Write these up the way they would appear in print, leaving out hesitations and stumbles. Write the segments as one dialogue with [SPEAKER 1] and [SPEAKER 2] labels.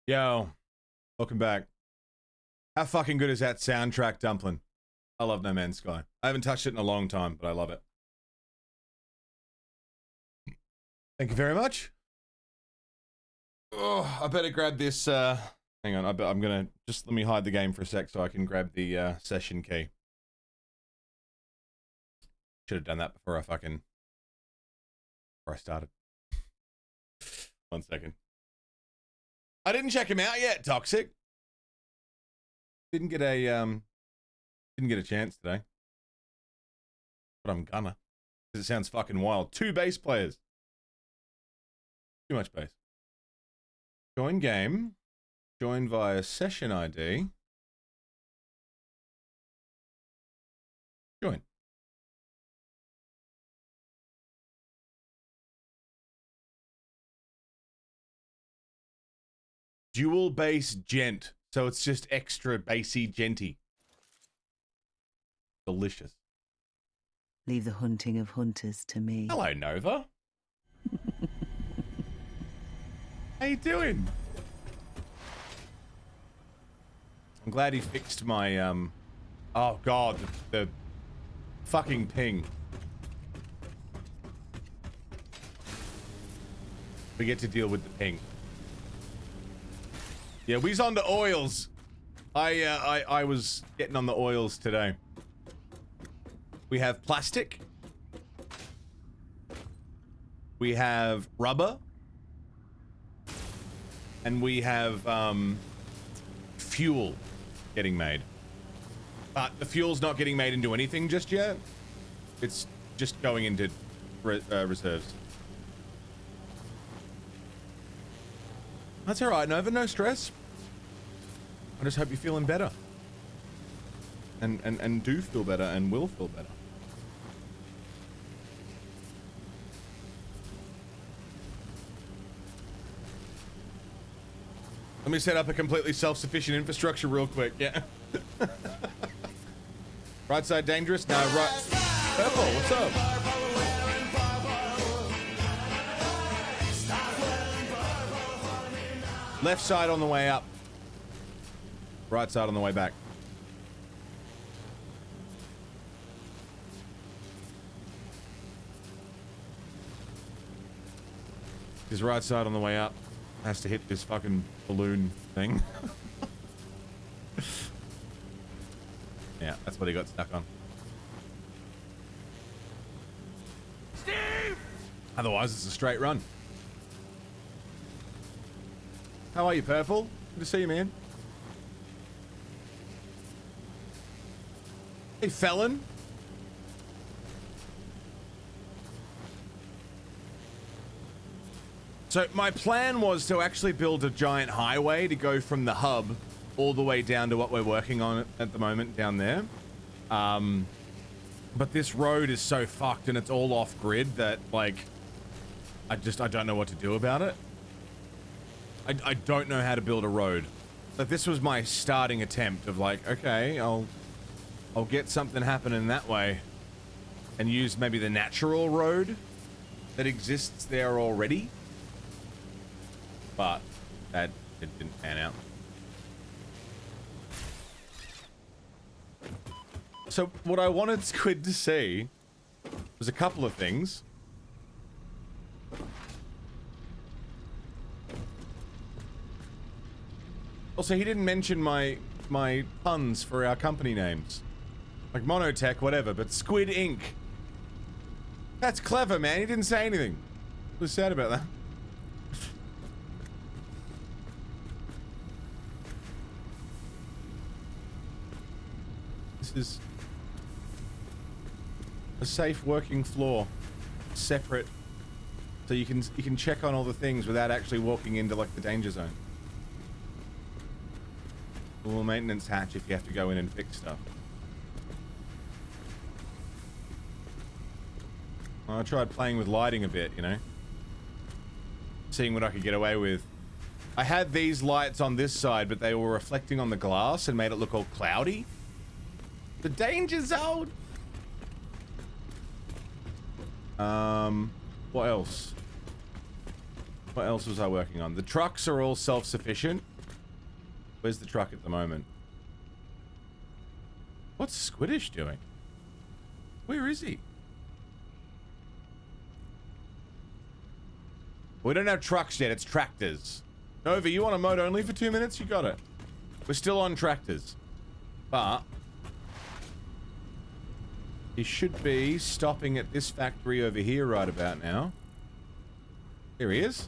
[SPEAKER 1] Yo, welcome back. How fucking good is that soundtrack, Dumpling? I love No Man's Sky. I haven't touched it in a long time, but I love it. Thank you very much. Oh, I better grab this, hang on, I'm gonna, just let me hide the game for a sec so I can grab the, session key. Should have done that before I started. 1 second. I didn't check him out yet, Toxic. Didn't get a chance today. But I'm gonna. Because it sounds fucking wild. 2 bass players. Too much bass. Join game. Join via session ID. Join. Dual bass gent. So it's just extra bassy genty. Delicious.
[SPEAKER 2] Leave the hunting of hunters to me.
[SPEAKER 1] Hello, Nova. How you doing? I'm glad he fixed my, oh god, the fucking ping. We get to deal with the ping. Yeah, we's on the oils. I was getting on the oils today. We have plastic. We have rubber. And we have fuel getting made. But the fuel's not getting made into anything just yet. It's just going into reserves. That's alright, Nova, no stress. I just hope you're feeling better. And do feel better and will feel better. Let me set up a completely self-sufficient infrastructure real quick, yeah. Right side dangerous? No, right. Purple, what's up? Left side on the way up. Right side on the way back. His right side on the way up has to hit this fucking balloon thing. Yeah, that's what he got stuck on. Steve! Otherwise, it's a straight run. How are you, Purple? Good to see you, man. Hey, Felon. So my plan was to actually build a giant highway to go from the hub all the way down to what we're working on at the moment down there. But this road is so fucked and it's all off grid that, like, I don't know what to do about it. I don't know how to build a road. But this was my starting attempt of like, okay, I'll get something happening that way and use maybe the natural road that exists there already. But it didn't pan out. So what I wanted Squid to see was a couple of things. Also, he didn't mention my puns for our company names. Like Monotech, whatever, but Squid Inc. That's clever, man. He didn't say anything. I was sad about that. This is a safe working floor, separate, so you can check on all the things without actually walking into like the danger zone. A little maintenance hatch if you have to go in and fix stuff. I tried playing with lighting a bit, you know, seeing what I could get away with. I had these lights on this side, but they were reflecting on the glass and made it look all cloudy. The danger zone. What else? What else was I working on? The trucks are all self-sufficient. Where's the truck at the moment? What's Squiddish doing? Where is he? We don't have trucks yet, it's tractors. Nova, you want a mode only for 2 minutes? You got it. We're still on tractors. But he should be stopping at this factory over here right about now. Here he is.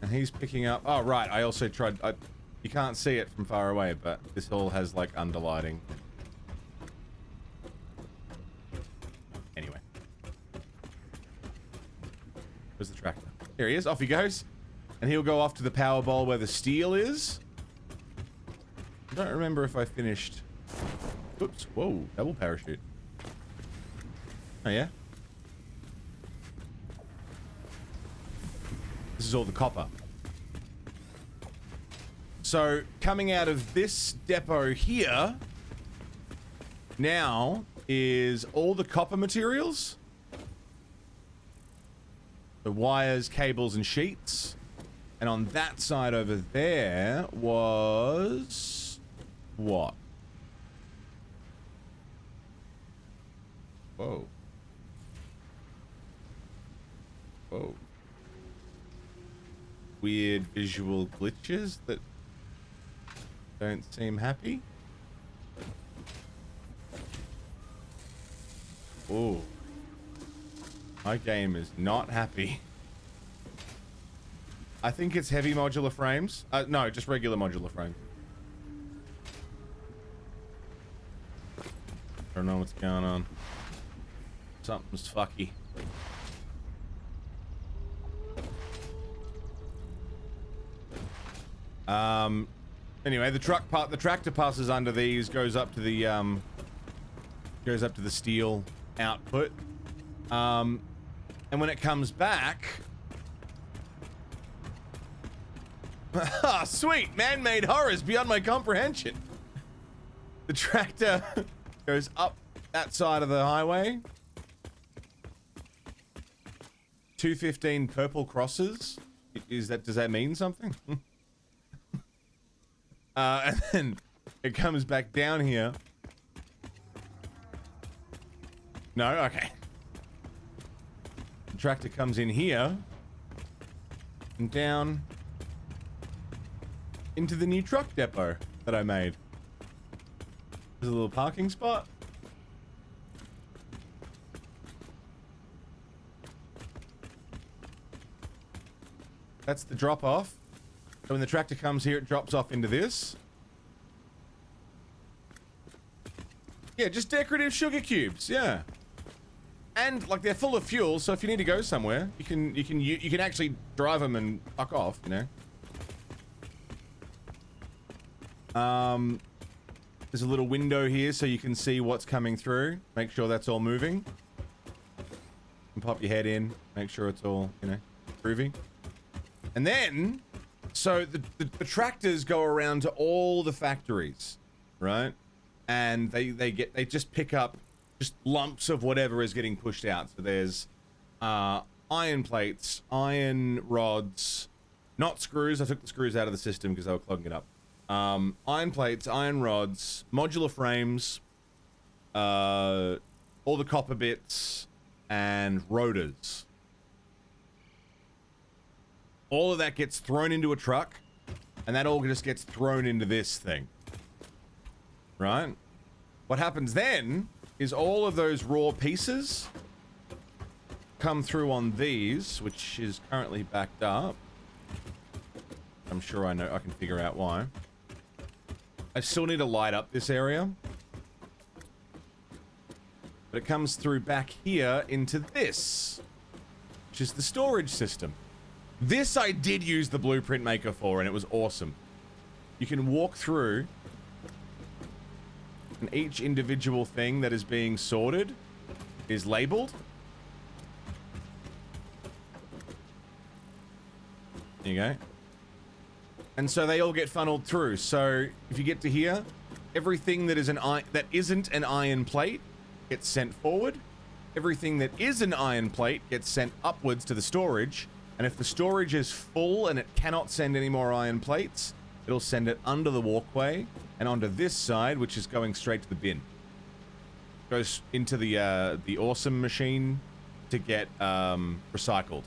[SPEAKER 1] And he's picking up... Oh, right. I also tried... you can't see it from far away, but this all has, like, underlighting. Anyway. Where's the tractor? Here he is. Off he goes. And he'll go off to the power bowl where the steel is. I don't remember if I finished... Oops. Whoa. Double parachute. Oh, yeah? This is all the copper. So, coming out of this depot here, now is all the copper materials. The wires, cables, and sheets. And on that side over there was... what? Whoa. Whoa. Weird visual glitches that don't seem happy. Oh. My game is not happy. I think it's heavy modular frames. No, just regular modular frames. I don't know what's going on. Something's fucky. Anyway, the tractor passes under these, goes up to the steel output. And when it comes back, ah, sweet, man-made horrors beyond my comprehension. The tractor goes up that side of the highway. 215 purple crosses. Does that mean something? And then it comes back down here. No? Okay. The tractor comes in here. And down into the new truck depot that I made. There's a little parking spot. That's the drop off. So when the tractor comes here, it drops off into this. Yeah, just decorative sugar cubes. Yeah, and like they're full of fuel, so if you need to go somewhere, you can actually drive them and fuck off. You know. There's a little window here, so you can see what's coming through. Make sure that's all moving. And pop your head in. Make sure it's all, you know, groovy. And then, so the tractors go around to all the factories, right? And they just pick up just lumps of whatever is getting pushed out. So there's iron plates, iron rods, not screws. I took the screws out of the system because they were clogging it up. Iron plates, iron rods, modular frames, all the copper bits, and rotors. All of that gets thrown into a truck, and that all just gets thrown into this thing. Right? What happens then is all of those raw pieces come through on these, which is currently backed up. I'm sure I can figure out why. I still need to light up this area. But it comes through back here into this, which is the storage system. This I did use the blueprint maker for, and it was awesome. You can walk through, and each individual thing that is being sorted is labeled. There you go. And so they all get funneled through. So if you get to here, everything that is that isn't an iron plate gets sent forward. Everything that is an iron plate gets sent upwards to the storage. And if the storage is full and it cannot send any more iron plates, it'll send it under the walkway and onto this side, which is going straight to the bin. Goes into the awesome machine to get recycled.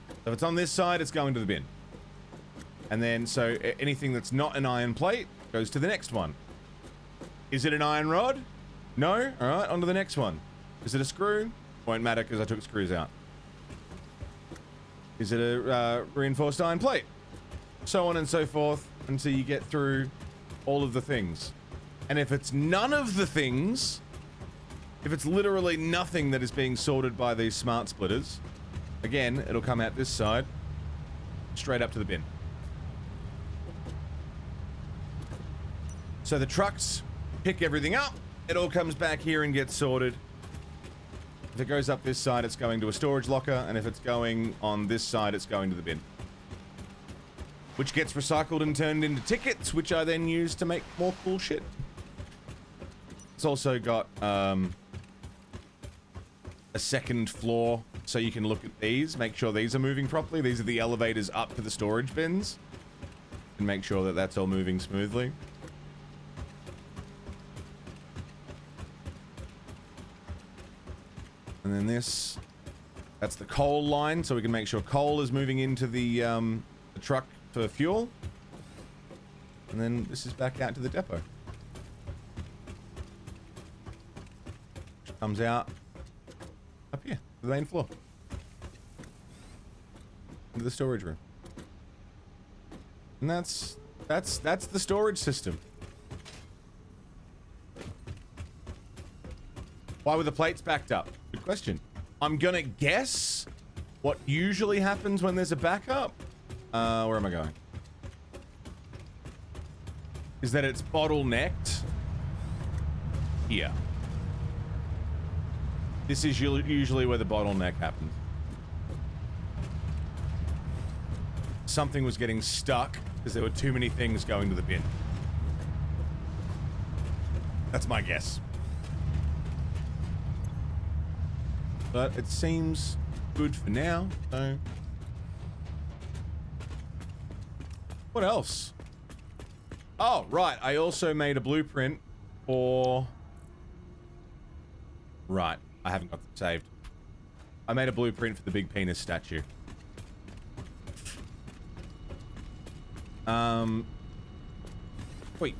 [SPEAKER 1] So if it's on this side, it's going to the bin. And then, so anything that's not an iron plate goes to the next one. Is it an iron rod? No? Alright, on to the next one. Is it a screw? Won't matter because I took screws out. Is it a reinforced iron plate? So on and so forth until you get through all of the things. And if it's none of the things, if it's literally nothing that is being sorted by these smart splitters, again, it'll come out this side, straight up to the bin. So the trucks pick everything up, it all comes back here and gets sorted. If it goes up this side, it's going to a storage locker, and if it's going on this side, it's going to the bin. Which gets recycled and turned into tickets, which I then use to make more cool shit. It's also got a second floor, so you can look at these, make sure these are moving properly. These are the elevators up to the storage bins, and make sure that that's all moving smoothly. And then this, that's the coal line, so we can make sure coal is moving into the truck for fuel. And then this is back out to the depot. Which comes out up here, to the main floor. Into the storage room. And that's the storage system. Why were the plates backed up? Good question. I'm gonna guess what usually happens when there's a backup. Where am I going? Is that it's bottlenecked here. This is usually where the bottleneck happens. Something was getting stuck because there were too many things going to the bin. That's my guess. But it seems good for now, so... What else? Oh, right. I also made a blueprint for... Right. I haven't got them saved. I made a blueprint for the big penis statue. Wait.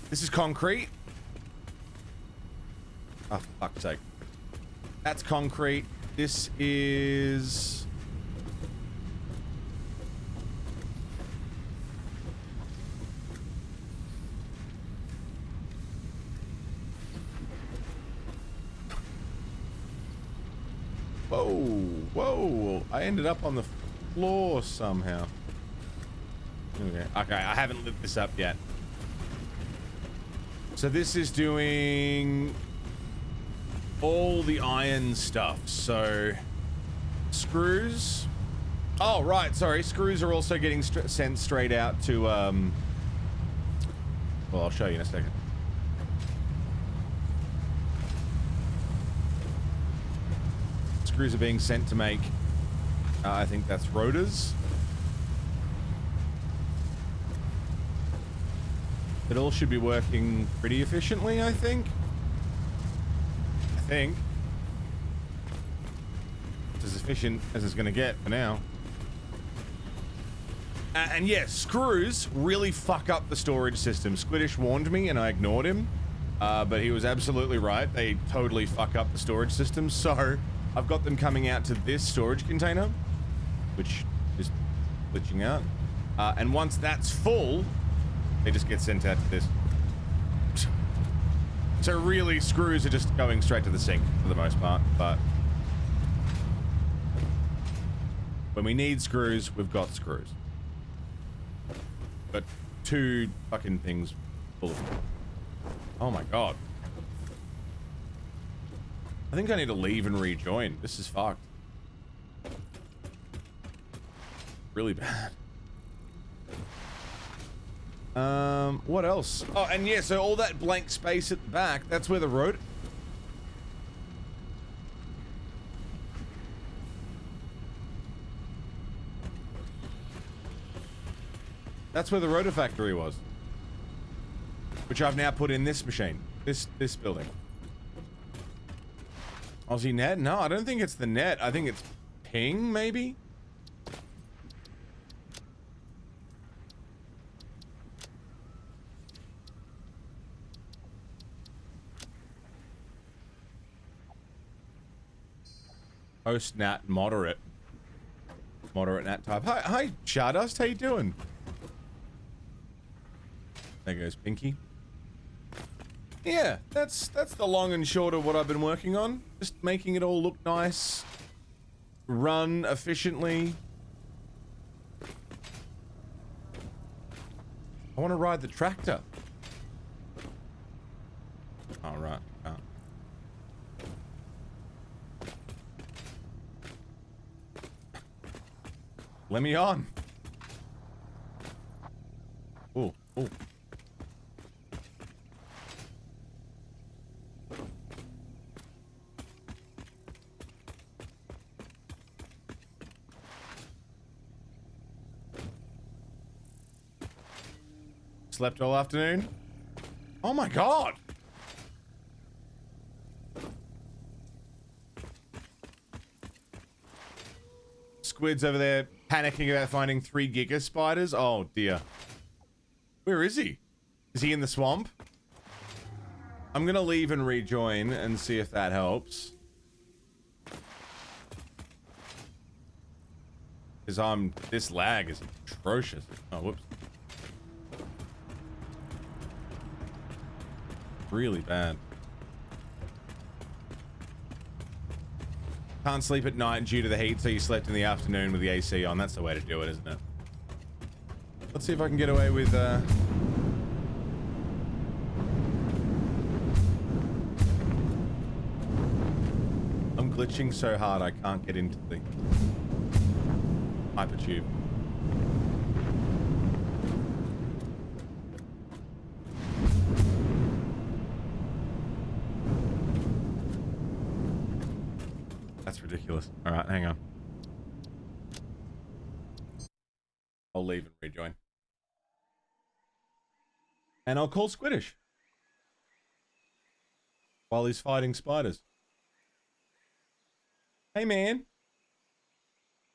[SPEAKER 1] This is concrete? Oh, for fuck's sake. That's concrete. This is... Whoa, whoa. I ended up on the floor somehow. Okay, I haven't lit this up yet. So this is doing all the iron stuff. So screws. Oh, right. Sorry. Screws are also getting sent straight out to, well, I'll show you in a second. Screws are being sent to make, I think that's rotors. It all should be working pretty efficiently, I think. It's as efficient as it's going to get for now. And yeah, screws really fuck up the storage system. Squiddish warned me and I ignored him. But he was absolutely right. They totally fuck up the storage system. So I've got them coming out to this storage container, which is glitching out. And once that's full, they just get sent out to this. So really, screws are just going straight to the sink for the most part, but when we need screws, we've got screws. But two fucking things full of them. Oh my god. I think I need to leave and rejoin. This is fucked. Really bad. What else? Oh, and yeah, so all that blank space at the back, that's where the road... That's where the rotor factory was. Which I've now put in this machine. This building. Aussie net? No, I don't think it's the net. I think it's ping, maybe? Post nat moderate. Moderate nat type. Hi, Stardust. How you doing? There goes Pinky. Yeah, that's the long and short of what I've been working on. Just making it all look nice. Run efficiently. I want to ride the tractor. All right. Let me on. Oh, oh. Slept all afternoon? Oh my god! Squid's over there panicking about finding 3 giga spiders. Oh dear. Where is he? Is he in the swamp? I'm gonna leave and rejoin and see if that helps. Because this lag is atrocious. Oh, whoops. Really bad. Can't sleep at night due to the heat, so you slept in the afternoon with the AC on. That's the way to do it, isn't it? Let's see if I can get away with, I'm glitching so hard I can't get into the hypertube. That's ridiculous. All right, hang on. I'll leave and rejoin. And I'll call Squiddish while he's fighting spiders. Hey, man.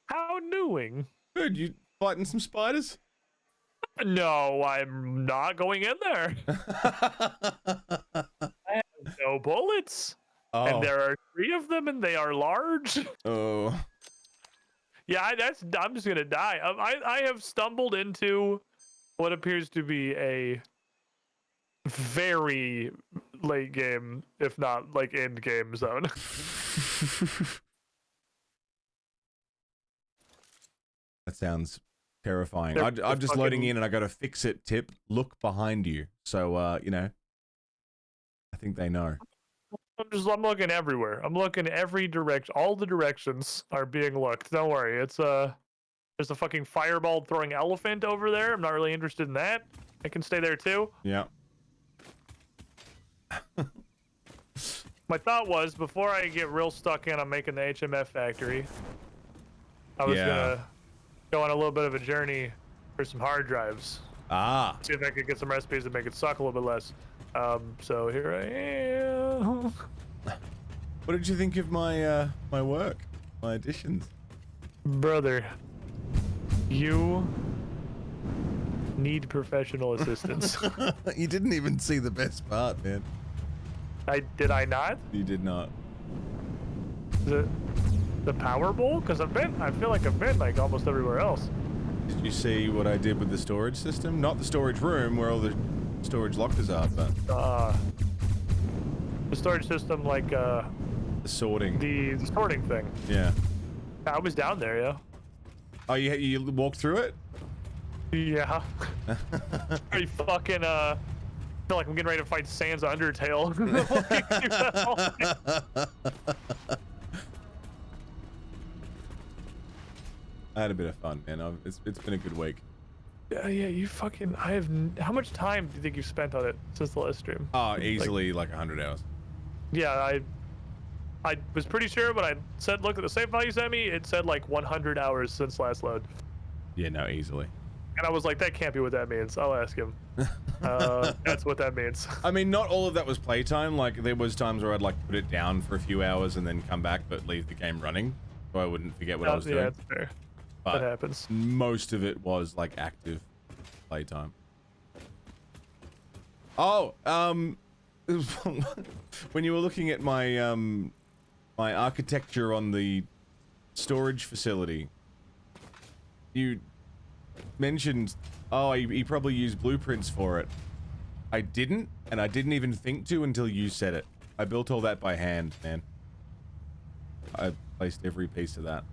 [SPEAKER 3] How doing?
[SPEAKER 1] Good. You fighting some spiders?
[SPEAKER 3] No, I'm not going in there. I have no bullets.
[SPEAKER 1] Oh.
[SPEAKER 3] And there are 3 of them, and they are large.
[SPEAKER 1] Oh.
[SPEAKER 3] Yeah, I'm just gonna die. I have stumbled into what appears to be a very late game, if not like end game zone.
[SPEAKER 1] That sounds terrifying. I'm just loading in and I got a fix it tip. Look behind you. So, you know, I think they know.
[SPEAKER 3] I'm looking everywhere. I'm looking every direction. All the directions are being looked. Don't worry. It's there's a fucking fireball throwing elephant over there. I'm not really interested in that. I can stay there too.
[SPEAKER 1] Yeah.
[SPEAKER 3] My thought was before I get real stuck in on making the HMF factory, I was gonna go on a little bit of a journey for some hard drives.
[SPEAKER 1] Ah.
[SPEAKER 3] See if I could get some recipes that make it suck a little bit less. So here I am.
[SPEAKER 1] What did you think of my my work, my additions?
[SPEAKER 3] Brother, you need professional assistance.
[SPEAKER 1] You didn't even see the best part, man.
[SPEAKER 3] Did I not?
[SPEAKER 1] You did not.
[SPEAKER 3] The power bowl? Because I feel like I've been like almost everywhere else.
[SPEAKER 1] Did you see what I did with the storage system? Not the storage room where all the storage lockers are, but
[SPEAKER 3] the storage system, like
[SPEAKER 1] the sorting.
[SPEAKER 3] The sorting thing.
[SPEAKER 1] Yeah.
[SPEAKER 3] I was down there, yeah.
[SPEAKER 1] Oh, you walked through it?
[SPEAKER 3] Yeah. Pretty fucking I feel like I'm getting ready to fight Sans Undertale.
[SPEAKER 1] I had a bit of fun, man. It's been a good week.
[SPEAKER 3] Yeah, you fucking. How much time do you think you've spent on it since the last stream?
[SPEAKER 1] Oh, easily like 100 hours.
[SPEAKER 3] Yeah, I was pretty sure when I said look at the save file you sent me, it said like 100 hours since last load.
[SPEAKER 1] Yeah, no, easily.
[SPEAKER 3] And I was like, that can't be what that means. I'll ask him. That's what that means.
[SPEAKER 1] I mean, not all of that was playtime. Like, there was times where I'd like put it down for a few hours and then come back, but leave the game running, so I wouldn't forget what I was doing.
[SPEAKER 3] Yeah, that's fair.
[SPEAKER 1] But
[SPEAKER 3] that happens.
[SPEAKER 1] most of it was like active playtime. Oh, when you were looking at my my architecture on the storage facility, you mentioned, oh, he probably used blueprints for it. I didn't, and I didn't even think to until you said it. I built all that by hand, man. I placed every piece of that.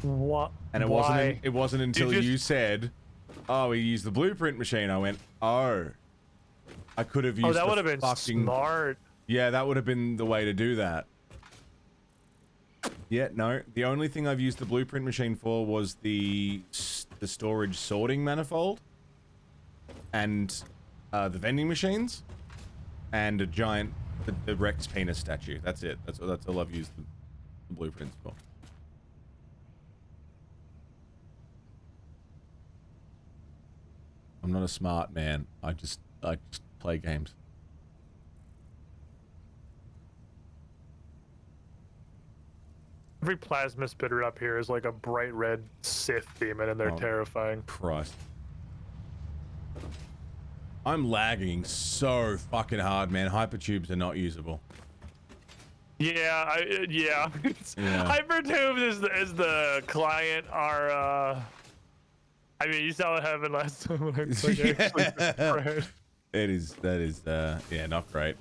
[SPEAKER 3] What?
[SPEAKER 1] And it wasn't until you said, oh, he used the blueprint machine. I went, oh. I could have used
[SPEAKER 3] that would have been smart.
[SPEAKER 1] Yeah, that would have been the way to do that. Yeah, no. The only thing I've used the blueprint machine for was the storage sorting manifold. And the vending machines. And a giant, the Rex penis statue. That's it. That's all I've used the blueprints for. I'm not a smart man. I just play games.
[SPEAKER 3] Every plasma spitter up here is like a bright red Sith demon, and they're terrifying.
[SPEAKER 1] Christ. I'm lagging so fucking hard, man. Hypertubes are not usable.
[SPEAKER 3] Yeah, yeah. Hypertube is the client. I mean, you saw what happened last time when I
[SPEAKER 1] yeah. That is yeah, not great.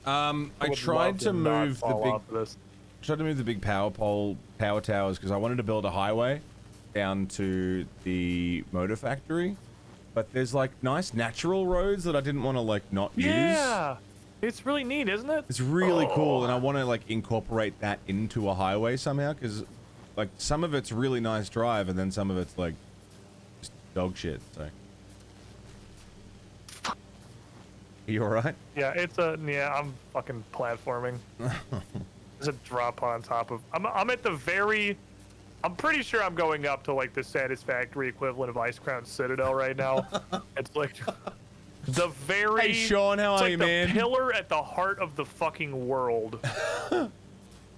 [SPEAKER 1] I tried to move the big power towers because I wanted to build a highway down to the motor factory, but there's like nice natural roads that I didn't want to like not use.
[SPEAKER 3] Yeah, it's really neat, isn't it?
[SPEAKER 1] It's really cool, and I want to like incorporate that into a highway somehow because like some of it's really nice drive and then some of it's like just dog shit. So are you alright?
[SPEAKER 3] Yeah, I'm fucking platforming. There's a drop on top of I'm at the very, I'm pretty sure I'm going up to like the satisfactory equivalent of Ice Crown Citadel right now. It's like the very,
[SPEAKER 1] hey Sean, how are you, man?
[SPEAKER 3] Pillar at the heart of the fucking world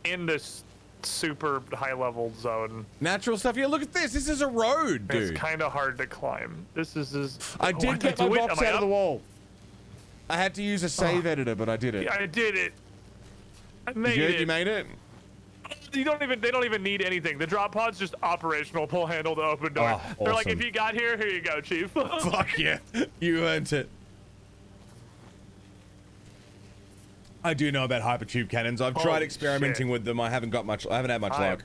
[SPEAKER 3] in this super high level zone.
[SPEAKER 1] Natural stuff. Yeah, look at this. This is a road, dude.
[SPEAKER 3] It's kind of hard to climb. This is
[SPEAKER 1] I did get my box out of the wall. I had to use a save editor, but I did it.
[SPEAKER 3] Yeah, I did it. I made it.
[SPEAKER 1] You made it?
[SPEAKER 3] They don't even need anything. The drop pod's just operational. Pull handle to open door.
[SPEAKER 1] Oh,
[SPEAKER 3] They're like,
[SPEAKER 1] awesome.
[SPEAKER 3] if you got here you go, chief.
[SPEAKER 1] Fuck yeah. You earned it. I do know about hypertube cannons. I've tried experimenting with them. I haven't had much luck.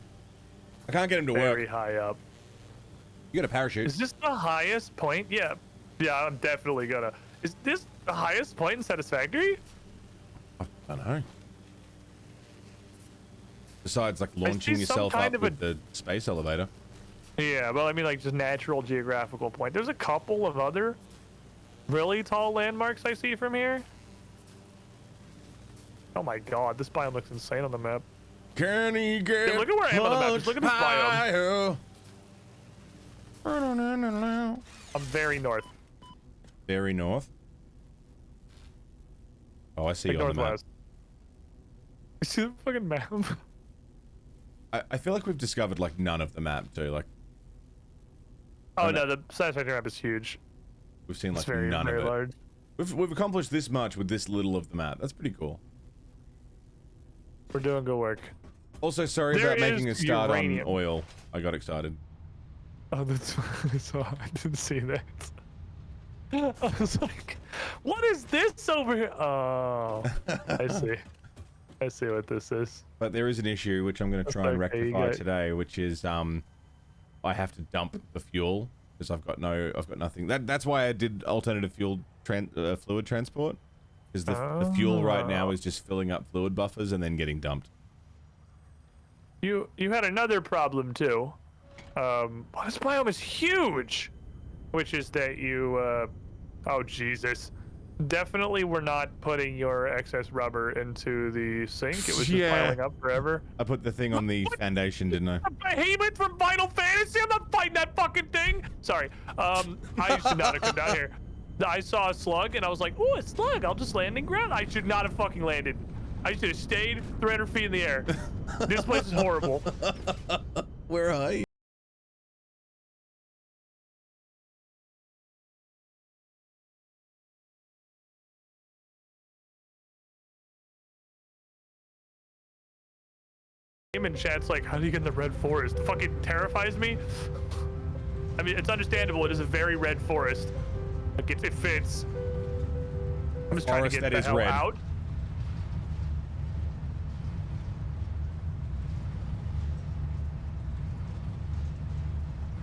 [SPEAKER 1] I can't get them to work.
[SPEAKER 3] Very high up.
[SPEAKER 1] You got a parachute.
[SPEAKER 3] Is this the highest point? Yeah. Yeah, I'm definitely gonna. Is this the highest point in Satisfactory?
[SPEAKER 1] I don't know. Besides, like, launching yourself up with the space elevator.
[SPEAKER 3] Yeah, well, I mean, like, just natural geographical point. There's a couple of other really tall landmarks I see from here. Oh my god, this biome looks insane on the map.
[SPEAKER 1] Can he get
[SPEAKER 3] look at where I am on the map. Just look at this biome. I'm very north.
[SPEAKER 1] Very north? Oh, I see you on the map.
[SPEAKER 3] You see the fucking map?
[SPEAKER 1] I feel like we've discovered, like, none of the map, too. Like,
[SPEAKER 3] oh, no, the Satisfactory map is huge.
[SPEAKER 1] We've seen, like, none of it.
[SPEAKER 3] Large.
[SPEAKER 1] We've accomplished this much with this little of the map. That's pretty cool.
[SPEAKER 3] We're doing good work.
[SPEAKER 1] Also, sorry about making a start on oil. I got excited.
[SPEAKER 3] Oh, that's so I didn't see that. I was like, what is this over here? Oh, I see. I see what this is.
[SPEAKER 1] But there is an issue which I'm going to try and rectify today, which is I have to dump the fuel because I've got nothing. That's why I did alternative fuel fluid transport. Because the fuel right now is just filling up fluid buffers and then getting dumped.
[SPEAKER 3] You had another problem too. This biome is huge, which is that you oh Jesus, Definitely, we're not putting your excess rubber into the sink. It was just
[SPEAKER 1] Yeah.
[SPEAKER 3] piling up forever.
[SPEAKER 1] I put the thing on the foundation, didn't I?
[SPEAKER 3] A behemoth from Final Fantasy. I'm not fighting that fucking thing. Sorry. I should not have come down here. I saw a slug and I was like, "Ooh, a slug! I'll just land in ground." I should not have fucking landed. I should have stayed 300 feet in the air. This place is horrible.
[SPEAKER 1] Where are you?
[SPEAKER 3] In chat's like, how do you get in the red forest? It fucking terrifies me. I mean, it's understandable. It is a very red forest. Like it fits. I'm just trying to
[SPEAKER 1] Forest
[SPEAKER 3] get
[SPEAKER 1] that
[SPEAKER 3] the
[SPEAKER 1] is
[SPEAKER 3] hell
[SPEAKER 1] red.
[SPEAKER 3] out.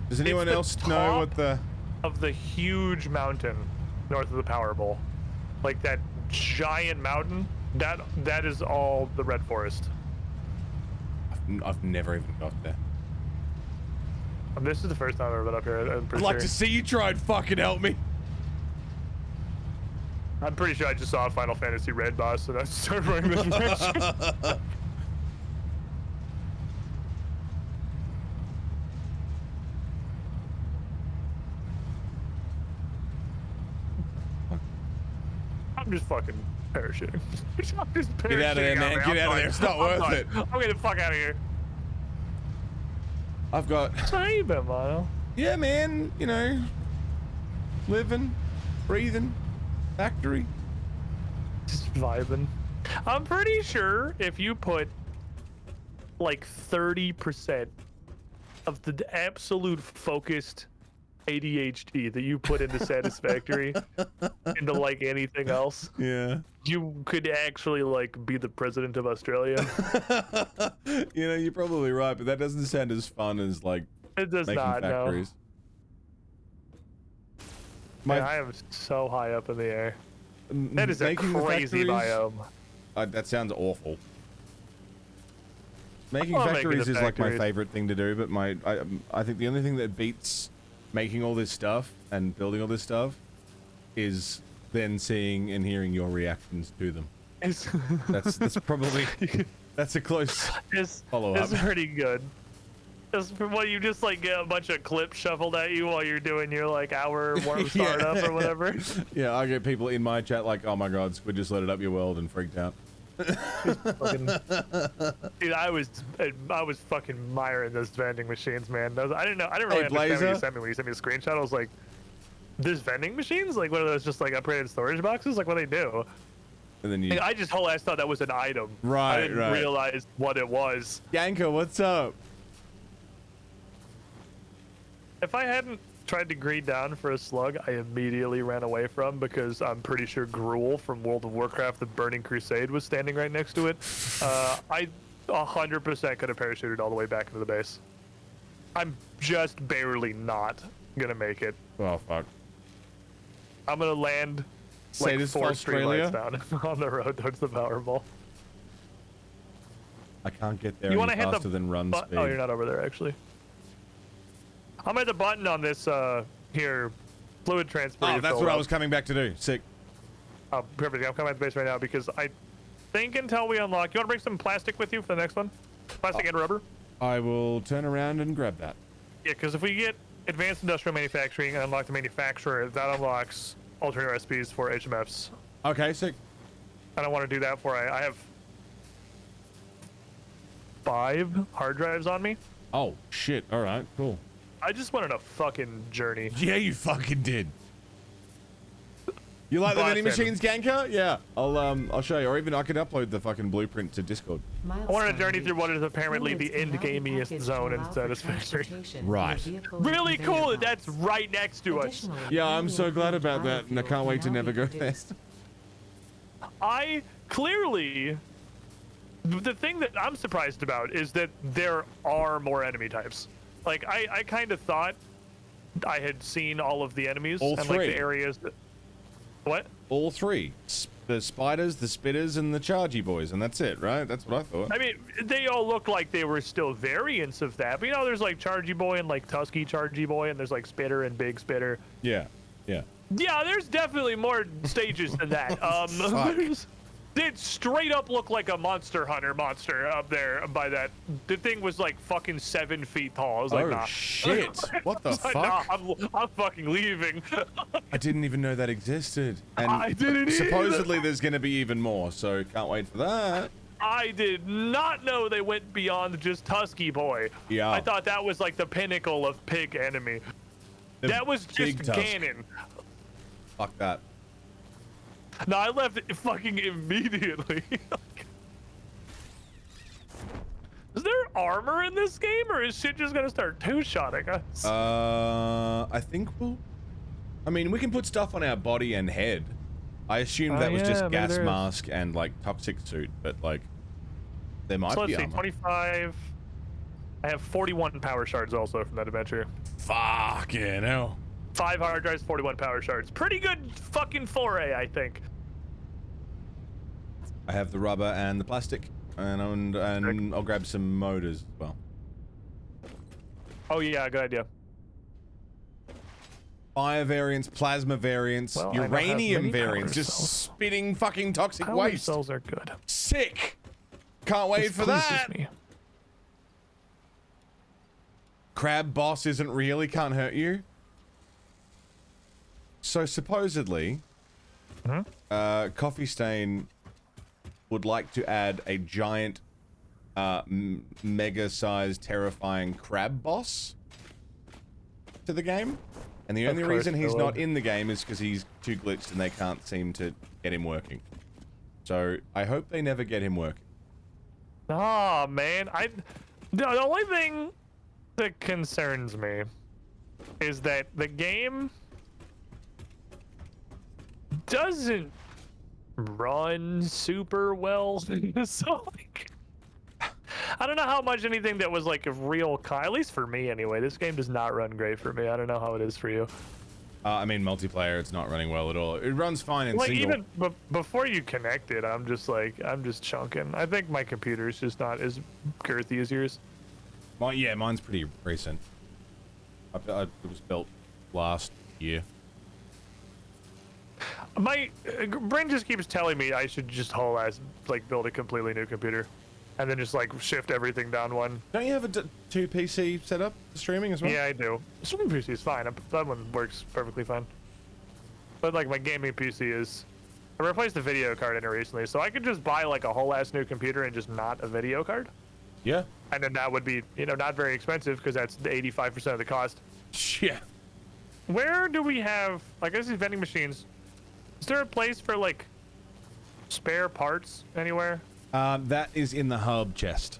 [SPEAKER 1] Does anyone
[SPEAKER 3] the
[SPEAKER 1] else know what
[SPEAKER 3] top
[SPEAKER 1] the...
[SPEAKER 3] of the huge mountain north of the Power Bowl, like that giant mountain? That is all the red forest.
[SPEAKER 1] I've never even got there.
[SPEAKER 3] This is the first time I've ever been up here. I'm
[SPEAKER 1] I'd
[SPEAKER 3] pretty
[SPEAKER 1] like
[SPEAKER 3] sure.
[SPEAKER 1] to see you try and fucking help me.
[SPEAKER 3] I'm pretty sure I just saw a Final Fantasy red boss, and I started running this direction. I'm just fucking parachuting. I'm just parachuting.
[SPEAKER 1] Get out of there, man. Get out of there. It's not worth it.
[SPEAKER 3] I'm getting the fuck out of here.
[SPEAKER 1] I've got...
[SPEAKER 3] How you been, Milo?
[SPEAKER 1] Yeah, man. You know, living, breathing, factory.
[SPEAKER 3] Just vibing. I'm pretty sure if you put like 30% of the absolute focused ADHD that you put into Satisfactory into like anything else,
[SPEAKER 1] Yeah.
[SPEAKER 3] you could actually like be the president of Australia.
[SPEAKER 1] You know, you're probably right, but that doesn't sound as fun as like
[SPEAKER 3] It does
[SPEAKER 1] making
[SPEAKER 3] not,
[SPEAKER 1] factories.
[SPEAKER 3] no. Man, I am so high up in the air. That is a
[SPEAKER 1] Making the
[SPEAKER 3] crazy
[SPEAKER 1] factories-
[SPEAKER 3] biome.
[SPEAKER 1] that sounds awful. Making
[SPEAKER 3] love making
[SPEAKER 1] factories
[SPEAKER 3] the
[SPEAKER 1] is like my
[SPEAKER 3] factories.
[SPEAKER 1] favorite thing to do, but I think the only thing that beats making all this stuff and building all this stuff is then seeing and hearing your reactions to them. That's probably that's a close follow up.
[SPEAKER 3] It's pretty good. It's what you just like get a bunch of clips shuffled at you while you're doing your like hour warm startup or whatever.
[SPEAKER 1] Yeah, I get people in my chat like, "Oh my God, Squid just loaded up your world and freaked out."
[SPEAKER 3] Fucking, dude, I was fucking admiring those vending machines, man. I didn't really understand what
[SPEAKER 1] Blazer?
[SPEAKER 3] you sent me when you sent me the screenshot. I was like, "There's vending machines? Like, what are those? Just like upgraded storage boxes? Like, what do they do?"
[SPEAKER 1] And then you,
[SPEAKER 3] Like, I just whole ass thought that was an item.
[SPEAKER 1] Right,
[SPEAKER 3] I didn't
[SPEAKER 1] right.
[SPEAKER 3] realize what it was.
[SPEAKER 1] Yanko, what's up?
[SPEAKER 3] If I hadn't tried to greed down for a slug, I immediately ran away from because I'm pretty sure Gruul from World of Warcraft: The Burning Crusade was standing right next to it. I 100% could have parachuted all the way back into the base. I'm just barely not gonna make it.
[SPEAKER 1] Oh fuck.
[SPEAKER 3] I'm gonna land
[SPEAKER 1] Say
[SPEAKER 3] like
[SPEAKER 1] this for
[SPEAKER 3] 4
[SPEAKER 1] Australia?
[SPEAKER 3] streetlights down on the road towards the Powerball.
[SPEAKER 1] I can't get there
[SPEAKER 3] You
[SPEAKER 1] any
[SPEAKER 3] want to hit
[SPEAKER 1] faster
[SPEAKER 3] the
[SPEAKER 1] than run speed.
[SPEAKER 3] Oh, you're not over there actually. I'm at the button on this here fluid transfer.
[SPEAKER 1] Oh,
[SPEAKER 3] you
[SPEAKER 1] that's
[SPEAKER 3] filled
[SPEAKER 1] what I
[SPEAKER 3] up.
[SPEAKER 1] was coming back to do. Sick.
[SPEAKER 3] Oh, perfect. I'm coming at the base right now because I think until we unlock, you want to bring some plastic with you for the next one? Plastic and rubber?
[SPEAKER 1] I will turn around and grab that.
[SPEAKER 3] Yeah, because if we get advanced industrial manufacturing and unlock the manufacturer, that unlocks alternate recipes for HMFs.
[SPEAKER 1] Okay, sick.
[SPEAKER 3] I don't want to do that for I have 5 hard drives on me.
[SPEAKER 1] Oh shit. All right. Cool.
[SPEAKER 3] I just went on a fucking journey.
[SPEAKER 1] Yeah, you fucking did. You like the vending
[SPEAKER 3] Button.
[SPEAKER 1] machines, Ganka? Yeah. I'll show you, or even I could upload the fucking blueprint to Discord.
[SPEAKER 3] I wanted to journey through what is apparently the end gameiest zone in Satisfactory.
[SPEAKER 1] Right.
[SPEAKER 3] Really cool that that's right next to us.
[SPEAKER 1] Yeah, I'm so glad about that, and I can't wait to never go there.
[SPEAKER 3] I clearly, the thing that I'm surprised about is that there are more enemy types. Like I kind of thought I had seen all of the enemies
[SPEAKER 1] All
[SPEAKER 3] and
[SPEAKER 1] three.
[SPEAKER 3] like the areas that, what?
[SPEAKER 1] All three. The spiders, the spitters, and the chargy boys, and that's it, right? That's what I thought.
[SPEAKER 3] I mean, they all look like they were still variants of that. But you know, there's like Chargy Boy and like Tusky Chargy Boy, and there's like Spitter and Big Spitter.
[SPEAKER 1] Yeah. Yeah.
[SPEAKER 3] Yeah, there's definitely more stages than that. It straight up looked like a Monster Hunter monster up there by that. The thing was like fucking 7 feet tall. I was like, nah.
[SPEAKER 1] Shit. What the fuck?
[SPEAKER 3] Nah, I'm fucking leaving.
[SPEAKER 1] I didn't even know that existed. And
[SPEAKER 3] I didn't
[SPEAKER 1] supposedly there's going to be even more, so can't wait for that.
[SPEAKER 3] I did not know they went beyond just Tusky Boy.
[SPEAKER 1] Yeah.
[SPEAKER 3] I thought that was like the pinnacle of pig enemy. That was just Ganon.
[SPEAKER 1] Fuck that.
[SPEAKER 3] No, I left it fucking immediately. Is there armor in this game, or is shit just gonna start two-shotting us?
[SPEAKER 1] I think we'll... I mean, we can put stuff on our body and head. I assumed that was just gas mask and, like, toxic suit, but, like, there might be armor. 25...
[SPEAKER 3] I have 41 power shards also from that adventure.
[SPEAKER 1] Fucking hell.
[SPEAKER 3] 5 hard drives, 41 power shards. Pretty good fucking foray, I think.
[SPEAKER 1] I have the rubber and the plastic, and I'll grab some motors as well.
[SPEAKER 3] Oh yeah, good idea.
[SPEAKER 1] Fire variants, plasma variants, uranium variants, just spitting fucking toxic waste.
[SPEAKER 3] Power cells are good.
[SPEAKER 1] Sick. Can't wait for that.
[SPEAKER 3] Me.
[SPEAKER 1] Crab boss isn't real, he can't hurt you. So supposedly, Coffee Stain would like to add a giant, mega-sized, terrifying crab boss to the game. And the only reason he's not in the game is because he's too glitched and they can't seem to get him working. So I hope they never get him working.
[SPEAKER 3] Oh man, the only thing that concerns me is that the game doesn't run super well. So like, I don't know how much anything that was like a real at least for me anyway, this game does not run great for me. I don't know how it is for you.
[SPEAKER 1] I mean, multiplayer, it's not running well at all. It runs fine in
[SPEAKER 3] like
[SPEAKER 1] single.
[SPEAKER 3] Even before you connect it, I'm just chunking. I think my computer is just not as girthy as yours.
[SPEAKER 1] Yeah, mine's pretty recent. It was built last year.
[SPEAKER 3] My brain just keeps telling me I should just whole ass like build a completely new computer, and then just like shift everything down one.
[SPEAKER 1] Don't you have a 2 PC setup for streaming as well?
[SPEAKER 3] Yeah, I do. Streaming PC is fine. That one works perfectly fine. But like my gaming PC is, I replaced the video card in it recently, so I could just buy like a whole ass new computer and just not a video card.
[SPEAKER 1] Yeah.
[SPEAKER 3] And then that would be, you know, not very expensive because that's 85% of the cost.
[SPEAKER 1] Yeah.
[SPEAKER 3] Where do we have, like, I see vending machines. Is there a place for like spare parts anywhere?
[SPEAKER 1] That is in the hub chest.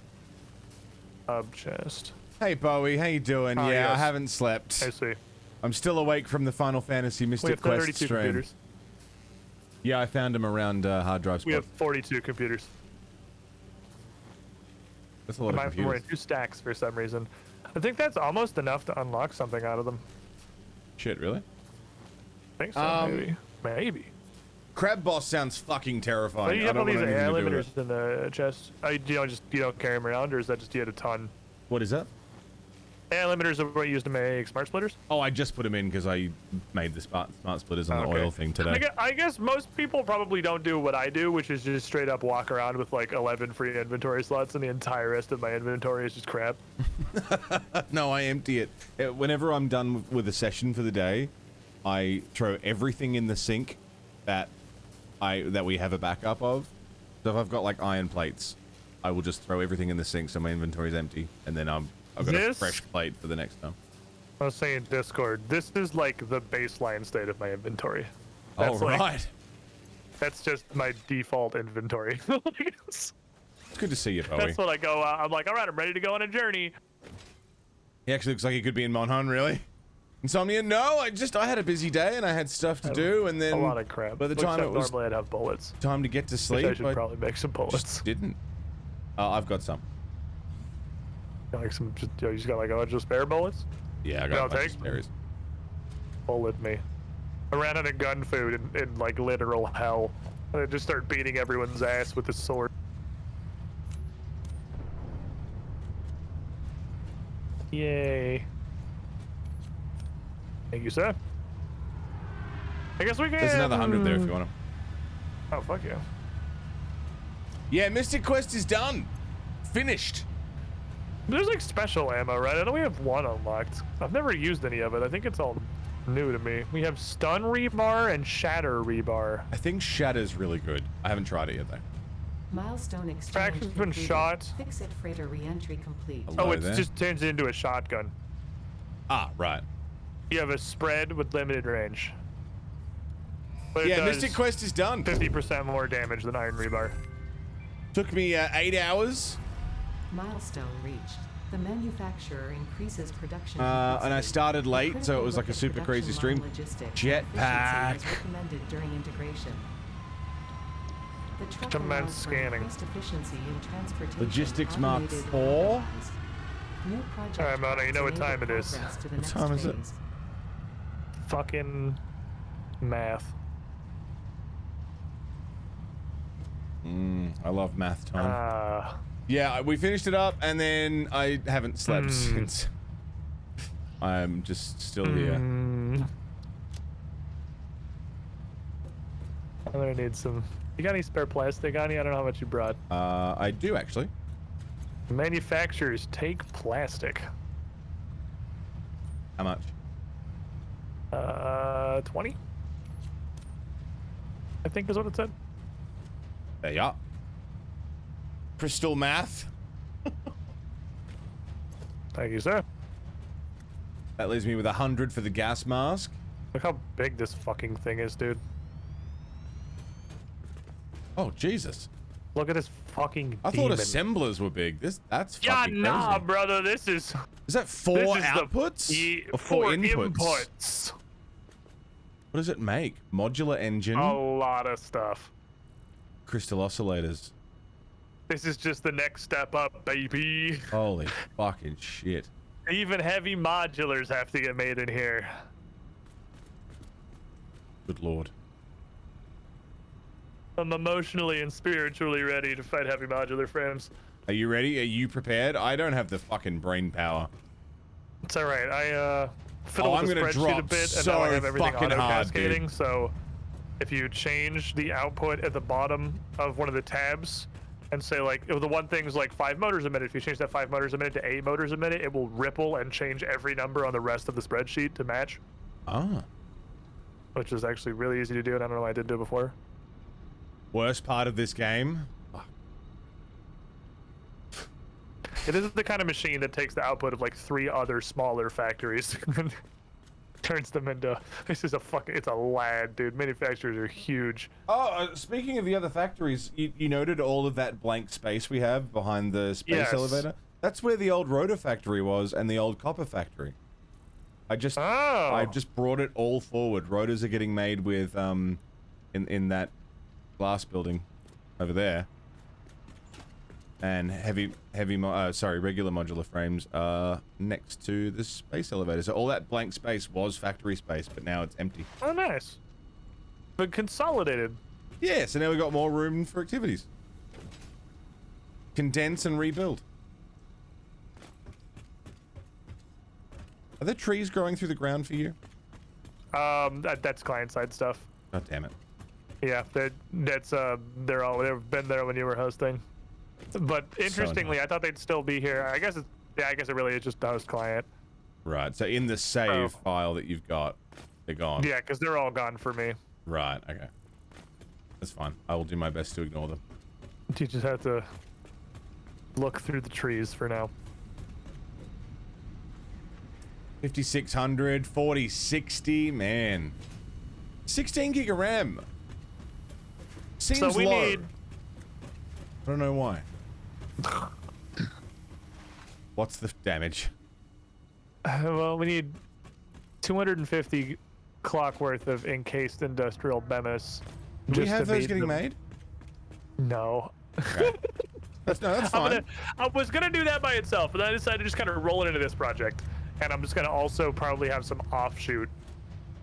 [SPEAKER 3] Hub chest.
[SPEAKER 1] Hey Bowie, how you doing? Yeah,
[SPEAKER 3] yes.
[SPEAKER 1] I haven't slept.
[SPEAKER 3] I see.
[SPEAKER 1] I'm still awake from the Final Fantasy Mystic Quest stream.
[SPEAKER 3] Computers.
[SPEAKER 1] Yeah, I found them around hard drive spot.
[SPEAKER 3] We have 42 computers.
[SPEAKER 1] That's a lot of computers.
[SPEAKER 3] We're in 2 stacks for some reason. I think that's almost enough to unlock something out of them.
[SPEAKER 1] Shit, really?
[SPEAKER 3] I think so, maybe. Maybe.
[SPEAKER 1] Crab boss sounds fucking terrifying.
[SPEAKER 3] But you have all these air limiters
[SPEAKER 1] in
[SPEAKER 3] in the chest. You don't carry them around, or is that just you had a ton?
[SPEAKER 1] What is that?
[SPEAKER 3] Air limiters are what you use to make smart splitters.
[SPEAKER 1] Oh, I just put them in because I made the smart splitters on the oil thing today.
[SPEAKER 3] I guess most people probably don't do what I do, which is just straight up walk around with like 11 free inventory slots, and the entire rest of my inventory is just crap.
[SPEAKER 1] No, I empty it. Whenever I'm done with a session for the day, I throw everything in the sink that we have a backup of. So if I've got like iron plates, I will just throw everything in the sink so my inventory is empty, and then I've got a fresh plate for the next time.
[SPEAKER 3] I was saying Discord. This is like the baseline state of my inventory.
[SPEAKER 1] That's right.
[SPEAKER 3] That's just my default inventory.
[SPEAKER 1] It's good to see you, Bowie.
[SPEAKER 3] That's what I go. I'm like, all right, I'm ready to go on a journey.
[SPEAKER 1] He actually looks like he could be in Monhun, really. Insomnia? No, I had a busy day and I had stuff to do, and then
[SPEAKER 3] a lot of crap.
[SPEAKER 1] By the time it was
[SPEAKER 3] normally I'd have bullets.
[SPEAKER 1] Time to get to sleep,
[SPEAKER 3] I should probably make some bullets.
[SPEAKER 1] Just didn't. I've got some.
[SPEAKER 3] Like some, you just got like a bunch of spare bullets.
[SPEAKER 1] Yeah, I got a bunch of spares.
[SPEAKER 3] Bullet me. I ran out of gun food in like literal hell. I just started beating everyone's ass with the sword. Yay. Thank you, sir. I guess we can.
[SPEAKER 1] There's another 100 there if you want them.
[SPEAKER 3] Oh, fuck yeah.
[SPEAKER 1] Yeah, Mystic Quest is done. Finished.
[SPEAKER 3] There's like special ammo, right? I know we have one unlocked. I've never used any of it. I think it's all new to me. We have stun rebar and shatter rebar.
[SPEAKER 1] I think Shatter's really good. I haven't tried it yet though.
[SPEAKER 4] Milestone exchange.
[SPEAKER 3] Fraction's been
[SPEAKER 4] completed.
[SPEAKER 3] shot.
[SPEAKER 4] Fix it freighter re-entry complete.
[SPEAKER 1] Hello
[SPEAKER 3] Oh, it
[SPEAKER 1] there.
[SPEAKER 3] just turns it into a shotgun.
[SPEAKER 1] Ah, right.
[SPEAKER 3] You have a spread with limited range. But
[SPEAKER 1] Yeah,
[SPEAKER 3] it does
[SPEAKER 1] Mystic Quest is done.
[SPEAKER 3] 50% more damage than iron rebar.
[SPEAKER 1] Took me 8 hours.
[SPEAKER 4] Milestone reached. The manufacturer increases production.
[SPEAKER 1] And I
[SPEAKER 4] capacity.
[SPEAKER 1] started
[SPEAKER 4] A
[SPEAKER 1] late, so
[SPEAKER 4] critical
[SPEAKER 1] it was like
[SPEAKER 4] look
[SPEAKER 1] a
[SPEAKER 4] at
[SPEAKER 1] super crazy
[SPEAKER 4] production
[SPEAKER 1] stream.
[SPEAKER 4] line logistics
[SPEAKER 1] Jetpack.
[SPEAKER 4] and efficiency is recommended during integration. The truck
[SPEAKER 3] Commence
[SPEAKER 4] allows for
[SPEAKER 3] scanning.
[SPEAKER 4] increased efficiency in transportation.
[SPEAKER 1] Logistics Mark
[SPEAKER 4] automated
[SPEAKER 1] 4.
[SPEAKER 4] or otherwise. New project
[SPEAKER 3] All right, Mona, you know what
[SPEAKER 4] enable
[SPEAKER 3] time it is.
[SPEAKER 4] progress to the
[SPEAKER 1] What
[SPEAKER 4] next
[SPEAKER 1] time is it?
[SPEAKER 4] phase.
[SPEAKER 3] Fucking math.
[SPEAKER 1] I love math time. Yeah, we finished it up, and then I haven't slept since. I'm just still here.
[SPEAKER 3] I'm gonna need some. You got any spare plastic on you? I don't know how much you brought.
[SPEAKER 1] I do actually.
[SPEAKER 3] Manufacturers take plastic.
[SPEAKER 1] How much?
[SPEAKER 3] 20? I think is what it said.
[SPEAKER 1] There you are. Crystal math.
[SPEAKER 3] Thank you, sir.
[SPEAKER 1] That leaves me with 100 for the gas mask.
[SPEAKER 3] Look how big this fucking thing is, dude.
[SPEAKER 1] Oh Jesus!
[SPEAKER 3] Look at this fucking
[SPEAKER 1] I thought
[SPEAKER 3] demon.
[SPEAKER 1] assemblers were big. That's
[SPEAKER 3] Yeah,
[SPEAKER 1] fucking
[SPEAKER 3] nah,
[SPEAKER 1] crazy.
[SPEAKER 3] brother. This is
[SPEAKER 1] Is that 4
[SPEAKER 3] this is
[SPEAKER 1] outputs
[SPEAKER 3] the
[SPEAKER 1] or 4
[SPEAKER 3] four
[SPEAKER 1] inputs?
[SPEAKER 3] inputs.
[SPEAKER 1] What does it make? Modular engine,
[SPEAKER 3] A lot of stuff.
[SPEAKER 1] crystal oscillators.
[SPEAKER 3] This is just the next step up, baby.
[SPEAKER 1] Holy fucking shit!
[SPEAKER 3] Even heavy modulars have to get made in here.
[SPEAKER 1] Good lord.
[SPEAKER 3] I'm emotionally and spiritually ready to fight heavy modular frames.
[SPEAKER 1] Are you ready? Are you prepared? I don't have the fucking brain power.
[SPEAKER 3] It's all right. I fiddled
[SPEAKER 1] I'm
[SPEAKER 3] with the
[SPEAKER 1] gonna
[SPEAKER 3] spreadsheet a
[SPEAKER 1] drop
[SPEAKER 3] bit, and now I
[SPEAKER 1] so
[SPEAKER 3] have everything
[SPEAKER 1] fucking
[SPEAKER 3] auto
[SPEAKER 1] hard, dude.
[SPEAKER 3] cascading. So if you change the output at the bottom of one of the tabs and say like, if the one thing's like 5 motors a minute, if you change that 5 motors a minute to 8 motors a minute, it will ripple and change every number on the rest of the spreadsheet to match,
[SPEAKER 1] Ah.
[SPEAKER 3] which is actually really easy to do, and I don't know why I didn't do it before.
[SPEAKER 1] Worst part of this game?
[SPEAKER 3] It is the kind of machine that takes the output of like 3 other smaller factories and turns them into. This is it's a lad, dude. Manufacturers are huge.
[SPEAKER 1] Oh, speaking of the other factories, you noted all of that blank space we have behind the space
[SPEAKER 3] Yes.
[SPEAKER 1] elevator? That's where the old rotor factory was and the old copper factory. I just brought it all forward. Rotors are getting made with in that glass building over there. And regular modular frames are next to the space elevator. So all that blank space was factory space, but now it's empty.
[SPEAKER 3] Oh, nice. But consolidated.
[SPEAKER 1] Yeah, so now we've got more room for activities. Condense and rebuild. Are there trees growing through the ground for you?
[SPEAKER 3] That's client side stuff.
[SPEAKER 1] God damn it.
[SPEAKER 3] Yeah, they've been there when you were hosting. But interestingly, I thought they'd still be here. I guess it really is just the host client.
[SPEAKER 1] Right, so in the save file that you've got, they're gone.
[SPEAKER 3] Yeah, because they're all gone for me.
[SPEAKER 1] Right, okay. That's fine. I will do my best to ignore them.
[SPEAKER 3] You just have to look through the trees for now.
[SPEAKER 1] 5600, 4060, man. 16 gig of RAM. Seems
[SPEAKER 3] So we
[SPEAKER 1] low.
[SPEAKER 3] need.
[SPEAKER 1] I don't know why. What's the damage?
[SPEAKER 3] Well, we need 250 clock worth of encased industrial BEMIS.
[SPEAKER 1] Do we
[SPEAKER 3] just
[SPEAKER 1] have
[SPEAKER 3] to
[SPEAKER 1] those
[SPEAKER 3] beat
[SPEAKER 1] getting
[SPEAKER 3] them.
[SPEAKER 1] made?
[SPEAKER 3] No.
[SPEAKER 1] Okay. That's fine.
[SPEAKER 3] I was gonna do that by itself, but then I decided to just kind of roll it into this project, and I'm just gonna also probably have some offshoot.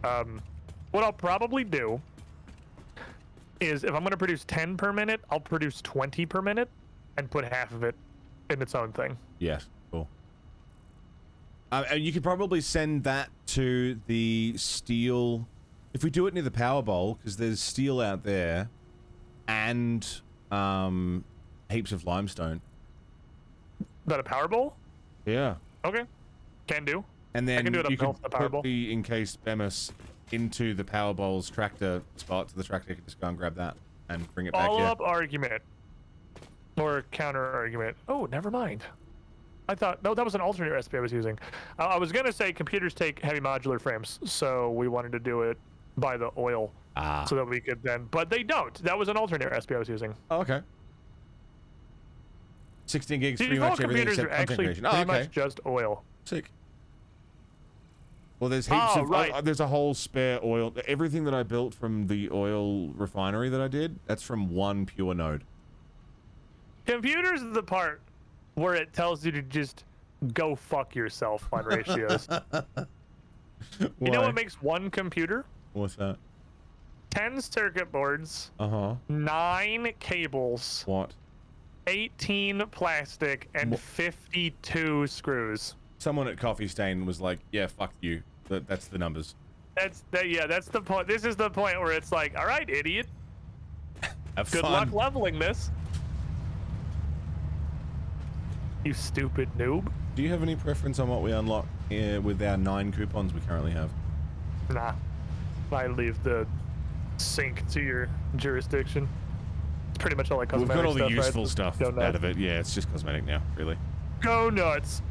[SPEAKER 3] What I'll probably do is if I'm gonna produce 10 per minute, I'll produce 20 per minute, and put half of it in its own thing.
[SPEAKER 1] Yes, cool. And you could probably send that to the steel If we do it near the power bowl, because there's steel out there, and heaps of limestone.
[SPEAKER 3] That a power bowl?
[SPEAKER 1] Yeah.
[SPEAKER 3] Okay. Can do.
[SPEAKER 1] And then
[SPEAKER 3] can do it up
[SPEAKER 1] you can
[SPEAKER 3] north, the power
[SPEAKER 1] put
[SPEAKER 3] bowl.
[SPEAKER 1] the encased Bemis into the power bowl's tractor spot, so the tractor can just go and grab that and bring it back here.
[SPEAKER 3] Follow-up argument. Or counter argument. Oh, never mind. I thought, no, that was an alternate recipe I was using. I was going to say computers take heavy modular frames, so we wanted to do it by the oil so that we could then, but they don't. That was an alternate recipe I was using.
[SPEAKER 1] Oh, okay. 16 gigs, pretty
[SPEAKER 3] Default
[SPEAKER 1] much everything
[SPEAKER 3] computers are
[SPEAKER 1] except content
[SPEAKER 3] actually
[SPEAKER 1] creation.
[SPEAKER 3] pretty
[SPEAKER 1] Oh, okay.
[SPEAKER 3] much just oil.
[SPEAKER 1] Sick. Well, there's heaps of,
[SPEAKER 3] right.
[SPEAKER 1] there's a whole spare oil. Everything that I built from the oil refinery that I did, that's from one pure node.
[SPEAKER 3] Computers is the part where it tells you to just go fuck yourself on ratios. You know what makes one computer?
[SPEAKER 1] What's that?
[SPEAKER 3] 10 circuit boards,
[SPEAKER 1] Uh-huh.
[SPEAKER 3] 9 cables,
[SPEAKER 1] What?
[SPEAKER 3] 18 plastic, and 52 screws.
[SPEAKER 1] Someone at Coffee Stain was like, yeah, fuck you. That's the numbers.
[SPEAKER 3] That's the point. This is the point where it's like, all right, idiot.
[SPEAKER 1] Have
[SPEAKER 3] Good
[SPEAKER 1] fun.
[SPEAKER 3] luck leveling this. You stupid noob.
[SPEAKER 1] Do you have any preference on what we unlock with our 9 coupons we currently have?
[SPEAKER 3] Nah. I leave the sync to your jurisdiction. It's pretty much all like
[SPEAKER 1] We've
[SPEAKER 3] cosmetic
[SPEAKER 1] got all the
[SPEAKER 3] stuff, right?
[SPEAKER 1] useful stuff
[SPEAKER 3] Go nuts.
[SPEAKER 1] out of it. Yeah, it's just cosmetic now, really.
[SPEAKER 3] Go nuts.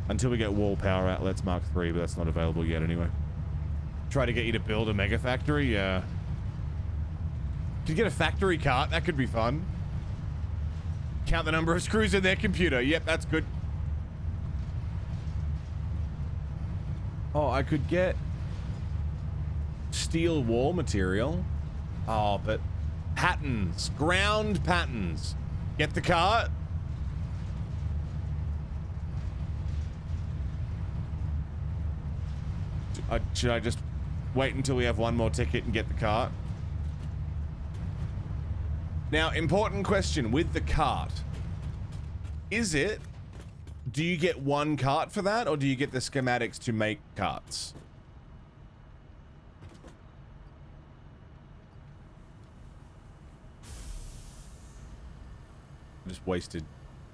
[SPEAKER 1] Until we get wall power outlets Mark III, but that's not available yet anyway. Try to get you to build a mega factory, yeah. Could you get a factory cart? That could be fun. Count the number of screws in their computer. Yep, that's good. Oh, I could get steel wall material. Oh, but patterns, ground patterns. Get the cart. Should I just wait until we have one more ticket and get the cart? Now, important question with the cart. Is it, do you get one cart for that, or do you get the schematics to make carts? I just wasted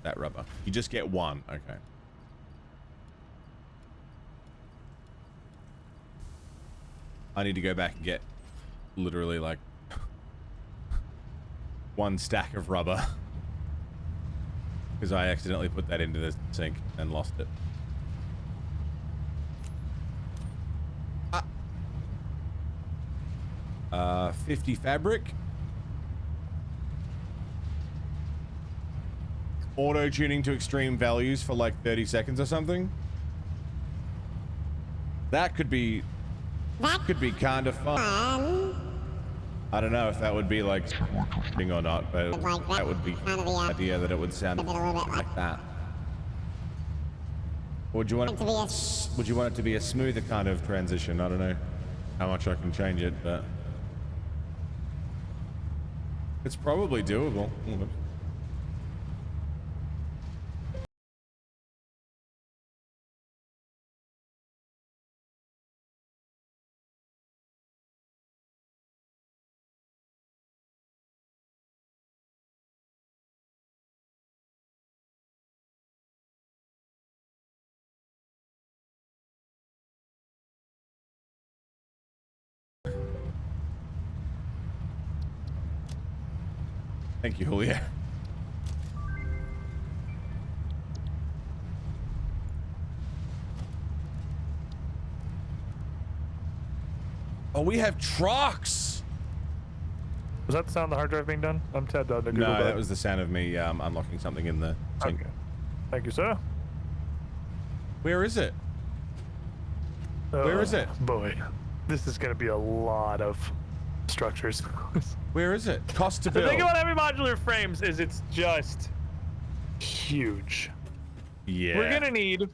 [SPEAKER 1] that rubber. You just get one, okay. I need to go back and get literally like one stack of rubber because I accidentally put that into the sink and lost it. 50 fabric. Auto tuning to extreme values for like 30 seconds or something. That could be kind of fun. I don't know if that would be like thing or not, but that would be kind of the idea that it would sound like that. Would you want it to be a smoother kind of transition? I don't know how much I can change it, but it's probably doable. Thank you, Julia. Oh, we have trucks.
[SPEAKER 3] Was that the sound of the hard drive being done? I'm Ted. No,
[SPEAKER 1] That was the sound of me unlocking something in the sink.
[SPEAKER 3] Okay. Thank you, sir.
[SPEAKER 1] Where is it? Where is it?
[SPEAKER 3] Boy, this is going to be a lot of structures.
[SPEAKER 1] Where is it? Cost to
[SPEAKER 3] The
[SPEAKER 1] build.
[SPEAKER 3] thing about heavy modular frames is it's just huge.
[SPEAKER 1] Yeah.
[SPEAKER 3] We're gonna need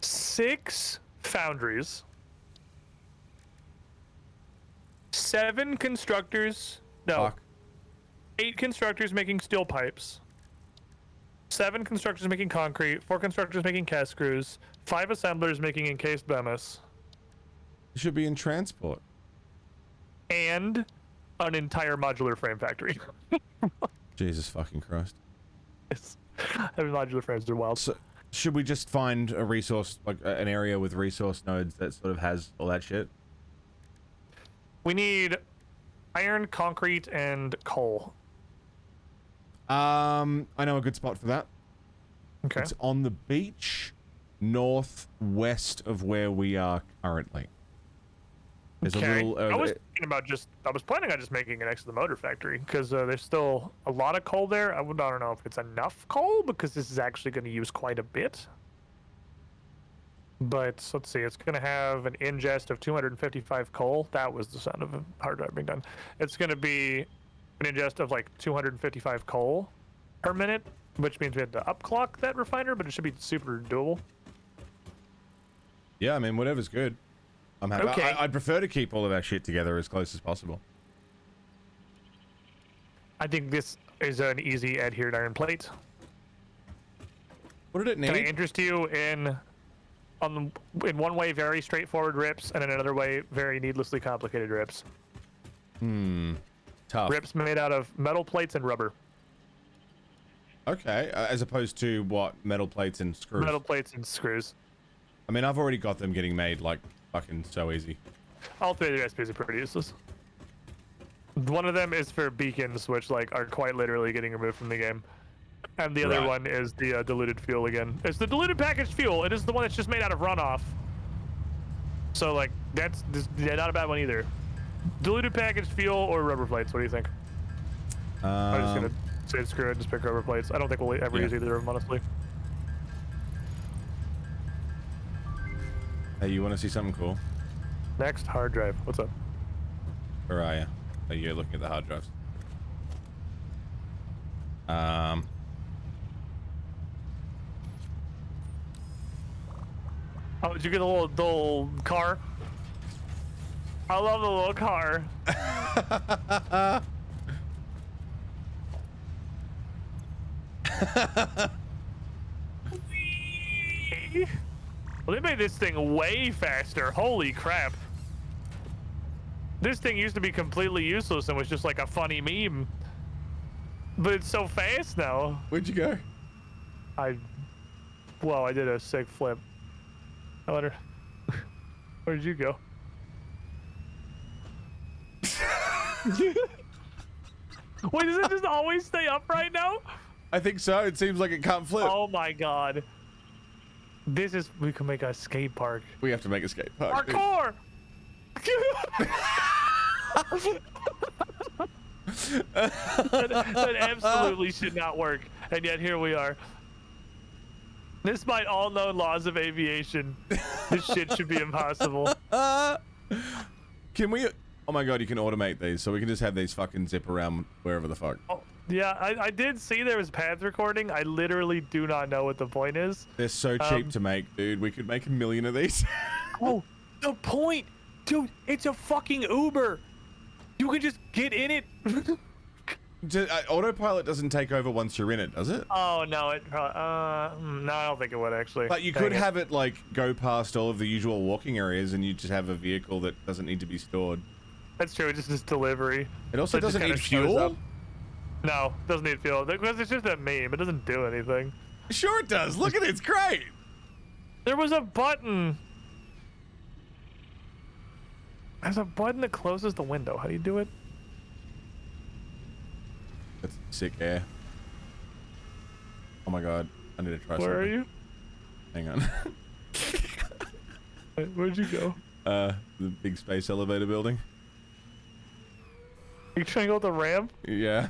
[SPEAKER 3] 6 foundries, 7 constructors, no,
[SPEAKER 1] Fuck.
[SPEAKER 3] 8 constructors making steel pipes, 7 constructors making concrete, 4 constructors making cast screws, 5 assemblers making encased bemis,
[SPEAKER 1] It should be in transport.
[SPEAKER 3] and an entire modular frame factory.
[SPEAKER 1] Jesus fucking Christ.
[SPEAKER 3] Every modular frames are wild.
[SPEAKER 1] So, should we just find a resource, like an area with resource nodes that sort of has all that shit?
[SPEAKER 3] We need iron, concrete, and coal.
[SPEAKER 1] I know a good spot for that.
[SPEAKER 3] Okay.
[SPEAKER 1] It's on the beach northwest of where we are currently. There's a little.
[SPEAKER 3] I was thinking about I was planning on just making it next to the motor factory because there's still a lot of coal there. I don't know if it's enough coal because this is actually going to use quite a bit. But let's see, it's going to have an ingest of 255 coal. That was the sound of a hard drive being done. It's going to be an ingest of like 255 coal per minute, which means we had to upclock that refiner, but it should be super doable.
[SPEAKER 1] Yeah, I mean, whatever's good. I'm happy.
[SPEAKER 3] Okay.
[SPEAKER 1] I'd prefer to keep all of our shit together as close as possible.
[SPEAKER 3] I think this is an easy adhered iron plate.
[SPEAKER 1] What did it need?
[SPEAKER 3] Can I interest you in one way very straightforward rips, and in another way very needlessly complicated rips?
[SPEAKER 1] Tough.
[SPEAKER 3] Rips made out of metal plates and rubber.
[SPEAKER 1] Okay, as opposed to what? Metal plates and screws.
[SPEAKER 3] Metal plates and screws.
[SPEAKER 1] I mean, I've already got them getting made like fucking so easy.
[SPEAKER 3] All 3 of the recipes are pretty useless. One of them is for beacons, which like are quite literally getting removed from the game. And the other
[SPEAKER 1] Right.
[SPEAKER 3] one is the diluted fuel again. It's the diluted packaged fuel. It is the one that's just made out of runoff. So like that's not a bad one either. Diluted packaged fuel or rubber plates. What do you think? I'm just gonna say screw it, just pick rubber plates. I don't think we'll ever use either of them, honestly.
[SPEAKER 1] Hey, you want to see something cool?
[SPEAKER 3] Next, hard drive. What's up?
[SPEAKER 1] Where are you? Oh, you're looking at the hard drives.
[SPEAKER 3] Oh, did you get the little car? I love the little car. Well, they made this thing way faster. Holy crap. This thing used to be completely useless and was just like a funny meme. But it's so fast now.
[SPEAKER 1] Where'd you go?
[SPEAKER 3] Well, I did a sick flip. I wonder, where did you go? Wait, does it just always stay upright now?
[SPEAKER 1] I think so. It seems like it can't flip.
[SPEAKER 3] Oh my god. We can make a skate park.
[SPEAKER 1] We have to make a skate park. dude.
[SPEAKER 3] Parkour! that absolutely should not work, and yet here we are. Despite all known laws of aviation, this shit should be impossible.
[SPEAKER 1] Can we? Oh my god, you can automate these, so we can just have these fucking zip around wherever the fuck.
[SPEAKER 3] Oh, yeah, I did see there was path recording. I literally do not know what the point is.
[SPEAKER 1] They're so cheap to make, dude. We could make 1 million of these.
[SPEAKER 3] Oh, the point! Dude, it's a fucking Uber! You can just get in it!
[SPEAKER 1] Autopilot doesn't take over once you're in it, does it?
[SPEAKER 3] Oh, no, it probably, no, I don't think it would, actually.
[SPEAKER 1] But you could have it, like, go past all of the usual walking areas and you just have a vehicle that doesn't need to be stored.
[SPEAKER 3] That's true, it's just delivery.
[SPEAKER 1] It also
[SPEAKER 3] It just
[SPEAKER 1] doesn't
[SPEAKER 3] kinda
[SPEAKER 1] need
[SPEAKER 3] shows
[SPEAKER 1] fuel?
[SPEAKER 3] up. No, doesn't need fuel, because it's just a meme. It doesn't do anything.
[SPEAKER 1] Sure it does. Look at it. It's great.
[SPEAKER 3] There was a button. There's a button that closes the window. How do you do it?
[SPEAKER 1] That's sick air. Oh my god. I need to try
[SPEAKER 3] Where are
[SPEAKER 1] something.
[SPEAKER 3] you?
[SPEAKER 1] Hang on.
[SPEAKER 3] Wait, where'd you go?
[SPEAKER 1] The big space elevator building.
[SPEAKER 3] You trying to go with the ramp?
[SPEAKER 1] Yeah.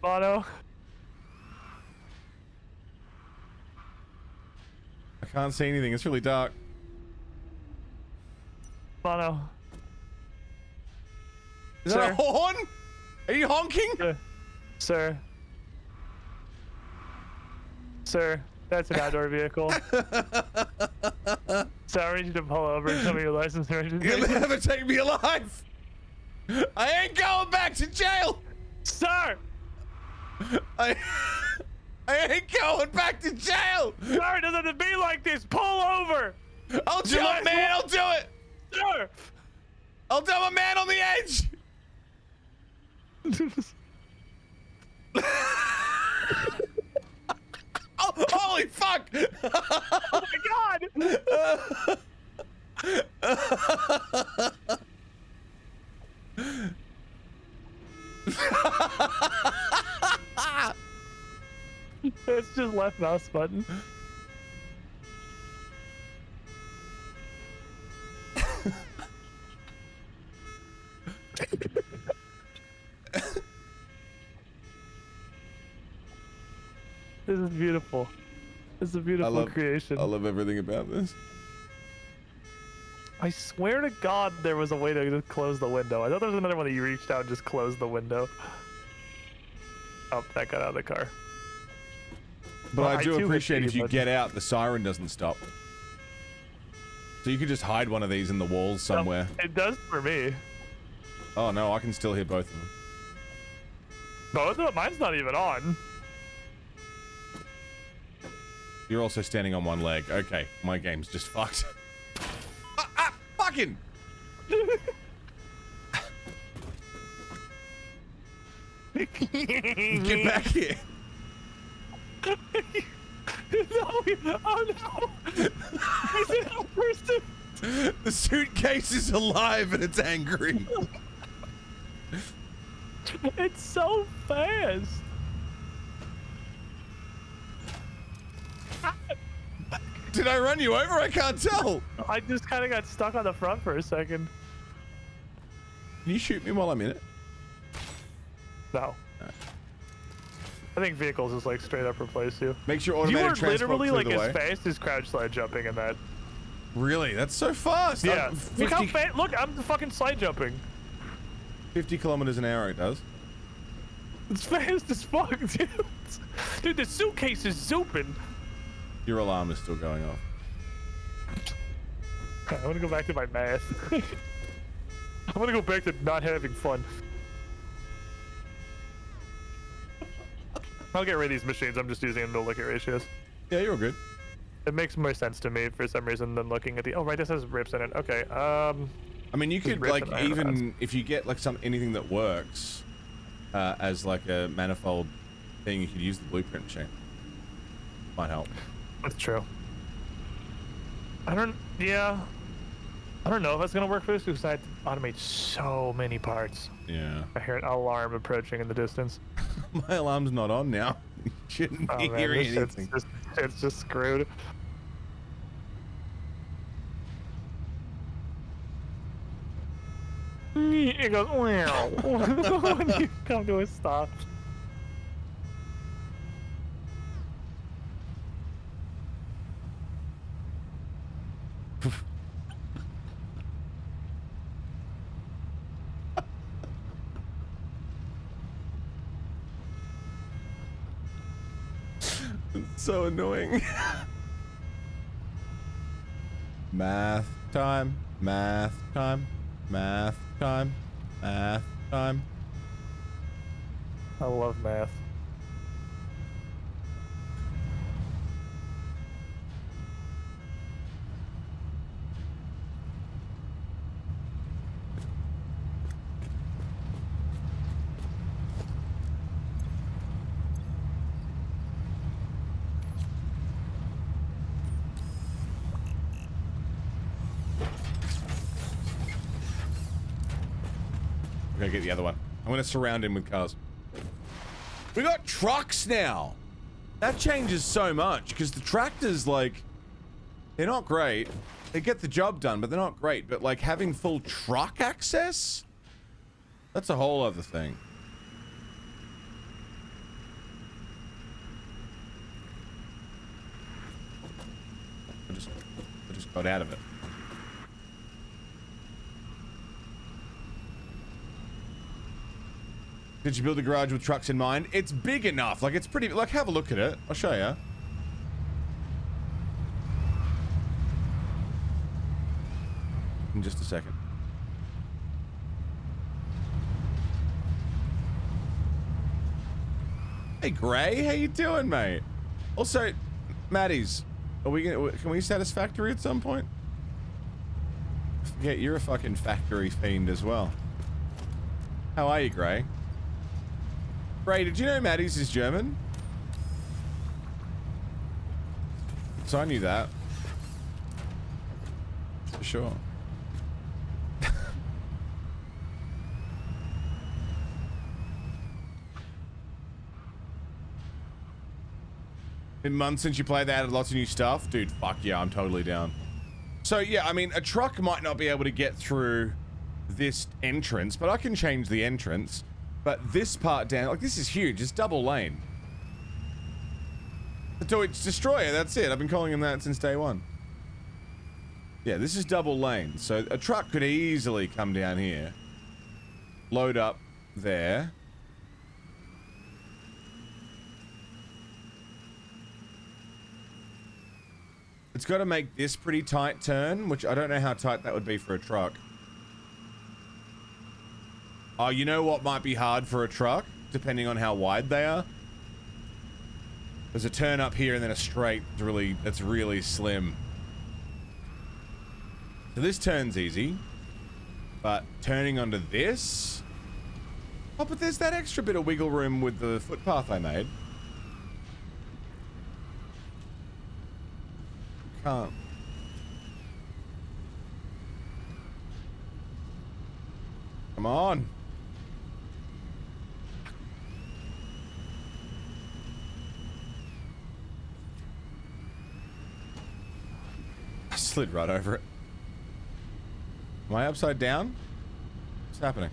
[SPEAKER 3] Mono?
[SPEAKER 1] I can't see anything. It's really dark.
[SPEAKER 3] Mono?
[SPEAKER 1] Is that a horn? Are you honking?
[SPEAKER 3] Sir? Sir, that's an outdoor vehicle. So I need you to pull over and tell me your license and
[SPEAKER 1] You'll
[SPEAKER 3] registration.
[SPEAKER 1] never take me alive. I ain't going back to jail.
[SPEAKER 3] Sir!
[SPEAKER 1] I I ain't going back to jail.
[SPEAKER 3] Sorry, it doesn't have to be like this. Pull over.
[SPEAKER 1] I'll jump, man. I'll do it.
[SPEAKER 3] Sure.
[SPEAKER 1] I'll dump a man on the edge. Oh, holy fuck!
[SPEAKER 3] Oh my god! It's just left mouse button. This is beautiful. This is a beautiful creation.
[SPEAKER 1] I love everything about this.
[SPEAKER 3] I swear to God there was a way to just close the window. I thought there was another one that you reached out and just closed the window. Oh, that got out of the car.
[SPEAKER 1] But
[SPEAKER 3] Well,
[SPEAKER 1] I do
[SPEAKER 3] too
[SPEAKER 1] appreciate
[SPEAKER 3] hit
[SPEAKER 1] if you
[SPEAKER 3] you,
[SPEAKER 1] get out, the siren doesn't stop. So you could just hide one of these in the walls somewhere.
[SPEAKER 3] It does for me.
[SPEAKER 1] Oh no, I can still hear both of them.
[SPEAKER 3] Both of them? Mine's not even on.
[SPEAKER 1] You're also standing on one leg. Okay, my game's just fucked. Fucking! Get back here!
[SPEAKER 3] No! Oh no! Is it a person?
[SPEAKER 1] The suitcase is alive and it's angry.
[SPEAKER 3] It's so fast.
[SPEAKER 1] Did I run you over? I can't tell.
[SPEAKER 3] I just kind of got stuck on the front for a second.
[SPEAKER 1] Can you shoot me while I'm in it?
[SPEAKER 3] No. I think vehicles just like straight up replace you.
[SPEAKER 1] Makes your
[SPEAKER 3] You
[SPEAKER 1] automatic
[SPEAKER 3] are
[SPEAKER 1] transport
[SPEAKER 3] literally
[SPEAKER 1] through
[SPEAKER 3] like
[SPEAKER 1] the
[SPEAKER 3] as
[SPEAKER 1] way.
[SPEAKER 3] fast as crouch slide jumping in that.
[SPEAKER 1] Really? That's so fast.
[SPEAKER 3] Yeah.
[SPEAKER 1] I'm
[SPEAKER 3] Look how
[SPEAKER 1] 50,
[SPEAKER 3] fast. Look, I'm fucking slide jumping.
[SPEAKER 1] 50 kilometers an hour it does.
[SPEAKER 3] It's fast as fuck, dude. Dude, the suitcase is zooping.
[SPEAKER 1] Your alarm is still going off.
[SPEAKER 3] I want to go back to my math. I want to go back to not having fun. I'll get rid of these machines. I'm just using them to look at ratios.
[SPEAKER 1] Yeah, you're all good.
[SPEAKER 3] It makes more sense to me for some reason than looking at the. Oh right, this has rips in it. Okay.
[SPEAKER 1] I mean, you could
[SPEAKER 3] rips
[SPEAKER 1] like
[SPEAKER 3] and iron
[SPEAKER 1] even if you get like anything that works as like a manifold thing, you could use the blueprint machine. Might help.
[SPEAKER 3] That's true. Yeah. I don't know if that's gonna work for this because I have to automate so many parts.
[SPEAKER 1] Yeah.
[SPEAKER 3] I hear an alarm approaching in the distance.
[SPEAKER 1] My alarm's not on now. You shouldn't be hearing
[SPEAKER 3] this
[SPEAKER 1] anything.
[SPEAKER 3] it's just screwed. It goes wow when you come to a stop.
[SPEAKER 1] It's so annoying. Math time. Math time. Math time. Math time.
[SPEAKER 3] I love math.
[SPEAKER 1] We're gonna get the other one. I'm gonna surround him with cars. We got trucks now. That changes so much because the tractors, like, they're not great. They get the job done, but they're not great. But like having full truck access, that's a whole other thing. I just got out of it. Did you build a garage with trucks in mind? It's big enough. Like, it's pretty... Like, have a look at it. I'll show you. In just a second. Hey, Gray, how you doing, mate? Also, Maddie's, can we satisfactory at some point? Forget you're a fucking factory fiend as well. How are you, Gray? Gray, did you know Maddie's is German? So I knew that. For sure. Been months since you played, they added lots of new stuff. Dude, fuck yeah, I'm totally down. So yeah, I mean, a truck might not be able to get through this entrance, but I can change the entrance. But this part down, like, this is huge. It's double lane. The Deutsch Destroyer, that's it. I've been calling him that since day one. Yeah, this is double lane. So a truck could easily come down here, load up there. It's got to make this pretty tight turn, which I don't know how tight that would be for a truck. Oh, you know what might be hard for a truck, depending on how wide they are? There's a turn up here and then a straight that's really slim. So this turn's easy, but turning onto this... Oh, but there's that extra bit of wiggle room with the footpath I made. Can't. Come on. I slid right over it. Am I upside down? What's happening?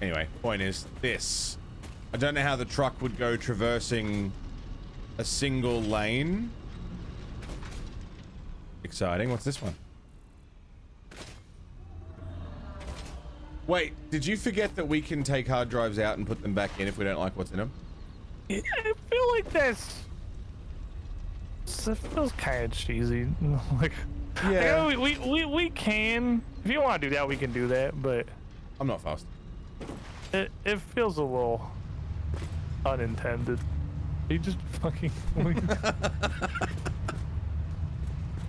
[SPEAKER 1] Anyway, point is this. I don't know how the truck would go traversing a single lane. Exciting. What's this one? Wait, did you forget that we can take hard drives out and put them back in if we don't like what's in them?
[SPEAKER 3] Yeah, I feel like that feels kind of cheesy. Like,
[SPEAKER 1] yeah,
[SPEAKER 3] we can. If you want to do that, we can do that. But
[SPEAKER 1] I'm not fast.
[SPEAKER 3] It feels a little unintended. You just fucking.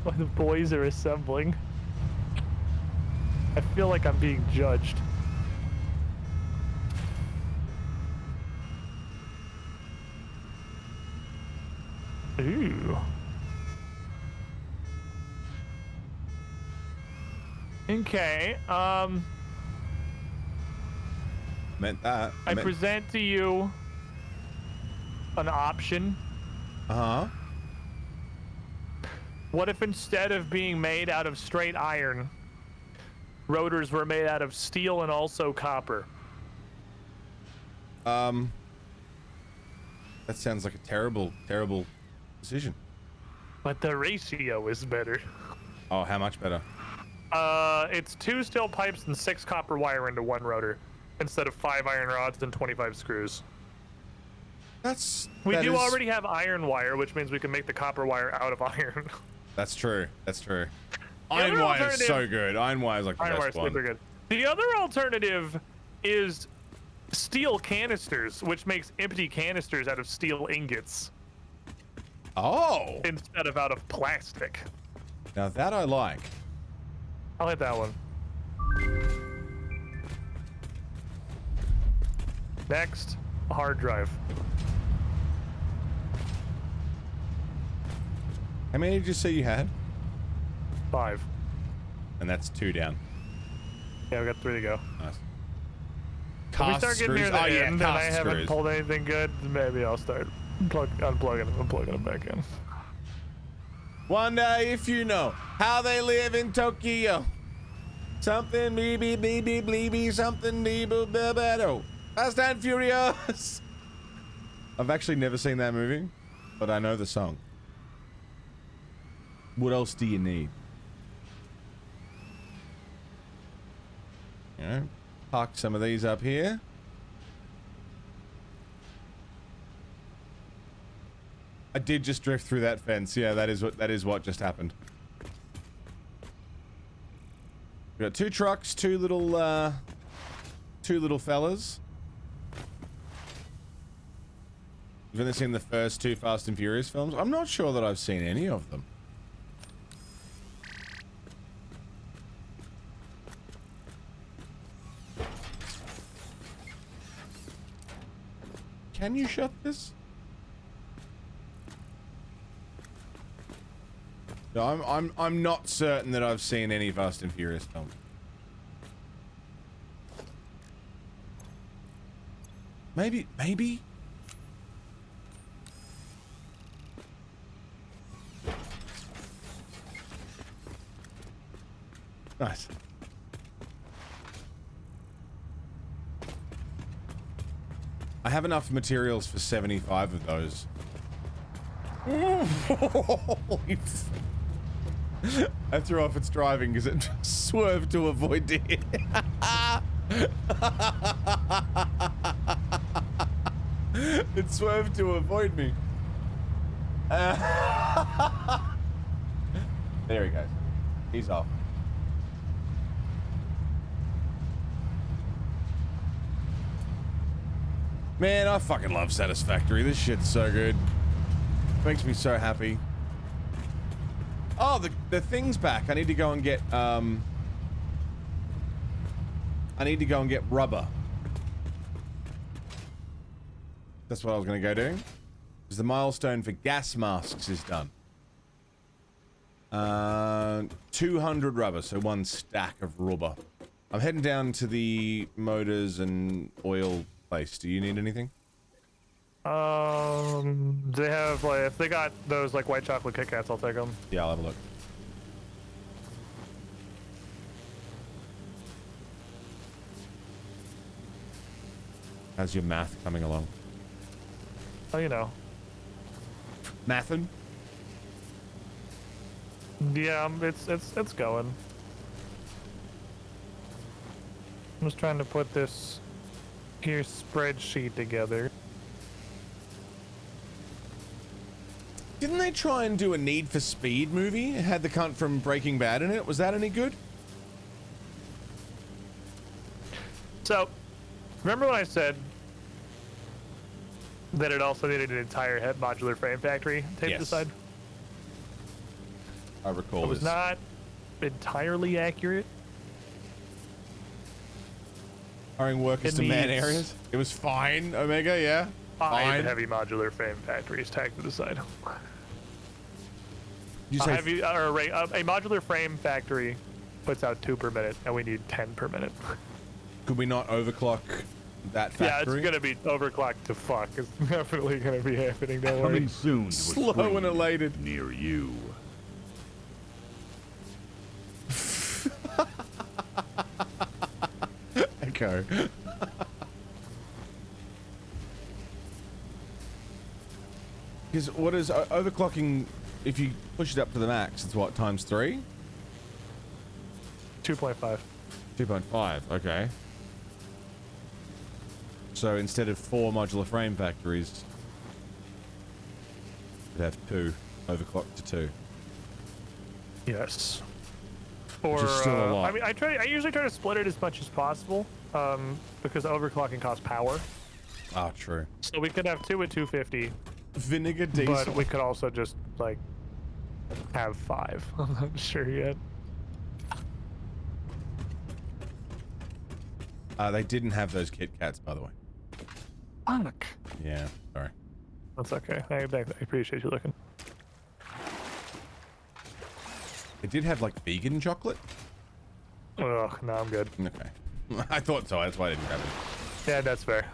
[SPEAKER 3] While the boys are assembling, I feel like I'm being judged. Ooh. Okay.
[SPEAKER 1] Meant that.
[SPEAKER 3] I present to you an option.
[SPEAKER 1] Uh-huh.
[SPEAKER 3] What if instead of being made out of straight iron, rotors were made out of steel and also copper?
[SPEAKER 1] That sounds like a terrible, terrible decision.
[SPEAKER 3] But the ratio is better.
[SPEAKER 1] Oh, how much better?
[SPEAKER 3] It's 2 steel pipes and 6 copper wire into 1 rotor, instead of 5 iron rods and 25 screws. We do already have iron wire, which means we can make the copper wire out of iron.
[SPEAKER 1] That's true. That's true. Iron wire is so good. Iron wire is like the best one.
[SPEAKER 3] Super good. The other alternative is steel canisters, which makes empty canisters out of steel ingots.
[SPEAKER 1] Oh.
[SPEAKER 3] Instead of out of plastic.
[SPEAKER 1] Now that I like.
[SPEAKER 3] I'll hit that one. Next, a hard drive.
[SPEAKER 1] How many did you say you had?
[SPEAKER 3] 5.
[SPEAKER 1] And that's 2 down.
[SPEAKER 3] Yeah, we got 3 to go.
[SPEAKER 1] Nice.
[SPEAKER 3] If we start getting near the end and I haven't
[SPEAKER 1] screws.
[SPEAKER 3] pulled anything good, maybe I'll start unplugging them and plugging them back in.
[SPEAKER 1] Wonder if you know how they live in Tokyo. Something bleeby bleeby bleeby something bleeby bebedo. Fast and Furious. I've actually never seen that movie, but I know the song. What else do you need? You know, park some of these up here. I did just drift through that fence. Yeah, that is what just happened. We got 2 trucks, two little fellas. You've only seen the first 2 Fast and Furious films? I'm not sure that I've seen any of them. Can you shut this? No, I'm not certain that I've seen any Fast and Furious films. Maybe. Nice. I have enough materials for 75 of those. Holy I threw off its driving because it swerved to avoid it. It swerved to avoid me. There he goes. He's off. Man, I fucking love Satisfactory. This shit's so good. Makes me so happy. Oh, the thing's back. I need to go and get rubber. That's what I was gonna go do. Because the milestone for gas masks is done. 200 rubber, so 1 stack of rubber. I'm heading down to the motors and oil place. Do you need anything?
[SPEAKER 3] They have, like, if they got those, like, white chocolate Kit Kats, I'll take them.
[SPEAKER 1] Yeah, I'll have a look. How's your math coming along?
[SPEAKER 3] Oh, you know.
[SPEAKER 1] Mathin'?
[SPEAKER 3] Yeah, it's going. I'm just trying to put this here spreadsheet together.
[SPEAKER 1] Didn't they try and do a Need for Speed movie? It had the cunt from Breaking Bad in it. Was that any good?
[SPEAKER 3] So, remember when I said that it also needed an entire head modular frame factory taped to the side?
[SPEAKER 1] I recall
[SPEAKER 3] It was
[SPEAKER 1] this.
[SPEAKER 3] not entirely accurate.
[SPEAKER 1] Hiring workers
[SPEAKER 3] It
[SPEAKER 1] to man
[SPEAKER 3] needs-
[SPEAKER 1] areas. It was fine, Omega, yeah.
[SPEAKER 3] 5
[SPEAKER 1] Fine.
[SPEAKER 3] heavy modular frame factories tacked to the side.
[SPEAKER 1] You say
[SPEAKER 3] A modular frame factory puts out 2 per minute, and we need 10 per minute.
[SPEAKER 1] could we not overclock that factory?
[SPEAKER 3] Yeah, it's gonna be overclocked to fuck. It's definitely gonna be happening. Don't worry.
[SPEAKER 5] Coming soon to a
[SPEAKER 1] Slow
[SPEAKER 5] screen
[SPEAKER 1] and elated.
[SPEAKER 5] near you.
[SPEAKER 1] Echo. Because what is overclocking? If you push it up to the max, it's what, times 3?
[SPEAKER 3] 2.5.
[SPEAKER 1] 2.5. Okay. So instead of 4 modular frame factories, you'd have 2 overclocked to 2.
[SPEAKER 3] Yes.
[SPEAKER 1] Which
[SPEAKER 3] Or
[SPEAKER 1] is still a lot.
[SPEAKER 3] I mean, I usually try to split it as much as possible, because overclocking costs power.
[SPEAKER 1] Ah, true.
[SPEAKER 3] So we could have 2 at 250,
[SPEAKER 1] Vinegar diesel.
[SPEAKER 3] but we could also just like have 5. I'm not sure yet.
[SPEAKER 1] They didn't have those Kit Kats, by the way.
[SPEAKER 3] Fuck.
[SPEAKER 1] Yeah, sorry.
[SPEAKER 3] That's okay. I appreciate you looking.
[SPEAKER 1] They did have like vegan chocolate.
[SPEAKER 3] Ugh, no, I'm good.
[SPEAKER 1] Okay. I thought so. That's why I didn't grab it.
[SPEAKER 3] Yeah, that's fair.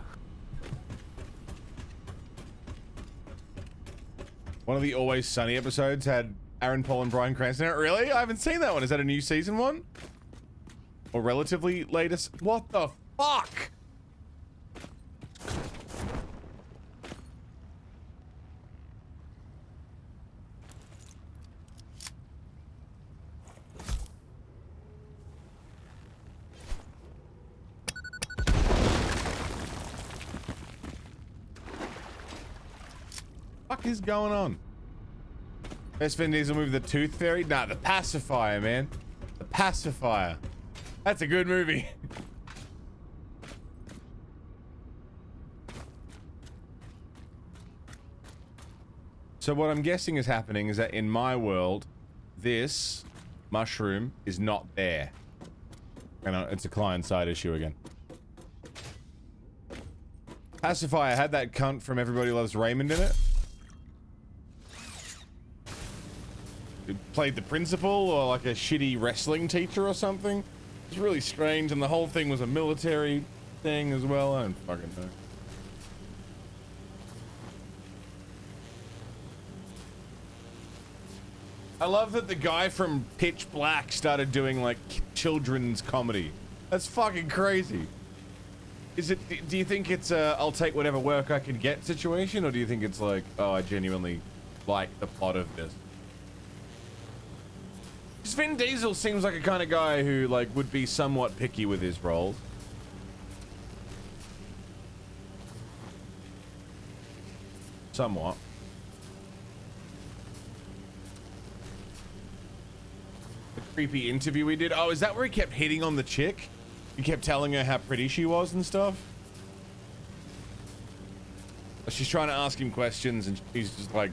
[SPEAKER 1] One of the Always Sunny episodes had Aaron Paul and Bryan Cranston in it. Really? I haven't seen that one. Is that a new season one? Or relatively latest? What the fuck? Fuck is going on? Best Vin Diesel movie, the Tooth Fairy? Nah, the pacifier, man. The pacifier. That's a good movie. So what I'm guessing is happening is that in my world, this mushroom is not there. And it's a client-side issue again. Pacifier had that cunt from Everybody Loves Raymond in it. It played the principal or like a shitty wrestling teacher or something. It was really strange, and the whole thing was a military thing as well. I don't fucking know. I love that the guy from Pitch Black started doing like children's comedy. That's fucking crazy. Is it, do you think it's a I'll take whatever work I can get situation, or do you think it's like, oh, I genuinely like the plot of this? Because Vin Diesel seems like a kind of guy who like would be somewhat picky with his roles. Somewhat. The creepy interview we did. Oh, is that where he kept hitting on the chick? He kept telling her how pretty she was and stuff? She's trying to ask him questions and he's just like,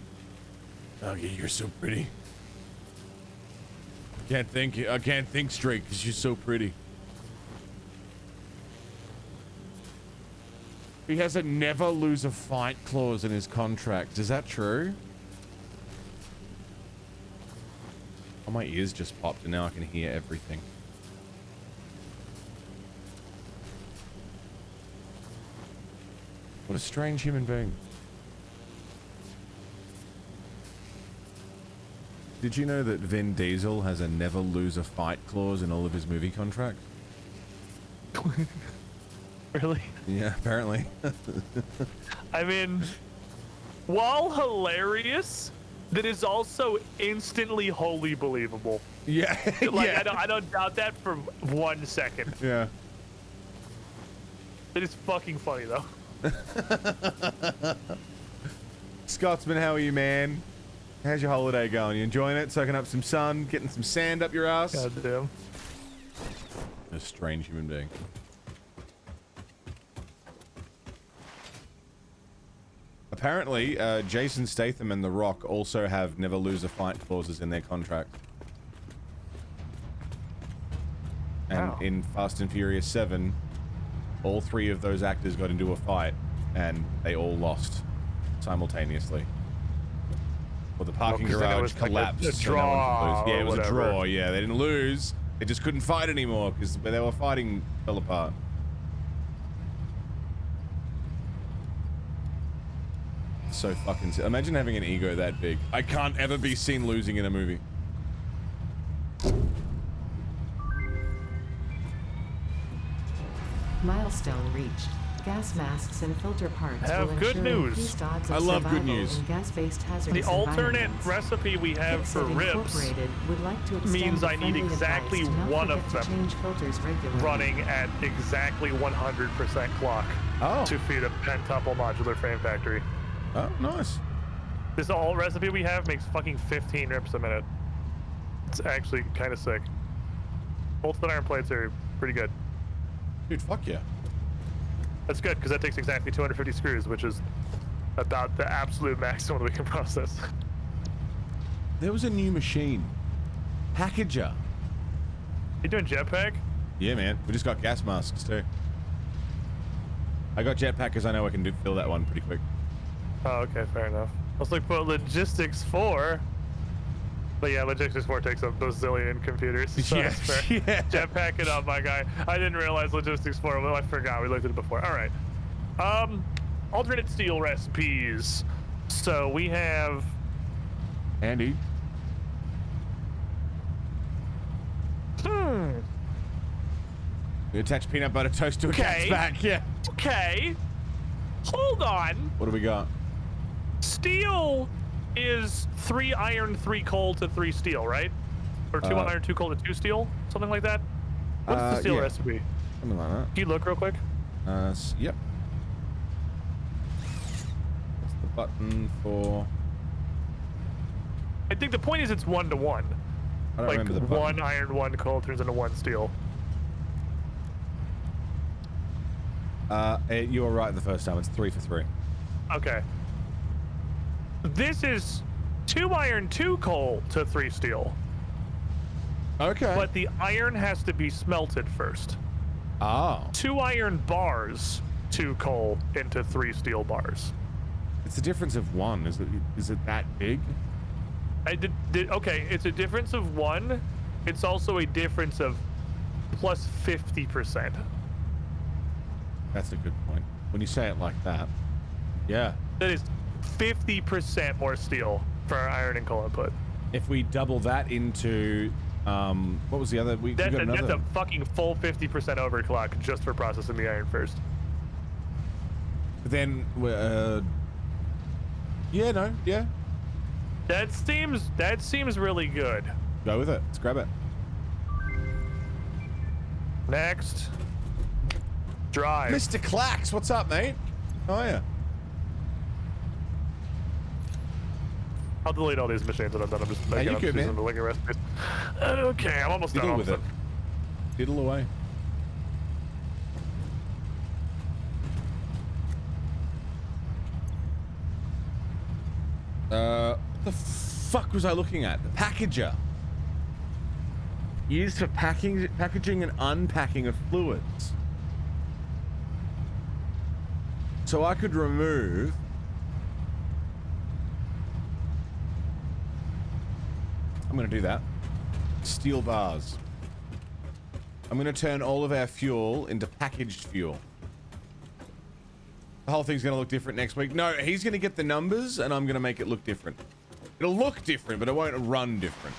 [SPEAKER 1] oh yeah, you're so pretty. I can't think straight because you're so pretty. He has a never lose a fight clause in his contract. Is that true? Oh, my ears just popped and now I can hear everything. What a strange human being. Did you know that Vin Diesel has a never lose a fight clause in all of his movie contracts?
[SPEAKER 3] Really?
[SPEAKER 1] Yeah, apparently.
[SPEAKER 3] I mean, while hilarious, that is also instantly wholly believable.
[SPEAKER 1] Yeah.
[SPEAKER 3] Like,
[SPEAKER 1] yeah.
[SPEAKER 3] I don't doubt that for 1 second.
[SPEAKER 1] Yeah.
[SPEAKER 3] It is fucking funny though.
[SPEAKER 1] Scotsman, how are you, man? How's your holiday going? You enjoying it? Soaking up some sun? Getting some sand up your ass?
[SPEAKER 3] God damn.
[SPEAKER 1] A strange human being. Apparently, Jason Statham and The Rock also have never lose a fight clauses in their contract. And
[SPEAKER 3] Wow.
[SPEAKER 1] in Fast and Furious 7, all three of those actors got into a fight and they all lost simultaneously. Well, the parking
[SPEAKER 3] 'cause then it
[SPEAKER 1] garage
[SPEAKER 3] was like
[SPEAKER 1] collapsed.
[SPEAKER 3] a
[SPEAKER 1] so no one could lose.
[SPEAKER 3] draw
[SPEAKER 1] Yeah, it
[SPEAKER 3] or
[SPEAKER 1] was a
[SPEAKER 3] whatever.
[SPEAKER 1] draw. Yeah, they didn't lose. They just couldn't fight anymore because they were fighting fell apart. So fucking sick. Imagine having an ego that big. I can't ever be seen losing in a movie.
[SPEAKER 4] Milestone reached. Gas masks and filter parts
[SPEAKER 3] Have
[SPEAKER 4] will
[SPEAKER 3] good
[SPEAKER 4] ensure
[SPEAKER 3] news.
[SPEAKER 4] increased odds
[SPEAKER 1] I
[SPEAKER 4] of
[SPEAKER 1] love good
[SPEAKER 4] survival
[SPEAKER 1] news.
[SPEAKER 4] in gas-based hazardous
[SPEAKER 3] The alternate
[SPEAKER 4] environments.
[SPEAKER 3] recipe we have
[SPEAKER 4] Kit
[SPEAKER 3] for
[SPEAKER 4] Set
[SPEAKER 3] ribs
[SPEAKER 4] Incorporated would like to extend
[SPEAKER 3] means
[SPEAKER 4] the
[SPEAKER 3] I need
[SPEAKER 4] friendly
[SPEAKER 3] exactly
[SPEAKER 4] advice to not
[SPEAKER 3] one of
[SPEAKER 4] forget to
[SPEAKER 3] them
[SPEAKER 4] change filters regularly.
[SPEAKER 3] running at exactly 100% clock
[SPEAKER 1] Oh.
[SPEAKER 3] to feed a pentuple modular frame factory.
[SPEAKER 1] Oh, nice.
[SPEAKER 3] This alt recipe we have makes fucking 15 rips a minute. It's actually kind of sick. Bolted iron plates are pretty good.
[SPEAKER 1] Dude, fuck yeah.
[SPEAKER 3] That's good because that takes exactly 250 screws, which is about the absolute maximum we can process.
[SPEAKER 1] There was a new machine. Packager.
[SPEAKER 3] You doing jetpack?
[SPEAKER 1] Yeah, man. We just got gas masks too. I got jetpack because I know I can fill that one pretty quick.
[SPEAKER 3] Oh, okay, fair enough. I was like, but logistics 4. But yeah, logistics 4 takes up those zillion computers. So
[SPEAKER 1] Yeah,
[SPEAKER 3] that's fair.
[SPEAKER 1] yeah.
[SPEAKER 3] Jetpack it up, my guy. I didn't realize logistics 4. Well, I forgot. We looked at it before. All right. Alternate steel recipes. So we have.
[SPEAKER 1] Andy. We attach peanut butter toast to a cat's
[SPEAKER 3] Okay.
[SPEAKER 1] back. Yeah.
[SPEAKER 3] Okay. Hold on.
[SPEAKER 1] What do we got?
[SPEAKER 3] Steel is 3 iron, 3 coal to 3 steel, right? Or 2 iron, 2 coal to 2 steel? Something like that? What's the steel
[SPEAKER 1] yeah.
[SPEAKER 3] recipe?
[SPEAKER 1] Something like that.
[SPEAKER 3] Can you look real quick?
[SPEAKER 1] Yep. That's the button for.
[SPEAKER 3] I think the point is it's 1 to 1.
[SPEAKER 1] I don't
[SPEAKER 3] Like
[SPEAKER 1] remember the button.
[SPEAKER 3] 1 iron, 1 coal turns into 1 steel.
[SPEAKER 1] You were right the first time. It's 3 for 3.
[SPEAKER 3] Okay. This is 2 iron, 2 coal to 3 steel.
[SPEAKER 1] Okay.
[SPEAKER 3] But the iron has to be smelted first.
[SPEAKER 1] Oh.
[SPEAKER 3] 2 iron bars, 2 coal into 3 steel bars.
[SPEAKER 1] It's a difference of 1. Is it that big?
[SPEAKER 3] Okay, it's a difference of 1. It's also a difference of plus 50%.
[SPEAKER 1] That's a good point. When you say it like that. Yeah.
[SPEAKER 3] That is 50% more steel for our iron and coal input.
[SPEAKER 1] If we double that into what was the other? We got another.
[SPEAKER 3] That's a fucking full 50% overclock just for processing the iron first.
[SPEAKER 1] Then yeah.
[SPEAKER 3] That seems really good.
[SPEAKER 1] Go with it. Let's grab it.
[SPEAKER 3] Next. Drive.
[SPEAKER 1] Mr. Clax, what's up, mate? How are you?
[SPEAKER 3] I'll delete all these machines and I'm done. I'm just making
[SPEAKER 1] you
[SPEAKER 3] up
[SPEAKER 1] good, man.
[SPEAKER 3] the linking recipes. Okay, I'm almost done.
[SPEAKER 1] Diddle with it. Diddle away. What the fuck was I looking at? The packager. Used for packaging and unpacking of fluids. So I could remove I'm gonna do that. Steel bars. I'm gonna turn all of our fuel into packaged fuel. The whole thing's gonna look different next week. No, he's gonna get the numbers and I'm gonna make it look different. It'll look different, but it won't run different.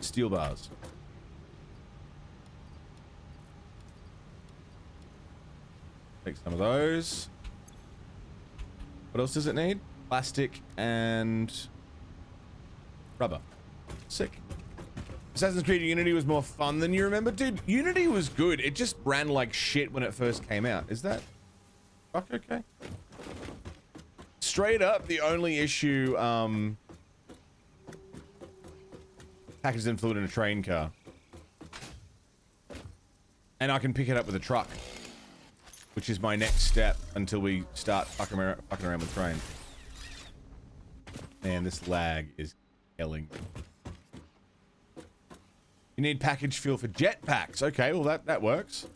[SPEAKER 1] Steel bars. Take some of those. What else does it need? Plastic and rubber. Sick. Assassin's Creed Unity was more fun than you remember? Dude, Unity was good. It just ran like shit when it first came out. Is that fuck okay? Straight up, the only issue, packaged in fluid in a train car. And I can pick it up with a truck. Which is my next step until we start fucking around with trains. Man, this lag is killing me. You need packaged fuel for jetpacks. Okay, well that works.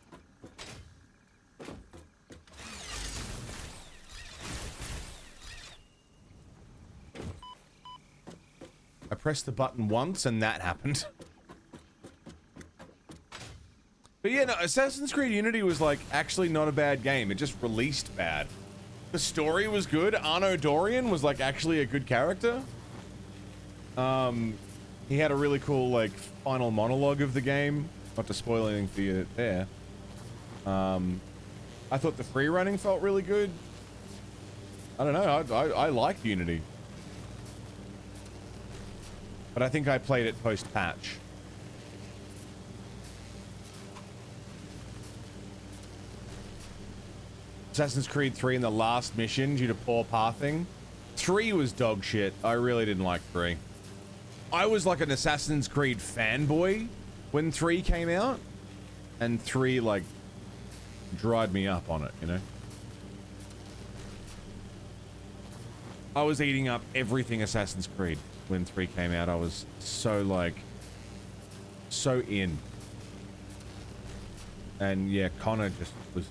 [SPEAKER 1] I pressed the button once and that happened. But yeah, no, Assassin's Creed Unity was like actually not a bad game. It just released bad. The story was good. Arno Dorian was like actually a good character. He had a really cool like final monologue of the game. Not to spoil anything for you there. I thought the free running felt really good. I don't know. I liked Unity. But I think I played it post-patch. Assassin's Creed 3 in the last mission due to poor pathing. 3 was dog shit. I really didn't like 3. I was like an Assassin's Creed fanboy when 3 came out. And 3 like dried me up on it, you know? I was eating up everything Assassin's Creed when 3 came out. I was so like so in. And yeah, Connor just was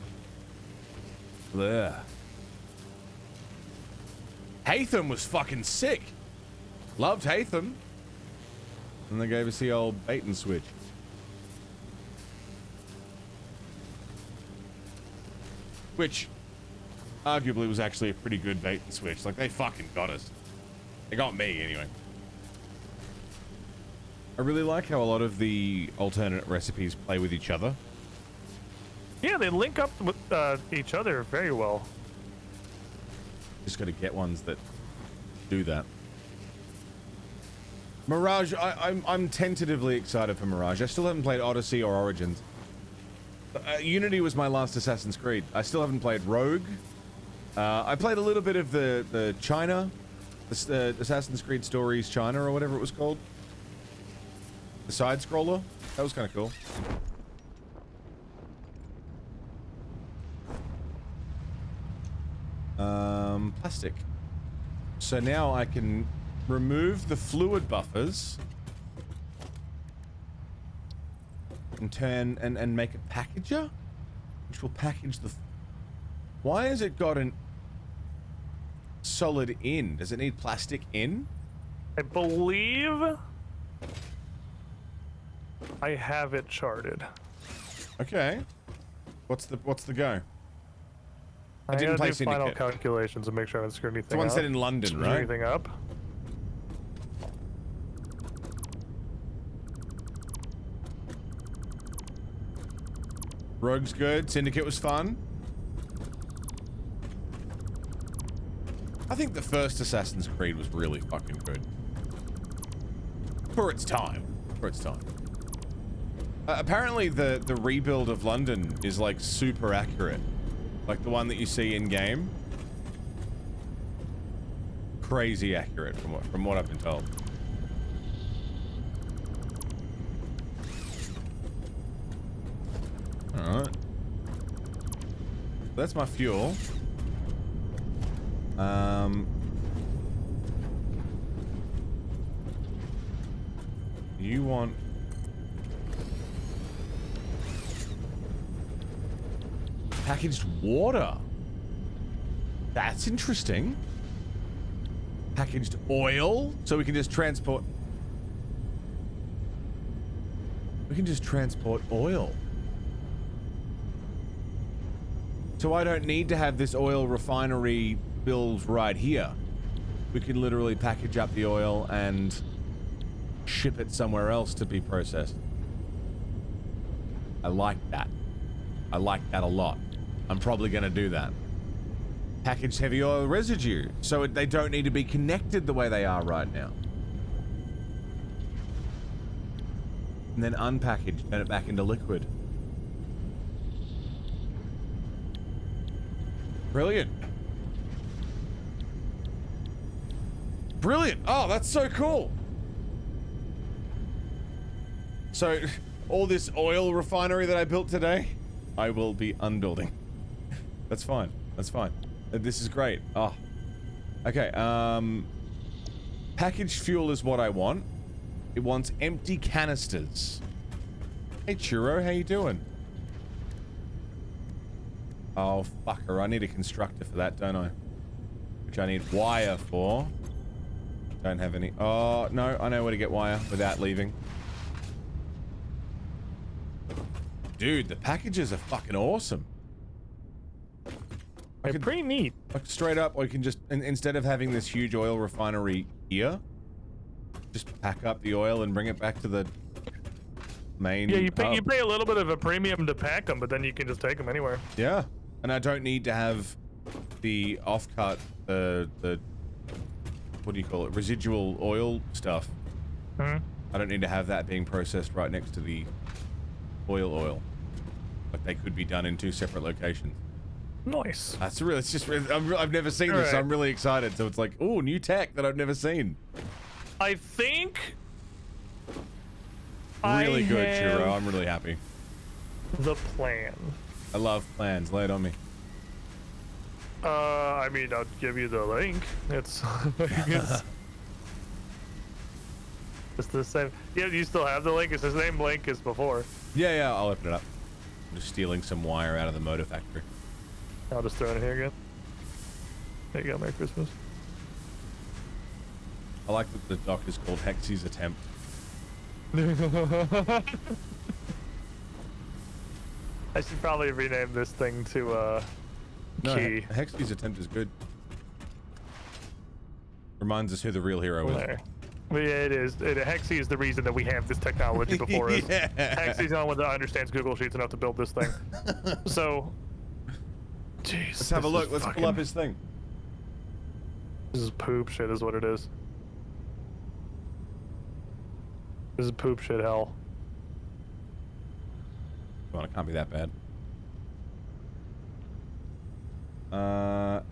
[SPEAKER 1] bleh. Hatham was fucking sick. Loved Hatham. And they gave us the old bait and switch. Which arguably was actually a pretty good bait and switch. Like they fucking got us. They got me anyway. I really like how a lot of the alternate recipes play with each other.
[SPEAKER 3] Yeah, they link up with each other very well.
[SPEAKER 1] Just got to get ones that do that. Mirage, I'm tentatively excited for Mirage. I still haven't played Odyssey or Origins. Unity was my last Assassin's Creed. I still haven't played Rogue. I played a little bit of the China, the Assassin's Creed Stories China or whatever it was called. The side scroller. That was kind of cool. Plastic. So now I can remove the fluid buffers and turn and make a packager, which will package the. Why has it got an solid in? Does it need plastic in?
[SPEAKER 3] I believe I have it charted.
[SPEAKER 1] Okay. What's the go? I
[SPEAKER 3] gotta
[SPEAKER 1] didn't place
[SPEAKER 3] do final
[SPEAKER 1] syndicate.
[SPEAKER 3] calculations and make sure I haven't screwed anything
[SPEAKER 1] Someone
[SPEAKER 3] up.
[SPEAKER 1] said in London,
[SPEAKER 3] Screwed
[SPEAKER 1] right?
[SPEAKER 3] anything up.
[SPEAKER 1] Rogue's good. Syndicate was fun. I think the first Assassin's Creed was really fucking good. For its time. For its time. Apparently the rebuild of London is like super accurate. Like the one that you see in game. Crazy accurate from what I've been told. Alright. That's my fuel. You want packaged water. That's interesting. Packaged oil, so we can just transport. We can just transport oil. So I don't need to have this oil refinery build right here. We can literally package up the oil and ship it somewhere else to be processed. I like that. I like that a lot. I'm probably going to do that. Packaged heavy oil residue, so they don't need to be connected the way they are right now. And then unpackage, turn it back into liquid. Brilliant. Brilliant. Oh, that's so cool. So, all this oil refinery that I built today, I will be unbuilding. That's fine. That's fine. This is great. Oh. Okay, packaged fuel is what I want. It wants empty canisters. Hey, Churro, how you doing? Oh, fucker. I need a constructor for that, don't I? Which I need wire for. Don't have any. Oh, no. I know where to get wire without leaving. Dude, the packages are fucking awesome.
[SPEAKER 3] They're pretty neat.
[SPEAKER 1] Like straight up, or you can just, instead of having this huge oil refinery here, just pack up the oil and bring it back to the main
[SPEAKER 3] Yeah, you pay
[SPEAKER 1] hub.
[SPEAKER 3] a little bit of a premium to pack them, but then you can just take them anywhere.
[SPEAKER 1] Yeah, and I don't need to have the offcut, the what do you call it, residual oil stuff.
[SPEAKER 3] Hmm.
[SPEAKER 1] I don't need to have that being processed right next to the oil. Like they could be done in two separate locations.
[SPEAKER 3] Nice.
[SPEAKER 1] That's really, it's just, I've never seen this, so I'm really excited. So it's like, oh, new tech that I've never seen.
[SPEAKER 3] I think
[SPEAKER 1] Really
[SPEAKER 3] I
[SPEAKER 1] good,
[SPEAKER 3] have
[SPEAKER 1] Churro. I'm really happy.
[SPEAKER 3] the plan.
[SPEAKER 1] I love plans. Lay it on me.
[SPEAKER 3] I mean, I'll give you the link. It's it's the same. Yeah, you still have the link. It's the same link as before.
[SPEAKER 1] Yeah, I'll open it up. I'm just stealing some wire out of the motor factory.
[SPEAKER 3] I'll just throw it in here again. There you go. Merry Christmas.
[SPEAKER 1] I like that the doc is called Hexy's Attempt.
[SPEAKER 3] I should probably rename this thing to
[SPEAKER 1] No,
[SPEAKER 3] Key.
[SPEAKER 1] Hexy's Attempt is good. Reminds us who the real hero is.
[SPEAKER 3] There. But yeah, it is. Hexy is the reason that we have this technology before us.
[SPEAKER 1] Yeah.
[SPEAKER 3] Hexy's the only one that understands Google Sheets enough to build this thing. So, jeez.
[SPEAKER 1] Let's have a look. Let's pull up his thing.
[SPEAKER 3] This is poop shit, is what it is. This is poop shit hell.
[SPEAKER 1] Come on, it can't be that bad.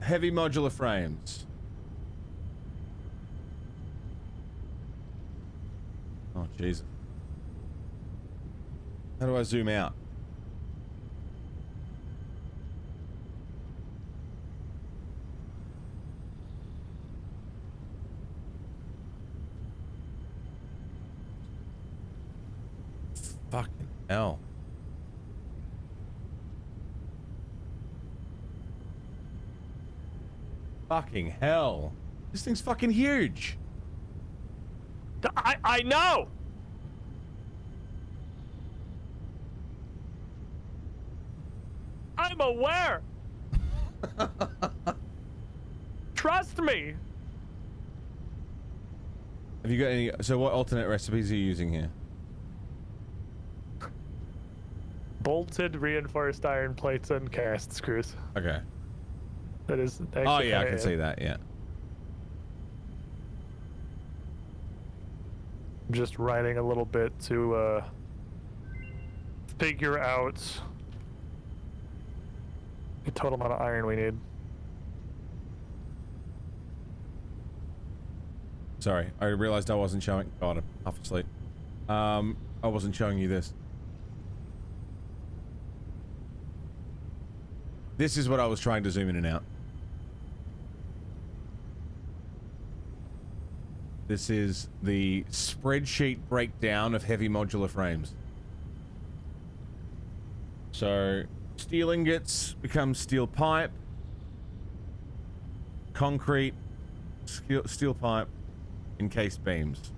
[SPEAKER 1] Heavy modular frames. Oh, Jesus. How do I zoom out? hell? Fucking hell. This thing's fucking huge.
[SPEAKER 3] I know. I'm aware. Trust me.
[SPEAKER 1] Have you got any? So what alternate recipes are you using here?
[SPEAKER 3] Bolted reinforced iron plates and cast screws.
[SPEAKER 1] Okay.
[SPEAKER 3] That is actually
[SPEAKER 1] Oh yeah, I
[SPEAKER 3] kinda
[SPEAKER 1] can
[SPEAKER 3] it.
[SPEAKER 1] see that. Yeah.
[SPEAKER 3] I'm just writing a little bit to figure out the total amount of iron we need.
[SPEAKER 1] Sorry, I realized I wasn't showing. God, I'm half asleep. I wasn't showing you this. This is what I was trying to zoom in and out. This is the spreadsheet breakdown of heavy modular frames. So, steel ingots become steel pipe, concrete, steel pipe, encased beams.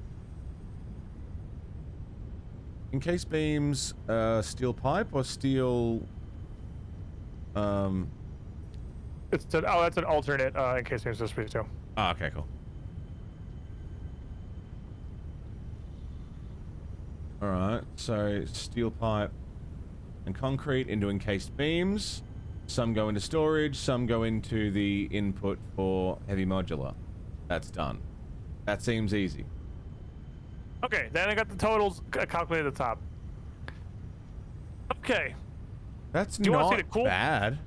[SPEAKER 1] Encased beams, steel pipe or steel...
[SPEAKER 3] It's an, oh, that's an alternate in case there's this too.
[SPEAKER 1] Ah, okay, cool. Alright, so steel pipe and concrete into encased beams. Some go into storage, some go into the input for heavy modular. That's done. That seems easy.
[SPEAKER 3] Okay, then I got the totals calculated at the top. Okay.
[SPEAKER 1] That's
[SPEAKER 3] Do you want to see
[SPEAKER 1] not
[SPEAKER 3] the cool?
[SPEAKER 1] bad.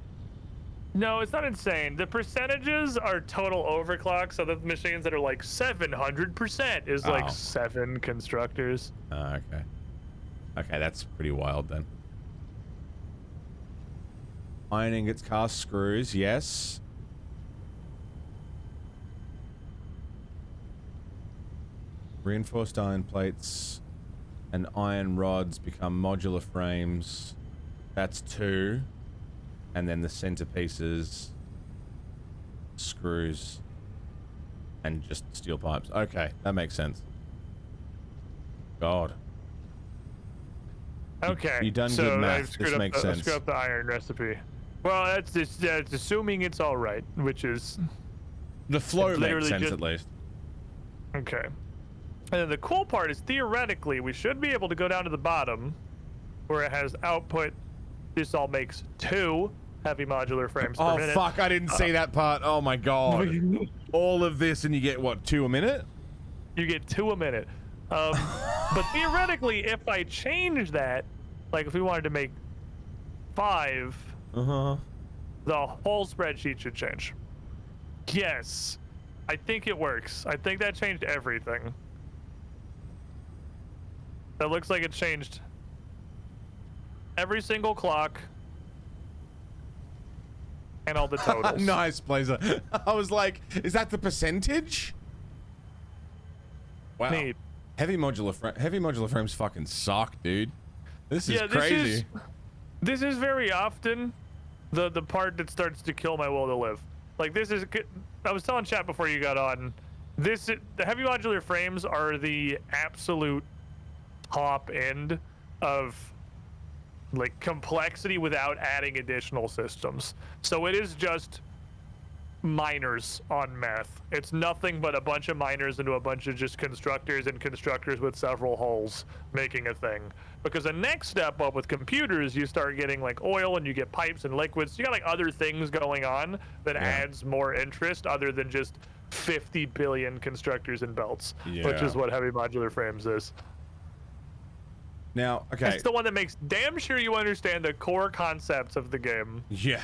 [SPEAKER 3] No, it's not insane. The percentages are total overclock, so the machines that are like 700% is
[SPEAKER 1] Oh.
[SPEAKER 3] like 7 constructors.
[SPEAKER 1] Okay. Okay, that's pretty wild then. Iron ingots, cast screws, yes. Reinforced iron plates and iron rods become modular frames. That's 2. And then the centerpieces, screws, and just steel pipes. Okay, that makes sense. God.
[SPEAKER 3] Okay.
[SPEAKER 1] You done
[SPEAKER 3] so
[SPEAKER 1] good
[SPEAKER 3] I've
[SPEAKER 1] math.
[SPEAKER 3] screwed
[SPEAKER 1] This
[SPEAKER 3] up
[SPEAKER 1] makes
[SPEAKER 3] the, I
[SPEAKER 1] sense.
[SPEAKER 3] screwed up the iron recipe. Well, that's just that's assuming it's all right, which is
[SPEAKER 1] The flow
[SPEAKER 3] It's
[SPEAKER 1] makes
[SPEAKER 3] literally
[SPEAKER 1] sense
[SPEAKER 3] just-
[SPEAKER 1] at least.
[SPEAKER 3] okay. And then the cool part is theoretically we should be able to go down to the bottom where it has output. This all makes 2 heavy modular frames per
[SPEAKER 1] Oh
[SPEAKER 3] minute.
[SPEAKER 1] fuck, I didn't see that part. Oh my god. All of this and you get what, 2 a minute?
[SPEAKER 3] You get 2 a minute. But theoretically, if I change that, like if we wanted to make 5,
[SPEAKER 1] Uh-huh.
[SPEAKER 3] the whole spreadsheet should change. Yes. I think it works. I think that changed everything. That looks like it changed every single clock and all the totals.
[SPEAKER 1] Nice, Blazer. I was like, is that the percentage? Wow.
[SPEAKER 3] Neat.
[SPEAKER 1] Heavy modular frames fucking suck, dude. This is
[SPEAKER 3] Yeah,
[SPEAKER 1] crazy.
[SPEAKER 3] This is very often the part that starts to kill my will to live. Like this is, I was telling chat before you got on, the heavy modular frames are the absolute top end of like complexity without adding additional systems. So it is just miners on meth. It's nothing but a bunch of miners into a bunch of just constructors and constructors with several holes making a thing. Because the next step up with computers, you start getting like oil and you get pipes and liquids. You got like other things going on that adds more interest other than just 50 billion constructors and belts, which is what heavy modular frames is.
[SPEAKER 1] Now, okay.
[SPEAKER 3] It's the one that makes damn sure you understand the core concepts of the game.
[SPEAKER 1] Yeah.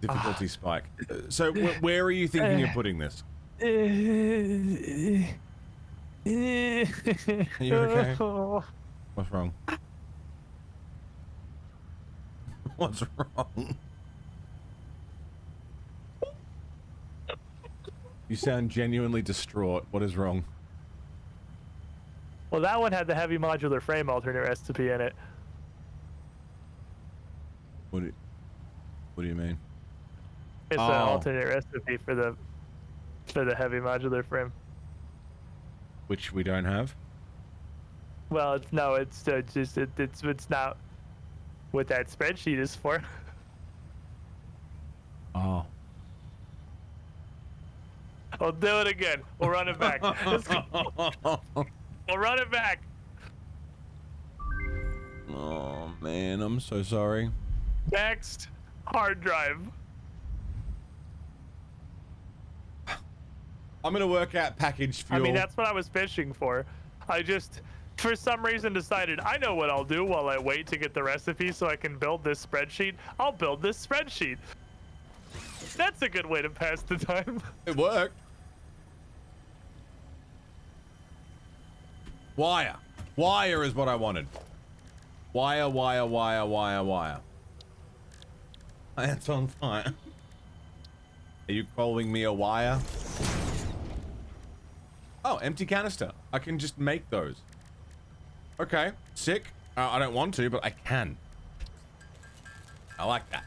[SPEAKER 1] Difficulty spike. So where are you thinking of putting this? Are you okay? What's wrong? What's wrong? You sound genuinely distraught. What is wrong?
[SPEAKER 3] Well, that one had the heavy modular frame alternate recipe in it.
[SPEAKER 1] What do you mean?
[SPEAKER 3] It's an alternate recipe for the heavy modular frame.
[SPEAKER 1] Which we don't have.
[SPEAKER 3] Well, it's no, it's just it's not what that spreadsheet is for.
[SPEAKER 1] Oh.
[SPEAKER 3] We'll do it again. We'll run it back. We'll run it back.
[SPEAKER 1] Oh man, I'm so sorry.
[SPEAKER 3] Next, hard drive.
[SPEAKER 1] I'm gonna work out packaged fuel.
[SPEAKER 3] I mean, that's what I was fishing for. I just, for some reason, decided I know what I'll do while I wait to get the recipe so I can build this spreadsheet. I'll build this spreadsheet. That's a good way to pass the time.
[SPEAKER 1] It worked. Wire. Wire is what I wanted. Wire, wire, wire, wire, wire. It's on fire. Are you calling me a wire? Oh, empty canister. I can just make those. Okay, sick. I don't want to, but I can. I like that.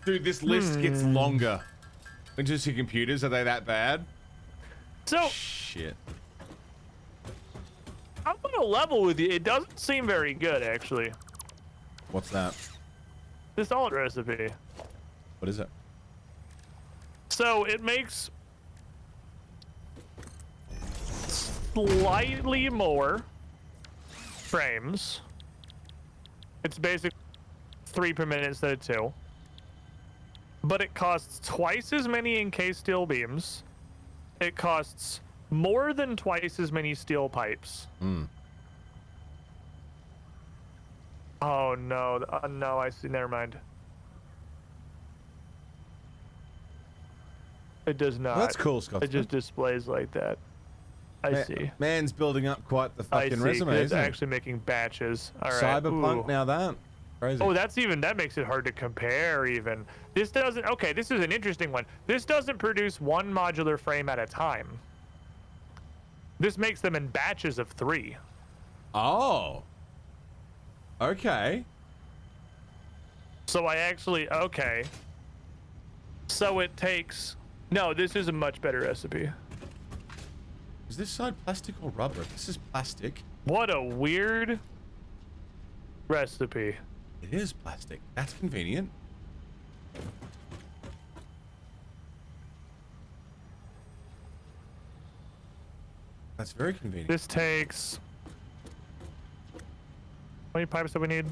[SPEAKER 1] Dude, this list gets longer. Just your computers, are they that bad?
[SPEAKER 3] So,
[SPEAKER 1] shit.
[SPEAKER 3] I'm gonna level with you. It doesn't seem very good, actually.
[SPEAKER 1] What's that?
[SPEAKER 3] This alt recipe.
[SPEAKER 1] What is it?
[SPEAKER 3] So it makes slightly more frames. It's basically 3 per minute instead of 2. But it costs twice as many encased steel beams. It costs more than twice as many steel pipes. Oh no, no, I see, never mind. It does not.
[SPEAKER 1] That's cool, Scott.
[SPEAKER 3] It just displays like that. I see.
[SPEAKER 1] Man's building up quite the
[SPEAKER 3] I
[SPEAKER 1] fucking
[SPEAKER 3] see.
[SPEAKER 1] resume,
[SPEAKER 3] It's
[SPEAKER 1] isn't it?
[SPEAKER 3] actually making batches. All right.
[SPEAKER 1] Cyberpunk,
[SPEAKER 3] Ooh.
[SPEAKER 1] now that. Crazy.
[SPEAKER 3] Oh, that makes it hard to compare even. This doesn't, okay, this is an interesting one. This doesn't produce one modular frame at a time. This makes them in batches of 3.
[SPEAKER 1] Oh. Okay.
[SPEAKER 3] So I actually, okay. So it takes, no, this is a much better recipe.
[SPEAKER 1] Is this side plastic or rubber? This is plastic.
[SPEAKER 3] What a weird recipe.
[SPEAKER 1] It is plastic. That's convenient. That's very convenient.
[SPEAKER 3] This takes, how many pipes do we need?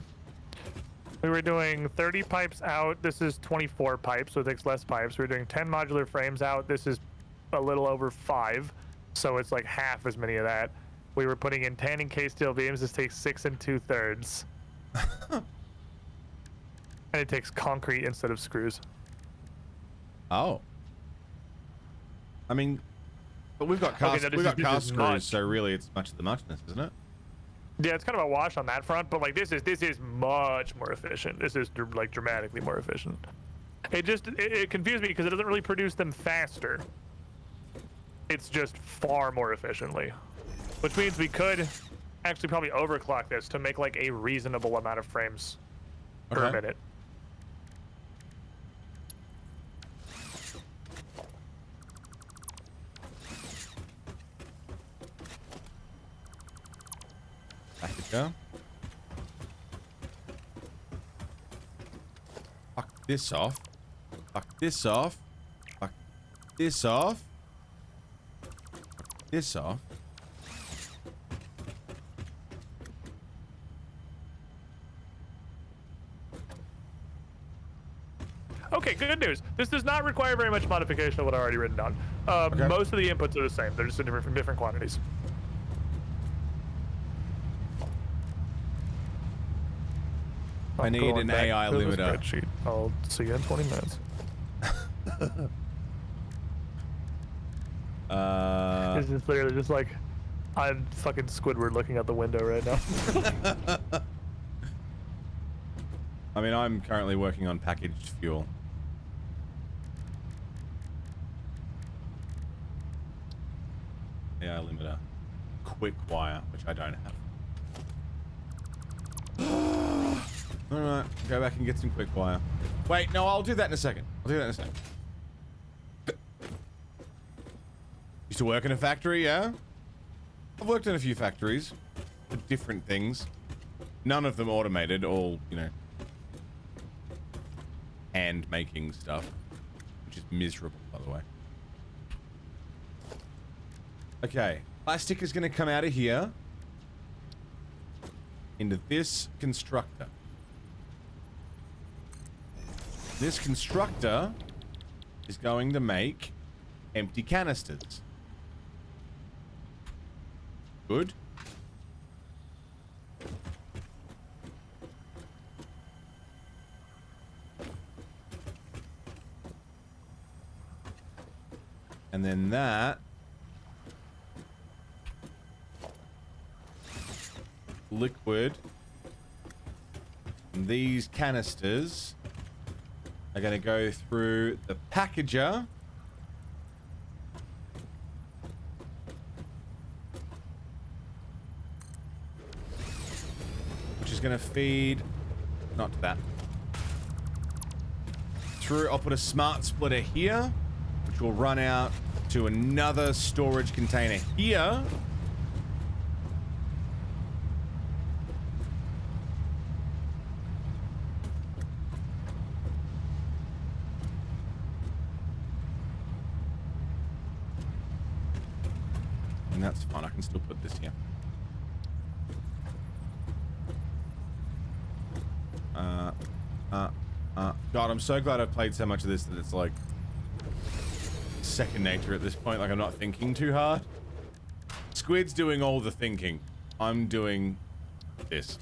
[SPEAKER 3] We were doing 30 pipes out. This is 24 pipes, so it takes less pipes. We were doing 10 modular frames out. This is a little over 5, so it's like half as many of that. We were putting in 10 encased steel beams. This takes 6 2/3. And it takes concrete instead of screws.
[SPEAKER 1] Oh. I mean, but we've got cast,
[SPEAKER 3] Okay, no,
[SPEAKER 1] we've got
[SPEAKER 3] this
[SPEAKER 1] cast
[SPEAKER 3] is
[SPEAKER 1] screws,
[SPEAKER 3] much.
[SPEAKER 1] so really it's much of the muchness, isn't it?
[SPEAKER 3] Yeah, it's kind of a wash on that front, but like this is much more efficient. This is like dramatically more efficient. It confused me because it doesn't really produce them faster. It's just far more efficiently, which means we could actually probably overclock this to make like a reasonable amount of frames per minute.
[SPEAKER 1] Back it go. Fuck this off. Fuck this off. Fuck this off. Fuck this off.
[SPEAKER 3] Okay, good news. This does not require very much modification of what I already written down. Most of the inputs are the same. They're just in different quantities.
[SPEAKER 1] I need an AI limiter.
[SPEAKER 3] Spreadsheet. I'll see you in 20 minutes. This is literally just like, I'm fucking Squidward looking out the window right now.
[SPEAKER 1] I mean, I'm currently working on packaged fuel. AI limiter. quick wire, which I don't have. Alright, go back and get some quick wire. Wait, no, I'll do that in a second. Used to work in a factory, yeah? I've worked in a few factories for different things. None of them automated, all, you know, hand making stuff, which is miserable, by the way. Okay, plastic is going to come out of here into this constructor. This constructor is going to make empty canisters. Good. And then that liquid, and these canisters are going to go through the packager, which is going to feed, not to that, through. I'll put a smart splitter here, which will run out to another storage container here. And that's fine. I can still put this here. God, I'm so glad I've played so much of this that it's like second nature at this point. Like, I'm not thinking too hard. Squid's doing all the thinking. I'm doing this.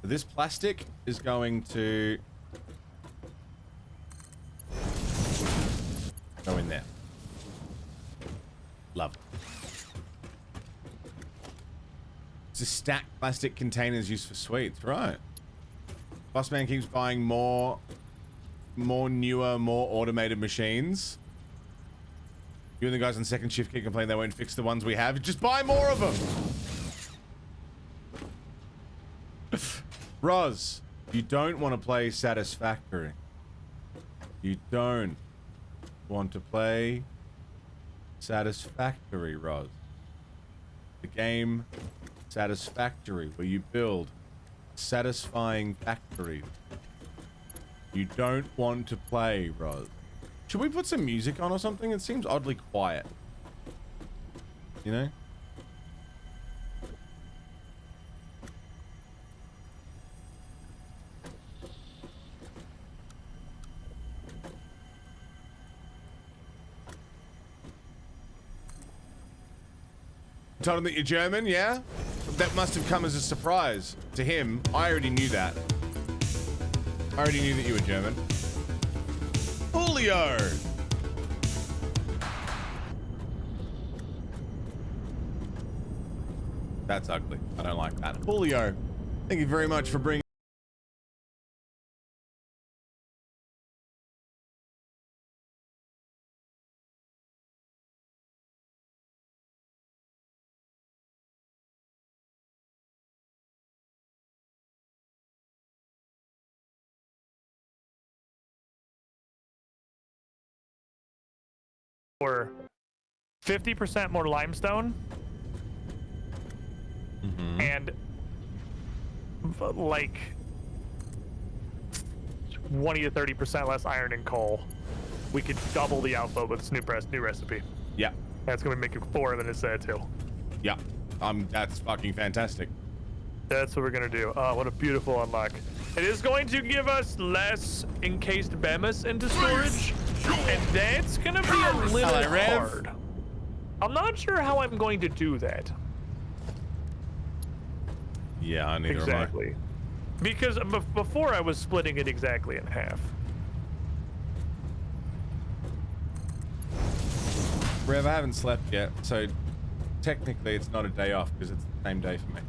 [SPEAKER 1] This plastic is going to go in there. Love it. It's a stack plastic containers used for sweets, right? Bossman keeps buying more newer, more automated machines. You and the guys on second shift keep complaining they won't fix the ones we have. Just buy more of them. Roz, you don't want to play Satisfactory. You don't want to play Satisfactory, Roz. The game Satisfactory, where you build satisfying factories. You don't want to play, Roz. Should we put some music on or something? It seems oddly quiet. You know? Told him that you're German, yeah? That must have come as a surprise to him. I already knew that. I already knew that you were German. Julio! That's ugly. I don't like that. Julio, thank you very much for bringing
[SPEAKER 3] Or 50% more limestone and like 20 to 30% less iron and coal. We could double the output with this new recipe.
[SPEAKER 1] Yeah.
[SPEAKER 3] That's gonna make it 4 than it said too.
[SPEAKER 1] Yeah. That's fucking fantastic.
[SPEAKER 3] That's what we're gonna do. Oh, what a beautiful unlock. It is going to give us less encased bemis into storage, and that's gonna be a little hard. I'm not sure how I'm going to do that.
[SPEAKER 1] Yeah, neither
[SPEAKER 3] Exactly.
[SPEAKER 1] am
[SPEAKER 3] Because before I was splitting it exactly in half.
[SPEAKER 1] I. Rev, I haven't slept yet, so technically it's not a day off because it's the same day for me.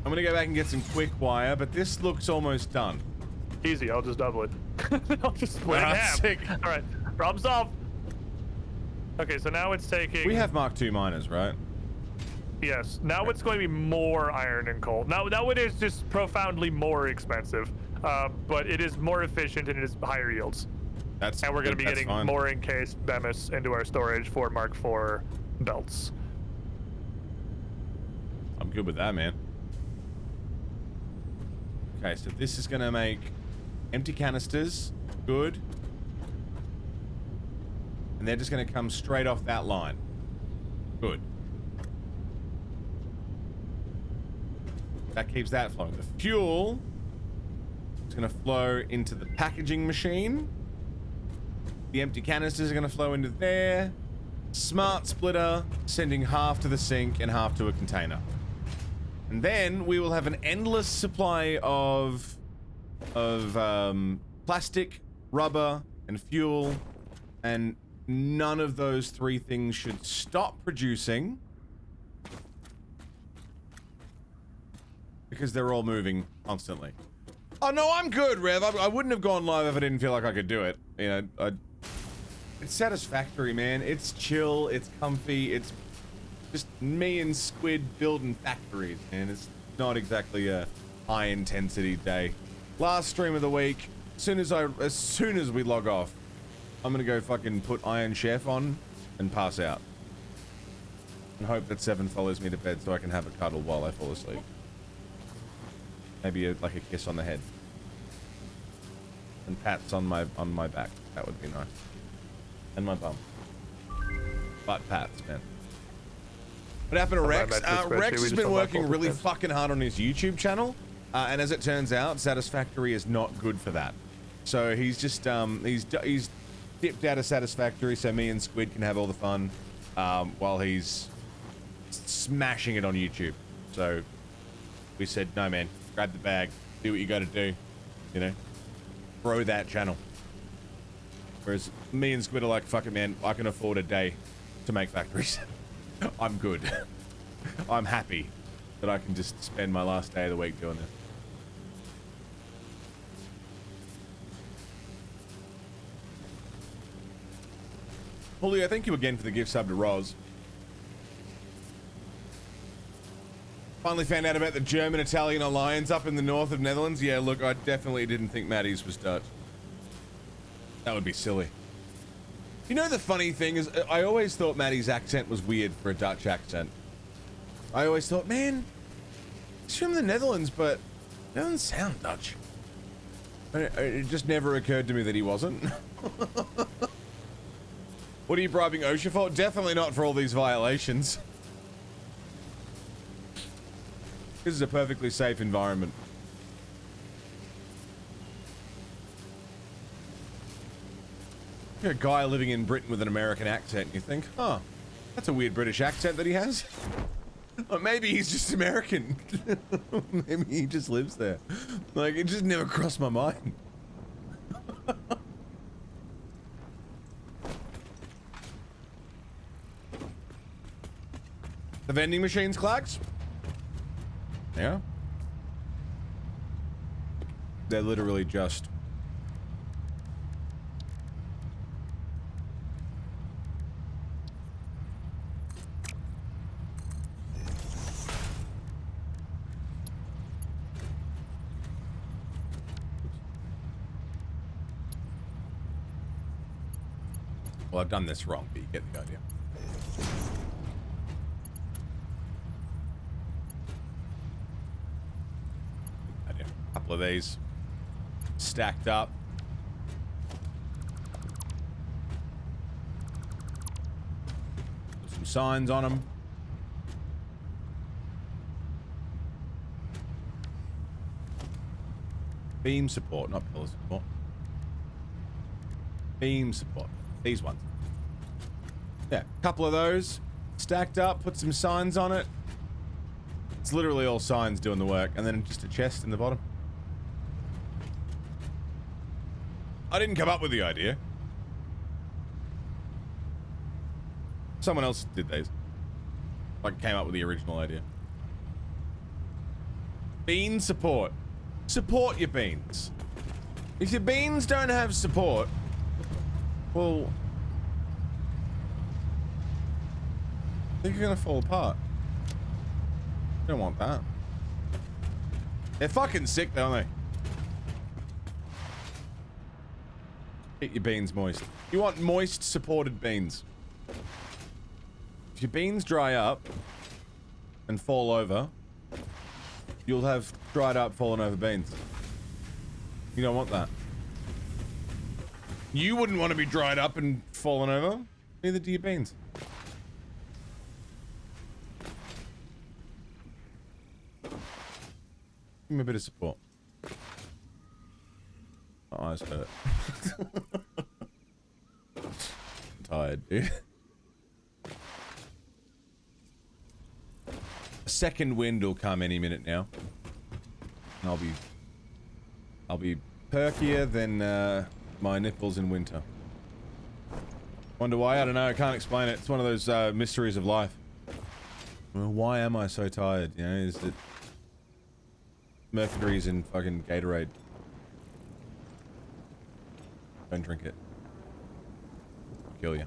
[SPEAKER 1] I'm gonna go back and get some quick wire, but this looks almost done.
[SPEAKER 3] Easy, I'll just double it. I'll just split it in half.
[SPEAKER 1] Sick.
[SPEAKER 3] All right, problem solved. Okay, so now it's taking.
[SPEAKER 1] We have Mark II miners, right?
[SPEAKER 3] Yes. Now it's going to be more iron and coal. Now it is just profoundly more expensive, but it is more efficient and it is higher yields. And we're going to be getting
[SPEAKER 1] fine.
[SPEAKER 3] more encased Bemis into our storage for Mark IV belts.
[SPEAKER 1] I'm good with that, man. Okay, so this is going to make empty canisters. Good. And they're just going to come straight off that line. Good. That keeps that flowing. The fuel is going to flow into the packaging machine. The empty canisters are going to flow into there. Smart splitter sending half to the sink and half to a container. And then we will have an endless supply of plastic, rubber, and fuel, and none of those three things should stop producing because they're all moving constantly. Oh no, I'm good, Rev. I wouldn't have gone live if I didn't feel like I could do it. You know, it's satisfactory, man. It's chill. It's comfy. It's just me and Squid building factories, man. It's not exactly a high-intensity day. Last stream of the week. As soon as we log off, I'm gonna go fucking put Iron Chef on and pass out. And hope that Seven follows me to bed so I can have a cuddle while I fall asleep. Maybe like a kiss on the head. And pats on my back. That would be nice. And my bum. Butt pats, man. What happened to Rex? Rex has been working really fucking hard on his YouTube channel. And as it turns out, Satisfactory is not good for that. So he's just, he's dipped out of Satisfactory so me and Squid can have all the fun while he's smashing it on YouTube. So we said, no man, grab the bag, do what you gotta do, you know, grow that channel. Whereas me and Squid are like, fuck it man, I can afford a day to make factories. I'm good. I'm happy that I can just spend my last day of the week doing this. Julio, thank you again for the gift sub to Roz. Finally found out about the German-Italian alliance up in the north of Netherlands. Yeah, look, I definitely didn't think Maddie's was Dutch. That would be silly. You know, the funny thing is, I always thought Maddie's accent was weird for a Dutch accent. I always thought, man, he's from the Netherlands, but it doesn't sound Dutch. It just never occurred to me that he wasn't. What are you bribing OSHA for? Definitely not for all these violations. This is a perfectly safe environment. You're a guy living in Britain with an American accent, and you think, huh, that's a weird British accent that he has. Or maybe he's just American. Maybe he just lives there. Like, it just never crossed my mind. The vending machines, Clax? Yeah. They're literally just... Well, I've done this wrong, but you get the idea. A couple of these stacked up. Put some signs on them. Beam support, not pillar support. Beam support. These ones. Yeah, a couple of those stacked up, put some signs on it. It's literally all signs doing the work, and then just a chest in the bottom. I didn't come up with the idea. Someone else did these. Like, came up with the original idea. Bean support. Support your beans. If your beans don't have support, well, think you're gonna fall apart. You don't want that. They're fucking sick, don't they? Get your beans moist. You want moist, supported beans. If your beans dry up and fall over, you'll have dried up, fallen over beans. You don't want that. You wouldn't want to be dried up and fallen over. Neither do your beans. Give me a bit of support. My eyes hurt. I'm tired, dude. A second wind will come any minute now. And I'll be perkier than my nipples in winter. Wonder why? I don't know. I can't explain it. It's one of those mysteries of life. Well, why am I so tired? You know, is it mercury's in fucking Gatorade? Don't drink it. Kill you.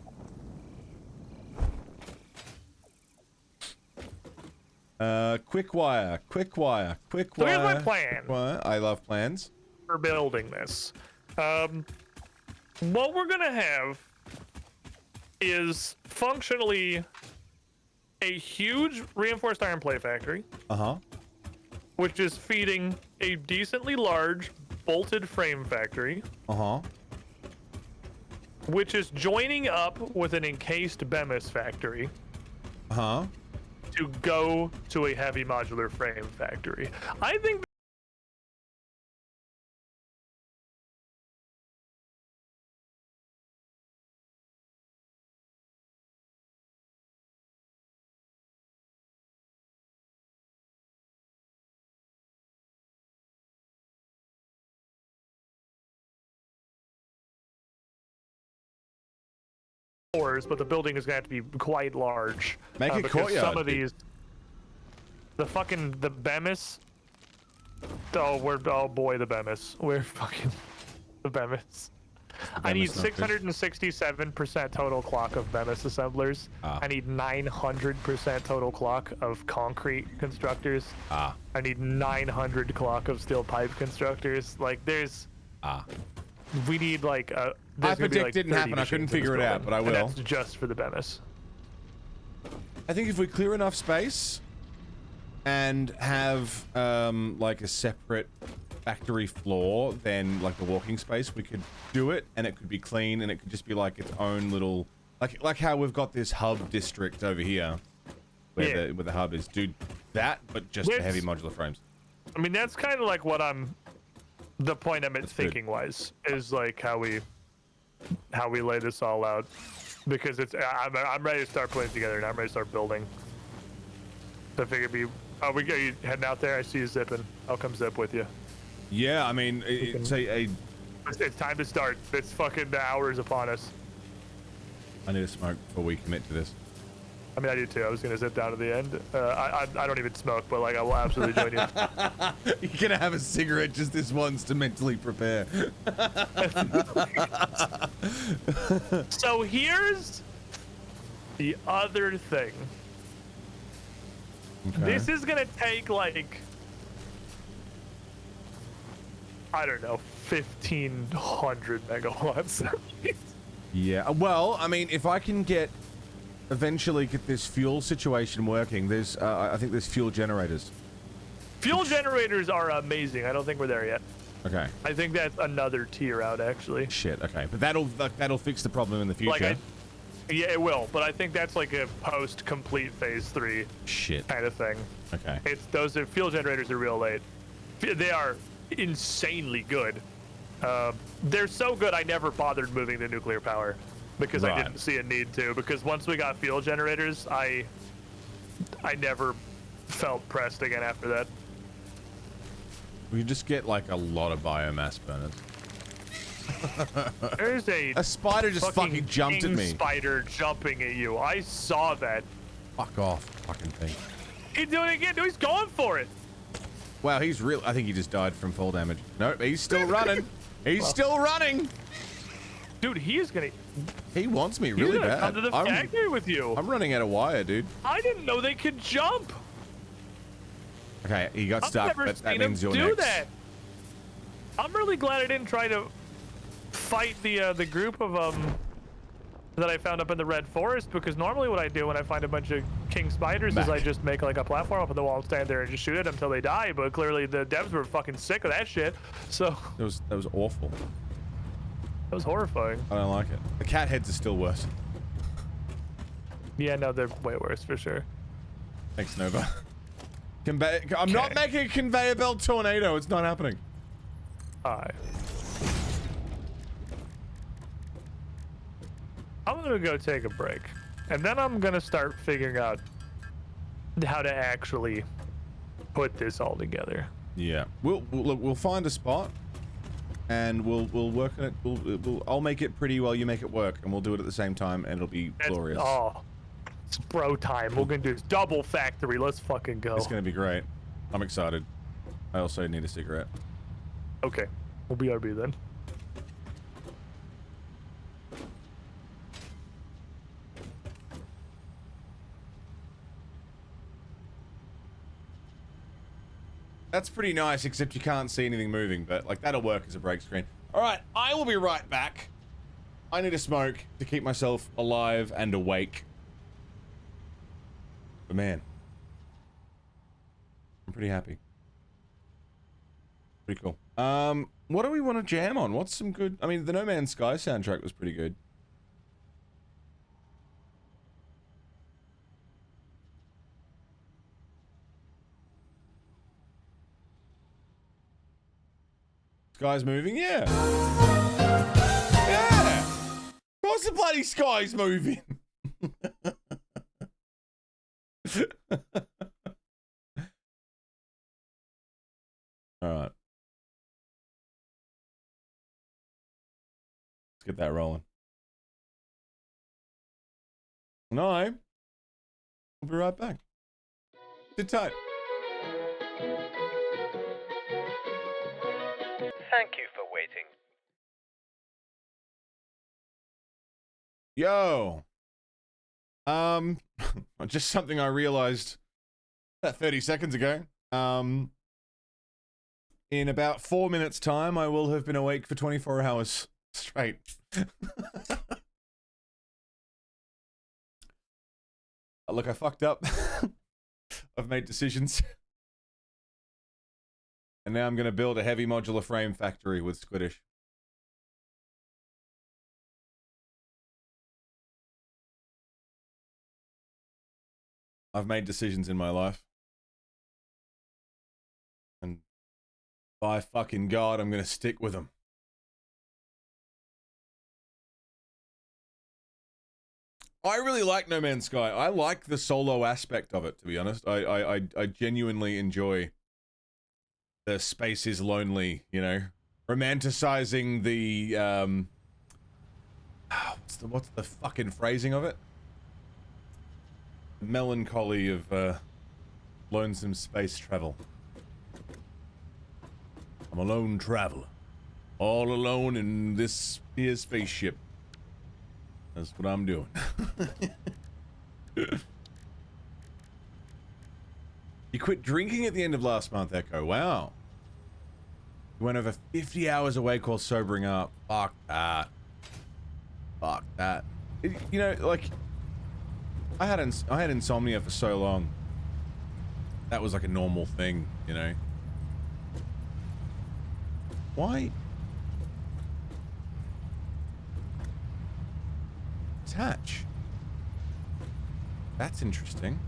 [SPEAKER 1] Quick wire.
[SPEAKER 3] So here's my plan.
[SPEAKER 1] Quick wire. I love plans.
[SPEAKER 3] For building this. What we're gonna have is functionally a huge reinforced iron plate factory.
[SPEAKER 1] Uh-huh.
[SPEAKER 3] Which is feeding a decently large bolted frame factory.
[SPEAKER 1] Uh-huh.
[SPEAKER 3] Which is joining up with an encased BEMIS factory.
[SPEAKER 1] Uh-huh.
[SPEAKER 3] To go to a heavy modular frame factory. I think but the building is going to have to be quite large.
[SPEAKER 1] Make a
[SPEAKER 3] because
[SPEAKER 1] courtyard.
[SPEAKER 3] Some of these, the BEMIS. Oh boy, the BEMIS. We're fucking the BEMIS. I need 667% total clock of BEMIS assemblers. I need 900% total clock of concrete constructors. I need 900 clock of steel pipe constructors. Like there's. We need like a.
[SPEAKER 1] I predict didn't happen. I couldn't figure it out, but I will.
[SPEAKER 3] And that's just for the BEMIS.
[SPEAKER 1] I think if we clear enough space and have like a separate factory floor, then like the walking space, we could do it, and it could be clean, and it could just be like its own little, like how we've got this hub district over here, where the hub is. Do that, but just the heavy modular frames.
[SPEAKER 3] I mean, that's kind of like what the point I'm thinking wise is like how we lay this all out, because I'm ready to start putting it together and I'm ready to start building. So I figured are you heading out there? I see you zipping. I'll come zip with you.
[SPEAKER 1] Yeah, I mean, it's
[SPEAKER 3] it's time to start. It's fucking the hours upon us.
[SPEAKER 1] I need to smoke before we commit to this.
[SPEAKER 3] I mean, I do too. I was gonna zip down to the end. I don't even smoke, but like I will absolutely join you.
[SPEAKER 1] You're gonna have a cigarette just this once to mentally prepare.
[SPEAKER 3] So here's the other thing. Okay. This is gonna take like, I don't know, 1,500 megawatts.
[SPEAKER 1] Yeah. Well, I mean, if I can eventually get this fuel situation working, there's I think there's fuel generators.
[SPEAKER 3] Fuel generators are amazing. I don't think we're there yet.
[SPEAKER 1] Okay.
[SPEAKER 3] I think that's another tier out, actually.
[SPEAKER 1] Shit. Okay, but that'll fix the problem in the future.
[SPEAKER 3] Yeah, it will. But I think that's like a post-complete phase 3
[SPEAKER 1] shit
[SPEAKER 3] kind of thing.
[SPEAKER 1] Okay.
[SPEAKER 3] Those fuel generators are real late. They are insanely good. They're so good I never bothered moving to nuclear power because I didn't see a need to. Because once we got fuel generators, I never felt pressed again after that.
[SPEAKER 1] We just get like a lot of biomass burners.
[SPEAKER 3] There's a
[SPEAKER 1] spider just fucking jumped at me.
[SPEAKER 3] Spider jumping at you. I saw that.
[SPEAKER 1] Fuck off, fucking thing.
[SPEAKER 3] He's doing it again. No, he's going for it.
[SPEAKER 1] Wow, he's real. I think he just died from fall damage. Nope, he's still running. He's still running.
[SPEAKER 3] Dude, he is gonna.
[SPEAKER 1] He wants me
[SPEAKER 3] He's
[SPEAKER 1] really
[SPEAKER 3] gonna
[SPEAKER 1] bad.
[SPEAKER 3] come to the factory with you.
[SPEAKER 1] I'm running out of wire, dude.
[SPEAKER 3] I didn't know they could jump.
[SPEAKER 1] Okay, he got stuck.
[SPEAKER 3] I've never
[SPEAKER 1] That
[SPEAKER 3] seen
[SPEAKER 1] means
[SPEAKER 3] him
[SPEAKER 1] you're
[SPEAKER 3] do
[SPEAKER 1] next.
[SPEAKER 3] that. I'm really glad I didn't try to fight the group of that I found up in the red forest, because normally what I do when I find a bunch of king spiders is I just make like a platform up on the wall and stand there and just shoot it until they die. But clearly the devs were fucking sick of that shit. So
[SPEAKER 1] That was awful.
[SPEAKER 3] that was horrifying.
[SPEAKER 1] I don't like it. The cat heads are still worse.
[SPEAKER 3] Yeah, no, they're way worse for sure.
[SPEAKER 1] Thanks, Nova. I'm not making a conveyor belt tornado. It's not happening.
[SPEAKER 3] Alright. I'm gonna go take a break, and then I'm gonna start figuring out how to actually put this all together.
[SPEAKER 1] Yeah, we'll find a spot, and we'll work on it. I'll make it pretty while you make it work, and we'll do it at the same time, and it'll be glorious.
[SPEAKER 3] Oh, it's bro time. We're gonna do this double factory. Let's fucking go.
[SPEAKER 1] It's gonna be great. I'm excited. I also need a cigarette.
[SPEAKER 3] Okay, we'll BRB then.
[SPEAKER 1] That's pretty nice, except you can't see anything moving, but like that'll work as a break screen. All right, I will be right back. I need a smoke to keep myself alive and awake. But man, I'm pretty happy. Pretty cool. What do we want to jam on? What's some good? I mean, the No Man's Sky soundtrack was pretty good. Sky's moving, yeah. Yeah. Of course the bloody sky's moving. All right. Let's get that rolling. No. We'll be right back. Sit tight.
[SPEAKER 5] Thank you for waiting.
[SPEAKER 1] Yo. Just something I realized about 30 seconds ago. In about 4 minutes time, I will have been awake for 24 hours straight. Look, I fucked up. I've made decisions. And now I'm going to build a heavy modular frame factory with Squiddish. I've made decisions in my life. And by fucking God, I'm going to stick with them. I really like No Man's Sky. I like the solo aspect of it, to be honest. I genuinely enjoy the space is lonely, you know, romanticizing the what's the fucking phrasing of it? Melancholy of lonesome space travel. I'm a lone traveler, all alone in this here spaceship. That's what I'm doing. You quit drinking at the end of last month, Echo. Wow. You went over 50 hours awake while sobering up. Fuck that. Fuck that. You know, like, I had insomnia for so long. That was like a normal thing, you know. Why? Attach. That's interesting.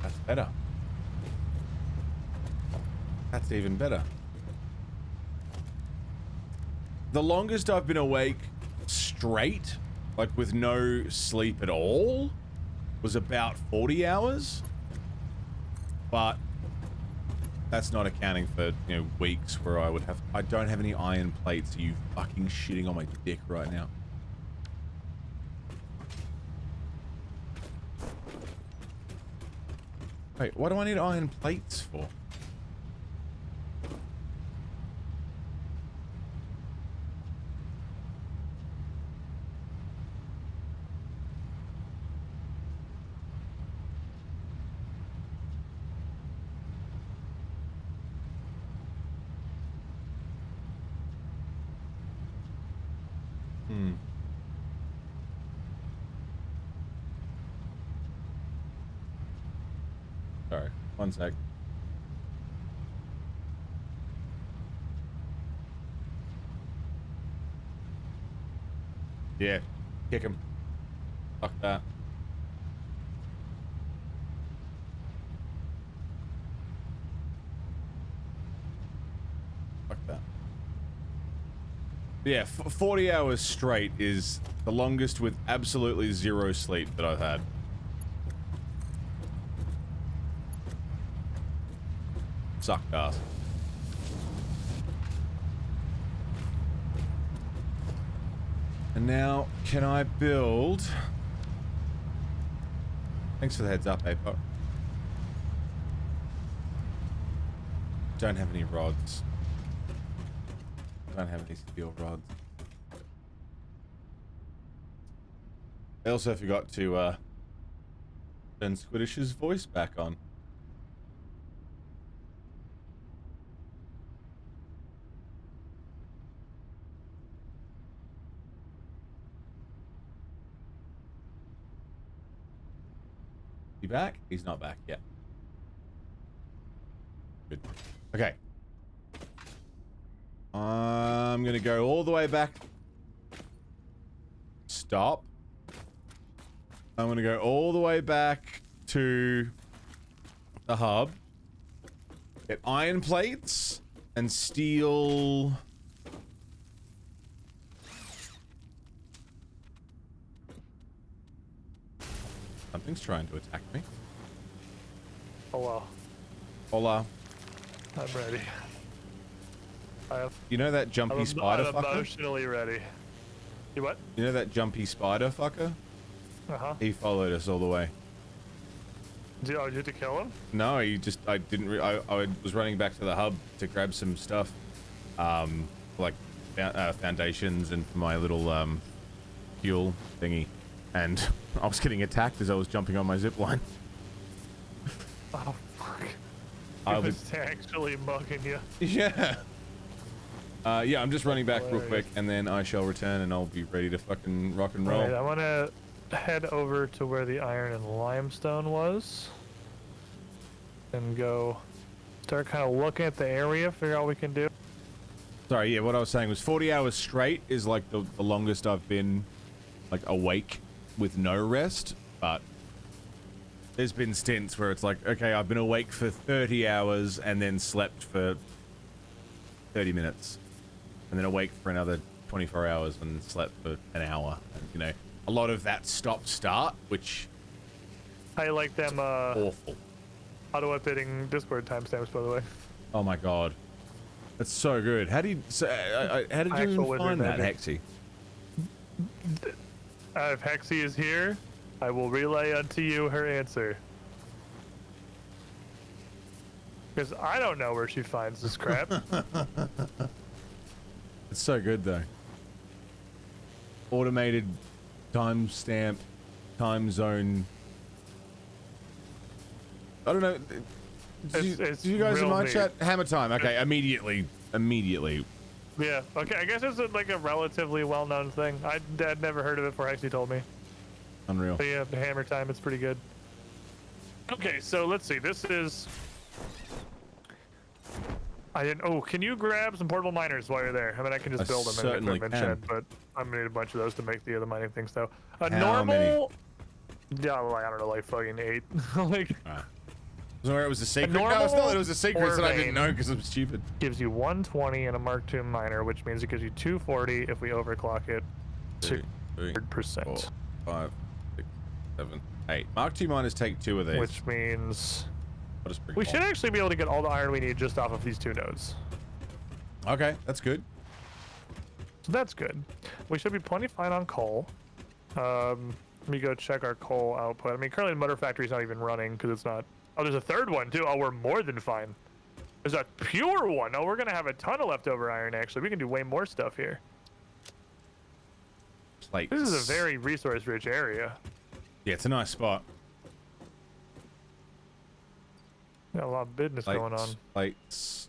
[SPEAKER 1] That's better. That's even better. The longest I've been awake straight, like with no sleep at all, was about 40 hours. But that's not accounting for, you know, weeks where I don't have any iron plates. Are you fucking shitting on my dick right now? Wait, what do I need iron plates for? Sorry, one sec. Yeah, kick him. Fuck that. Fuck that. Yeah, 40 hours straight is the longest with absolutely zero sleep that I've had. Sucked ass. And now, can I build? Thanks for the heads up, Apo. Don't have any rods. Don't have any steel rods. I also forgot to turn Squiddish's voice back on. He back? He's not back yet. Good. Okay. I'm gonna go all the way back. Stop. I'm gonna go all the way back to the hub. Get iron plates and steel. Something's trying to attack me.
[SPEAKER 3] Hello.
[SPEAKER 1] Hola.
[SPEAKER 3] I'm ready.
[SPEAKER 1] You know that jumpy spider
[SPEAKER 3] I'm
[SPEAKER 1] fucker?
[SPEAKER 3] emotionally ready. You what?
[SPEAKER 1] You know that jumpy spider fucker?
[SPEAKER 3] Uh-huh.
[SPEAKER 1] He followed us all the way.
[SPEAKER 3] Did you have to kill him?
[SPEAKER 1] No, he just, I was running back to the hub to grab some stuff. Like foundations and for my little fuel thingy. And I was getting attacked as I was jumping on my zip line.
[SPEAKER 3] Oh, fuck.
[SPEAKER 1] I
[SPEAKER 3] I
[SPEAKER 1] was
[SPEAKER 3] was actually mugging you.
[SPEAKER 1] Yeah. Yeah, I'm just running back real
[SPEAKER 3] Hilarious.
[SPEAKER 1] quick and then I shall return and I'll be ready to fucking rock and roll.
[SPEAKER 3] Alright, I want to head over to where the iron and limestone was. And go start kind of looking at the area, figure out what we can do.
[SPEAKER 1] Sorry, yeah, what I was saying was 40 hours straight is like the longest I've been like awake with no rest, but there's been stints where it's like, okay, I've been awake for 30 hours and then slept for 30 minutes and then awake for another 24 hours and slept for an hour. And, you know, a lot of that stop-start, which
[SPEAKER 3] I like them
[SPEAKER 1] awful.
[SPEAKER 3] auto-updating Discord timestamps, by the way.
[SPEAKER 1] Oh my god. That's so good. How do you, how did you
[SPEAKER 3] Actual
[SPEAKER 1] even
[SPEAKER 3] wizard
[SPEAKER 1] find that,
[SPEAKER 3] magic.
[SPEAKER 1] Hexy?
[SPEAKER 3] If Hexy is here, I will relay unto you her answer. Because I don't know where she finds this crap.
[SPEAKER 1] It's so good though. Automated timestamp, time zone. I don't know.
[SPEAKER 3] It's
[SPEAKER 1] Do you guys in
[SPEAKER 3] real
[SPEAKER 1] my
[SPEAKER 3] neat.
[SPEAKER 1] chat? Hammer time. Okay, immediately.
[SPEAKER 3] Yeah, okay, I guess it's like a relatively well-known thing. I'd never heard of it before Hexy told me.
[SPEAKER 1] Unreal.
[SPEAKER 3] But yeah, the hammer time, it's pretty good. Okay, so let's see. This is... Oh, can you grab some portable miners while you're there? I mean, I can just
[SPEAKER 1] I
[SPEAKER 3] build them in
[SPEAKER 1] certainly
[SPEAKER 3] the equipment
[SPEAKER 1] can.
[SPEAKER 3] shed, but I'm gonna need a bunch of those to make the other mining things, though. A
[SPEAKER 1] How
[SPEAKER 3] normal... Yeah, like, I don't know, like fucking 8. like,
[SPEAKER 1] So where it was a secret? No,
[SPEAKER 3] normal
[SPEAKER 1] it's not that it was a secret. It's that I didn't
[SPEAKER 3] vein
[SPEAKER 1] know because I'm stupid.
[SPEAKER 3] gives you 120 and a Mark II miner, which means it gives you 240 if we overclock it
[SPEAKER 1] 2, 3,
[SPEAKER 3] 100%.
[SPEAKER 1] 4, 5, 6, 7, 8. Mark II miners take 2 of these.
[SPEAKER 3] Which means
[SPEAKER 1] I'll just bring
[SPEAKER 3] we
[SPEAKER 1] them
[SPEAKER 3] should
[SPEAKER 1] all.
[SPEAKER 3] actually be able to get all the iron we need just off of these 2 nodes.
[SPEAKER 1] Okay, that's good.
[SPEAKER 3] So that's good. We should be plenty fine on coal. Let me go check our coal output. I mean, currently the motor factory's not even running because it's not Oh, there's a third one too. Oh, we're more than fine. There's a pure one. Oh, we're gonna have a ton of leftover iron. Actually, we can do way more stuff here.
[SPEAKER 1] Plates.
[SPEAKER 3] This is a very resource-rich area.
[SPEAKER 1] Yeah, it's a nice spot.
[SPEAKER 3] Got a lot of business going on.
[SPEAKER 1] Plates.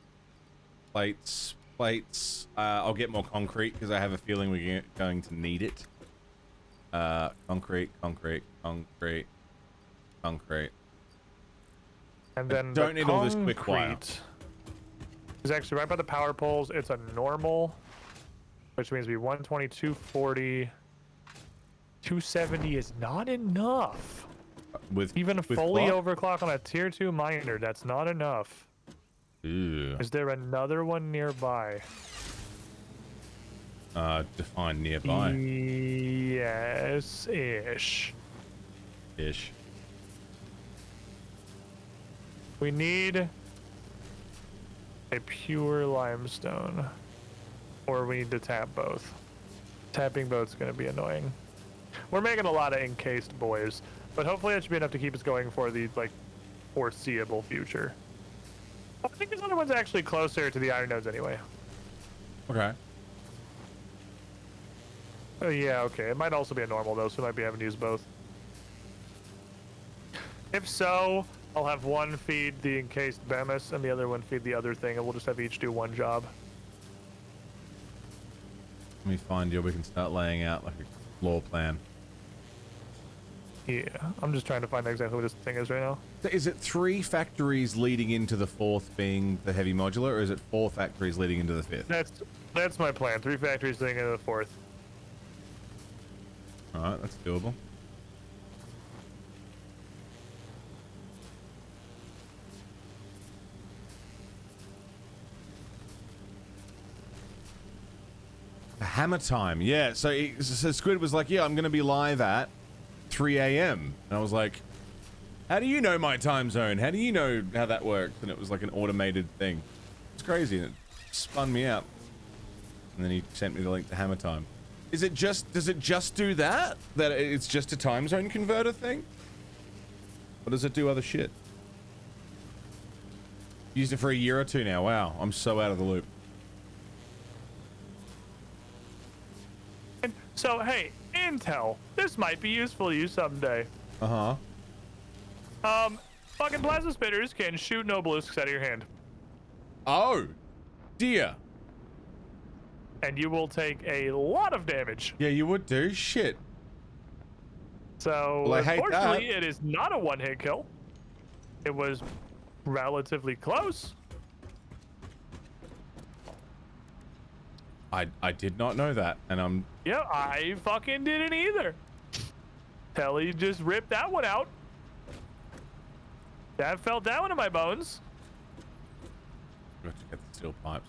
[SPEAKER 1] I'll get more concrete because I have a feeling we're going to need it. Concrete.
[SPEAKER 3] And then
[SPEAKER 1] don't need all this quick wire.
[SPEAKER 3] Is actually right by the power poles. It's a normal, which means we 120, 240, 270 is not enough.
[SPEAKER 1] With
[SPEAKER 3] Even a
[SPEAKER 1] with
[SPEAKER 3] fully
[SPEAKER 1] what?
[SPEAKER 3] overclock on a tier 2 miner, that's not enough.
[SPEAKER 1] Ew.
[SPEAKER 3] Is there another one nearby?
[SPEAKER 1] Define nearby.
[SPEAKER 3] Yes, ish. We need a pure limestone, or we need to tap both. Tapping both's gonna be annoying. We're making a lot of encased boys, but hopefully that should be enough to keep us going for the like foreseeable future. I think this other one's actually closer to the iron nodes anyway.
[SPEAKER 1] Okay.
[SPEAKER 3] Oh yeah, okay. It might also be a normal though, so we might be having to use both. If so, I'll have one feed the encased Bemis and the other one feed the other thing, and we'll just have each do one job.
[SPEAKER 1] Let me find you. We can start laying out like a floor plan.
[SPEAKER 3] Yeah, I'm just trying to find exactly what this thing is right now.
[SPEAKER 1] Is it 3 factories leading into the 4th being the heavy modular, or is it 4 factories leading into the 5th?
[SPEAKER 3] That's my plan. 3 factories leading into the 4th.
[SPEAKER 1] All right, that's doable. Hammer time, yeah. So Squid was like, yeah, I'm going to be live at 3 a.m. And I was like, how do you know my time zone? How do you know how that works? And it was like an automated thing. It's crazy. And it spun me out. And then he sent me the link to Hammer time. Does it just do that? That it's just a time zone converter thing? Or does it do other shit? Used it for a year or 2 now. Wow, I'm so out of the loop.
[SPEAKER 3] So, hey, Intel, this might be useful to you someday.
[SPEAKER 1] Uh-huh.
[SPEAKER 3] Fucking plasma spitters can shoot no obelisks out of your hand.
[SPEAKER 1] Oh, dear.
[SPEAKER 3] And you will take a lot of damage.
[SPEAKER 1] Yeah, you would do. Shit.
[SPEAKER 3] So,
[SPEAKER 1] Well, I hate
[SPEAKER 3] unfortunately,
[SPEAKER 1] that.
[SPEAKER 3] it is not a one-hit kill. It was relatively close.
[SPEAKER 1] I did not know that, and I'm...
[SPEAKER 3] Yeah, I fucking didn't either. Telly just ripped that one out. That felt down into my bones.
[SPEAKER 1] I have to get the steel pipes.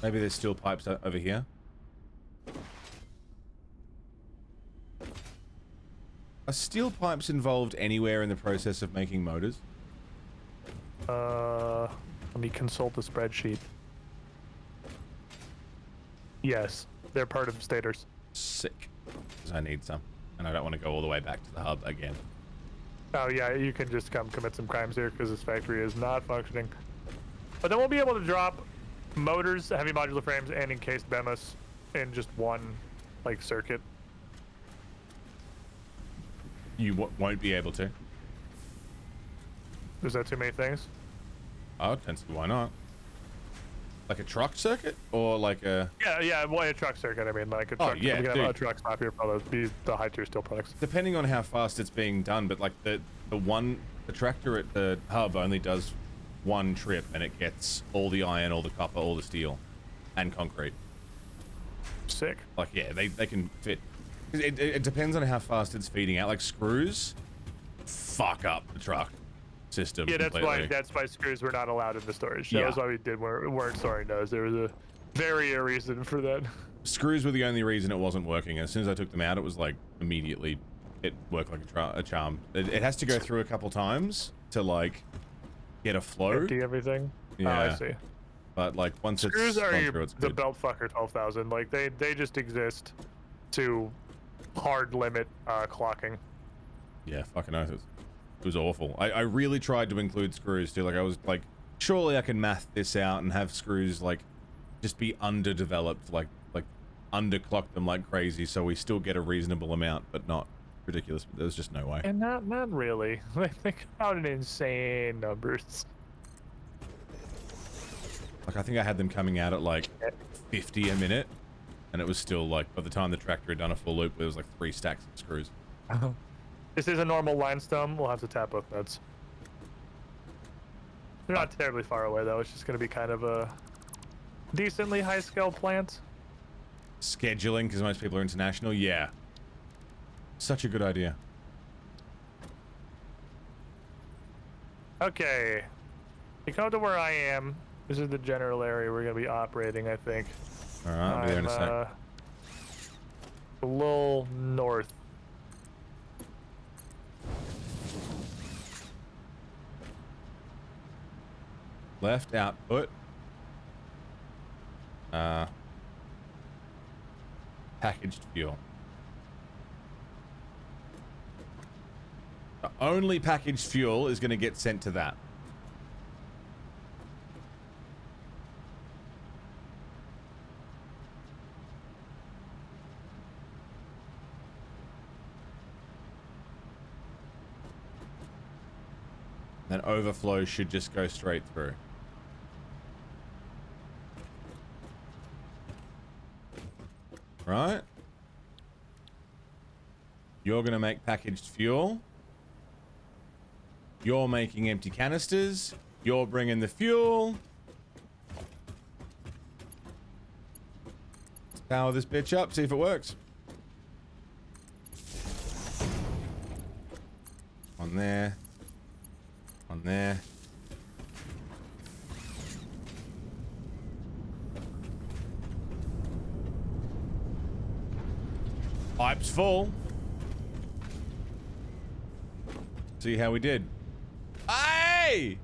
[SPEAKER 1] Maybe there's steel pipes over here. Are steel pipes involved anywhere in the process of making motors?
[SPEAKER 3] Let me consult the spreadsheet. Yes, they're part of stators.
[SPEAKER 1] Sick. Because I need some. And I don't want to go all the way back to the hub again.
[SPEAKER 3] Oh yeah, you can just come commit some crimes here because this factory is not functioning. But then we'll be able to drop motors, heavy modular frames, and encased Bemis in just one, like, circuit.
[SPEAKER 1] You won't be able to.
[SPEAKER 3] Is that too many things?
[SPEAKER 1] Oh, potentially, why not? Like a truck circuit? Or like a...
[SPEAKER 3] Yeah, well, a truck circuit, I mean, like a truck.
[SPEAKER 1] yeah,
[SPEAKER 3] we can
[SPEAKER 1] dude.
[SPEAKER 3] have a truck stop here, probably be the high tier steel products.
[SPEAKER 1] Depending on how fast it's being done, but like the tractor at the hub only does 1 trip and it gets all the iron, all the copper, all the steel, and concrete.
[SPEAKER 3] Sick.
[SPEAKER 1] Like, yeah, they can fit. It depends on how fast it's feeding out. Like screws, fuck up the truck system.
[SPEAKER 3] Yeah,
[SPEAKER 1] completely.
[SPEAKER 3] that's why screws were not allowed in the storage.
[SPEAKER 1] Yeah.
[SPEAKER 3] That was why we weren't storing those. There was a reason for that.
[SPEAKER 1] Screws were the only reason it wasn't working. As soon as I took them out, it was like immediately, it worked like a charm. It has to go through a couple times to like get a flow.
[SPEAKER 3] Empty everything.
[SPEAKER 1] Yeah.
[SPEAKER 3] Oh, I see.
[SPEAKER 1] But like once
[SPEAKER 3] Screws
[SPEAKER 1] it's
[SPEAKER 3] are
[SPEAKER 1] gone through, it's
[SPEAKER 3] the
[SPEAKER 1] good.
[SPEAKER 3] belt fucker 12,000. Like they just exist to hard limit clocking.
[SPEAKER 1] Yeah, fucking oath. It was awful. I really tried to include screws too. Like I was like, surely I can math this out and have screws like just be underdeveloped, like underclock them like crazy, so we still get a reasonable amount, but not ridiculous. But there's just no way.
[SPEAKER 3] And not really. I think out in insane numbers.
[SPEAKER 1] Like I think I had them coming out at like 50 a minute, and it was still like by the time the tractor had done a full loop, there was like 3 stacks of screws.
[SPEAKER 3] This is a normal limestone. We'll have to tap both nodes. They're not terribly far away though. It's just going to be kind of a decently high scale plant.
[SPEAKER 1] Scheduling, because most people are international. Yeah. Such a good idea.
[SPEAKER 3] Okay. You come to where I am. This is the general area we're going to be operating, I think.
[SPEAKER 1] All right, I'll be there in a sec.
[SPEAKER 3] A little north.
[SPEAKER 1] Left output. Packaged fuel. The only packaged fuel is going to get sent to that. Then overflow should just go straight through. Right? You're going to make packaged fuel. You're making empty canisters. You're bringing the fuel. Let's power this bitch up, see if it works. On there. On there. Pipe's full. See how we did. Hey!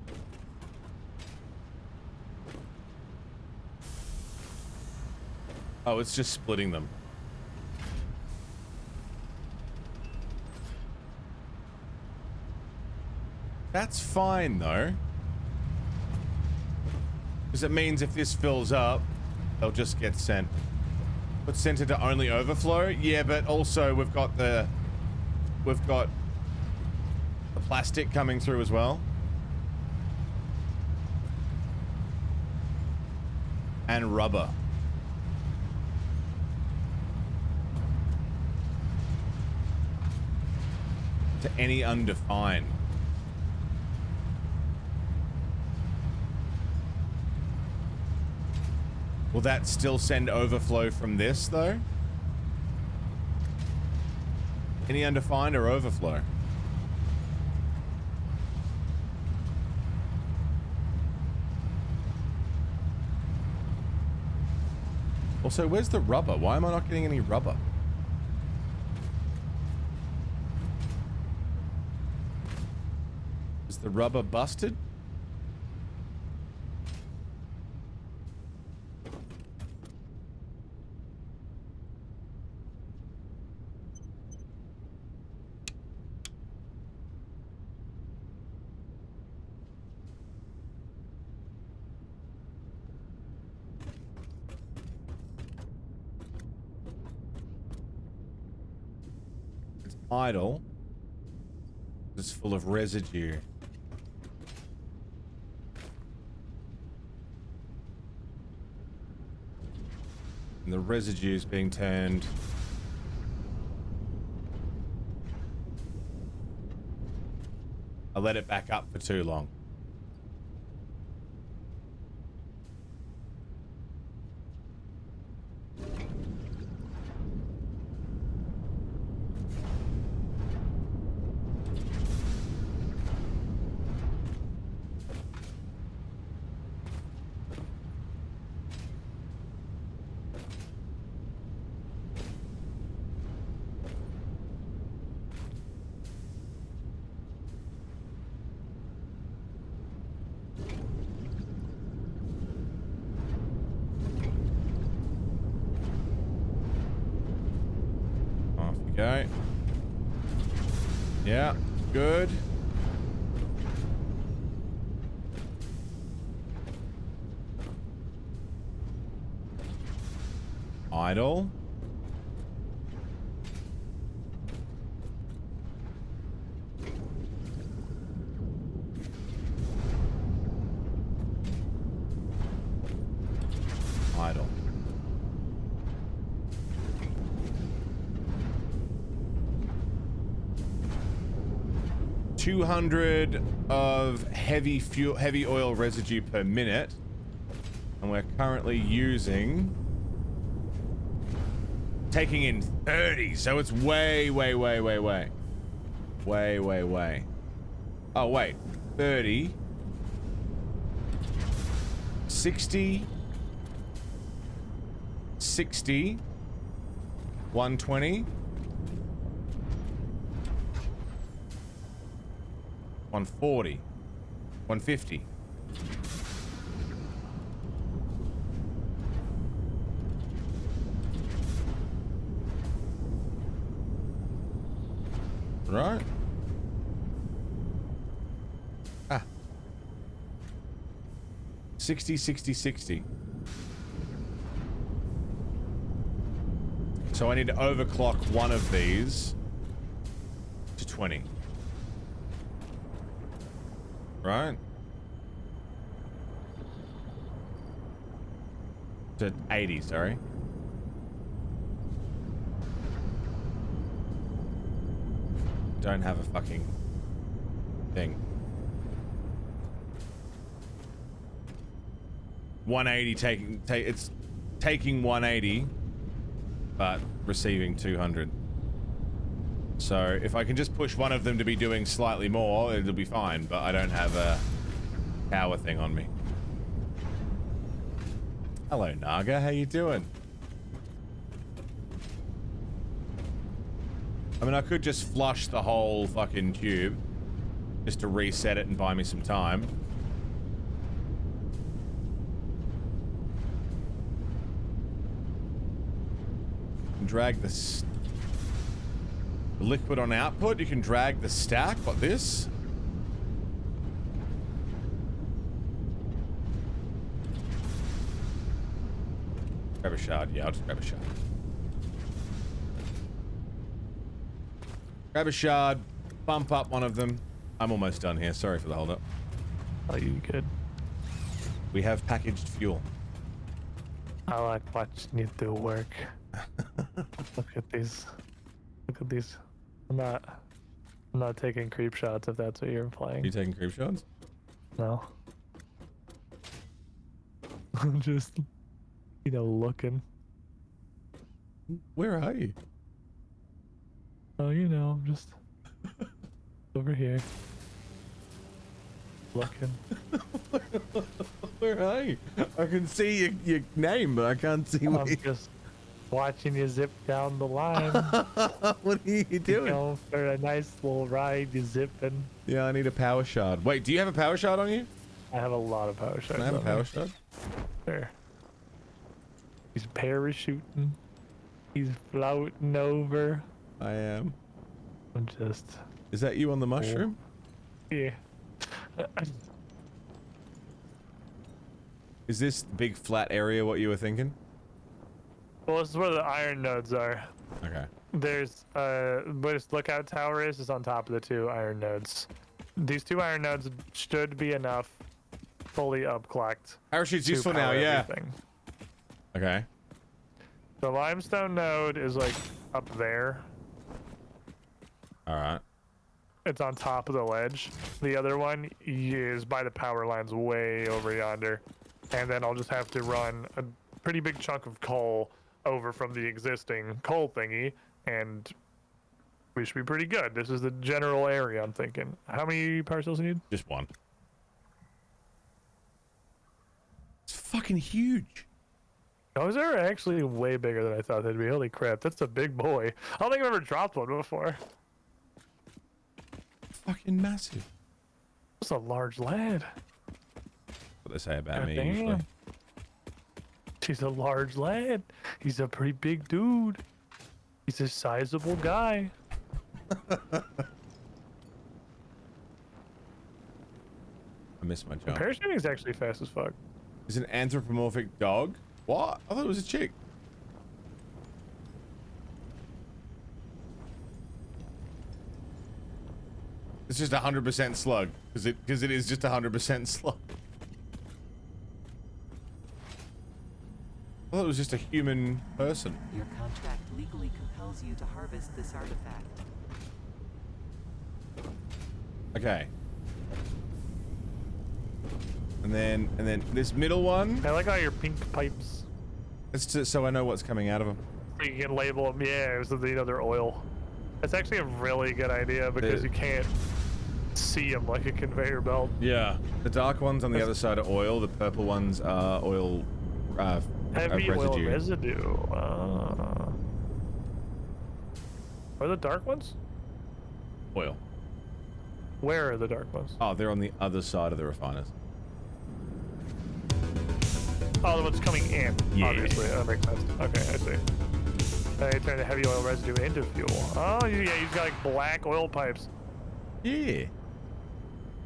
[SPEAKER 1] Oh, it's just splitting them. That's fine though. Because it means if this fills up, they'll just get sent. But sent it to only overflow? Yeah, but also we've got the plastic coming through as well. And rubber. To any undefined. Will that still send overflow from this, though? Any undefined or overflow? Also, where's the rubber? Why am I not getting any rubber? Is the rubber busted? Idle. It's full of residue. And the residue is being turned. I let it back up for too long. Off you go. Yeah, good. Idle. Idle. $200 of heavy oil residue per minute, and we're currently using, taking in 30, so it's way. Oh wait, 30, 60, 120, 140, 150. Right. Ah. 60, 60, 60. So I need to overclock one of these to 20. Right? To 80, sorry. Don't have a fucking thing. 180 it's taking 180, but receiving 200. So if I can just push one of them to be doing slightly more, it'll be fine, but I don't have a power thing on me. Hello, Naga, how you doing? I mean, I could just flush the whole fucking tube just to reset it and buy me some time. Drag the liquid on output. You can drag the stack. What, this? Grab a shard. Yeah, I'll just grab a shard. Grab a shard. Bump up one of them. I'm almost done here. Sorry for the hold up.
[SPEAKER 3] Oh, you good?
[SPEAKER 1] We have packaged fuel.
[SPEAKER 3] I like watching you do work. Look at these. Look at these. I'm not taking creep shots if that's what you're implying.
[SPEAKER 1] You taking creep shots?
[SPEAKER 3] No. I'm just, looking.
[SPEAKER 1] Where are you?
[SPEAKER 3] Oh, I'm just over here. Looking.
[SPEAKER 1] Where are you? I can see your name, but I can't see where
[SPEAKER 3] I'm just watching you zip down the line.
[SPEAKER 1] What are you doing?
[SPEAKER 3] Going for a nice little ride, you zipping.
[SPEAKER 1] Yeah, I need a power shard. Wait, do you have a power shard on you?
[SPEAKER 3] I have a lot of power shots.
[SPEAKER 1] Can I have a power shard?
[SPEAKER 3] There. He's parachuting. He's floating over.
[SPEAKER 1] I am.
[SPEAKER 3] I'm just.
[SPEAKER 1] Is that you on the mushroom?
[SPEAKER 3] Yeah.
[SPEAKER 1] Is this big flat area what you were thinking?
[SPEAKER 3] Well, this is where the iron nodes are.
[SPEAKER 1] Okay.
[SPEAKER 3] There's where this lookout tower is on top of the 2 iron nodes. These 2 iron nodes should be enough fully upclocked.
[SPEAKER 1] Parachute's useful now, yeah.
[SPEAKER 3] Everything.
[SPEAKER 1] Okay.
[SPEAKER 3] The limestone node is like up there.
[SPEAKER 1] Alright.
[SPEAKER 3] It's on top of the ledge. The other one is by the power lines way over yonder. And then I'll just have to run a pretty big chunk of coal over from the existing coal thingy, and we should be pretty good. This is the general area, I'm thinking. How many power cells do you need?
[SPEAKER 1] Just one. It's fucking huge.
[SPEAKER 3] Those are actually way bigger than I thought they'd be. Holy crap, that's a big boy. I don't think I've ever dropped one before.
[SPEAKER 1] Fucking massive.
[SPEAKER 3] That's a large lad.
[SPEAKER 1] What they say about me
[SPEAKER 3] Damn.
[SPEAKER 1] usually.
[SPEAKER 3] He's a large lad. He's a pretty big dude. He's a sizable guy.
[SPEAKER 1] I missed my jump.
[SPEAKER 3] Parachuting is actually fast as fuck.
[SPEAKER 1] Is an anthropomorphic dog? What? I thought it was a chick. It's just 100% slug because it is just 100% slug. I thought it was just a human person.
[SPEAKER 2] Your contract legally compels you to harvest this artifact.
[SPEAKER 1] Okay. And then this middle one.
[SPEAKER 3] I like all your pink pipes.
[SPEAKER 1] It's just so I know what's coming out of them.
[SPEAKER 3] You can label them, yeah, so you know they're oil. That's actually a really good idea because you can't see them like a conveyor belt.
[SPEAKER 1] Yeah. The dark ones on the other side are oil. The purple ones are oil.
[SPEAKER 3] Heavy
[SPEAKER 1] residue.
[SPEAKER 3] oil residue. Are the dark ones?
[SPEAKER 1] Oil.
[SPEAKER 3] Where are the dark ones?
[SPEAKER 1] Oh, they're on the other side of the refiners.
[SPEAKER 3] Oh, the ones coming in.
[SPEAKER 1] Yeah.
[SPEAKER 3] Obviously, that makes sense. Okay, I see. They turn the heavy oil residue into fuel. Oh, yeah, you've got like black oil pipes.
[SPEAKER 1] Yeah.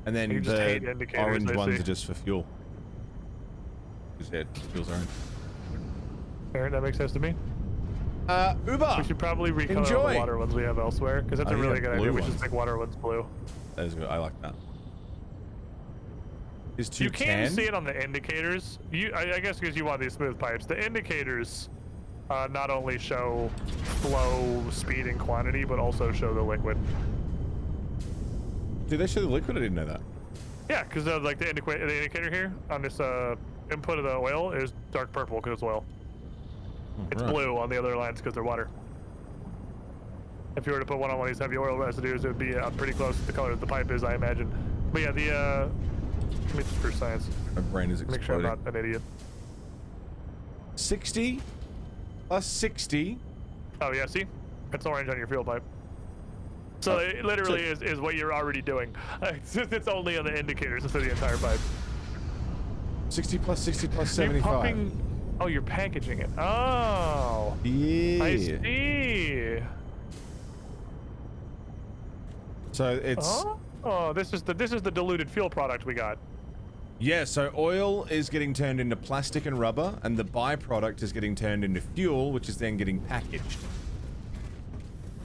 [SPEAKER 1] And then
[SPEAKER 3] You just hate
[SPEAKER 1] the
[SPEAKER 3] indicators,
[SPEAKER 1] orange
[SPEAKER 3] I
[SPEAKER 1] ones
[SPEAKER 3] see.
[SPEAKER 1] are just for fuel. Because it fuel's orange.
[SPEAKER 3] Alright, that makes sense to me.
[SPEAKER 1] Uber.
[SPEAKER 3] We should probably recolor all
[SPEAKER 1] Enjoy.
[SPEAKER 3] the water ones we have elsewhere, because that's
[SPEAKER 1] Oh,
[SPEAKER 3] a
[SPEAKER 1] you
[SPEAKER 3] really
[SPEAKER 1] have
[SPEAKER 3] good
[SPEAKER 1] blue
[SPEAKER 3] idea. We should
[SPEAKER 1] ones.
[SPEAKER 3] just make water ones blue.
[SPEAKER 1] That is good. I like that. Is
[SPEAKER 3] You can
[SPEAKER 1] 210?
[SPEAKER 3] see it on the indicators. I guess because you want these smooth pipes. The indicators not only show flow, speed, and quantity, but also show the liquid.
[SPEAKER 1] Do they show the liquid? I didn't know that.
[SPEAKER 3] Yeah, because like the indicator here on this input of the oil is dark purple because it's oil. It's
[SPEAKER 1] Right.
[SPEAKER 3] blue on the other lines because they're water. If you were to put one on one of these heavy oil residues, it would be pretty close to the color that the pipe is, I imagine. But yeah, let me just for science.
[SPEAKER 1] My brain is
[SPEAKER 3] Make sure I'm
[SPEAKER 1] exploding.
[SPEAKER 3] not an idiot.
[SPEAKER 1] 60 plus 60.
[SPEAKER 3] Oh yeah, see? It's orange on your fuel pipe. So it literally is what you're already doing. It's only on the indicators instead of the entire pipe.
[SPEAKER 1] 60 plus 60 plus
[SPEAKER 3] You're
[SPEAKER 1] 75.
[SPEAKER 3] pumping... Oh, you're packaging it. Oh.
[SPEAKER 1] Yeah.
[SPEAKER 3] I see.
[SPEAKER 1] So it's
[SPEAKER 3] Oh, this is the diluted fuel product we got.
[SPEAKER 1] yeah. So oil is getting turned into plastic and rubber, and the byproduct is getting turned into fuel, which is then getting packaged.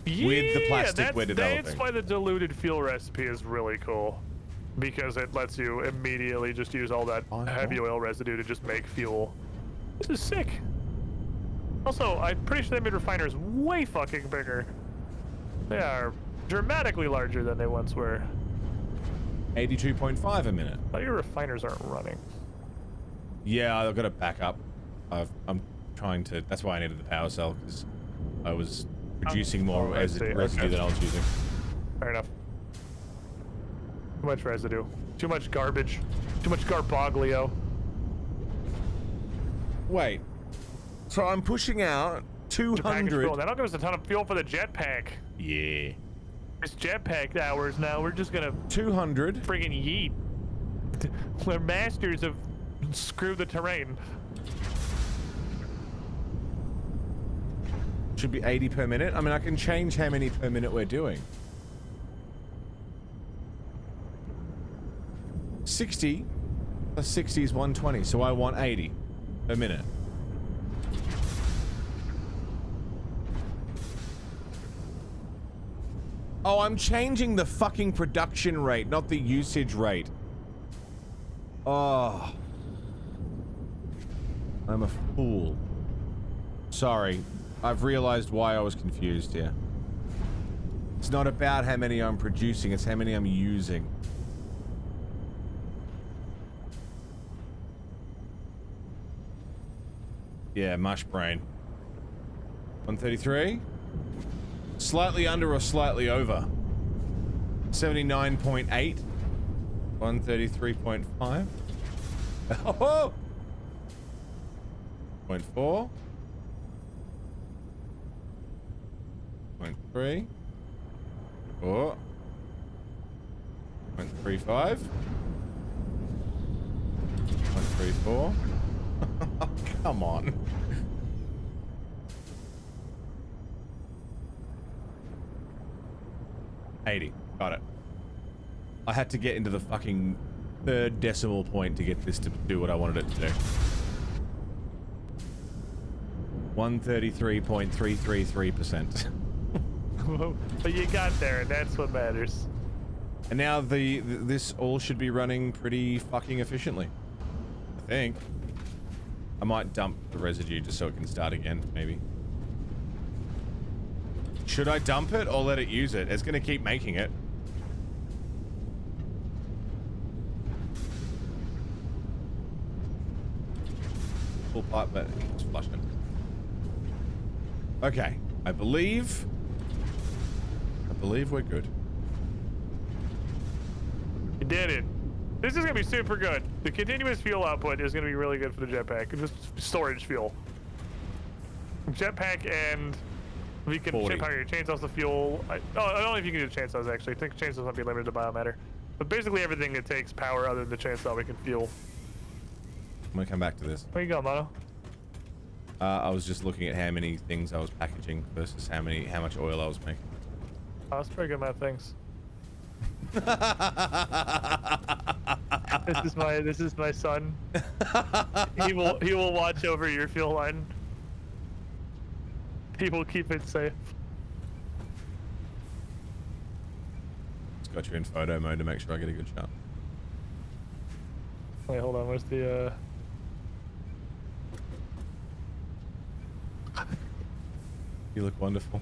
[SPEAKER 1] With the plastic we're developing.
[SPEAKER 3] That's why the diluted fuel recipe is really cool, because it lets you immediately just use all that heavy oil residue to just make fuel. This is sick. Also, I'm pretty sure they made refiners way fucking bigger. They are dramatically larger than they once were.
[SPEAKER 1] 82.5 a minute.
[SPEAKER 3] Oh, your refiners aren't running.
[SPEAKER 1] Yeah, I've got to back up. I'm trying to. That's why I needed the power cell, because I was producing more
[SPEAKER 3] I see,
[SPEAKER 1] residue
[SPEAKER 3] okay.
[SPEAKER 1] than I was using.
[SPEAKER 3] Fair enough. Too much residue. Too much garbage. Too much garbaglio.
[SPEAKER 1] Wait. So I'm pushing out
[SPEAKER 3] To package fuel.
[SPEAKER 1] 200.
[SPEAKER 3] That'll give us a ton of fuel for the jetpack.
[SPEAKER 1] Yeah.
[SPEAKER 3] It's jetpack hours now. We're just gonna
[SPEAKER 1] 200.
[SPEAKER 3] friggin' yeet. We're masters of screw the terrain.
[SPEAKER 1] Should be 80 per minute. I mean, I can change how many per minute we're doing. 60 plus 60 is 120, so I want 80 per minute. Oh, I'm changing the fucking production rate, not the usage rate. Oh. I'm a fool. Sorry. I've realized why I was confused here. It's not about how many I'm producing, it's how many I'm using. Yeah, mush brain. 133? Slightly under or slightly over? 79.8? 133.5? Oh! 0.4? 0.3? 4? 0.35? 0.34? Oh, come on. $80. Got it. I had to get into the fucking third decimal point to get this to do what I wanted it to do. 133.333%.
[SPEAKER 3] But you got there, and that's what matters.
[SPEAKER 1] And now this all should be running pretty fucking efficiently. I think. I might dump the residue just so it can start again, maybe. Should I dump it or let it use it? It's gonna keep making it. Full pipe, but it's flushing. Okay, I believe we're good.
[SPEAKER 3] You did it. This is gonna be super good. The continuous fuel output is gonna be really good for the jetpack. Just storage fuel. Jetpack, and we can
[SPEAKER 1] 40.
[SPEAKER 3] ship how your chainsaws the fuel. I don't know if you can do chainsaws actually. I think chainsaws might be limited to biomatter. But basically everything that takes power other than the chainsaw we can fuel.
[SPEAKER 1] I'm gonna come back to this.
[SPEAKER 3] Where you go, Mono?
[SPEAKER 1] I was just looking at how many things I was packaging versus how much oil I was making.
[SPEAKER 3] Oh, that's a pretty good amount of things. This is my son. He will watch over your fuel line. He will keep it safe.
[SPEAKER 1] Just got you in photo mode to make sure I get a good shot.
[SPEAKER 3] Wait, hold on. Where's the
[SPEAKER 1] You look wonderful.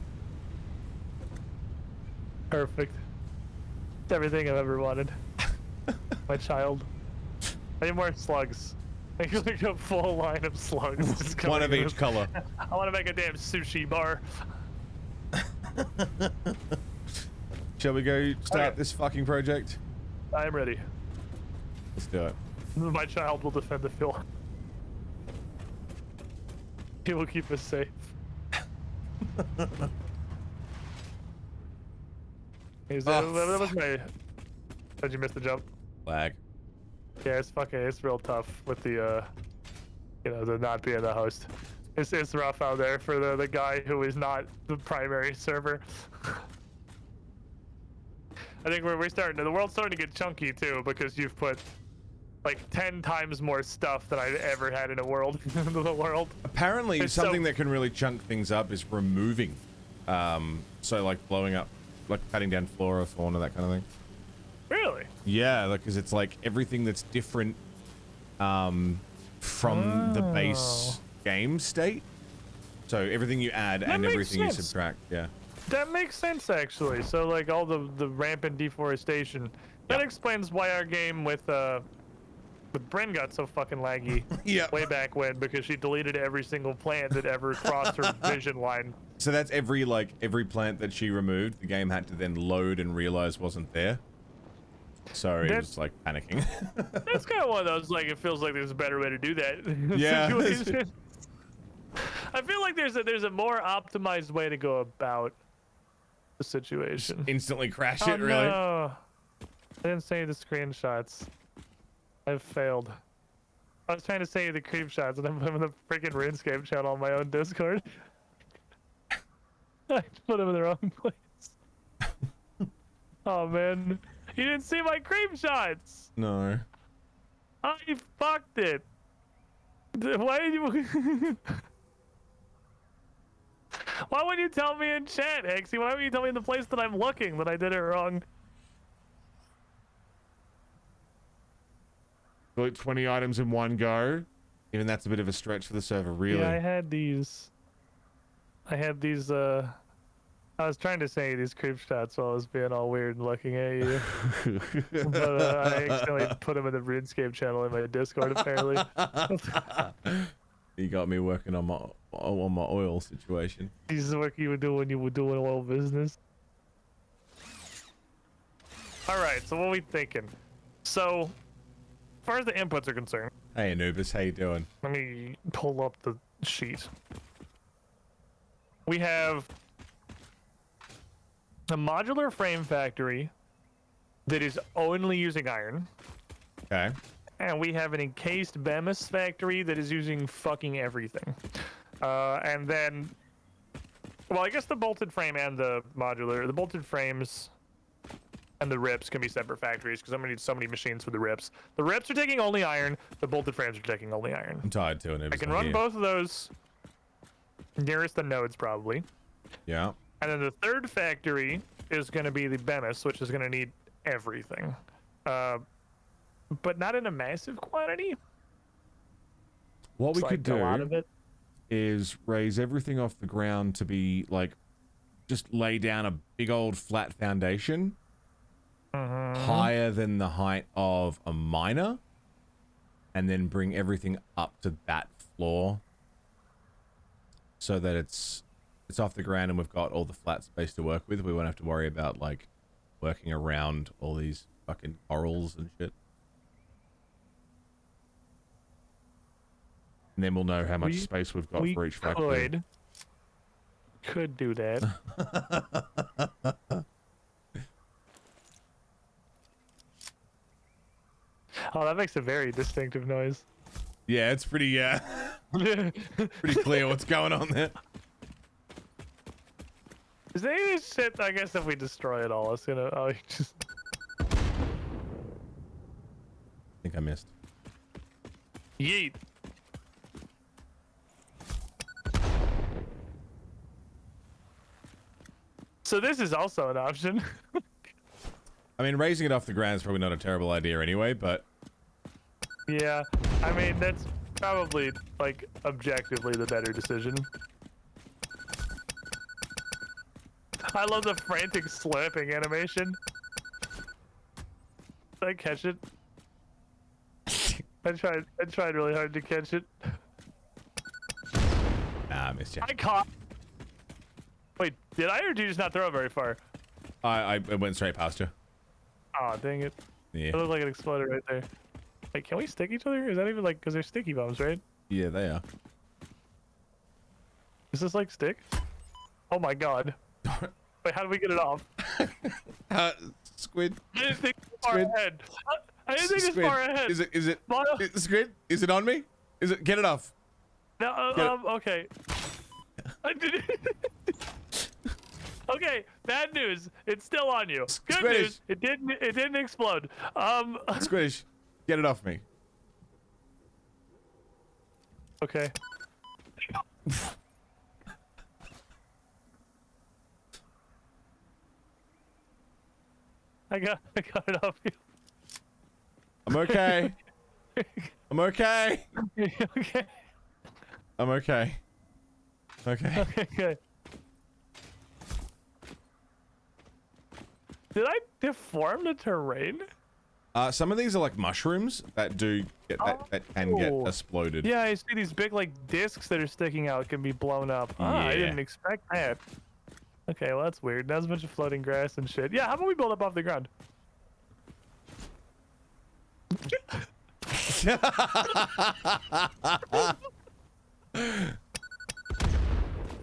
[SPEAKER 3] Perfect. It's everything I've ever wanted. My child. I need more slugs. I need like a full line of slugs. Just
[SPEAKER 1] One
[SPEAKER 3] coming
[SPEAKER 1] of
[SPEAKER 3] in.
[SPEAKER 1] each color.
[SPEAKER 3] I want to make a damn sushi bar.
[SPEAKER 1] Shall we go start
[SPEAKER 3] Okay.
[SPEAKER 1] this fucking project?
[SPEAKER 3] I'm ready.
[SPEAKER 1] Let's do it.
[SPEAKER 3] My child will defend the fuel. He will keep us safe. That was my. Did you miss the jump?
[SPEAKER 1] Lag.
[SPEAKER 3] Yeah, it's real tough with the the not being the host. It's rough out there for the guy who is not the primary server. I think we're starting the world's starting to get chunky too, because you've put like 10 times more stuff than I've ever had in a world into the world.
[SPEAKER 1] Apparently,
[SPEAKER 3] It's
[SPEAKER 1] something
[SPEAKER 3] so-
[SPEAKER 1] that can really chunk things up is removing. So like blowing up, like cutting down flora, fauna, that kind of thing.
[SPEAKER 3] Really?
[SPEAKER 1] Yeah, because it's like everything that's different from the base game state. So everything you add
[SPEAKER 3] That
[SPEAKER 1] and
[SPEAKER 3] makes
[SPEAKER 1] everything you
[SPEAKER 3] sense.
[SPEAKER 1] subtract. Yeah.
[SPEAKER 3] That makes sense actually. So like all the rampant deforestation. That
[SPEAKER 1] Yeah.
[SPEAKER 3] explains why our game with Bryn got so fucking laggy
[SPEAKER 1] Yeah.
[SPEAKER 3] way back when, because she deleted every single plant that ever crossed her vision line.
[SPEAKER 1] So that's every plant that she removed, the game had to then load and realize wasn't there. So it was like panicking.
[SPEAKER 3] That's kind of one of those, like, it feels like there's a better way to do that.
[SPEAKER 1] Yeah.
[SPEAKER 3] situation. I feel like there's a more optimized way to go about the situation.
[SPEAKER 1] Instantly crash
[SPEAKER 3] Oh,
[SPEAKER 1] it, really?
[SPEAKER 3] no. I didn't save the screenshots. I've failed. I was trying to save the creep shots and I'm putting the freaking RuneScape channel on my own Discord. I put them in the wrong place. Oh man. You didn't see my creep shots!
[SPEAKER 1] No.
[SPEAKER 3] I fucked it. Why did you... Why wouldn't you tell me in chat, Hexy? Why wouldn't you tell me in the place that I'm looking that I did it wrong?
[SPEAKER 1] Like 20 items in one go. Even that's a bit of a stretch for the server, really.
[SPEAKER 3] Yeah, I had these, I was trying to say these creep shots while I was being all weird and looking at you. But I accidentally put them in the RuneScape channel in my Discord, apparently.
[SPEAKER 1] You got me working on my oil situation.
[SPEAKER 3] This is the work you were doing oil business. Alright, so what are we thinking? So, as far as the inputs are concerned,
[SPEAKER 1] Hey Anubis, how you doing?
[SPEAKER 3] let me pull up the sheet. We have a modular frame factory that is only using iron.
[SPEAKER 1] Okay.
[SPEAKER 3] And we have an encased Bemis factory that is using fucking everything. And then, well, I guess the bolted frame and the bolted frames and the rips can be separate factories, because I'm gonna need so many machines for the rips. The rips are taking only iron, the bolted frames are taking only iron.
[SPEAKER 1] I'm tired too, Anubis.
[SPEAKER 3] I can
[SPEAKER 1] I'm
[SPEAKER 3] run
[SPEAKER 1] here.
[SPEAKER 3] both of those nearest the nodes, probably.
[SPEAKER 1] Yeah.
[SPEAKER 3] And then the third factory is going to be the Bemis, which is going to need everything, but not in a massive quantity.
[SPEAKER 1] What we
[SPEAKER 3] It's
[SPEAKER 1] could
[SPEAKER 3] like a lot of
[SPEAKER 1] do
[SPEAKER 3] it.
[SPEAKER 1] is raise everything off the ground to be like, just lay down a big old flat foundation higher than the height of a miner, and then bring everything up to that floor so that it's off the ground and we've got all the flat space to work with. We won't have to worry about like working around all these fucking corals and shit. And then we'll know how much space we've got for each factory.
[SPEAKER 3] Could do that. Oh, that makes a very distinctive noise.
[SPEAKER 1] Yeah, it's pretty pretty clear what's going on there.
[SPEAKER 3] Is any of this shit? I guess if we destroy it all, it's gonna. Oh, you just.
[SPEAKER 1] I think I missed.
[SPEAKER 3] Yeet. So this is also an option.
[SPEAKER 1] I mean, raising it off the ground is probably not a terrible idea anyway, but
[SPEAKER 3] Yeah, I mean that's probably like objectively the better decision. I love the frantic slapping animation. Did I catch it? I tried really hard to catch it.
[SPEAKER 1] nah, I missed you.
[SPEAKER 3] I caught. Wait, did I or did you just not throw it very far?
[SPEAKER 1] I went straight past you.
[SPEAKER 3] Oh, dang it.
[SPEAKER 1] Yeah.
[SPEAKER 3] It looked like it exploded right there. Like, can we stick each other? Is that even like, because they're sticky bombs, right?
[SPEAKER 1] Yeah, they are.
[SPEAKER 3] Is this like stick? Oh my god. Wait, how do we get it off?
[SPEAKER 1] Squid.
[SPEAKER 3] I didn't think this far
[SPEAKER 1] Squid.
[SPEAKER 3] ahead. I didn't think this
[SPEAKER 1] Squid.
[SPEAKER 3] far ahead.
[SPEAKER 1] Is it
[SPEAKER 3] Mono-
[SPEAKER 1] Squid? Is it on me? Is it? Get it off.
[SPEAKER 3] No,
[SPEAKER 1] Get it.
[SPEAKER 3] okay. I didn't. Okay, bad news. It's still on you. Good
[SPEAKER 1] Squish.
[SPEAKER 3] news. It didn't explode.
[SPEAKER 1] Squish. Get it off me.
[SPEAKER 3] Okay. I got it off you.
[SPEAKER 1] I'm okay. I'm okay.
[SPEAKER 3] Okay.
[SPEAKER 1] I'm okay. Okay.
[SPEAKER 3] Okay, good. Did I deform the terrain?
[SPEAKER 1] Some of these are like mushrooms that do get that can get
[SPEAKER 3] Oh.
[SPEAKER 1] exploded.
[SPEAKER 3] Yeah, I see these big like discs that are sticking out can be blown up. Ah, I
[SPEAKER 1] Yeah.
[SPEAKER 3] didn't expect that. Okay, well that's weird. That's a bunch of floating grass and shit. Yeah, how about we build up off the ground?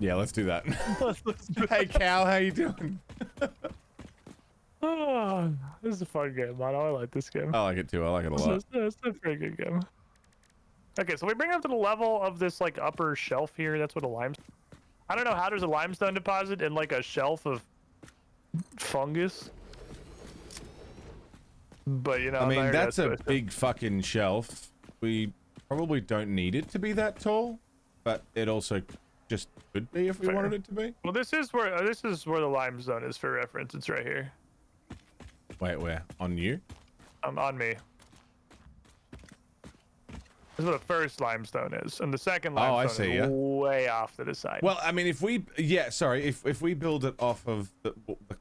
[SPEAKER 1] Yeah, let's do that.
[SPEAKER 3] Let's do
[SPEAKER 1] Hey, Cal, how you doing?
[SPEAKER 3] Oh, this is a fun game, man. I like this game.
[SPEAKER 1] I like it too. I like it a lot.
[SPEAKER 3] It's a pretty good game. Okay, so we bring up to the level of this like upper shelf here. That's what a lime. I don't know how there's a limestone deposit in like a shelf of fungus. But you know,
[SPEAKER 1] I mean, that's a
[SPEAKER 3] twist.
[SPEAKER 1] big fucking shelf. We probably don't need it to be that tall, but it also just could be if we
[SPEAKER 3] Fair.
[SPEAKER 1] wanted it to be.
[SPEAKER 3] Well, this is where the limestone is for reference. It's right here.
[SPEAKER 1] Wait, where? On you?
[SPEAKER 3] On me. This is what the first limestone is, and the second
[SPEAKER 1] Oh, I
[SPEAKER 3] limestone
[SPEAKER 1] see,
[SPEAKER 3] is
[SPEAKER 1] yeah.
[SPEAKER 3] way off to the side.
[SPEAKER 1] Well, I mean, if we, yeah, sorry, if we build it off of the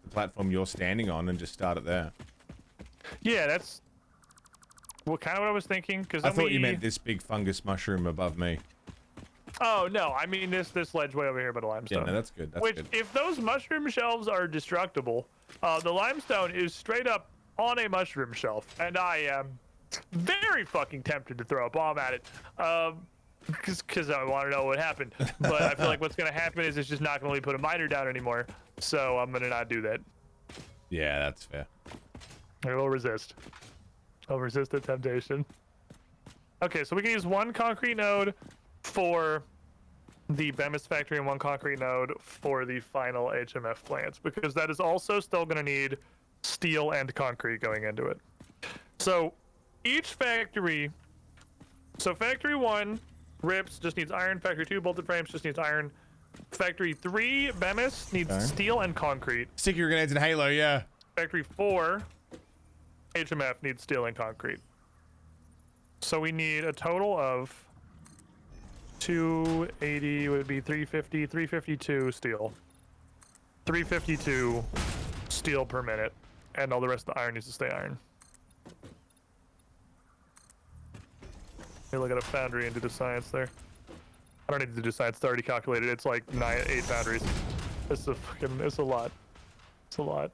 [SPEAKER 1] platform you're standing on and just start it there.
[SPEAKER 3] yeah, that's kind of what I was thinking. Because
[SPEAKER 1] I thought you meant this big fungus mushroom above me.
[SPEAKER 3] Oh no, I mean this ledge way over here, but a
[SPEAKER 1] Yeah,
[SPEAKER 3] limestone.
[SPEAKER 1] no, that's good. That's
[SPEAKER 3] Which,
[SPEAKER 1] good.
[SPEAKER 3] if those mushroom shelves are destructible, the limestone is straight up on a mushroom shelf, and I am very fucking tempted to throw a bomb at it, because I want to know what happened. But I feel like what's gonna happen is it's just not gonna let me put a miner down anymore, so I'm gonna not do that.
[SPEAKER 1] Yeah, that's fair.
[SPEAKER 3] I will resist. I'll resist the temptation. Okay, so we can use one concrete node for the Bemis factory and one concrete node for the final HMF plants, because that is also still going to need steel and concrete going into it. So each factory, so factory 1, Rips, just needs iron. Factory 2, Bolted Frames, just needs iron. Factory 3, Bemis, needs
[SPEAKER 1] Okay.
[SPEAKER 3] steel and concrete.
[SPEAKER 1] Sticky grenades and Halo, yeah.
[SPEAKER 3] Factory 4, HMF needs steel and concrete. So we need a total of 280 would be 350, 352 steel. 352 steel per minute. And all the rest of the iron needs to stay iron. Hey, look at a foundry and do the science there. I don't need to do science, it's already calculated. It's like 8 foundries. It's a lot. It's a lot.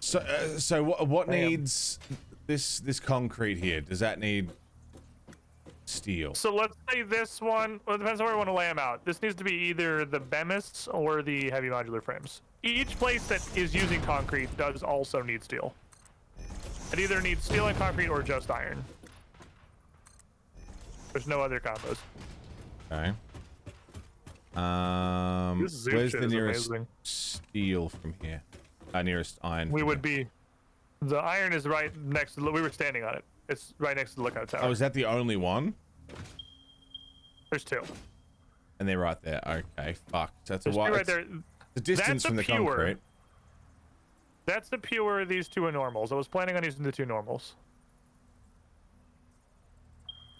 [SPEAKER 1] So what needs this concrete here? Does that need steel?
[SPEAKER 3] So let's say this one, well, it depends on where we want to lay them out. This needs to be either the Bemis or the heavy modular frames. Each place that is using concrete does also need steel. It either needs steel and concrete or just iron. There's no other combos.
[SPEAKER 1] Okay.
[SPEAKER 3] This Zoom
[SPEAKER 1] Where's
[SPEAKER 3] shit
[SPEAKER 1] the
[SPEAKER 3] is
[SPEAKER 1] nearest
[SPEAKER 3] amazing.
[SPEAKER 1] steel from here? Nearest iron.
[SPEAKER 3] We
[SPEAKER 1] from
[SPEAKER 3] would
[SPEAKER 1] here.
[SPEAKER 3] be. The iron is right next to. We were standing on it. It's right next to the lookout tower.
[SPEAKER 1] Oh, is that the only one?
[SPEAKER 3] There's 2.
[SPEAKER 1] And they're right there. Okay, fuck. That's
[SPEAKER 3] There's
[SPEAKER 1] a
[SPEAKER 3] 2
[SPEAKER 1] while.
[SPEAKER 3] right there.
[SPEAKER 1] The distance
[SPEAKER 3] That's a
[SPEAKER 1] from the
[SPEAKER 3] pure.
[SPEAKER 1] concrete.
[SPEAKER 3] That's the pure. These 2 are normals. I was planning on using the 2 normals.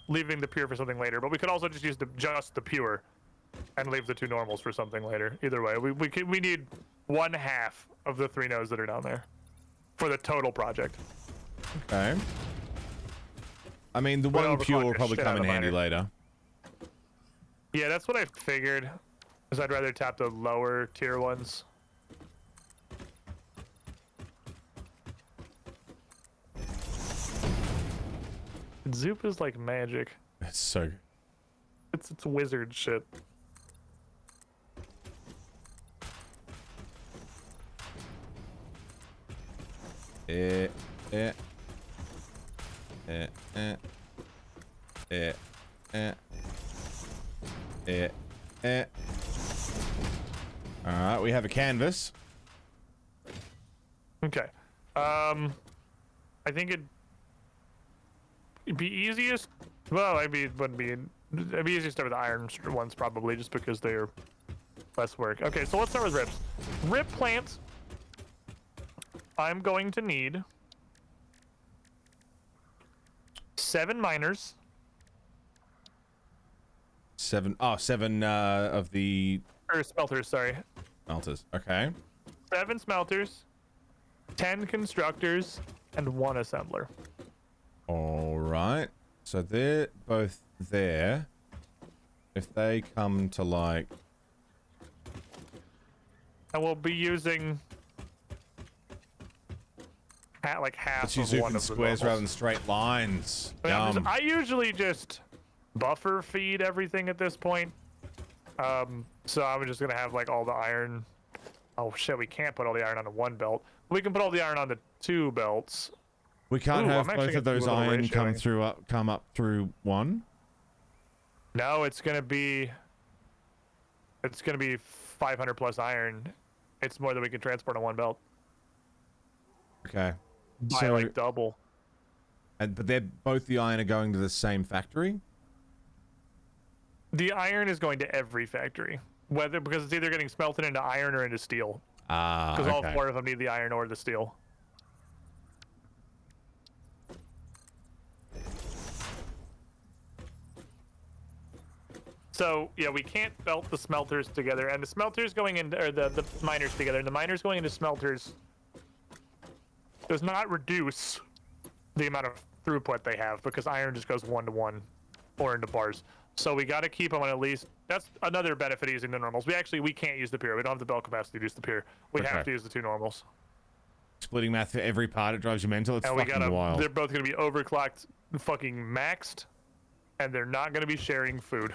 [SPEAKER 3] Leaving the pure for something later, but we could also just use just the pure and leave the 2 normals for something later. Either way, we need 1/2 of the 3 nodes that are down there for the total project.
[SPEAKER 1] Okay. I mean, the
[SPEAKER 3] We'll
[SPEAKER 1] one pure
[SPEAKER 3] overclock
[SPEAKER 1] will
[SPEAKER 3] the
[SPEAKER 1] probably
[SPEAKER 3] shit
[SPEAKER 1] come
[SPEAKER 3] out
[SPEAKER 1] in
[SPEAKER 3] of
[SPEAKER 1] handy
[SPEAKER 3] iron.
[SPEAKER 1] later.
[SPEAKER 3] Yeah, that's what I figured. Because I'd rather tap the lower tier ones. Zoop is like magic.
[SPEAKER 1] It's so.
[SPEAKER 3] It's wizard shit.
[SPEAKER 1] Eh, eh. Eh, eh. Eh, eh. Eh, eh. Alright, we have a canvas.
[SPEAKER 3] Okay. I think it'd be easiest. Well, maybe it wouldn't be. It'd be easiest to start with the iron ones probably, just because they're less work. Okay, so let's start with rips. Rip plants. I'm going to need 7 miners.
[SPEAKER 1] 7 of the
[SPEAKER 3] Or smelters, sorry.
[SPEAKER 1] smelters. Okay.
[SPEAKER 3] 7 smelters, 10 constructors, and 1 assembler.
[SPEAKER 1] Alright. So they're both there. If they come to like...
[SPEAKER 3] And we'll be using like half
[SPEAKER 1] Let's use
[SPEAKER 3] of
[SPEAKER 1] zoop
[SPEAKER 3] one
[SPEAKER 1] in
[SPEAKER 3] of the
[SPEAKER 1] squares rather than
[SPEAKER 3] normals.
[SPEAKER 1] straight lines.
[SPEAKER 3] I mean,
[SPEAKER 1] Yum.
[SPEAKER 3] I usually just buffer feed everything at this point. So I'm just gonna have like all the iron. Oh shit, we can't put all the iron onto 1 belt. We can put all the iron onto 2 belts.
[SPEAKER 1] We can't
[SPEAKER 3] Ooh,
[SPEAKER 1] have
[SPEAKER 3] I'm actually
[SPEAKER 1] both of
[SPEAKER 3] gonna do
[SPEAKER 1] those
[SPEAKER 3] a little
[SPEAKER 1] iron
[SPEAKER 3] ratioing.
[SPEAKER 1] come up through 1.
[SPEAKER 3] No, it's gonna be 500 plus iron. It's more than we can transport on 1 belt
[SPEAKER 1] Okay.
[SPEAKER 3] by
[SPEAKER 1] So,
[SPEAKER 3] like double.
[SPEAKER 1] but they're both the iron are going to the same factory.
[SPEAKER 3] The iron is going to every factory, because it's either getting smelted into iron or into steel.
[SPEAKER 1] Ah,
[SPEAKER 3] Because all
[SPEAKER 1] okay.
[SPEAKER 3] 4 of them need the iron or the steel. So yeah, we can't belt the smelters together, and the smelters going into, or the miners together, and the miners going into smelters does not reduce the amount of throughput they have, because iron just goes 1-to-1 or into bars. So we got to keep them on at least. That's another benefit of using the normals. We can't use the pure. We don't have the belt capacity to use the pure. We
[SPEAKER 1] Okay.
[SPEAKER 3] have to use the 2 normals.
[SPEAKER 1] Splitting math for every part, it drives you mental. It's
[SPEAKER 3] And we
[SPEAKER 1] fucking
[SPEAKER 3] gotta.
[SPEAKER 1] wild.
[SPEAKER 3] They're both gonna be overclocked, fucking maxed, and they're not gonna be sharing food.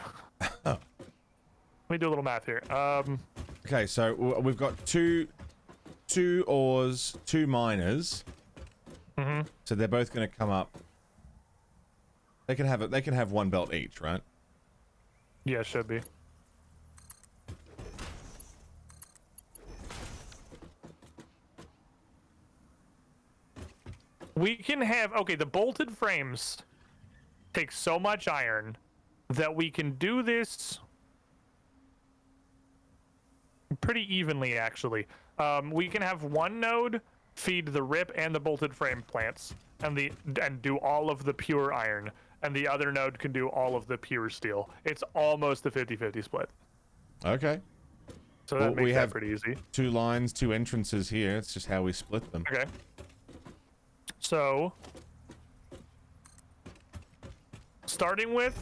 [SPEAKER 3] Let me do a little math here.
[SPEAKER 1] Okay, so we've got two ores, 2 miners.
[SPEAKER 3] Mhm.
[SPEAKER 1] So they're both going to come up. They can have 1 belt each, right?
[SPEAKER 3] Yeah, should be. We can have, okay, the bolted frames take so much iron that we can do this pretty evenly, actually. We can have 1 node feed the rip and the bolted frame plants, and do all of the pure iron, and the other node can do all of the pure steel. It's almost a 50-50 split.
[SPEAKER 1] Okay.
[SPEAKER 3] So that
[SPEAKER 1] Well,
[SPEAKER 3] makes
[SPEAKER 1] we
[SPEAKER 3] that
[SPEAKER 1] have
[SPEAKER 3] pretty easy.
[SPEAKER 1] 2 lines, 2 entrances here. It's just how we split them.
[SPEAKER 3] Okay. So, starting with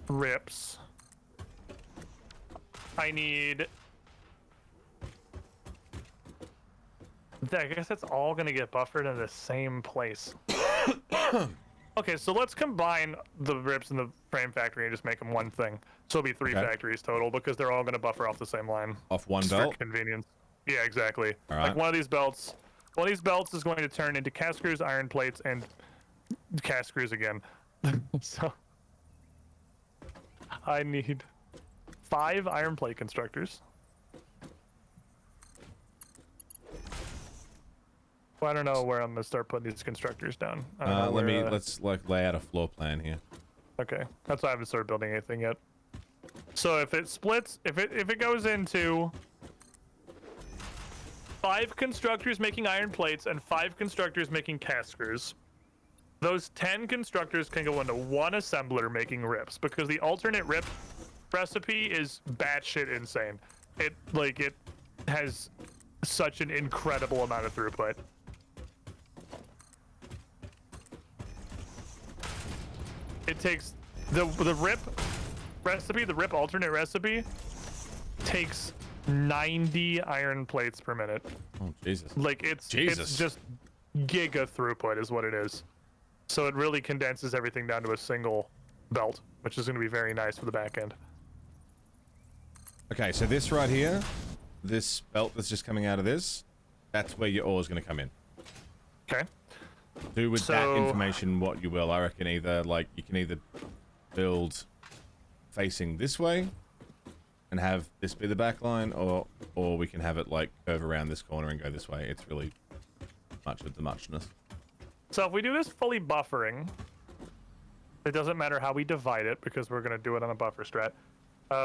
[SPEAKER 3] rips, I need. I guess that's all gonna get buffered in the same place. Okay, so let's combine the rips and the frame factory and just make them one thing. So it'll be 3
[SPEAKER 1] Okay.
[SPEAKER 3] factories total because they're all gonna buffer off the same line.
[SPEAKER 1] Off one
[SPEAKER 3] Just
[SPEAKER 1] belt?
[SPEAKER 3] for convenience. Yeah, exactly.
[SPEAKER 1] All
[SPEAKER 3] Like
[SPEAKER 1] right.
[SPEAKER 3] one of these belts is going to turn into cast screws, iron plates, and cast screws again. So I need 5 iron plate constructors. Well, I don't know where I'm gonna start putting these constructors down. I don't know where,
[SPEAKER 1] Let's like lay out a floor plan here.
[SPEAKER 3] Okay, that's why I haven't started building anything yet. So if it splits, if it goes into 5 constructors making iron plates and 5 constructors making cast screws, those 10 constructors can go into 1 assembler making rips, because the alternate rip recipe is batshit insane. It has such an incredible amount of throughput. It takes the rip recipe, the rip alternate recipe takes 90 iron plates per minute.
[SPEAKER 1] Oh Jesus.
[SPEAKER 3] Like it's
[SPEAKER 1] Jesus.
[SPEAKER 3] just giga throughput is what it is. So it really condenses everything down to a single belt, which is going to be very nice for the back end.
[SPEAKER 1] Okay, so this right here, this belt that's just coming out of this, that's where your ore is going to come in.
[SPEAKER 3] Okay.
[SPEAKER 1] Do with that
[SPEAKER 3] So-
[SPEAKER 1] information what you will. I reckon either like you can either build facing this way and have this be the back line, or we can have it like curve around this corner and go this way. It's really much of the muchness.
[SPEAKER 3] So if we do this fully buffering, it doesn't matter how we divide it because we're going to do it on a buffer strat,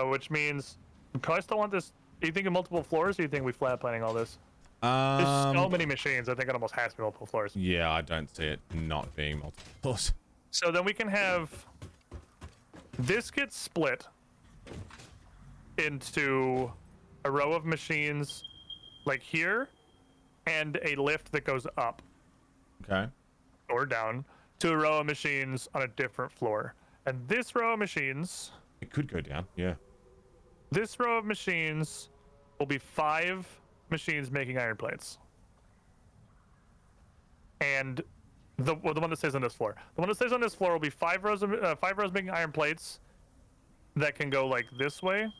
[SPEAKER 3] which means we probably still want this. Do you think of multiple floors, or do you think we flat planning all this? There's so many machines. I think it almost has to be multiple floors.
[SPEAKER 1] Yeah, I don't see it not being multiple floors.
[SPEAKER 3] So then we can have this get split into a row of machines like here and a lift that goes up
[SPEAKER 1] Okay.
[SPEAKER 3] or down to a row of machines on a different floor. And this row of machines,
[SPEAKER 1] It could go down. Yeah.
[SPEAKER 3] this row of machines will be 5 machines making iron plates. And the one that stays on this floor. The one that stays on this floor will be 5 rows making iron plates that can go like this way.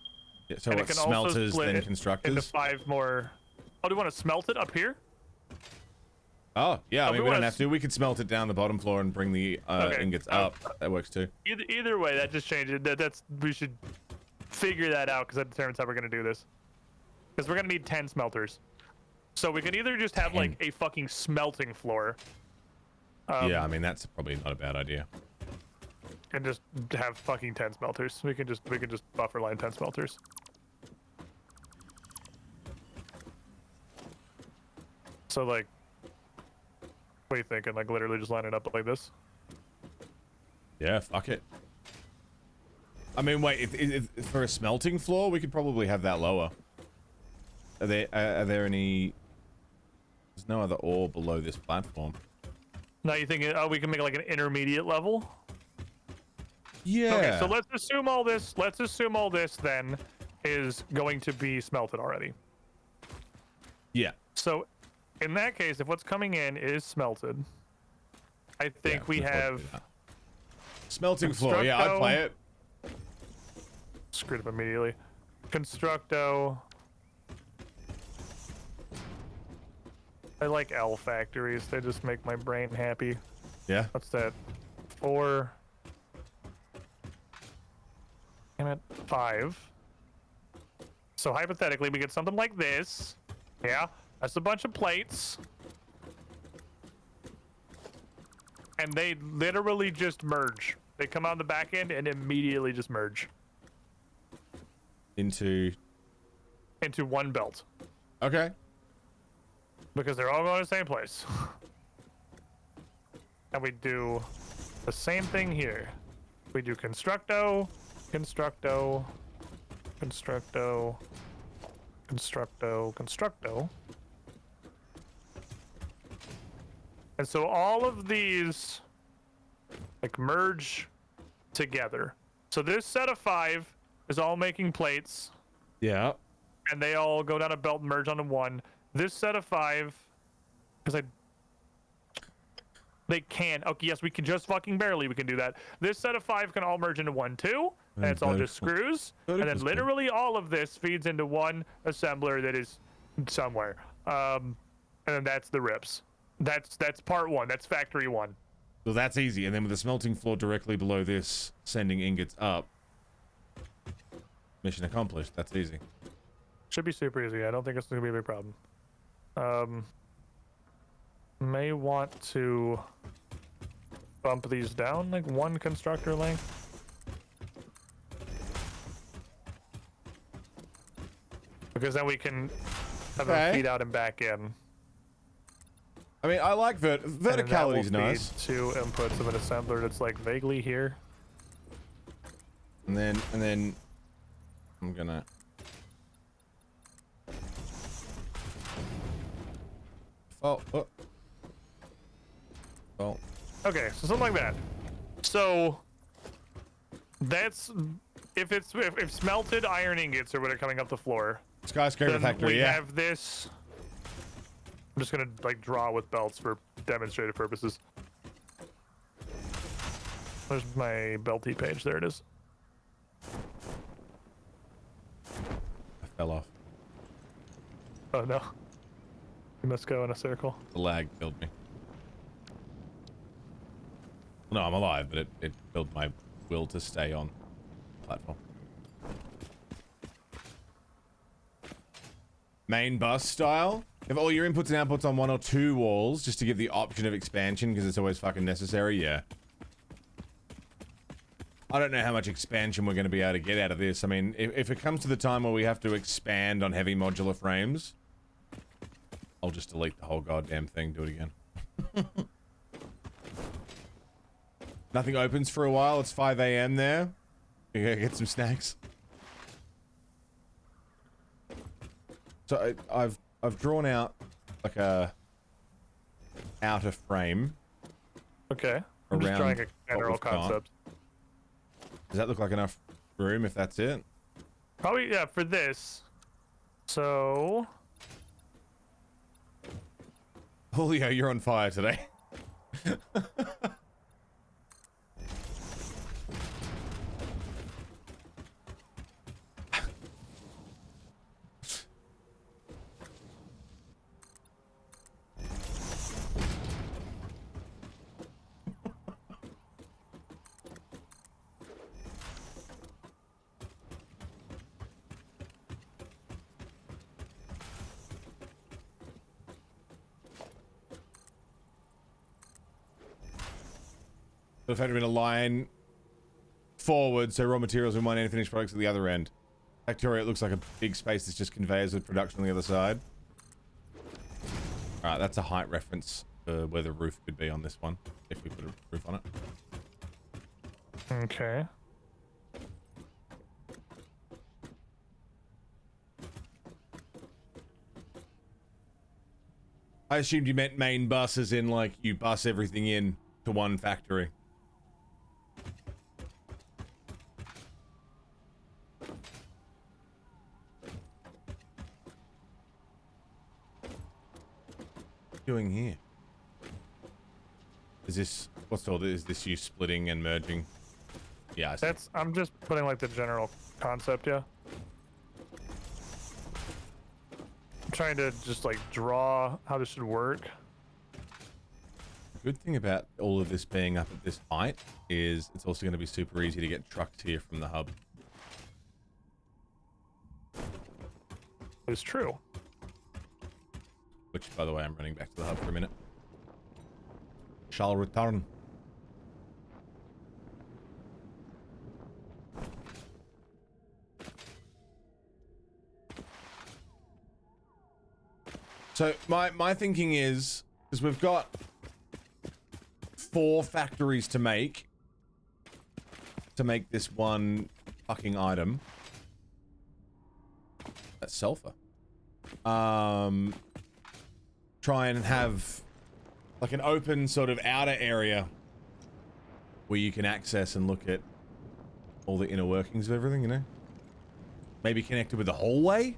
[SPEAKER 1] Yeah, so
[SPEAKER 3] And
[SPEAKER 1] what,
[SPEAKER 3] it can also
[SPEAKER 1] smelters
[SPEAKER 3] split
[SPEAKER 1] then
[SPEAKER 3] it into
[SPEAKER 1] constructors?
[SPEAKER 3] 5 more. Oh, do you want to smelt it up here?
[SPEAKER 1] Oh, yeah, I
[SPEAKER 3] if
[SPEAKER 1] mean,
[SPEAKER 3] we
[SPEAKER 1] we don't
[SPEAKER 3] wanna
[SPEAKER 1] have to. We could smelt it down the bottom floor and bring the
[SPEAKER 3] Okay.
[SPEAKER 1] ingots up. That works too.
[SPEAKER 3] Either way, that just changed it. We should figure that out because that determines how we're gonna do this. Because we're gonna need 10 smelters. So we can either just have
[SPEAKER 1] 10.
[SPEAKER 3] like a fucking smelting floor.
[SPEAKER 1] Yeah, I mean, that's probably not a bad idea.
[SPEAKER 3] And just have fucking 10 smelters. We can just buffer line 10 smelters. So like, what are you thinking? Like literally just line it up like this?
[SPEAKER 1] Yeah, fuck it. I mean, wait, if for a smelting floor, we could probably have that lower. Are there any... There's no other ore below this platform.
[SPEAKER 3] Now you thinking, oh, we can make like an intermediate level?
[SPEAKER 1] Yeah.
[SPEAKER 3] Okay, so let's assume all this. Let's assume all this then is going to be smelted already.
[SPEAKER 1] Yeah.
[SPEAKER 3] So, in that case, if what's coming in is smelted, I think
[SPEAKER 1] Yeah,
[SPEAKER 3] we
[SPEAKER 1] we'll probably
[SPEAKER 3] have
[SPEAKER 1] do that. Smelting floor. Yeah, I'd
[SPEAKER 3] Constructo.
[SPEAKER 1] play it.
[SPEAKER 3] screwed up immediately. Constructo. I like L factories. They just make my brain happy.
[SPEAKER 1] Yeah.
[SPEAKER 3] What's that? 4. Damn it. 5. So hypothetically, we get something like this. Yeah, that's a bunch of plates. And they literally just merge. They come out the back end and immediately just merge
[SPEAKER 1] Into...
[SPEAKER 3] into one belt.
[SPEAKER 1] Okay.
[SPEAKER 3] Because they're all going to the same place. And we do the same thing here. We do constructo, constructo, constructo, constructo, constructo. And so all of these like merge together. So this set of 5 is all making plates,
[SPEAKER 1] Yeah.
[SPEAKER 3] and they all go down a belt and merge onto one. This set of 5, because they can. Okay, yes, we can just fucking barely. We can do that. This set of 5 can all merge into one too, and it's all just screws. And then literally all of this feeds into one assembler that is somewhere. And then that's the rips. That's part 1. That's factory 1.
[SPEAKER 1] So that's easy. And then with the smelting floor directly below this, sending ingots up. Mission accomplished. That's easy.
[SPEAKER 3] Should be super easy. I don't think it's gonna be a big problem. May want to bump these down like 1 constructor length. Because then we can have them feed out and back in.
[SPEAKER 1] I mean, I like verticality is nice.
[SPEAKER 3] 2 inputs of an assembler that's like vaguely here.
[SPEAKER 1] And then I'm gonna oh.
[SPEAKER 3] Okay, so something like that. So that's if smelted iron ingots are what are coming up the floor.
[SPEAKER 1] Skyscraper
[SPEAKER 3] then
[SPEAKER 1] factory,
[SPEAKER 3] we
[SPEAKER 1] yeah.
[SPEAKER 3] have this. I'm just gonna like draw with belts for demonstrative purposes. There's my belty page. There it is.
[SPEAKER 1] I fell off.
[SPEAKER 3] Oh no. You must go in a circle.
[SPEAKER 1] The lag killed me. No, I'm alive, but it killed my will to stay on the platform. Main bus style. If all your inputs and outputs on 1 or 2 walls, just to give the option of expansion, because it's always fucking necessary, yeah. I don't know how much expansion we're going to be able to get out of this. I mean, if it comes to the time where we have to expand on heavy modular frames, I'll just delete the whole goddamn thing, do it again. Nothing opens for a while, it's 5 AM there. You gotta get some snacks. So I've drawn out like a outer frame.
[SPEAKER 3] Okay. I'm just drawing a general concept.
[SPEAKER 1] Does that look like enough room if that's it?
[SPEAKER 3] Probably, yeah, for this. So...
[SPEAKER 1] Julio, you're on fire today. If had been a line forward, so raw materials and one end finished products at the other end. Factoria, it looks like a big space that's just conveyors with production on the other side. Alright, that's a height reference for where the roof could be on this one, if we put a roof on it.
[SPEAKER 3] Okay.
[SPEAKER 1] I assumed you meant main bus as in, like, you bus everything in to one factory. Doing here? Is this what's all this? Is this you splitting and merging? Yeah,
[SPEAKER 3] That's I'm just putting like the general concept, yeah. I'm trying to just like draw how this should work.
[SPEAKER 1] Good thing about all of this being up at this height is it's also going to be super easy to get trucked here from the hub.
[SPEAKER 3] It's true.
[SPEAKER 1] Which, by the way, I'm running back to the hub for a minute. Shall return. So my thinking is, because we've got 4 factories to make this one fucking item. That's sulfur. Try and have like an open sort of outer area where you can access and look at all the inner workings of everything, you know? Maybe connected with the hallway?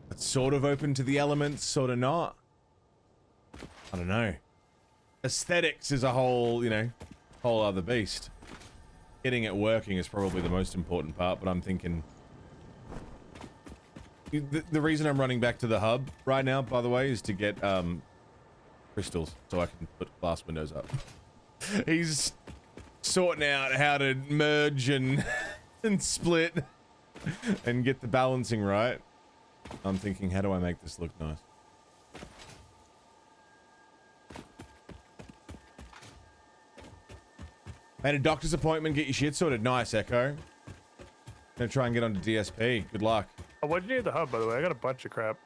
[SPEAKER 1] That's sort of open to the elements, sort of not. I don't know. Aesthetics is a whole, you know, whole other beast. Getting it working is probably the most important part, but I'm thinking... The reason I'm running back to the hub right now, by the way, is to get, crystals, so I can put glass windows up. He's sorting out how to merge and, and split and get the balancing right. I'm thinking, how do I make this look nice? Made a doctor's appointment, get your shit sorted. Nice, Echo. Gonna try and get onto DSP. Good luck.
[SPEAKER 3] Oh, what'd you need the hub, by the way? I got a bunch of crap.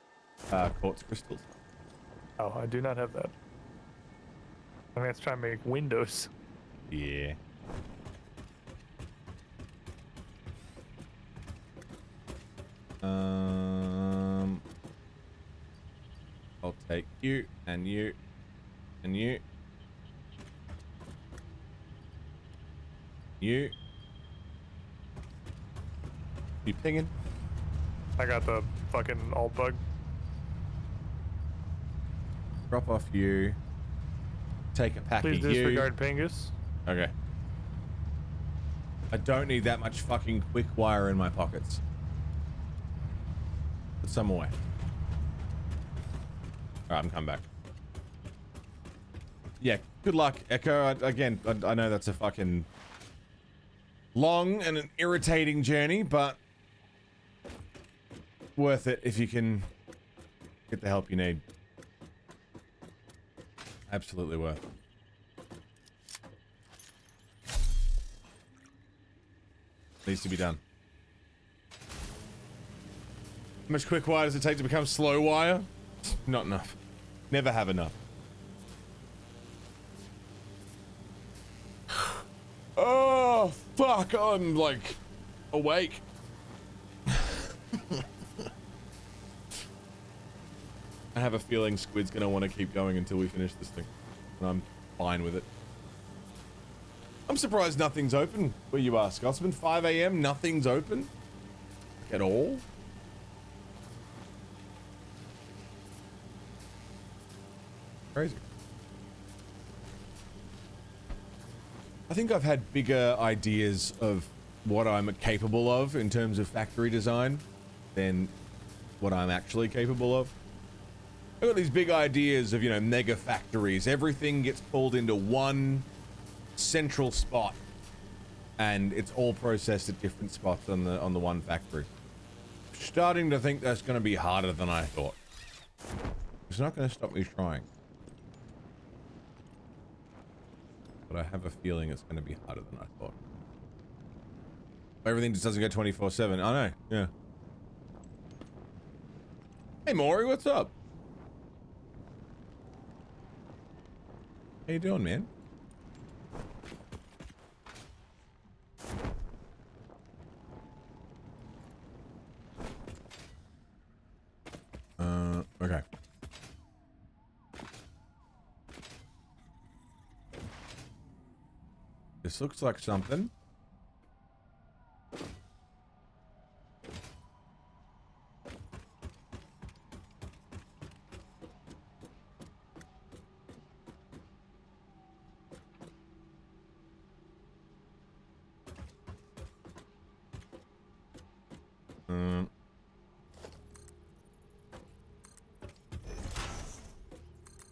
[SPEAKER 1] Quartz crystals.
[SPEAKER 3] Oh, I do not have that. I'm gonna have to try and make windows.
[SPEAKER 1] Yeah. I'll take you and you and you. You pinging?
[SPEAKER 3] I got the fucking alt bug.
[SPEAKER 1] Drop off you. Take a pack
[SPEAKER 3] Please
[SPEAKER 1] of you.
[SPEAKER 3] disregard Pingus.
[SPEAKER 1] Okay. I don't need that much fucking quick wire in my pockets. Put some away. Alright, I'm coming back. Yeah, good luck, Echo. Again, I know that's a fucking long and an irritating journey, but worth it if you can get the help you need. Absolutely worth it. Needs to be done. How much quick wire does it take to become slow wire? Not enough. Never have enough. Oh, fuck. I'm like awake. I have a feeling Squid's gonna want to keep going until we finish this thing. And I'm fine with it. I'm surprised nothing's open where you are, Scotsman. 5 AM, nothing's open? At all? Crazy. I think I've had bigger ideas of what I'm capable of in terms of factory design than what I'm actually capable of. I've got these big ideas of, you know, mega factories. Everything gets pulled into one central spot and it's all processed at different spots on the one factory. Starting to think that's going to be harder than I thought. It's not going to stop me trying. But I have a feeling it's going to be harder than I thought. Everything just doesn't go 24/7. I know, yeah. Hey Maury, what's up? How you doing, man? Okay. This looks like something.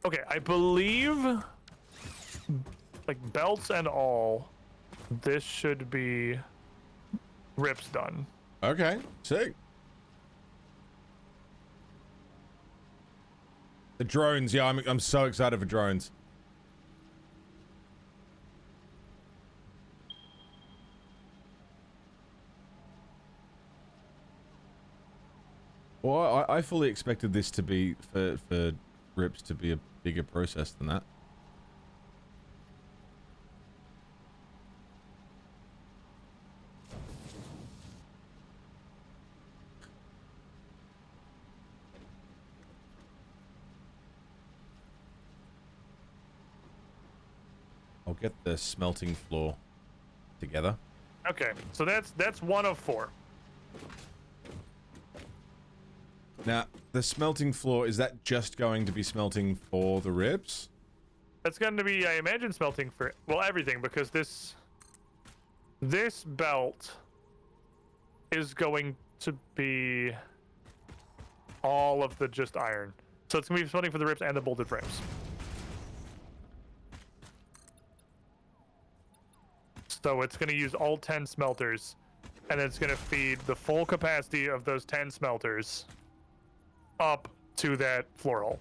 [SPEAKER 3] Okay, I believe, like belts and all, this should be rips done.
[SPEAKER 1] Okay, sick. The drones, yeah, I'm so excited for drones. Well, I fully expected this to be for rips to be a bigger process than that. I'll get the smelting floor together.
[SPEAKER 3] Okay, so that's 1 of 4.
[SPEAKER 1] Now, the smelting floor, is that just going to be smelting for the ribs?
[SPEAKER 3] That's going to be, I imagine, smelting for, well, everything, because this belt is going to be all of the just iron. So it's going to be smelting for the ribs and the bolted frames. So it's going to use all 10 smelters, and it's going to feed the full capacity of those 10 smelters up to that floor hole.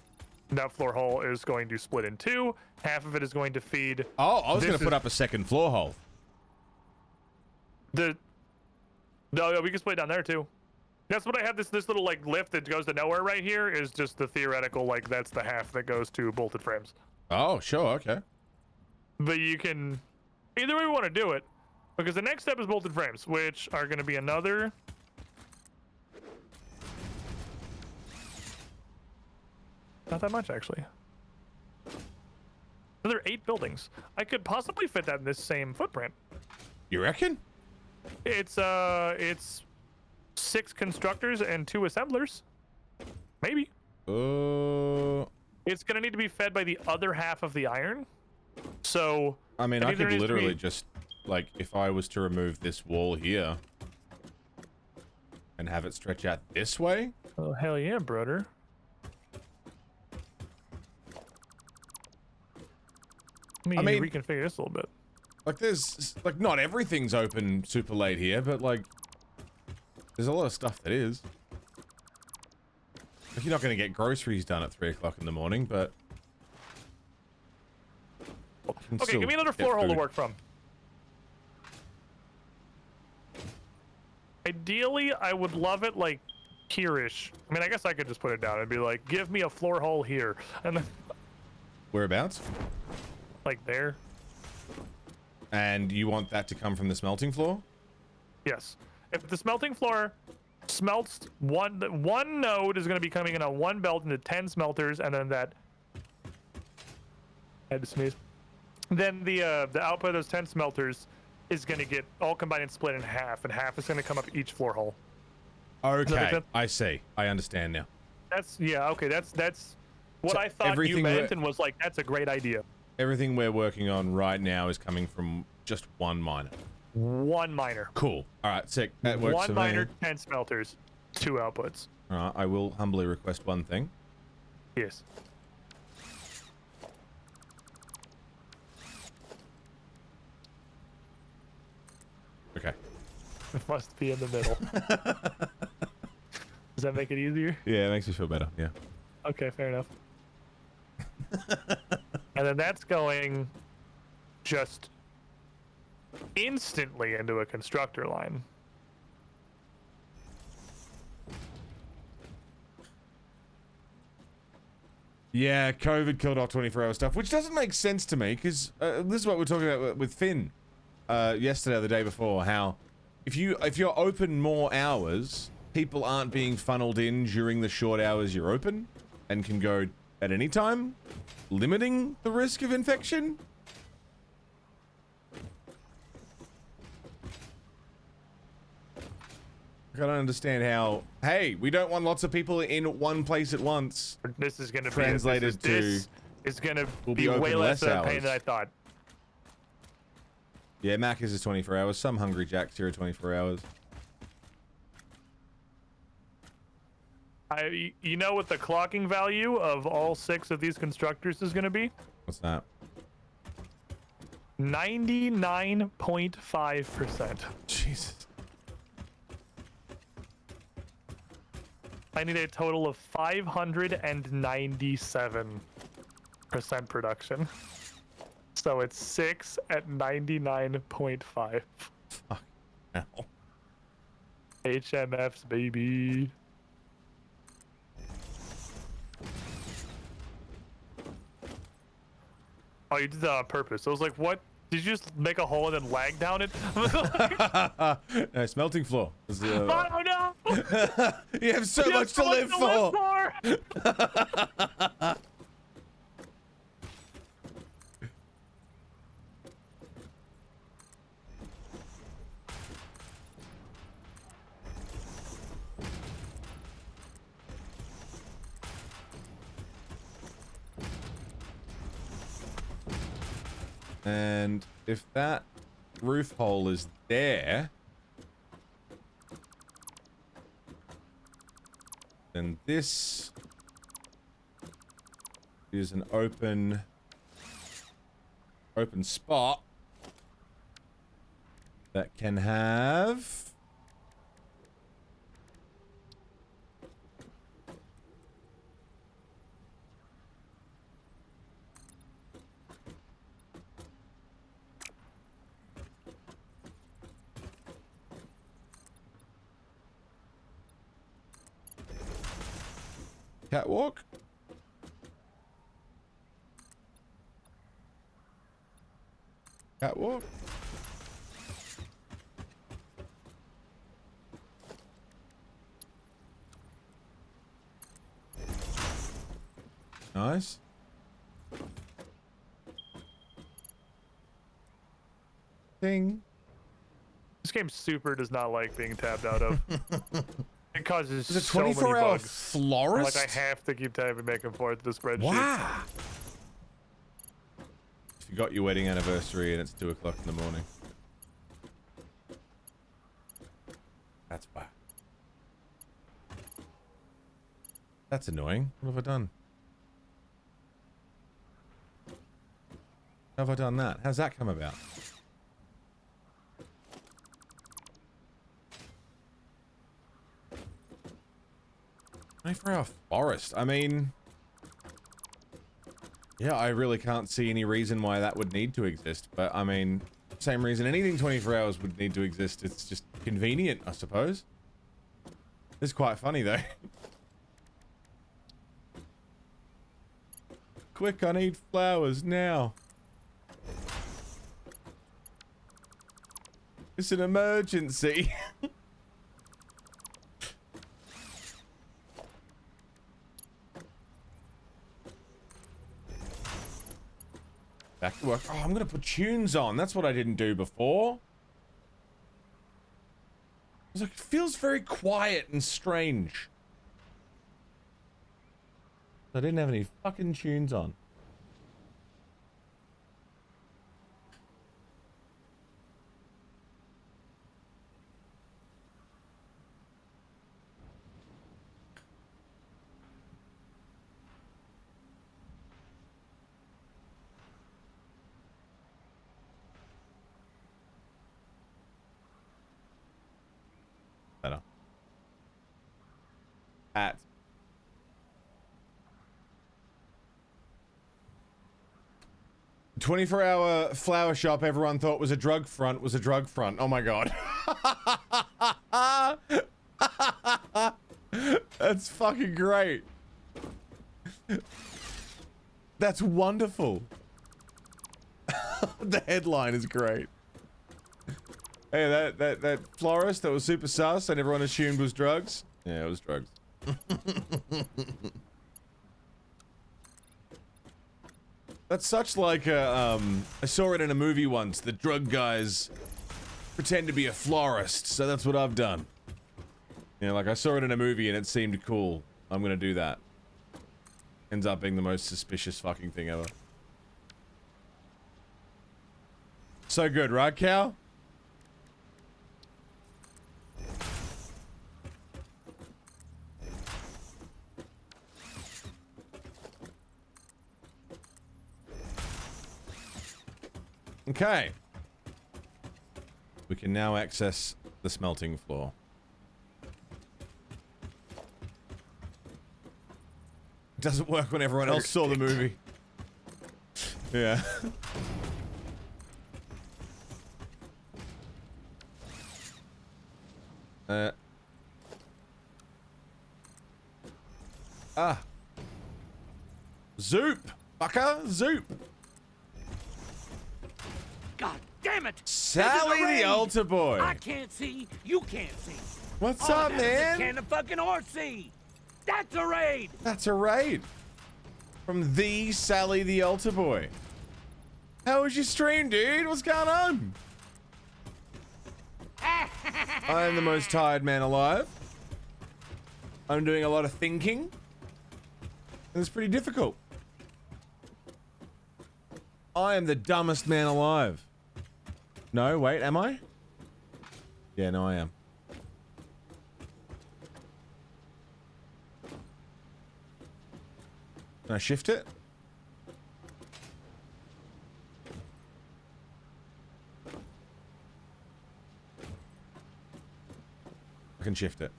[SPEAKER 3] That floor hole is going to split in 2. Half of it is going to feed.
[SPEAKER 1] Oh, I was going to put up a second floor hole.
[SPEAKER 3] No, we can split down there too. That's what I have. This little like lift that goes to nowhere right here is just the theoretical, like that's the half that goes to bolted frames.
[SPEAKER 1] Oh, sure, okay.
[SPEAKER 3] But you can either way we want to do it, because the next step is bolted frames, which are going to be another. Not that much, actually. Another 8 buildings. I could possibly fit that in this same footprint.
[SPEAKER 1] You reckon?
[SPEAKER 3] It's 6 constructors and 2 assemblers. Maybe. It's gonna need to be fed by the other half of the iron. So
[SPEAKER 1] I mean, I
[SPEAKER 3] either
[SPEAKER 1] could
[SPEAKER 3] needs to
[SPEAKER 1] literally
[SPEAKER 3] be-
[SPEAKER 1] just, like, if I was to remove this wall here and have it stretch out this way.
[SPEAKER 3] Oh hell yeah, brother. Let me
[SPEAKER 1] mean-
[SPEAKER 3] reconfigure this a little bit.
[SPEAKER 1] Like, there's, like, not everything's open super late here, but, like, there's a lot of stuff that is. Like, you're not going to get groceries done at 3 o'clock in the morning, but... you can
[SPEAKER 3] Okay,
[SPEAKER 1] still
[SPEAKER 3] give me another
[SPEAKER 1] get
[SPEAKER 3] floor hole to
[SPEAKER 1] food.
[SPEAKER 3] work from. Ideally, I would love it like here-ish. I mean, I guess I could just put it down and be like, give me a floor hole here. And then,
[SPEAKER 1] Whereabouts?
[SPEAKER 3] like there.
[SPEAKER 1] And you want that to come from the smelting floor?
[SPEAKER 3] Yes. If the smelting floor smelts one node is going to be coming in on 1 belt into 10 smelters, and then that. I had to sneeze. Then the output of those 10 smelters is going to get all combined and split in half, and half is going to come up each floor hole. Does that make
[SPEAKER 1] Okay,
[SPEAKER 3] sense?
[SPEAKER 1] I see. I understand now.
[SPEAKER 3] That's okay. That's what
[SPEAKER 1] So
[SPEAKER 3] I thought you
[SPEAKER 1] everything
[SPEAKER 3] meant,
[SPEAKER 1] we're-
[SPEAKER 3] and was like, that's a great idea.
[SPEAKER 1] Everything we're working on right now is coming from just one miner.
[SPEAKER 3] 1 miner.
[SPEAKER 1] Cool. All right, sick. That works
[SPEAKER 3] 1
[SPEAKER 1] for
[SPEAKER 3] miner,
[SPEAKER 1] me.
[SPEAKER 3] 10 smelters, 2 outputs.
[SPEAKER 1] All right, I will humbly request one thing.
[SPEAKER 3] Yes.
[SPEAKER 1] Okay.
[SPEAKER 3] It must be in the middle. Does that make it easier?
[SPEAKER 1] Yeah, it makes me feel better. Yeah.
[SPEAKER 3] Okay, fair enough. And then that's going just instantly into a constructor line.
[SPEAKER 1] Yeah, COVID killed off 24-hour stuff, which doesn't make sense to me, because this is what we're talking about with Finn yesterday or the day before, how if you're open more hours, people aren't being funneled in during the short hours you're open and can go at any time, limiting the risk of infection. I don't understand how, hey, we don't want lots of people in one place at once.
[SPEAKER 3] This is going to be
[SPEAKER 1] Translated
[SPEAKER 3] this is going to
[SPEAKER 1] we'll
[SPEAKER 3] be
[SPEAKER 1] be
[SPEAKER 3] way
[SPEAKER 1] open
[SPEAKER 3] less
[SPEAKER 1] less
[SPEAKER 3] of a pain
[SPEAKER 1] hours.
[SPEAKER 3] than I thought.
[SPEAKER 1] Yeah, Macca's is 24 hours. Some Hungry Jacks here are 24 hours.
[SPEAKER 3] You know what the clocking value of all 6 of these constructors is going to be?
[SPEAKER 1] What's that?
[SPEAKER 3] 99.5%.
[SPEAKER 1] Jesus.
[SPEAKER 3] I need a total of 597% production. So it's 6 at 99.5.
[SPEAKER 1] Fuck. Hell.
[SPEAKER 3] HMFs, baby. Oh, you did that on purpose. I was like, what? Did you just make a hole and then lag down it?
[SPEAKER 1] No, smelting floor.
[SPEAKER 3] Oh no!
[SPEAKER 1] You have so
[SPEAKER 3] You
[SPEAKER 1] much
[SPEAKER 3] have
[SPEAKER 1] to live for. And if that roof hole is there, then this is an open spot that can have catwalk. Catwalk. Nice. Ding.
[SPEAKER 3] This game super does not like being tabbed out of. It causes
[SPEAKER 1] Is it
[SPEAKER 3] so many
[SPEAKER 1] 24-hour
[SPEAKER 3] bugs.
[SPEAKER 1] florist?
[SPEAKER 3] Like I have to keep tabbing back and forth to the spreadsheet.
[SPEAKER 1] Wow. If you got your wedding anniversary and it's 2 o'clock in the morning. That's why. That's annoying. What have I done? How have I done that? How's that come about? For a forest. I mean, yeah, I really can't see any reason why that would need to exist. But I mean, same reason anything 24 hours would need to exist. It's just convenient, I suppose. It's quite funny though. Quick, I need flowers now. It's an emergency. Back to work. Oh, I'm gonna put tunes on. That's what I didn't do before. It was like, it feels very quiet and strange. I didn't have any fucking tunes on. Better. At 24-hour flower shop everyone thought was a drug front was a drug front. Oh my god. That's fucking great. That's wonderful. The headline is great. Hey, that florist that was super sus and everyone assumed was drugs. Yeah, it was drugs. That's such like a, I saw it in a movie once. The drug guys pretend to be a florist, so that's what I've done. You know, like I saw it in a movie and it seemed cool. I'm gonna do that. Ends up being the most suspicious fucking thing ever. So good, right, Cal? Okay. We can now access the smelting floor. It doesn't work when everyone else saw the movie. Yeah. Zoop! Fucker! Zoop!
[SPEAKER 6] Damn it!
[SPEAKER 1] Sally
[SPEAKER 6] This is a
[SPEAKER 1] the
[SPEAKER 6] raid.
[SPEAKER 1] altar boy.
[SPEAKER 6] I can't see. You can't see.
[SPEAKER 1] What's
[SPEAKER 6] All
[SPEAKER 1] up,
[SPEAKER 6] that is a
[SPEAKER 1] man?
[SPEAKER 6] can of fucking horse see. That's a raid.
[SPEAKER 1] That's a raid from the Sally the altar boy. How was your stream, dude? What's going on? I am the most tired man alive. I'm doing a lot of thinking. And it's pretty difficult. I am the dumbest man alive. No, wait, am I? Yeah, no, I am. Can I shift it? I can shift it.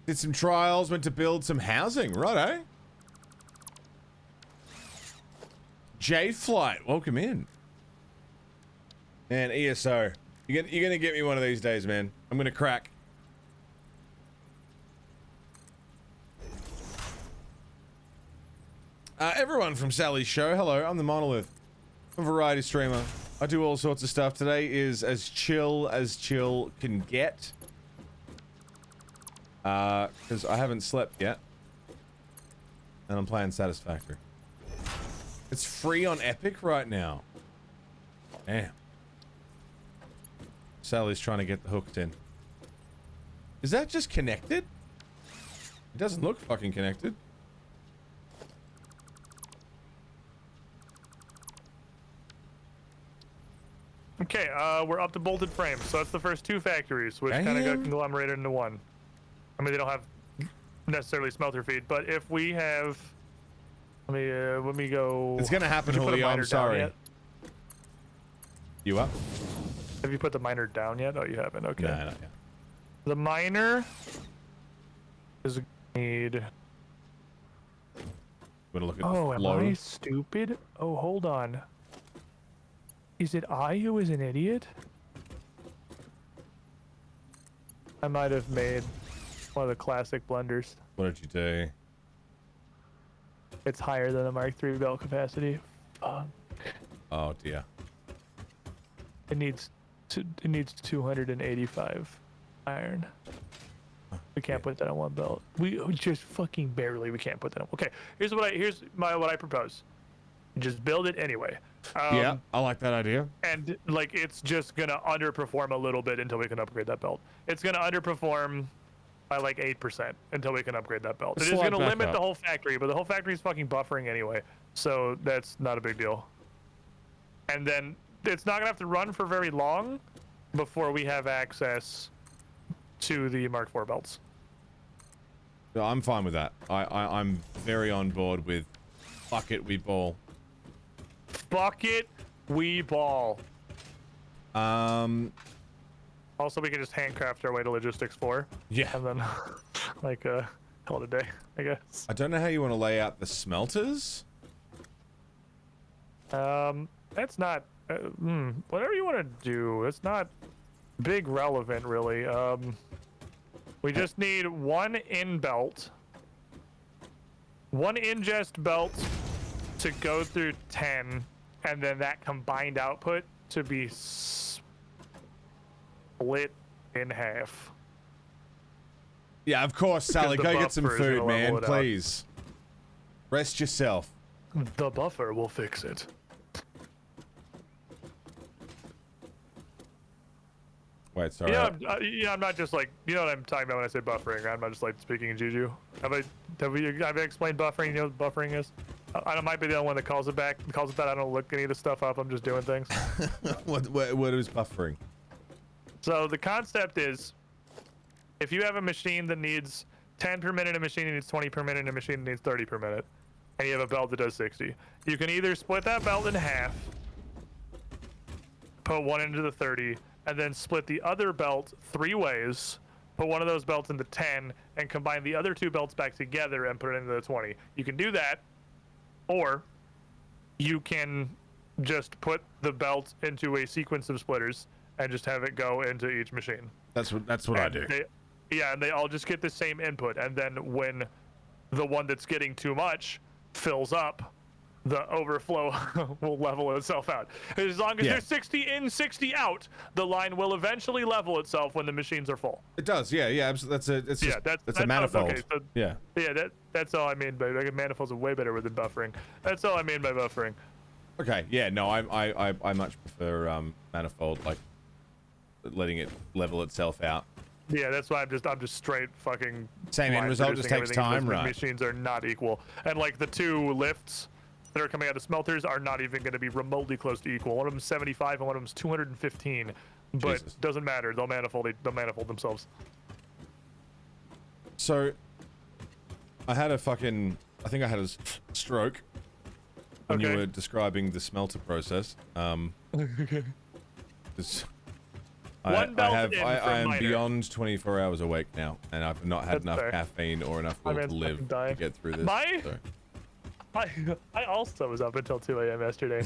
[SPEAKER 1] Did some trials, went to build some housing, righto. J Flight, welcome in. Man, ESO. You're gonna get me one of these days, man. I'm gonna crack. Everyone from Sally's show, hello, I'm the Monolith. I'm a variety streamer. I do all sorts of stuff. Today is as chill can get. Because I haven't slept yet. And I'm playing Satisfactory. It's free on Epic right now. Damn. Sally's trying to get the hooked in. Is that just connected? It doesn't look fucking connected.
[SPEAKER 3] Okay, we're up to bolted frames, so that's the first two factories, which kind of got
[SPEAKER 1] Damn.
[SPEAKER 3] conglomerated into one. I mean, they don't have necessarily smelter feed, but if we have, let me go.
[SPEAKER 1] It's gonna happen,
[SPEAKER 3] Did you put a
[SPEAKER 1] Julio.
[SPEAKER 3] miner
[SPEAKER 1] I'm
[SPEAKER 3] down
[SPEAKER 1] sorry.
[SPEAKER 3] yet?
[SPEAKER 1] You up?
[SPEAKER 3] Have you put the miner down yet? Oh, you haven't. Okay.
[SPEAKER 1] No, not yet.
[SPEAKER 3] The miner is need.
[SPEAKER 1] Gonna look at
[SPEAKER 3] Oh,
[SPEAKER 1] the
[SPEAKER 3] am
[SPEAKER 1] flow.
[SPEAKER 3] I stupid? Oh, hold on. Is it I who is an idiot? I might have made one of the classic blunders.
[SPEAKER 1] What did you do?
[SPEAKER 3] It's higher than the Mark III belt capacity.
[SPEAKER 1] Oh dear.
[SPEAKER 3] It needs 285 iron. We can't put that on one belt. We just fucking barely. We can't put that on. Okay, here's what I propose. Just build it anyway.
[SPEAKER 1] Yeah, I like that idea.
[SPEAKER 3] And like it's just gonna underperform a little bit until we can upgrade that belt. It's gonna underperform by like 8% until we can upgrade that belt. It is
[SPEAKER 1] Slide
[SPEAKER 3] gonna
[SPEAKER 1] back
[SPEAKER 3] limit
[SPEAKER 1] up.
[SPEAKER 3] the whole factory, but the whole factory is fucking buffering anyway, so that's not a big deal. And then it's not gonna have to run for very long before we have access to the Mark IV belts.
[SPEAKER 1] So I'm fine with that. I'm very on board with fuck it, we ball.
[SPEAKER 3] Fuck it, we ball. Also, we can just handcraft our way to Logistics 4.
[SPEAKER 1] Yeah.
[SPEAKER 3] And then, like, call it a day, I guess.
[SPEAKER 1] I don't know how you want to lay out the smelters.
[SPEAKER 3] That's not, whatever you want to do, it's not big relevant, really. We just need one in belt, one ingest belt to go through 10, and then that combined output to be split in half.
[SPEAKER 1] Yeah, of course, Sally.
[SPEAKER 3] the
[SPEAKER 1] Go get some
[SPEAKER 3] buffer is gonna
[SPEAKER 1] food,
[SPEAKER 3] level
[SPEAKER 1] man.
[SPEAKER 3] it out.
[SPEAKER 1] Please. Rest yourself.
[SPEAKER 3] The buffer will fix it.
[SPEAKER 1] Wait, sorry.
[SPEAKER 3] I'm not just like, you know what I'm talking about when I say buffering. I'm not just like speaking in juju. Have I explained buffering? You know what buffering is? I might be the only one that calls it that. I don't look any of the stuff up. I'm just doing things.
[SPEAKER 1] what is buffering?
[SPEAKER 3] So the concept is, if you have a machine that needs 10 per minute, a machine that needs 20 per minute, and a machine that needs 30 per minute, and you have a belt that does 60, you can either split that belt in half, put one into the 30, and then split the other belt 3 ways, put one of those belts into 10, and combine the other 2 belts back together and put it into the 20. You can do that, or you can just put the belt into a sequence of splitters and just have it go into each machine.
[SPEAKER 1] That's what I do.
[SPEAKER 3] And they all just get the same input, and then when the one that's getting too much fills up, the overflow will level itself out. As long as
[SPEAKER 1] Yeah.
[SPEAKER 3] there's 60 in, 60 out, the line will eventually level itself when the machines are full.
[SPEAKER 1] It does. Yeah. That's a. It's just, that's a manifold.
[SPEAKER 3] Okay, so,
[SPEAKER 1] Yeah.
[SPEAKER 3] yeah, that's all I mean by like, manifolds are way better with than buffering. That's all I mean by buffering.
[SPEAKER 1] Okay. Yeah. No. I much prefer manifold, like letting it level itself out.
[SPEAKER 3] Yeah, that's why I'm just straight fucking.
[SPEAKER 1] Same end
[SPEAKER 3] line
[SPEAKER 1] result, just
[SPEAKER 3] producing
[SPEAKER 1] takes
[SPEAKER 3] everything,
[SPEAKER 1] time,
[SPEAKER 3] because
[SPEAKER 1] right?
[SPEAKER 3] Machines are not equal, and like the two lifts that are coming out of smelters are not even going to be remotely close to equal. One of them's 75 and one of them's 215, but
[SPEAKER 1] Jesus.
[SPEAKER 3] doesn't matter. They'll manifold themselves.
[SPEAKER 1] So, I had a fucking. I think I had a stroke when you
[SPEAKER 3] Okay.
[SPEAKER 1] were describing the smelter process. 'Cause
[SPEAKER 3] One belt in for
[SPEAKER 1] I am
[SPEAKER 3] minor.
[SPEAKER 1] beyond 24 hours awake now, and I've not had
[SPEAKER 3] That's
[SPEAKER 1] enough
[SPEAKER 3] fair.
[SPEAKER 1] caffeine or enough
[SPEAKER 3] My
[SPEAKER 1] will to
[SPEAKER 3] man's
[SPEAKER 1] live
[SPEAKER 3] fucking
[SPEAKER 1] to
[SPEAKER 3] dying.
[SPEAKER 1] get through this.
[SPEAKER 3] My-
[SPEAKER 1] so.
[SPEAKER 3] I also was up until 2 a.m. yesterday,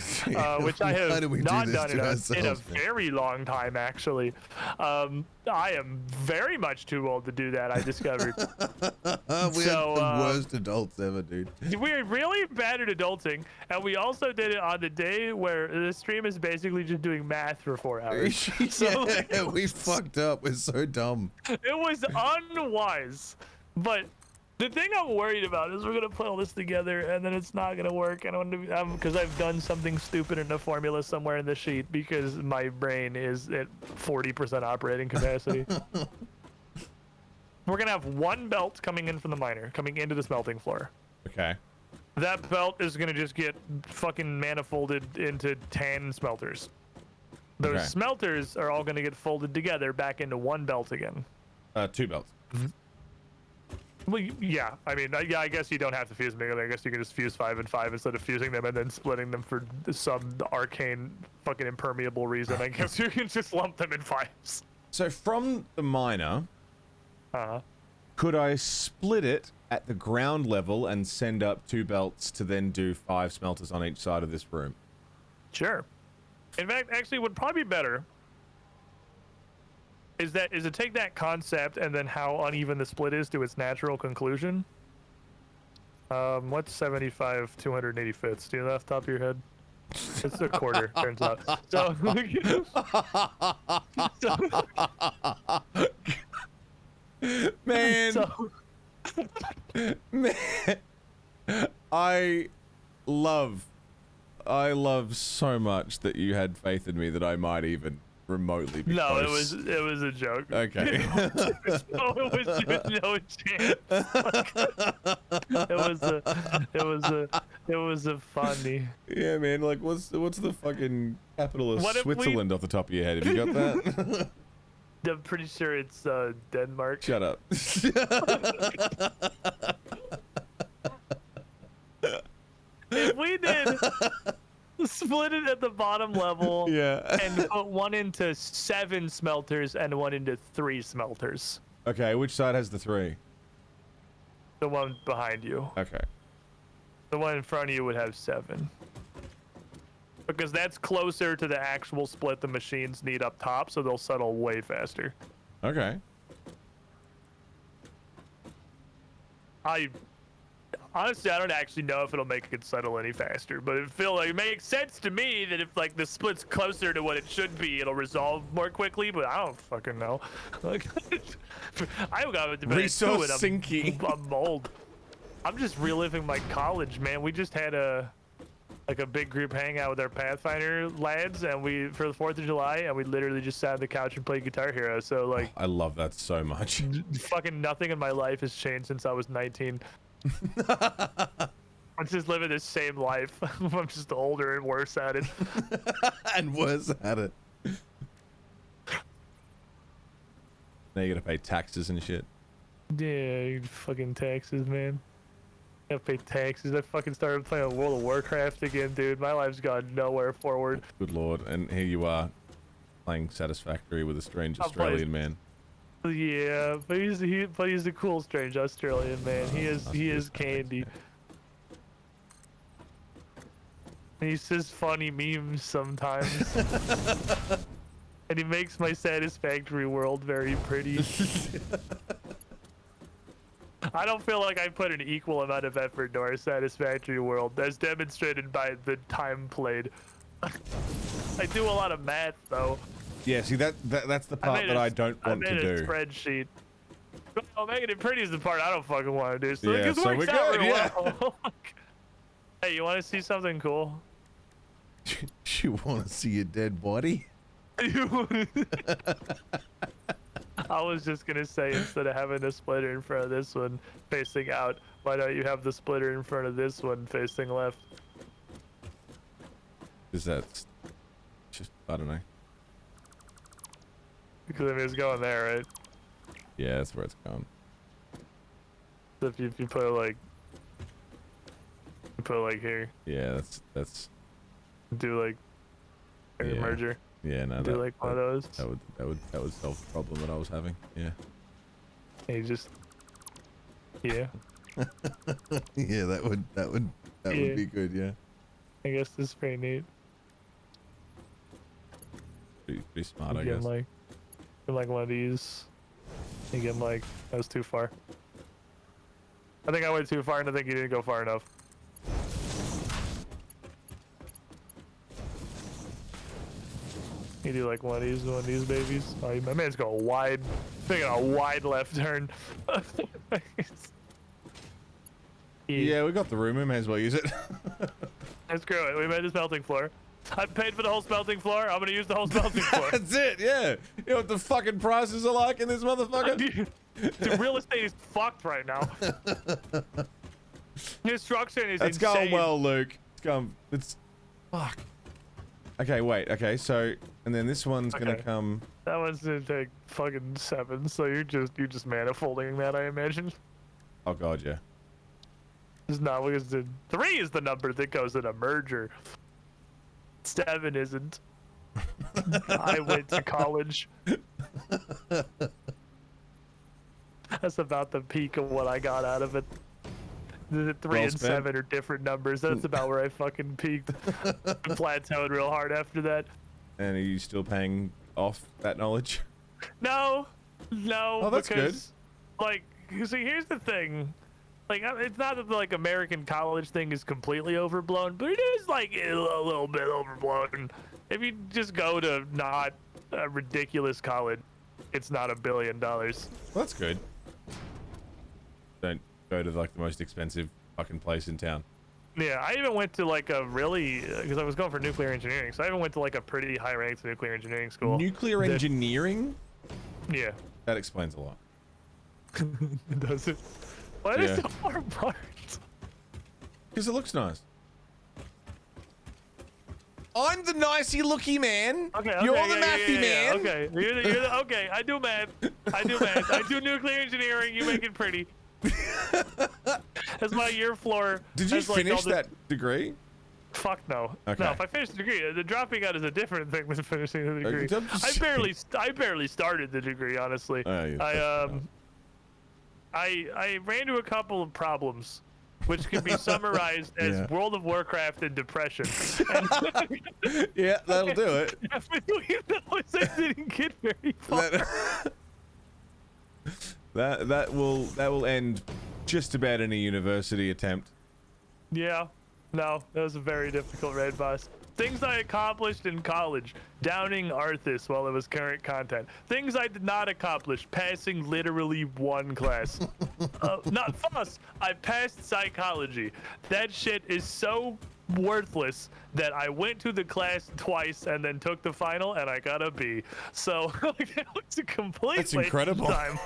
[SPEAKER 3] which I
[SPEAKER 7] Why
[SPEAKER 3] have
[SPEAKER 7] do we do
[SPEAKER 3] not
[SPEAKER 7] this
[SPEAKER 3] done
[SPEAKER 7] to
[SPEAKER 3] in a
[SPEAKER 7] ourselves, man?
[SPEAKER 3] very long time, actually. I am very much too old to do that, I discovered.
[SPEAKER 7] We're
[SPEAKER 3] So,
[SPEAKER 7] the worst adults ever, dude.
[SPEAKER 3] We're really bad at adulting, and we also did it on the day where the stream is basically just doing math for 4 hours. So,
[SPEAKER 7] Yeah, we fucked up. We're so dumb.
[SPEAKER 3] it was unwise. But the thing I'm worried about is we're gonna put all this together and then it's not gonna work. And because I've done something stupid in the formula somewhere in the sheet because my brain is at 40% operating capacity. We're gonna have one belt coming in from the miner, coming into the smelting floor.
[SPEAKER 1] Okay.
[SPEAKER 3] That belt is gonna just get fucking manifolded into 10 smelters. Those
[SPEAKER 1] Okay.
[SPEAKER 3] smelters are all gonna get folded together back into one belt again.
[SPEAKER 1] 2 belts.
[SPEAKER 3] Well, yeah. I mean, yeah. I guess you don't have to fuse them together. I guess you can just fuse 5 and 5 instead of fusing them and then splitting them for some arcane, fucking impermeable reason. I guess you can just lump them in 5s.
[SPEAKER 1] So from the miner, could I split it at the ground level and send up 2 belts to then do 5 smelters on each side of this room?
[SPEAKER 3] Sure. In fact, actually, what would probably be better is to take that concept and then how uneven the split is to its natural conclusion. What's 75 285ths? Do you know that off the top of your head? It's a quarter, turns out. So,
[SPEAKER 1] Man,
[SPEAKER 3] so
[SPEAKER 1] man, I love so much that you had faith in me that I might even remotely be
[SPEAKER 3] no,
[SPEAKER 1] close.
[SPEAKER 3] it was a joke.
[SPEAKER 1] Okay.
[SPEAKER 3] No, it was no chance. It was a funny.
[SPEAKER 1] Yeah, man. Like, what's the fucking capital of
[SPEAKER 3] What if we-
[SPEAKER 1] Switzerland off the top of your head? Have you got that?
[SPEAKER 3] I'm pretty sure it's Denmark.
[SPEAKER 1] Shut up.
[SPEAKER 3] If we did split it at the bottom level
[SPEAKER 1] Yeah.
[SPEAKER 3] and put one into 7 smelters and one into 3 smelters,
[SPEAKER 1] Okay, which side has the 3?
[SPEAKER 3] the one behind you,
[SPEAKER 1] Okay.
[SPEAKER 3] the one in front of you would have 7. Because that's closer to the actual split the machines need up top, so they'll settle way faster.
[SPEAKER 1] Okay.
[SPEAKER 3] Honestly, I don't actually know if it'll make it settle any faster, but it makes sense to me that if like the split's closer to what it should be, it'll resolve more quickly. But I don't fucking know. Like, I got to
[SPEAKER 1] Resource sinking.
[SPEAKER 3] I'm old. I'm just reliving my college, man. We just had a big group hangout with our Pathfinder lads, and we for the 4th of July, and we literally just sat on the couch and played Guitar Hero. So like,
[SPEAKER 1] I love that so much.
[SPEAKER 3] fucking nothing in my life has changed since I was 19. I'm just living the same life. I'm just older and worse at it.
[SPEAKER 7] And worse at it.
[SPEAKER 1] Now you gotta pay taxes and shit.
[SPEAKER 3] Yeah, you fucking taxes, man. I gotta pay taxes. I fucking started playing World of Warcraft again, dude. My life's gone nowhere forward.
[SPEAKER 1] Good lord. And here you are, playing Satisfactory with a strange
[SPEAKER 3] I'll play-
[SPEAKER 1] Australian man.
[SPEAKER 3] Yeah, but he's a cool, strange Australian man. He is candy. He says funny memes sometimes. And he makes my Satisfactory world very pretty. I don't feel like I put an equal amount of effort into our satisfactory world, as demonstrated by the time played. I do a lot of math, though.
[SPEAKER 1] Yeah, see that's the part that I don't want to
[SPEAKER 3] I made a
[SPEAKER 1] do.
[SPEAKER 3] spreadsheet. Well, making it pretty is the part I don't fucking want to do. So
[SPEAKER 1] Yeah,
[SPEAKER 3] it
[SPEAKER 1] so
[SPEAKER 3] works
[SPEAKER 1] we're
[SPEAKER 3] out
[SPEAKER 1] good,
[SPEAKER 3] real
[SPEAKER 1] yeah.
[SPEAKER 3] well. Hey, you want to see something cool?
[SPEAKER 7] You want to see your dead body?
[SPEAKER 3] I was just gonna say, instead of having the splitter in front of this one facing out, why don't you have the splitter in front of this one facing left?
[SPEAKER 1] Is that just, I don't know.
[SPEAKER 3] Because I mean, it's going there, right?
[SPEAKER 1] Yeah, that's where it's going.
[SPEAKER 3] So if you put it like, here,
[SPEAKER 1] Yeah, that's
[SPEAKER 3] do like a
[SPEAKER 1] Yeah.
[SPEAKER 3] merger,
[SPEAKER 1] yeah, no,
[SPEAKER 3] do like one of those.
[SPEAKER 1] that would solve the problem that I was having. Yeah.
[SPEAKER 3] And you just, yeah.
[SPEAKER 7] Yeah, that would
[SPEAKER 3] Yeah.
[SPEAKER 7] be good. Yeah.
[SPEAKER 3] I guess this is pretty neat.
[SPEAKER 1] Pretty smart, I
[SPEAKER 3] You get
[SPEAKER 1] guess.
[SPEAKER 3] like one of these. You get like, that was too far. I think I went too far, and I think you didn't go far enough. You do like one of these babies. Oh, my man's going wide, taking a wide left turn.
[SPEAKER 1] Yeah, we got the room. We may as well use it.
[SPEAKER 3] Screw it. We made this melting floor. I paid for the whole smelting floor. I'm gonna use the whole smelting floor.
[SPEAKER 1] That's it. Yeah. You know what the fucking prices are like in this motherfucker?
[SPEAKER 3] Dude, real estate is fucked right now. Construction is
[SPEAKER 1] That's
[SPEAKER 3] insane.
[SPEAKER 1] going well, Luke. It's going. It's fuck. Okay, wait. Okay, so and then this one's gonna
[SPEAKER 3] Okay.
[SPEAKER 1] come.
[SPEAKER 3] That one's gonna take fucking 7. So you're just manifolding that, I imagine.
[SPEAKER 1] Oh god, yeah.
[SPEAKER 3] It's not because the 3 is the number that goes in a merger. 7 isn't. I went to college. That's about the peak of what I got out of it. The 3
[SPEAKER 1] Well
[SPEAKER 3] and
[SPEAKER 1] spent.
[SPEAKER 3] 7 are different numbers. That's about where I fucking peaked. Plateaued real hard after that.
[SPEAKER 1] And are you still paying off that knowledge?
[SPEAKER 3] No,
[SPEAKER 1] Oh, that's good.
[SPEAKER 3] because, like, see, here's the thing. Like, it's not that the, like, American college thing is completely overblown, but it is, like, a little bit overblown. If you just go to not a ridiculous college, it's not $1 billion.
[SPEAKER 1] Well, that's good. Don't go to like the most expensive fucking place in town.
[SPEAKER 3] Yeah, I even went to, like, a really, because I was going for nuclear engineering, so I even went to, like, a pretty high-ranked nuclear engineering school.
[SPEAKER 1] Nuclear
[SPEAKER 3] that-
[SPEAKER 1] engineering?
[SPEAKER 3] Yeah.
[SPEAKER 1] That explains a lot.
[SPEAKER 3] Does it? Why
[SPEAKER 1] Yeah.
[SPEAKER 3] is it so far apart?
[SPEAKER 1] Because it looks nice. I'm the nicey looky man.
[SPEAKER 3] Okay,
[SPEAKER 1] You're
[SPEAKER 3] okay,
[SPEAKER 1] the
[SPEAKER 3] yeah,
[SPEAKER 1] mathy man.
[SPEAKER 3] Okay, you're the, okay. I do math. I do nuclear engineering. You make it pretty. That's my year floor.
[SPEAKER 1] Did you
[SPEAKER 3] has, like, all
[SPEAKER 1] finish
[SPEAKER 3] the-
[SPEAKER 1] that degree?
[SPEAKER 3] Fuck no.
[SPEAKER 1] Okay.
[SPEAKER 3] No, if I finish the degree, the dropping out is a different thing than finishing the degree.
[SPEAKER 1] I'm just
[SPEAKER 3] I barely started the degree, honestly.
[SPEAKER 1] Oh, yeah.
[SPEAKER 3] I ran into a couple of problems, which can be summarized as
[SPEAKER 1] Yeah.
[SPEAKER 3] World of Warcraft and depression.
[SPEAKER 1] Yeah, that'll do it.
[SPEAKER 3] Between those, I didn't get very far.
[SPEAKER 1] That will end just about any university attempt.
[SPEAKER 3] Yeah, no, that was a very difficult raid boss. Things I accomplished in college: downing Arthas while it was current content. Things I did not accomplish: passing literally one class. Not FUS. I passed psychology. That shit is so worthless that I went to the class twice and then took the final and I got a B. So like, that was a complete
[SPEAKER 1] That's
[SPEAKER 3] waste of
[SPEAKER 1] incredible.
[SPEAKER 3] time.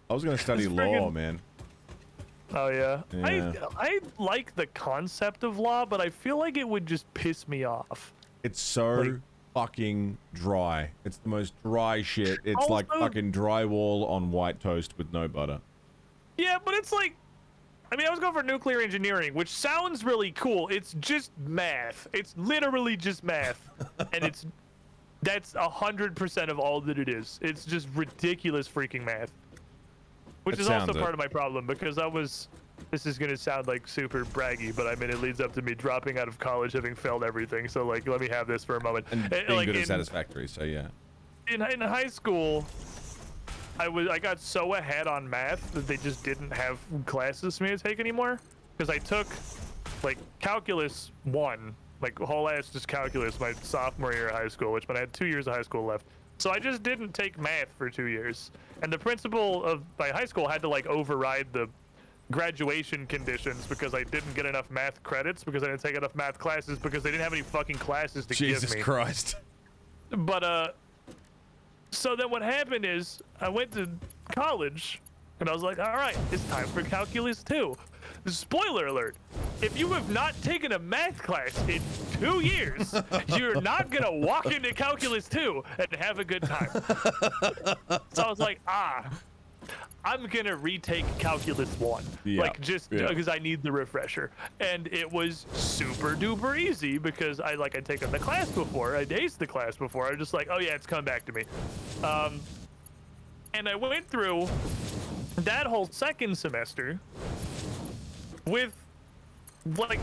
[SPEAKER 1] I was gonna study
[SPEAKER 3] It's
[SPEAKER 1] law,
[SPEAKER 3] friggin-
[SPEAKER 1] man.
[SPEAKER 3] Oh yeah.
[SPEAKER 1] Yeah.
[SPEAKER 3] I like the concept of law, but I feel like it would just piss me off.
[SPEAKER 1] It's so
[SPEAKER 3] Like-
[SPEAKER 1] fucking dry. It's the most dry shit. It's like
[SPEAKER 3] Also-
[SPEAKER 1] fucking drywall on white toast with no butter.
[SPEAKER 3] Yeah, but it's like, I mean, I was going for nuclear engineering, which sounds really cool. It's just math. It's literally just math, and that's 100% of all that it is. It's just ridiculous freaking math, which
[SPEAKER 1] It
[SPEAKER 3] is also
[SPEAKER 1] sounds it.
[SPEAKER 3] part of my problem because this is gonna sound like super braggy, but I mean, it leads up to me dropping out of college having failed everything. So like, let me have this for a moment.
[SPEAKER 1] And being
[SPEAKER 3] like
[SPEAKER 1] good
[SPEAKER 3] in,
[SPEAKER 1] at satisfactory, so yeah.
[SPEAKER 3] in high school, I got so ahead on math that they just didn't have classes for me to take anymore. Because I took like calculus 1, like whole ass just calculus my sophomore year of high school, which meant I had 2 years of high school left. So I just didn't take math for 2 years. And the principal of my high school had to like override the graduation conditions because I didn't get enough math credits because I didn't take enough math classes because they didn't have any fucking classes to give me.
[SPEAKER 1] Jesus Christ.
[SPEAKER 3] But so then what happened is I went to college and I was like, all right, it's time for calculus 2. Spoiler alert, if you have not taken a math class in 2 years, you're not gonna walk into calculus 2 and have a good time. So I was like, I'm gonna retake calculus 1, like just because I need the refresher. And it was super duper easy because I'd taken the class before, I'd aced the class before. I was just like, oh yeah, it's coming back to me. And I went through that whole second semester with like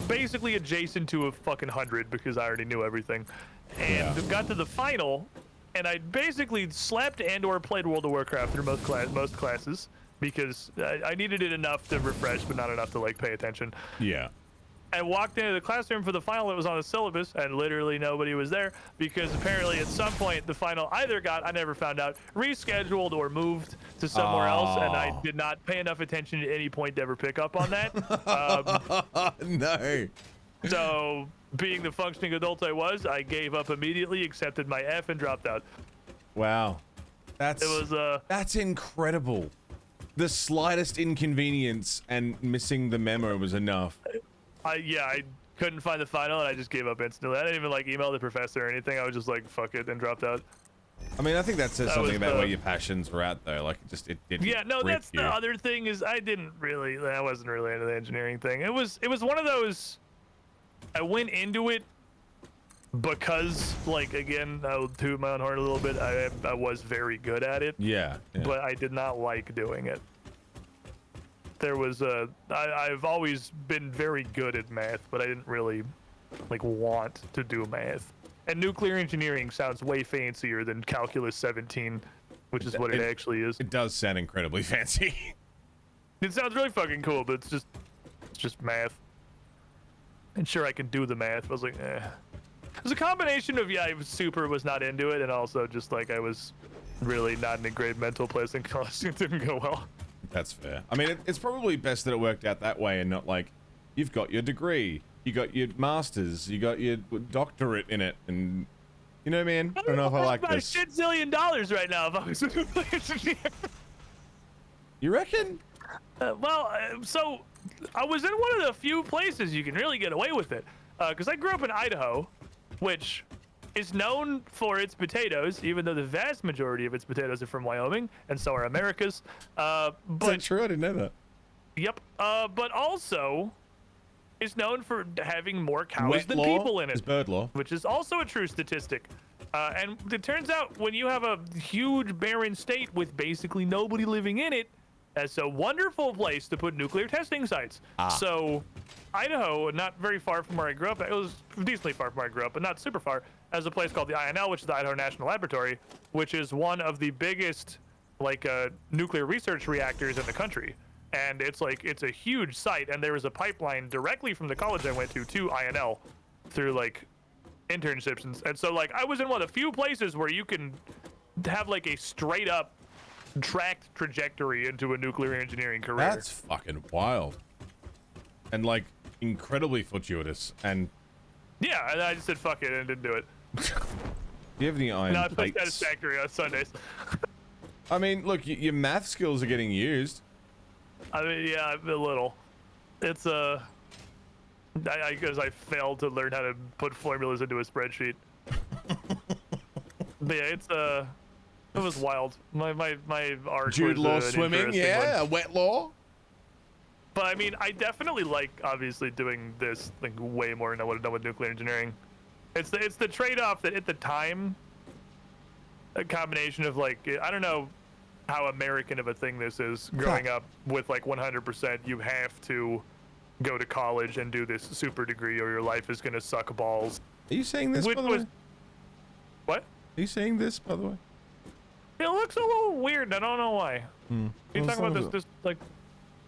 [SPEAKER 3] basically adjacent to a fucking 100 because I already knew everything, and got to the final, and I basically slept and or played World of Warcraft through most classes because I needed it enough to refresh, but not enough to like pay attention.
[SPEAKER 1] Yeah.
[SPEAKER 3] I walked into the classroom for the final that was on the syllabus, and literally nobody was there because apparently at some point the final either got, I never found out, rescheduled or moved to somewhere else, and I did not pay enough attention at any point to ever pick up on that.
[SPEAKER 1] No.
[SPEAKER 3] So, being the functioning adult I was, I gave up immediately, accepted my F, and dropped out.
[SPEAKER 1] Wow. That's incredible. The slightest inconvenience and missing the memo was enough.
[SPEAKER 3] I couldn't find the final, and I just gave up instantly. I didn't even like email the professor or anything. I was just like, fuck it, and dropped out.
[SPEAKER 1] I mean, I think that says something about where your passions were at, though. Like, it didn't.
[SPEAKER 3] Yeah, no, that's the other thing is I wasn't really into the engineering thing. It was one of those. I went into it because, like, again, I'll toot my own horn a little bit. I was very good at it.
[SPEAKER 1] Yeah.
[SPEAKER 3] But I did not like doing it. There was I've always been very good at math, but I didn't really like want to do math. And nuclear engineering sounds way fancier than calculus 17, which is what it actually is.
[SPEAKER 1] It does sound incredibly fancy.
[SPEAKER 3] It sounds really fucking cool, but it's just math. And sure, I can do the math, but I was like, eh. It was a combination of I was not into it, and also just like I was really not in a great mental place in college. It didn't go well.
[SPEAKER 1] That's fair. I mean, it's probably best that it worked out that way and not like, you've got your degree, you got your master's, you got your doctorate in it, and you know, man, I don't know if I like this.
[SPEAKER 3] About $1 zillion right now if I was a nuclear engineer.
[SPEAKER 1] You reckon?
[SPEAKER 3] So I was in one of the few places you can really get away with it, because I grew up in Idaho, which is known for its potatoes, even though the vast majority of its potatoes are from Wyoming, and so are America's.
[SPEAKER 1] Is that true? I didn't know that.
[SPEAKER 3] Yep. But also is known for having more cows than people in it.
[SPEAKER 1] Is bird law.
[SPEAKER 3] Which is also a true statistic. And it turns out when you have a huge barren state with basically nobody living in it, that's a wonderful place to put nuclear testing sites. So Idaho, not very far from where I grew up, it was decently far from where I grew up, but not super far, has a place called the INL, which is the Idaho National Laboratory, which is one of the biggest nuclear research reactors in the country. And it's a huge site, and there was a pipeline directly from the college I went to INL through internships. And so I was in one of the few places where you can have a straight up tracked trajectory into a nuclear engineering career.
[SPEAKER 1] That's fucking wild. And incredibly fortuitous. And
[SPEAKER 3] yeah, and I just said fuck it and didn't do it.
[SPEAKER 1] Do you have any iron
[SPEAKER 3] Not
[SPEAKER 1] plates?
[SPEAKER 3] satisfactory on Sundays.
[SPEAKER 1] I mean, look, your math skills are getting used.
[SPEAKER 3] I mean, yeah, a little. It's because I failed to learn how to put formulas into a spreadsheet. But yeah, it was wild. My arc
[SPEAKER 1] Jude
[SPEAKER 3] was
[SPEAKER 1] law
[SPEAKER 3] an
[SPEAKER 1] swimming,
[SPEAKER 3] interesting one.
[SPEAKER 1] wet law.
[SPEAKER 3] But I mean, I definitely like obviously doing this way more than I would have done with nuclear engineering. It's the trade-off that at the time, a combination of I don't know how American of a thing this is growing up with 100%. You have to go to college and do this super degree, or your life is gonna suck balls.
[SPEAKER 1] Are you saying this, by the way?
[SPEAKER 3] What?
[SPEAKER 1] Are you saying this, by the way?
[SPEAKER 3] It looks a little weird. I don't know why.
[SPEAKER 1] Hmm.
[SPEAKER 3] You're
[SPEAKER 1] Well,
[SPEAKER 3] talking about
[SPEAKER 1] some of
[SPEAKER 3] this like.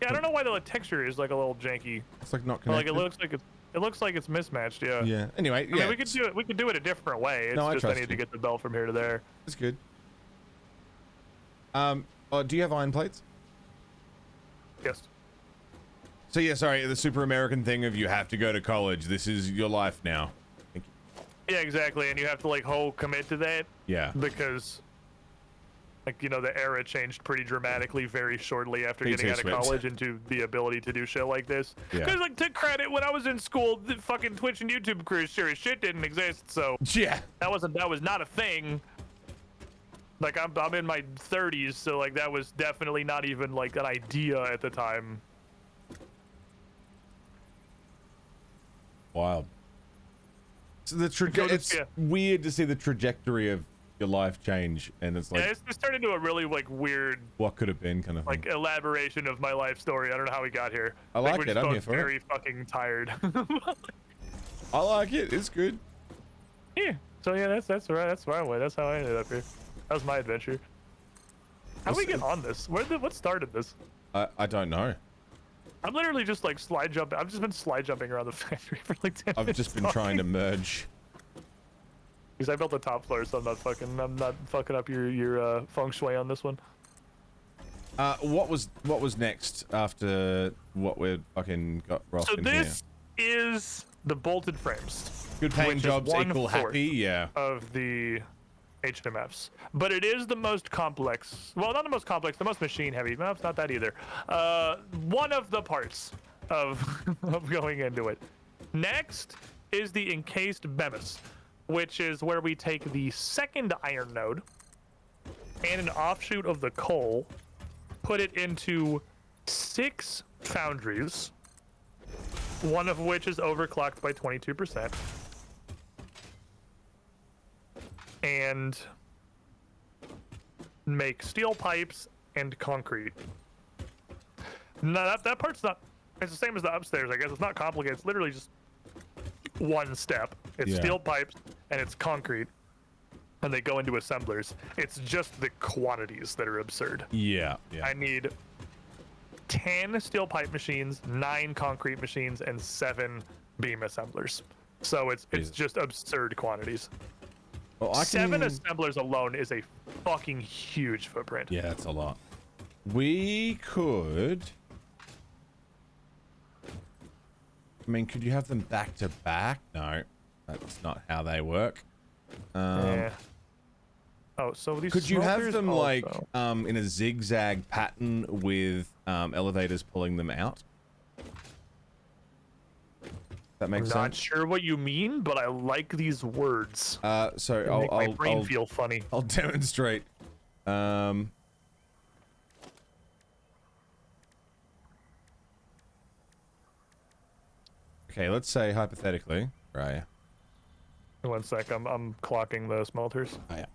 [SPEAKER 3] Yeah, I don't know why the texture is like a little janky.
[SPEAKER 1] It's like not
[SPEAKER 3] Or, like
[SPEAKER 1] connected.
[SPEAKER 3] it looks like it's mismatched. Yeah.
[SPEAKER 1] Yeah. Anyway,
[SPEAKER 3] I
[SPEAKER 1] yeah.
[SPEAKER 3] mean, we could do it. We could do it a different way. It's
[SPEAKER 1] No, I
[SPEAKER 3] just I
[SPEAKER 1] trust
[SPEAKER 3] need
[SPEAKER 1] you.
[SPEAKER 3] to get the belt from here to there.
[SPEAKER 1] It's good. Do you have iron plates?
[SPEAKER 3] Yes.
[SPEAKER 1] So yeah, sorry, the super American thing of you have to go to college. This is your life now. Thank you.
[SPEAKER 3] Yeah, exactly. And you have to like whole commit to that
[SPEAKER 1] Yeah.
[SPEAKER 3] because, like, you know, the era changed pretty dramatically very shortly after
[SPEAKER 1] Me
[SPEAKER 3] getting
[SPEAKER 1] too,
[SPEAKER 3] out of
[SPEAKER 1] Swift.
[SPEAKER 3] college into the ability to do shit like this.
[SPEAKER 1] Yeah.
[SPEAKER 3] Because, like, to credit, when I was in school, the fucking Twitch and YouTube careers sure as shit didn't exist. So
[SPEAKER 1] Yeah.
[SPEAKER 3] that was not a thing. Like, I'm in my 30s, so like that was definitely not even like an idea at the time.
[SPEAKER 1] Wild. So the
[SPEAKER 3] Go to-
[SPEAKER 1] it's
[SPEAKER 3] yeah.
[SPEAKER 1] weird to see the trajectory of your life change, and it's like
[SPEAKER 3] Yeah, it's turned into a really like weird
[SPEAKER 1] what could have been kind of
[SPEAKER 3] like
[SPEAKER 1] thing.
[SPEAKER 3] elaboration of my life story. I don't know how we got here.
[SPEAKER 1] I
[SPEAKER 3] think
[SPEAKER 1] like
[SPEAKER 3] we're
[SPEAKER 1] it.
[SPEAKER 3] just
[SPEAKER 1] I'm
[SPEAKER 3] both
[SPEAKER 1] here for it.
[SPEAKER 3] very fucking tired.
[SPEAKER 1] I like it. It's good.
[SPEAKER 3] Yeah. So yeah, that's right. That's where I went. That's how I ended up here. That was my adventure. How do we get on this? What started this?
[SPEAKER 1] I don't know.
[SPEAKER 3] I'm literally just like slide jumping. I've just been slide jumping around the factory for like 10
[SPEAKER 1] I've
[SPEAKER 3] minutes.
[SPEAKER 1] just been trying to merge.
[SPEAKER 3] Because I built the top floor, so I'm not fucking up your feng shui on this one.
[SPEAKER 1] What was next after what we're fucking got Ross
[SPEAKER 3] So
[SPEAKER 1] in
[SPEAKER 3] this is the bolted frames.
[SPEAKER 1] here? Good paying
[SPEAKER 3] which is
[SPEAKER 1] jobs equal
[SPEAKER 3] 1/4
[SPEAKER 1] happy. Yeah.
[SPEAKER 3] of the HMFs, but it is the most complex. Well, not the most complex, the most machine heavy. No, it's not that either. One of the parts of of going into it. Next is the encased bemis, which is where we take the second iron node and an offshoot of the coal, put it into 6 foundries, one of which is overclocked by 22%. And make steel pipes and concrete. No, that part's not. It's the same as the upstairs, I guess. It's not complicated. It's literally just one step. It's
[SPEAKER 1] Yeah.
[SPEAKER 3] steel pipes and it's concrete, and they go into assemblers. It's just the quantities that are absurd.
[SPEAKER 1] Yeah. Yeah.
[SPEAKER 3] I need 10 steel pipe machines, 9 concrete machines, and 7 beam assemblers. So it's
[SPEAKER 1] Jesus.
[SPEAKER 3] just absurd quantities.
[SPEAKER 1] Well, I
[SPEAKER 3] 7
[SPEAKER 1] can-
[SPEAKER 3] assemblers alone is a fucking huge footprint.
[SPEAKER 1] Yeah, that's a lot. We could. I mean, could you have them back to back? No, that's not how they work.
[SPEAKER 3] Yeah. Oh, so these
[SPEAKER 1] Could you have
[SPEAKER 3] smelters
[SPEAKER 1] them like
[SPEAKER 3] also-
[SPEAKER 1] in a zigzag pattern with elevators pulling them out? That
[SPEAKER 3] I'm
[SPEAKER 1] makes
[SPEAKER 3] not
[SPEAKER 1] sense.
[SPEAKER 3] sure what you mean, but I like these words.
[SPEAKER 1] So
[SPEAKER 3] They make my brain
[SPEAKER 1] I'll
[SPEAKER 3] feel funny.
[SPEAKER 1] I'll demonstrate. Okay, let's say hypothetically, right?
[SPEAKER 3] One sec, I'm clocking the smelters,
[SPEAKER 1] Oh yeah.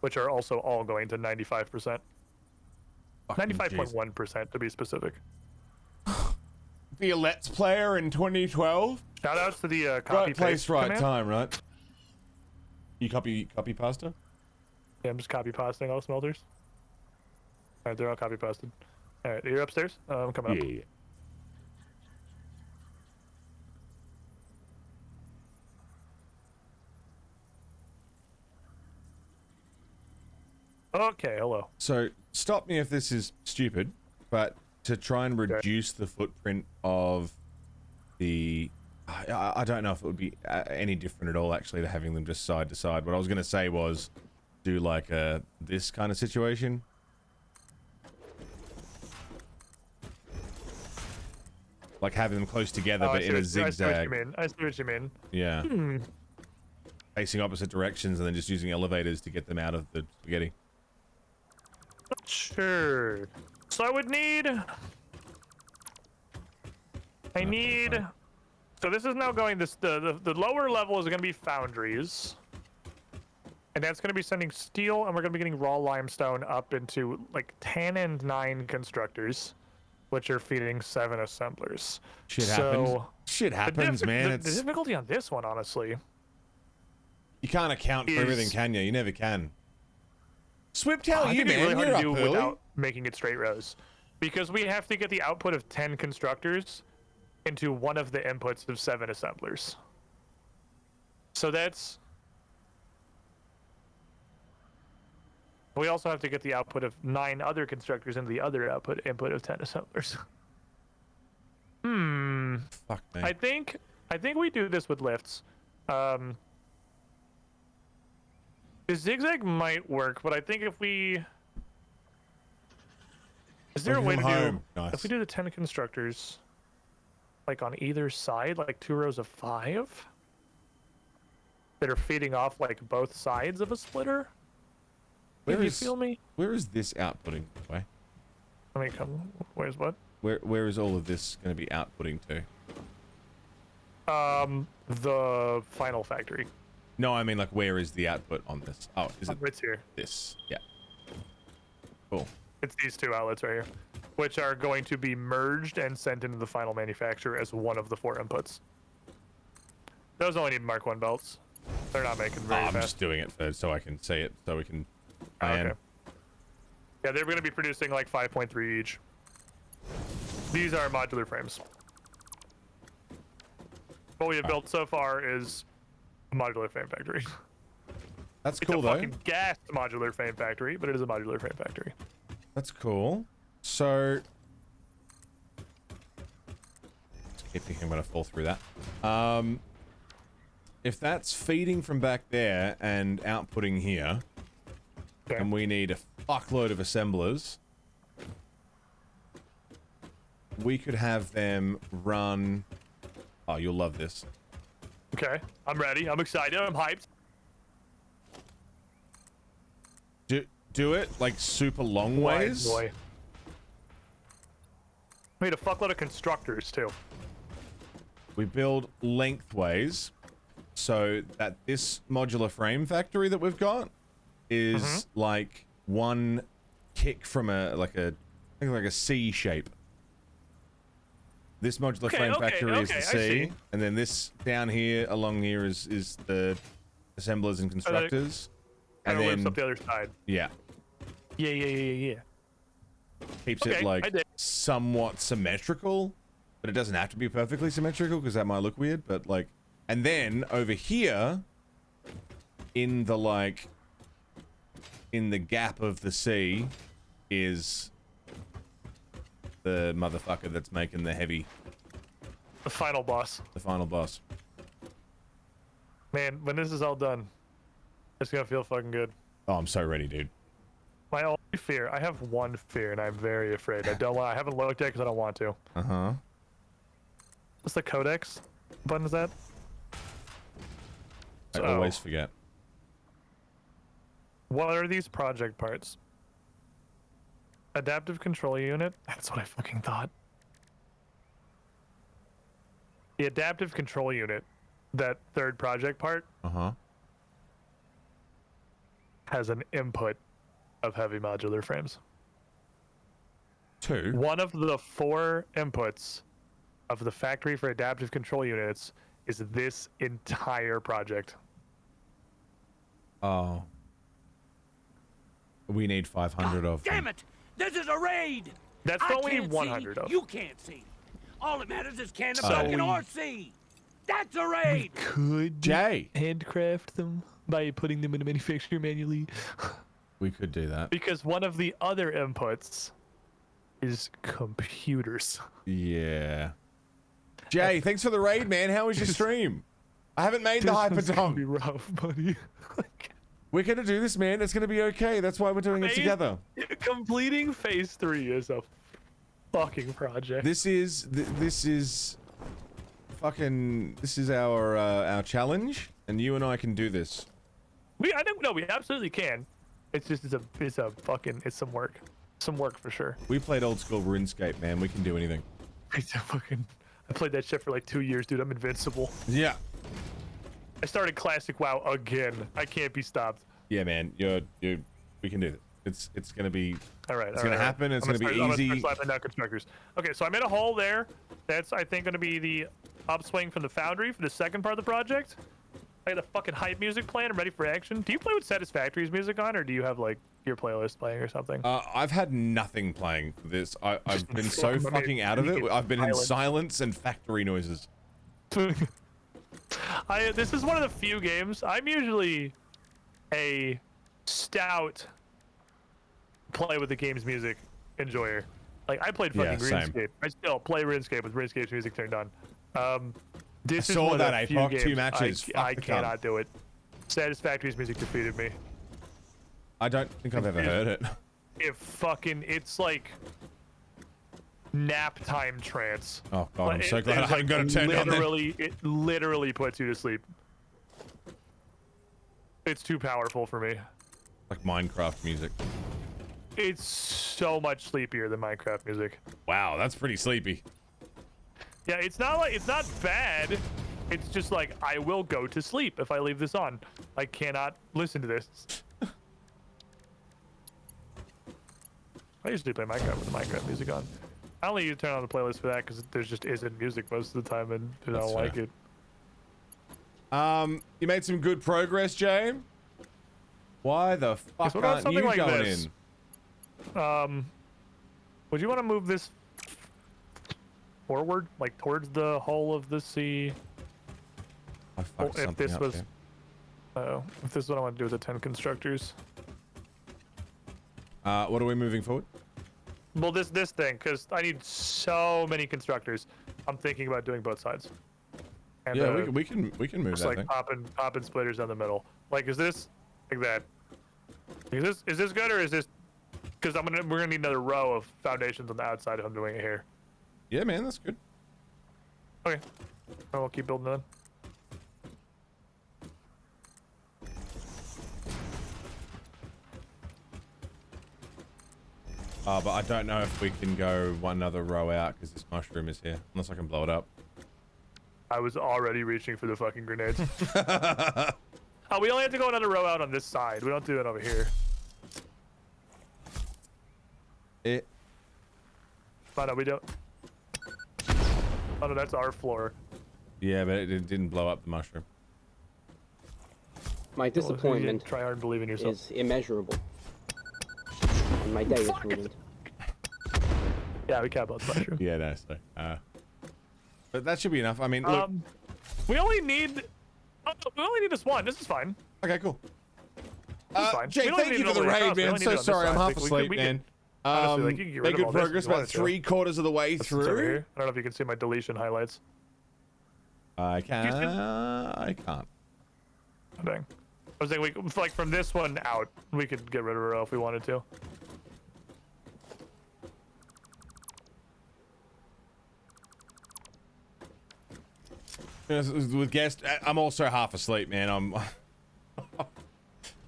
[SPEAKER 3] which are also all going to 95%.
[SPEAKER 1] Fucking jeez.
[SPEAKER 3] 95.1% to be specific.
[SPEAKER 1] Be a Let's Player in 2012.
[SPEAKER 3] Shout outs to the copy
[SPEAKER 1] Right place,
[SPEAKER 3] paste
[SPEAKER 1] right
[SPEAKER 3] command.
[SPEAKER 1] time, right? You copy pasta?
[SPEAKER 3] Yeah, I'm just copy pasting all smelters. Alright, they're all copy pasted. Alright, you're upstairs? I'm coming up.
[SPEAKER 1] Yeah.
[SPEAKER 3] Okay, hello.
[SPEAKER 1] So stop me if this is stupid, but to try and reduce the footprint of the, I don't know if it would be any different at all actually to having them just side to side. What I was going to say was do like a this kind of situation. Like having them close together,
[SPEAKER 3] Oh,
[SPEAKER 1] but
[SPEAKER 3] I
[SPEAKER 1] in a
[SPEAKER 3] see what you
[SPEAKER 1] zigzag.
[SPEAKER 3] mean. I see what you mean.
[SPEAKER 1] Yeah.
[SPEAKER 3] Hmm.
[SPEAKER 1] Facing opposite directions and then just using elevators to get them out of the spaghetti.
[SPEAKER 3] Sure. So I would need. I need.
[SPEAKER 1] fine.
[SPEAKER 3] So this is now going. The lower level is going to be foundries, and that's going to be sending steel, and we're going to be getting raw limestone up into like 10 and 9 constructors, which are feeding 7 assemblers.
[SPEAKER 1] Shit
[SPEAKER 3] So,
[SPEAKER 1] happens. Shit happens, man.
[SPEAKER 3] The
[SPEAKER 1] It's
[SPEAKER 3] difficulty on this one, honestly,
[SPEAKER 1] you can't account for everything,
[SPEAKER 3] is-
[SPEAKER 1] can you? You never can. Swift, how
[SPEAKER 3] I
[SPEAKER 1] are you,
[SPEAKER 3] think it's
[SPEAKER 1] man?
[SPEAKER 3] really hard
[SPEAKER 1] You're
[SPEAKER 3] to
[SPEAKER 1] up
[SPEAKER 3] do
[SPEAKER 1] early.
[SPEAKER 3] without making it straight rows, because we have to get the output of 10 constructors into one of the inputs of 7 assemblers. So that's. We also have to get the output of 9 other constructors into the other input of 10 assemblers.
[SPEAKER 1] Fuck me.
[SPEAKER 3] I think we do this with lifts. The zigzag might work, but I think if we is there a way to do
[SPEAKER 1] Nice.
[SPEAKER 3] if we do the 10 constructors like on either side, like 2 rows of 5 that are feeding off like both sides of a splitter?
[SPEAKER 1] Where
[SPEAKER 3] Can you
[SPEAKER 1] is-
[SPEAKER 3] feel me?
[SPEAKER 1] Where is this outputting? Way?
[SPEAKER 3] Let me come. Where's what?
[SPEAKER 1] Where is all of this going to be outputting to?
[SPEAKER 3] The final factory.
[SPEAKER 1] No, I mean like where is the output on this? Oh, is it
[SPEAKER 3] It's here.
[SPEAKER 1] this? Yeah. Cool.
[SPEAKER 3] It's these 2 outlets right here, which are going to be merged and sent into the final manufacturer as one of the 4 inputs. Those only need Mark 1 belts. They're not making very
[SPEAKER 1] I'm
[SPEAKER 3] fast.
[SPEAKER 1] just doing it so I can say it, so we can.
[SPEAKER 3] Okay. Yeah, they're going to be producing like 5.3 each. These are modular frames. What we have built so far is a modular frame factory.
[SPEAKER 1] That's
[SPEAKER 3] It's
[SPEAKER 1] cool
[SPEAKER 3] a
[SPEAKER 1] though.
[SPEAKER 3] fucking gas modular frame factory, but it is a modular frame factory.
[SPEAKER 1] That's cool. So, keep thinking I'm gonna fall through that. If that's feeding from back there and outputting here,
[SPEAKER 3] Okay.
[SPEAKER 1] and we need a fuckload of assemblers, we could have them run. Oh, you'll love this.
[SPEAKER 3] Okay, I'm ready. I'm excited. I'm hyped.
[SPEAKER 1] Do it like super long ways.
[SPEAKER 3] Boy. We need a fuckload of constructors too.
[SPEAKER 1] We build lengthways so that this modular frame factory that we've got is like one kick from a like a C shape. This modular frame factory is the
[SPEAKER 3] I
[SPEAKER 1] C,
[SPEAKER 3] see.
[SPEAKER 1] and then this down here along here is the assemblers and constructors.
[SPEAKER 3] And
[SPEAKER 1] And
[SPEAKER 3] it lifts
[SPEAKER 1] then
[SPEAKER 3] up the other side.
[SPEAKER 1] yeah,
[SPEAKER 3] Yeah.
[SPEAKER 1] keeps
[SPEAKER 3] Okay,
[SPEAKER 1] it
[SPEAKER 3] I
[SPEAKER 1] like
[SPEAKER 3] dig.
[SPEAKER 1] somewhat symmetrical, but it doesn't have to be perfectly symmetrical because that might look weird. But like, and then over here, in the like, in the gap of the C, is the motherfucker that's making the heavy,
[SPEAKER 3] The final boss.
[SPEAKER 1] the final boss.
[SPEAKER 3] Man, when this is all done, it's gonna feel fucking good.
[SPEAKER 1] Oh, I'm so ready, dude.
[SPEAKER 3] My only fear, I have one fear, and I'm very afraid. I haven't looked at it because I don't want to.
[SPEAKER 1] Uh huh.
[SPEAKER 3] What's the codex button? Is that?
[SPEAKER 1] I
[SPEAKER 3] So-
[SPEAKER 1] always forget.
[SPEAKER 3] What are these project parts? Adaptive control unit? That's what I fucking thought. The adaptive control unit, that third project part,
[SPEAKER 1] Uh huh.
[SPEAKER 3] has an input of heavy modular frames.
[SPEAKER 1] 2.
[SPEAKER 3] One of the 4 inputs of the factory for adaptive control units is this entire project.
[SPEAKER 1] Oh. We need 500 of them.
[SPEAKER 6] Damn it! This is a raid!
[SPEAKER 3] That's
[SPEAKER 6] I
[SPEAKER 3] only
[SPEAKER 6] can't
[SPEAKER 3] 100
[SPEAKER 6] see,
[SPEAKER 3] of.
[SPEAKER 6] you can't see. All that matters is can the
[SPEAKER 1] So
[SPEAKER 6] fucking
[SPEAKER 1] we-
[SPEAKER 6] horse see? That's a raid!
[SPEAKER 3] Could
[SPEAKER 1] Jay,
[SPEAKER 3] handcraft them by putting them in a manufacturer manually.
[SPEAKER 1] we could do that.
[SPEAKER 3] Because one of the other inputs is computers.
[SPEAKER 1] Yeah. Jay, thanks for the raid, man. How was your stream? I haven't made the
[SPEAKER 3] This is gonna be
[SPEAKER 1] hyperdom.
[SPEAKER 3] rough, buddy.
[SPEAKER 1] We're gonna do this, man. It's gonna be okay. That's why we're doing it
[SPEAKER 3] Phase-
[SPEAKER 1] together.
[SPEAKER 3] Completing phase 3 is a fucking project.
[SPEAKER 1] This is fucking. This is our challenge, and you and I can do this.
[SPEAKER 3] I don't know. We absolutely can. It's just it's some work. Some work for sure.
[SPEAKER 1] We played old school RuneScape, man. We can do anything.
[SPEAKER 3] I played that shit for like 2 years, dude. I'm invincible.
[SPEAKER 1] Yeah.
[SPEAKER 3] I started classic WoW again. I can't be stopped.
[SPEAKER 1] Yeah, man. We can do this. It's gonna be.
[SPEAKER 3] All right.
[SPEAKER 1] It's gonna happen. It's gonna be easy.
[SPEAKER 3] I'm gonna start slapping down constructors. Okay, so I'm in a hole there. That's I think gonna be the upswing from the foundry for the second part of the project. I got the fucking hype music playing. I'm ready for action. Do you play with Satisfactory's music on, or do you have like your playlist playing or something.
[SPEAKER 1] I've had nothing playing for this. I've been so
[SPEAKER 3] I mean,
[SPEAKER 1] fucking out of it. I've been in
[SPEAKER 3] silent.
[SPEAKER 1] silence and factory noises.
[SPEAKER 3] This is one of the few games. I'm usually a stout play with the game's music enjoyer. Like I played fucking
[SPEAKER 1] Yeah, same.
[SPEAKER 3] RuneScape. I still play RuneScape with RuneScape's music turned on. This
[SPEAKER 1] I
[SPEAKER 3] is
[SPEAKER 1] saw
[SPEAKER 3] one of
[SPEAKER 1] that,
[SPEAKER 3] the few
[SPEAKER 1] Apoc,
[SPEAKER 3] games
[SPEAKER 1] 2 matches. Fuck
[SPEAKER 3] I
[SPEAKER 1] the cunt.
[SPEAKER 3] cannot do it. Satisfactory's music defeated me.
[SPEAKER 1] I don't think I've ever heard it.
[SPEAKER 3] It's like nap time trance.
[SPEAKER 1] Oh god, I'm
[SPEAKER 3] Like,
[SPEAKER 1] so glad I
[SPEAKER 3] it's
[SPEAKER 1] haven't got it turned on then.
[SPEAKER 3] It literally puts you to sleep. It's too powerful for me.
[SPEAKER 1] Like Minecraft music.
[SPEAKER 3] It's so much sleepier than Minecraft music.
[SPEAKER 1] Wow, that's pretty sleepy.
[SPEAKER 3] Yeah, it's not bad. It's just like I will go to sleep if I leave this on. I cannot listen to this. I usually play Minecraft with the Minecraft music on. I only turn on the playlist for that because there just isn't music most of the time, and I
[SPEAKER 1] That's
[SPEAKER 3] don't like
[SPEAKER 1] fair.
[SPEAKER 3] it.
[SPEAKER 1] You made some good progress, Jay. Why the fuck
[SPEAKER 3] what about
[SPEAKER 1] aren't
[SPEAKER 3] something
[SPEAKER 1] you
[SPEAKER 3] like
[SPEAKER 1] going
[SPEAKER 3] this?
[SPEAKER 1] in?
[SPEAKER 3] Would you want to move this forward, like towards the hull of the sea?
[SPEAKER 1] I fucked
[SPEAKER 3] if
[SPEAKER 1] something
[SPEAKER 3] this
[SPEAKER 1] up
[SPEAKER 3] was,
[SPEAKER 1] there.
[SPEAKER 3] if this is what I want to do with the 10 constructors.
[SPEAKER 1] What are we moving forward?
[SPEAKER 3] Well, this thing, because I need so many constructors. I'm thinking about doing both sides. And,
[SPEAKER 1] Yeah, we can move
[SPEAKER 3] just
[SPEAKER 1] that
[SPEAKER 3] like
[SPEAKER 1] thing.
[SPEAKER 3] popping splitters down the middle. Like, is this like that? Is this good or is this? Because we're gonna need another row of foundations on the outside if I'm doing it here.
[SPEAKER 1] Yeah, man, that's good.
[SPEAKER 3] Okay, I'll keep building then.
[SPEAKER 1] But I don't know if we can go one other row out because this mushroom is here. Unless I can blow it up.
[SPEAKER 3] I was already reaching for the fucking grenades. Oh, we only have to go another row out on this side. We don't do that over here. Oh no, we don't. Oh no, that's our floor.
[SPEAKER 1] Yeah, but it didn't blow up the mushroom.
[SPEAKER 8] My disappointment
[SPEAKER 3] Try hard and believe in yourself.
[SPEAKER 8] is immeasurable. And my day is ruined.
[SPEAKER 3] Yeah, we can't blow the mushroom.
[SPEAKER 1] Yeah, no, so, but that should be enough. I mean, look.
[SPEAKER 3] We only need. Oh, we only need this one. This is fine.
[SPEAKER 1] Okay, cool.
[SPEAKER 3] This is fine.
[SPEAKER 1] Jay,
[SPEAKER 3] We don't
[SPEAKER 1] thank
[SPEAKER 3] need
[SPEAKER 1] you
[SPEAKER 3] it
[SPEAKER 1] for the
[SPEAKER 3] all way
[SPEAKER 1] raid,
[SPEAKER 3] across. We
[SPEAKER 1] man.
[SPEAKER 3] only need
[SPEAKER 1] So
[SPEAKER 3] it on this
[SPEAKER 1] sorry, I'm
[SPEAKER 3] side.
[SPEAKER 1] half
[SPEAKER 3] We
[SPEAKER 1] asleep,
[SPEAKER 3] can-
[SPEAKER 1] man.
[SPEAKER 3] honestly, like, you can get rid
[SPEAKER 1] Made
[SPEAKER 3] of
[SPEAKER 1] good
[SPEAKER 3] all this if
[SPEAKER 1] progress,
[SPEAKER 3] you
[SPEAKER 1] about
[SPEAKER 3] wanted to.
[SPEAKER 1] 3/4 of the way
[SPEAKER 3] It's over
[SPEAKER 1] through.
[SPEAKER 3] here. I don't know if you can see my deletion highlights.
[SPEAKER 1] I can't. I can't.
[SPEAKER 3] Oh, dang. I was saying, like from this one out, we could get rid of a row if we wanted to.
[SPEAKER 1] With guest, I'm also half asleep, man.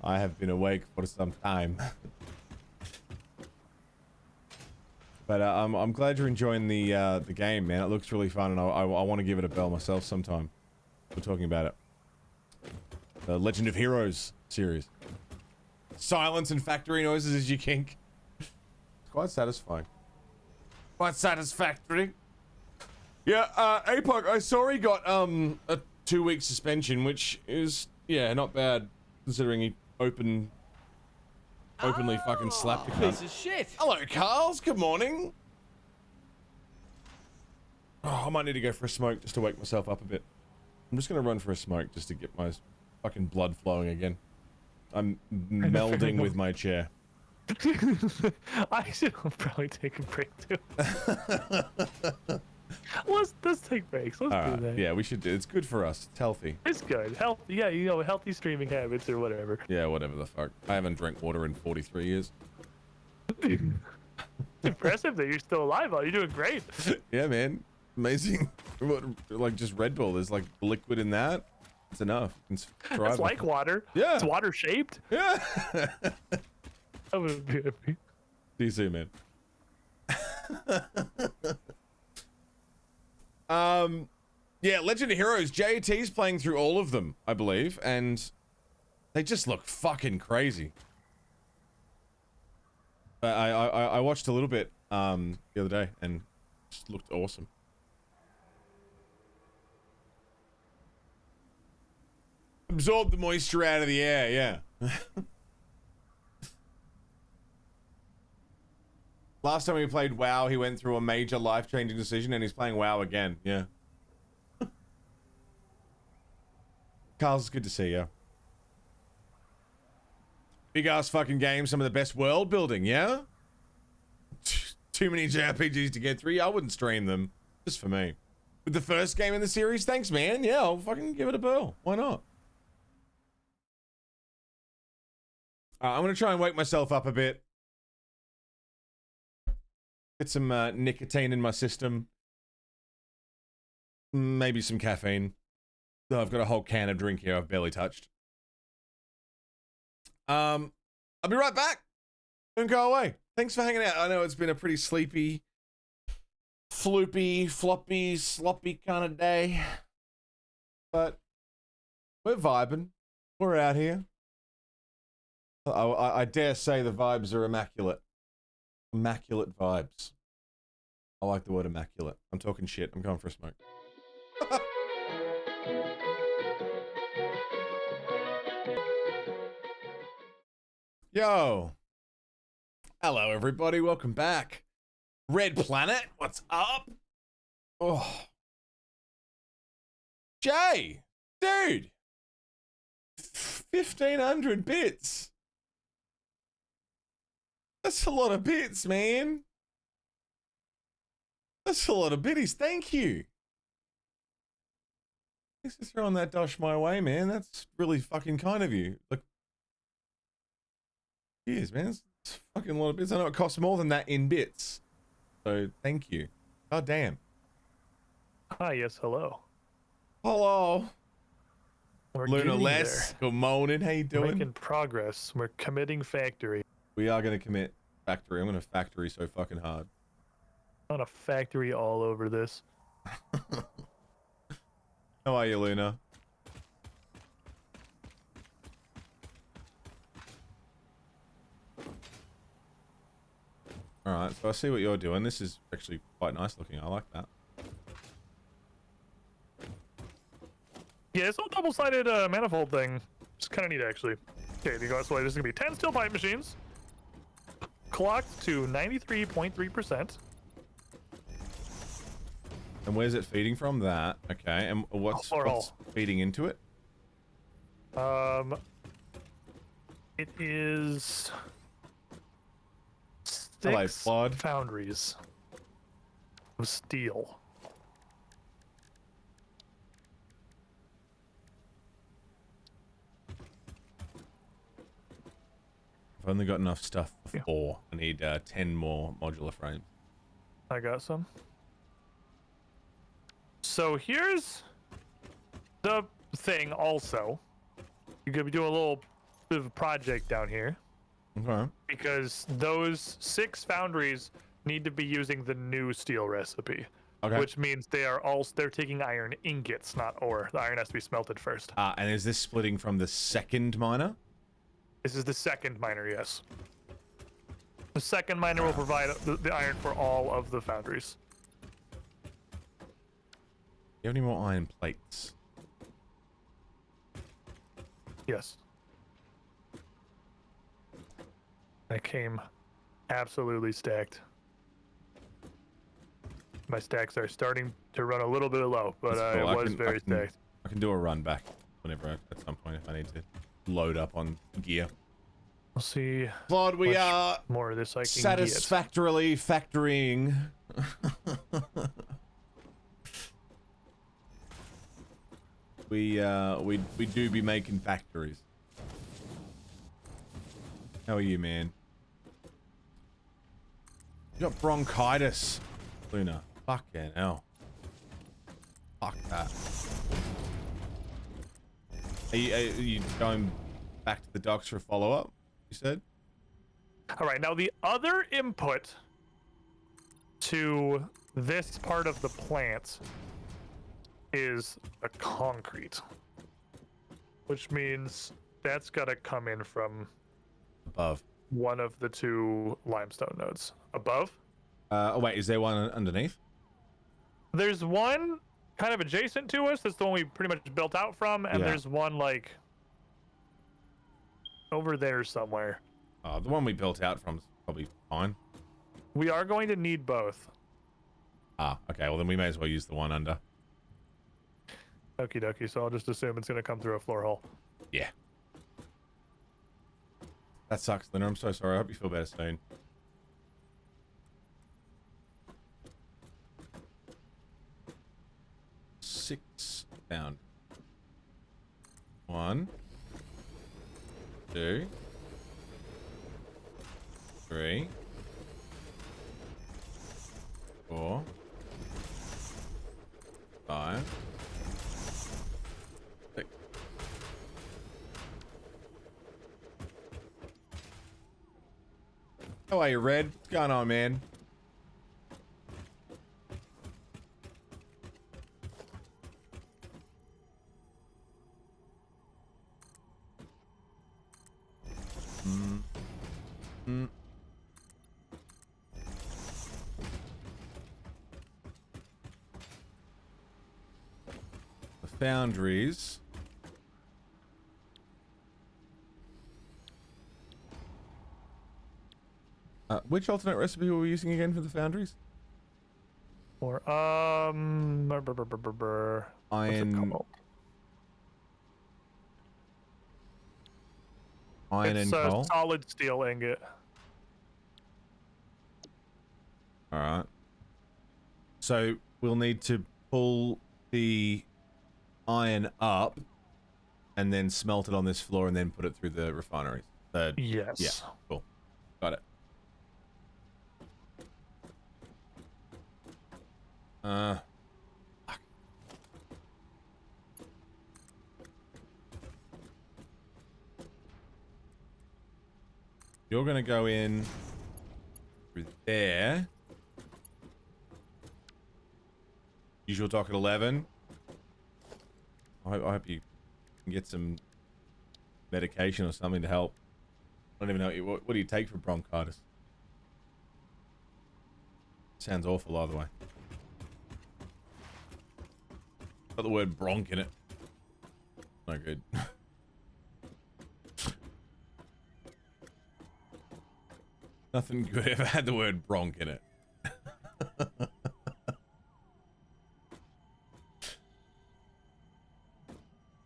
[SPEAKER 1] I have been awake for some time. But I'm glad you're enjoying the game, man. It looks really fun, and I want to give it a bell myself sometime. We're talking about it. The Legend of Heroes series. Silence and factory noises as you kink. It's quite satisfying. Quite satisfactory. Yeah, Apoc, I saw he got a 2-week suspension, which is, yeah, not bad considering he openly fucking slapped the cunt.
[SPEAKER 6] Piece of shit.
[SPEAKER 1] Hello, Carls. Good morning. Oh, I might need to go for a smoke just to wake myself up a bit. I'm just gonna run for a smoke just to get my fucking blood flowing again. I'm melding with my chair.
[SPEAKER 3] I should probably take a break too. let's take breaks. Let's
[SPEAKER 1] All
[SPEAKER 3] do
[SPEAKER 1] right.
[SPEAKER 3] that.
[SPEAKER 1] Yeah, we should do. It's good for us. It's healthy.
[SPEAKER 3] It's good. Healthy. Yeah, you know, healthy streaming habits or whatever.
[SPEAKER 1] Yeah, whatever the fuck. I haven't drank water in 43 years.
[SPEAKER 3] Impressive that you're still alive. You're doing great.
[SPEAKER 1] Yeah, man. Amazing. Like just Red Bull. There's like liquid in that. It's enough. You can thrive
[SPEAKER 3] It's like water.
[SPEAKER 1] Yeah.
[SPEAKER 3] It's water shaped.
[SPEAKER 1] Yeah.
[SPEAKER 3] That would be happy.
[SPEAKER 1] See you soon, man. Yeah, Legend of Heroes. JT's playing through all of them, I believe, and they just look fucking crazy. I watched a little bit the other day and it just looked awesome. Absorb the moisture out of the air, yeah. Last time we played WoW, he went through a major life-changing decision, and he's playing WoW again. Yeah. Carl's, it's good to see you. Big ass fucking game, some of the best world building, yeah? Too many JRPGs to get through. I wouldn't stream them. Just for me. With the first game in the series, thanks, man. Yeah, I'll fucking give it a whirl. Why not? I'm gonna try and wake myself up a bit. Get some nicotine in my system. Maybe some caffeine. Oh, I've got a whole can of drink here I've barely touched. I'll be right back. Don't go away. Thanks for hanging out. I know it's been a pretty sleepy, floopy, floppy, sloppy kind of day. But we're vibing. We're out here. I dare say the vibes are immaculate. Immaculate vibes. I like the word immaculate. I'm talking shit. I'm going for a smoke. Yo. Hello, everybody. Welcome back. Red Planet, what's up? Oh. Jay, dude. 1,500 bits. That's a lot of bits, man. That's a lot of bitties. Thank you. Thanks for throwing that dosh my way, man. That's really fucking kind of you. Like, cheers, man. It's fucking a lot of bits. I know it costs more than that in bits. So, thank you. God damn.
[SPEAKER 3] Hi, yes, hello.
[SPEAKER 1] Hello.
[SPEAKER 3] We're
[SPEAKER 1] Luna
[SPEAKER 3] getting
[SPEAKER 1] Les.
[SPEAKER 3] there.
[SPEAKER 1] Good morning. How you doing?
[SPEAKER 3] Making progress. We're committing factory.
[SPEAKER 1] We are going to commit factory. I'm going to factory so fucking hard.
[SPEAKER 3] On a factory all over this.
[SPEAKER 1] How are you, Luna? Alright, so I see what you're doing. This is actually quite nice looking. I like that.
[SPEAKER 3] Yeah, this whole double-sided manifold thing is kind of neat, actually. Okay, you go this way. This is going to be 10 steel pipe machines. Clocked to 93.3%.
[SPEAKER 1] And where's it feeding from? That. Okay, and what's feeding into it?
[SPEAKER 3] It is...
[SPEAKER 1] Hello,
[SPEAKER 3] 6
[SPEAKER 1] Flawed.
[SPEAKER 3] foundries of steel.
[SPEAKER 1] I've only got enough stuff for 4. I need 10 more modular frames.
[SPEAKER 3] I got some. So here's the thing also. You're going to be doing a little bit of a project down here.
[SPEAKER 1] Okay.
[SPEAKER 3] Because those 6 foundries need to be using the new steel recipe.
[SPEAKER 1] Okay.
[SPEAKER 3] Which means they're taking iron ingots, not ore. The iron has to be smelted first.
[SPEAKER 1] And is this splitting from the second miner?
[SPEAKER 3] This is the second miner, yes. The second miner will provide the iron for all of the foundries.
[SPEAKER 1] Do you have any more iron plates?
[SPEAKER 3] Yes. I came absolutely stacked. My stacks are starting to run a little bit low, but
[SPEAKER 1] That's cool.
[SPEAKER 3] it was very stacked.
[SPEAKER 1] I can do a run back whenever at some point if I need to load up on gear.
[SPEAKER 3] We'll see.
[SPEAKER 1] Claude, we are
[SPEAKER 3] more of this I can
[SPEAKER 1] satisfactorily factorying. we do be making factories. How are you, man? You got bronchitis, Luna. Fucking hell. Fuck that. Are you going back to the docks for a follow-up, you said?
[SPEAKER 3] All right, now the other input to this part of the plant is a concrete, which means that's got to come in from
[SPEAKER 1] Above.
[SPEAKER 3] one of the 2 limestone nodes. Above?
[SPEAKER 1] Oh wait, is there one underneath?
[SPEAKER 3] There's one kind of adjacent to us. That's the one we pretty much built out from, and there's one like over there somewhere.
[SPEAKER 1] The one we built out from is probably fine.
[SPEAKER 3] We are going to need both.
[SPEAKER 1] Ah, okay. Well, then we may as well use the one under.
[SPEAKER 3] Okie dokie. So I'll just assume it's going to come through a floor hole.
[SPEAKER 1] Yeah. That sucks, Luna. I'm so sorry. I hope you feel better soon. Six down. 1, 2, 3, 4, 5, 6. How are you, Red? What's going on, man? The foundries. Which alternate recipe were we using again for the foundries?
[SPEAKER 3] Or what's it
[SPEAKER 1] Iron,
[SPEAKER 3] called?
[SPEAKER 1] iron
[SPEAKER 3] It's
[SPEAKER 1] and coal.
[SPEAKER 3] solid steel ingot.
[SPEAKER 1] All right. So we'll need to pull the iron up and then smelt it on this floor and then put it through the refineries.
[SPEAKER 3] Yes.
[SPEAKER 1] Yeah, cool. Got it. Fuck. You're gonna go in through there. Usual dock at 11. I hope you can get some medication or something to help. I don't even know what do you take for bronchitis? Sounds awful either way. Got the word bronch in it. No good. Nothing good ever had the word bronch in it.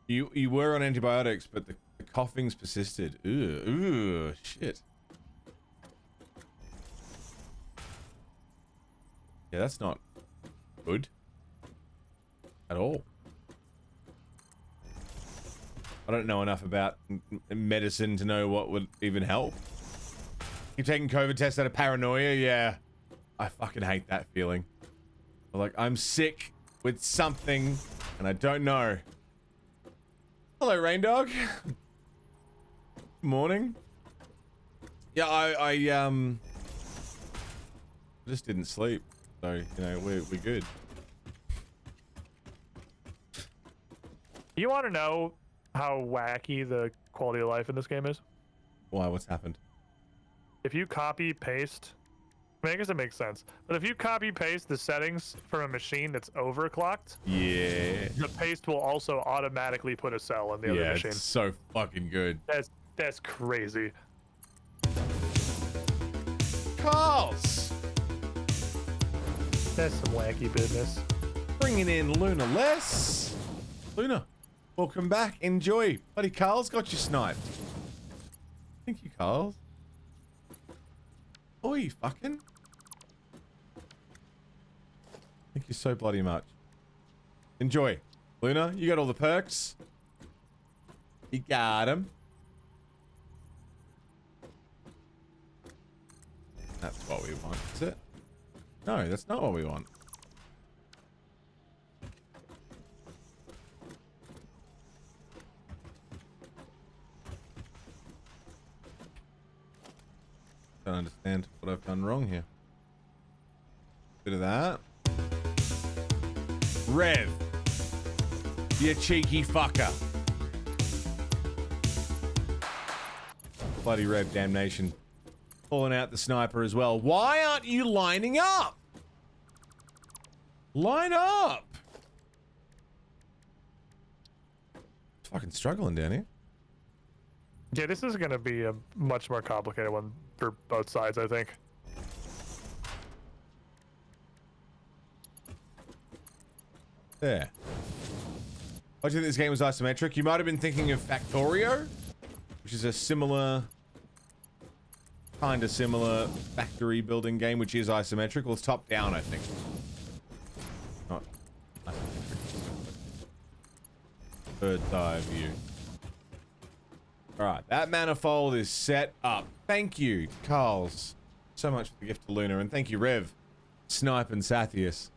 [SPEAKER 1] You were on antibiotics, but the coughing's persisted. Ooh, shit. Yeah, that's not good at all. I don't know enough about medicine to know what would even help. Keep taking COVID tests out of paranoia. Yeah, I fucking hate that feeling. Like I'm sick with something and I don't know. Hello, Rain Dog. Morning. Yeah, I just didn't sleep, so you know we're good.
[SPEAKER 3] You want to know how wacky the quality of life in this game is?
[SPEAKER 1] Why? What's happened?
[SPEAKER 3] If you copy paste, I mean, I guess it makes sense. But if you copy paste the settings from a machine that's overclocked,
[SPEAKER 1] Yeah.
[SPEAKER 3] the paste will also automatically put a cell in the other machine.
[SPEAKER 1] It's so fucking good.
[SPEAKER 3] That's crazy.
[SPEAKER 1] Carls!
[SPEAKER 3] That's some wacky business.
[SPEAKER 1] Bringing in Luna Less. Luna, welcome back. Enjoy. Buddy Carl's got you sniped. Thank you, Carl. Oi, fucking. Thank you so bloody much. Enjoy. Luna, you got all the perks. You got them. That's what we want, is it? No, that's not what we want. Don't understand what I've done wrong here. Bit of that. Rev. You cheeky fucker. Bloody Rev damnation. Pulling out the sniper as well. Why aren't you lining up? Line up. Fucking struggling down here.
[SPEAKER 3] Yeah, this is going to be a much more complicated one for both sides, I think.
[SPEAKER 1] There. I think this game was isometric. You might have been thinking of Factorio, which is a similar, kind of similar factory building game, which is isometric. Well, it's top down, I think. Not isometric. Bird's eye view. All right, that manifold is set up. Thank you, Carls, so much for the gift to Luna, and thank you, Rev, Snipe, and Sathius.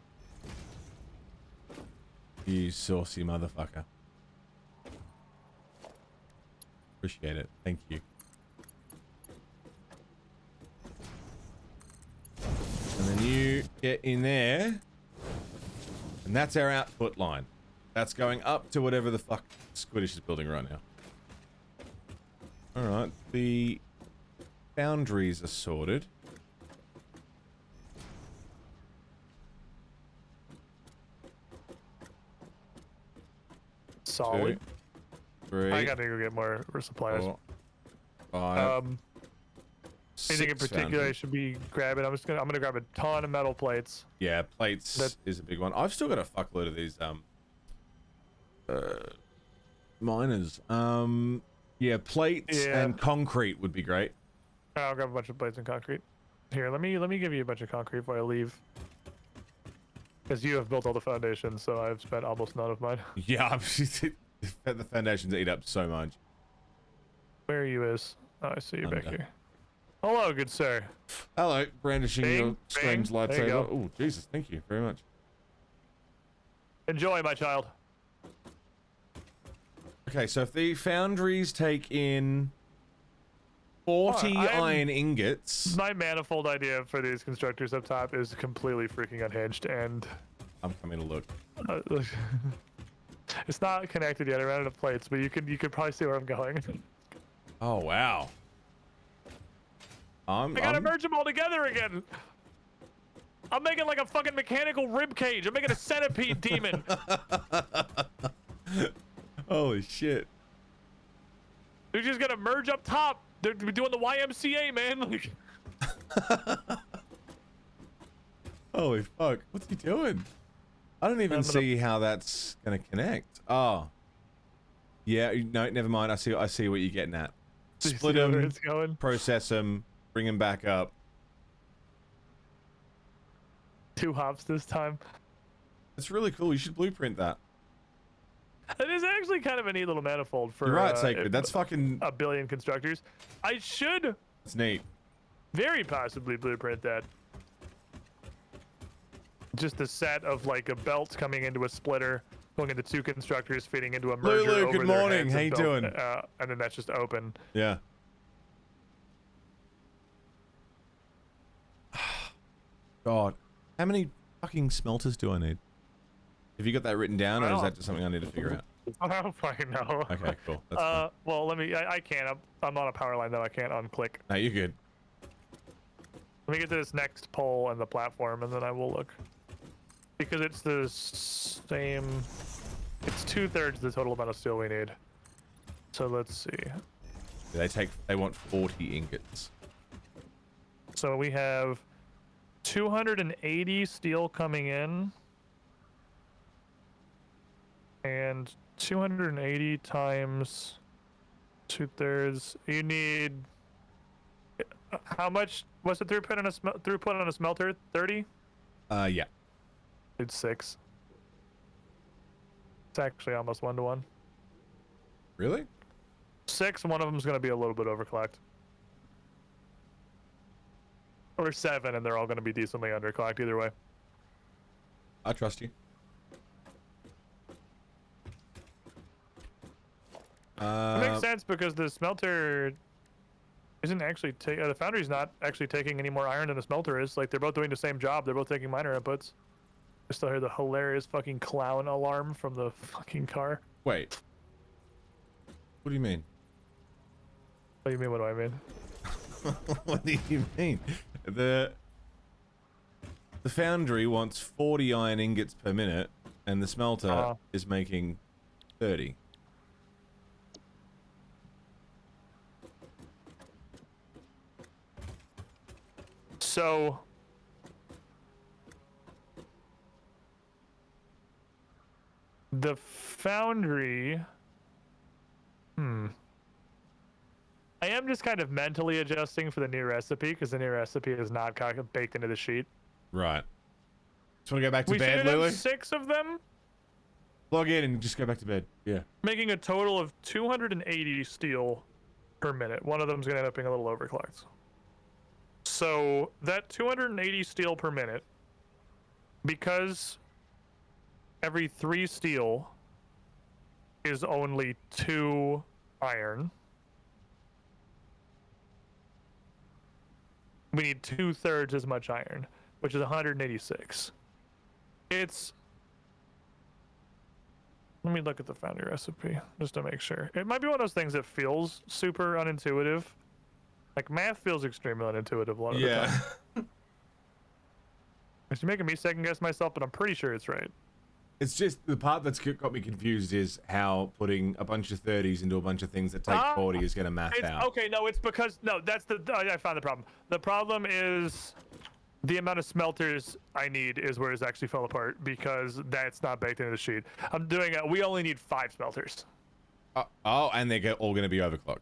[SPEAKER 1] You saucy motherfucker. Appreciate it. Thank you. And then you get in there. And that's our output line. That's going up to whatever the fuck Squiddish is building right now. Alright, the boundaries are sorted.
[SPEAKER 3] Solid.
[SPEAKER 1] 2, 3,
[SPEAKER 3] I gotta go get more supplies.
[SPEAKER 1] 4, 5.
[SPEAKER 3] Anything in
[SPEAKER 1] 6
[SPEAKER 3] particular I
[SPEAKER 1] foundries.
[SPEAKER 3] should be grabbing? I'm gonna grab a ton of metal plates.
[SPEAKER 1] Yeah, plates is a big one. I've still got a fuckload of these miners. Yeah, plates and concrete would be great.
[SPEAKER 3] I'll grab a bunch of plates and concrete. Here, let me give you a bunch of concrete before I leave. Because you have built all the foundations, so I've spent almost none of mine.
[SPEAKER 1] Yeah, the foundations eat up so much.
[SPEAKER 3] Where are you is? Oh, I see you back
[SPEAKER 1] Under.
[SPEAKER 3] here. Hello, good sir.
[SPEAKER 1] Hello, brandishing
[SPEAKER 3] Bing,
[SPEAKER 1] your strange
[SPEAKER 3] bing. There you
[SPEAKER 1] lightsaber.
[SPEAKER 3] go.
[SPEAKER 1] Oh, Jesus, thank you very much.
[SPEAKER 3] Enjoy, my child.
[SPEAKER 1] Okay, so if the foundries take in 40 iron ingots...
[SPEAKER 3] My manifold idea for these constructors up top is completely freaking unhinged, and...
[SPEAKER 1] I'm coming to look.
[SPEAKER 3] It's not connected yet. I ran out of plates, but you could probably see where I'm going.
[SPEAKER 1] Oh, wow.
[SPEAKER 3] I gotta merge them all together again. I'm making like a fucking mechanical rib cage. I'm making a centipede demon.
[SPEAKER 1] Holy shit.
[SPEAKER 3] They're just gonna merge up top. They're doing the YMCA, man.
[SPEAKER 1] Holy fuck. What's he doing? I don't even see how that's gonna connect. Oh. Yeah, no, never mind. I see what you're getting at. Split them, process them, bring them back up.
[SPEAKER 3] 2 hops this time.
[SPEAKER 1] It's really cool. You should blueprint that.
[SPEAKER 3] It is actually kind of a neat little manifold for
[SPEAKER 1] You're right, Sacred. That's fucking...
[SPEAKER 3] a billion constructors. I should
[SPEAKER 1] It's neat.
[SPEAKER 3] very possibly blueprint that. Just a set of like a belt coming into a splitter, going into 2 constructors, feeding into a merger.
[SPEAKER 1] Lulu,
[SPEAKER 3] over
[SPEAKER 1] good
[SPEAKER 3] their
[SPEAKER 1] morning.
[SPEAKER 3] heads
[SPEAKER 1] How
[SPEAKER 3] and
[SPEAKER 1] you
[SPEAKER 3] built,
[SPEAKER 1] doing?
[SPEAKER 3] And then that's just open.
[SPEAKER 1] Yeah. God. How many fucking smelters do I need? Have you got that written down, or is that just something I need to figure out?
[SPEAKER 3] I don't fucking know.
[SPEAKER 1] Okay, cool. That's fine.
[SPEAKER 3] Well, I can't. I'm on a power line though. I can't unclick.
[SPEAKER 1] No, you're good.
[SPEAKER 3] Let me get to this next pole and the platform, and then I will look. Because it's the same. It's 2/3 the total amount of steel we need. So let's see.
[SPEAKER 1] They want 40 ingots.
[SPEAKER 3] So we have 280 steel coming in. And 280 times 2/3. You need. How much? What's the throughput on a smelter? 30.
[SPEAKER 1] Yeah.
[SPEAKER 3] It's 6. It's actually almost 1-to-1.
[SPEAKER 1] Really?
[SPEAKER 3] 6. One of them's gonna be a little bit overclocked. Or 7, and they're all gonna be decently underclocked either way.
[SPEAKER 1] I trust you.
[SPEAKER 3] It makes sense because the smelter isn't actually the foundry's not actually taking any more iron than the smelter is. Like, they're both doing the same job. They're both taking minor inputs. I still hear the hilarious fucking clown alarm from the fucking car.
[SPEAKER 1] Wait. What do you mean?
[SPEAKER 3] What do you mean? What do I mean?
[SPEAKER 1] What do you mean? The foundry wants 40 iron ingots per minute, and the smelter is making 30.
[SPEAKER 3] So The foundry. I am just kind of mentally adjusting for the new recipe because the new recipe is not kind of baked into the sheet.
[SPEAKER 1] Right. Just want to go back to
[SPEAKER 3] We
[SPEAKER 1] bed,
[SPEAKER 3] should
[SPEAKER 1] Lily?
[SPEAKER 3] have 6 of them,
[SPEAKER 1] Log in and just go back to bed. Yeah.
[SPEAKER 3] making a total of 280 steel per minute. One of them's going to end up being a little overclocked. So that 280 steel per minute, because every 3 steel is only 2 iron, we need 2/3 as much iron, which is 186. It's, let me look at the foundry recipe just to make sure. It might be one of those things that feels super unintuitive. Like math feels extremely unintuitive a lot of the time. It's making me second guess myself, but I'm pretty sure it's right.
[SPEAKER 1] It's just the part that's got me confused is how putting a bunch of 30s into a bunch of things that take 40 is going to math out.
[SPEAKER 3] Okay, no, it's because that's the I found the problem. The problem is the amount of smelters I need is where it's actually fell apart because that's not baked into the sheet. I'm doing we only need 5 smelters.
[SPEAKER 1] Oh, and they're all going to be overclocked.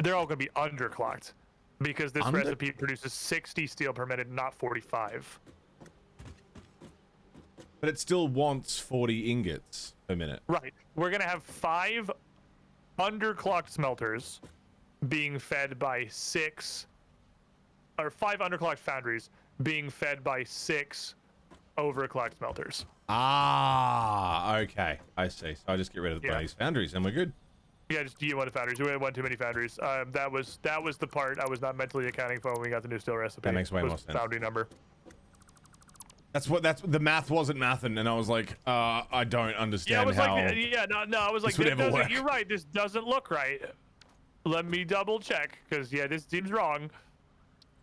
[SPEAKER 3] They're all going to be underclocked because this recipe produces 60 steel per minute, not 45.
[SPEAKER 1] But it still wants 40 ingots per minute.
[SPEAKER 3] Right. We're going to have 5 underclocked smelters being fed by 5 underclocked foundries being fed by 6 overclocked smelters.
[SPEAKER 1] Ah, okay. I see. So I just get rid of these foundries and we're good.
[SPEAKER 3] Yeah, just you want foundries. We had one too many foundries. That was the part I was not mentally accounting for when we got the new steel recipe.
[SPEAKER 1] That makes way more sense.
[SPEAKER 3] Foundry number.
[SPEAKER 1] That's the math wasn't mathin', and I was like, I don't understand how.
[SPEAKER 3] I was like,
[SPEAKER 1] would ever work.
[SPEAKER 3] you're right. This doesn't look right. Let me double check because this seems wrong.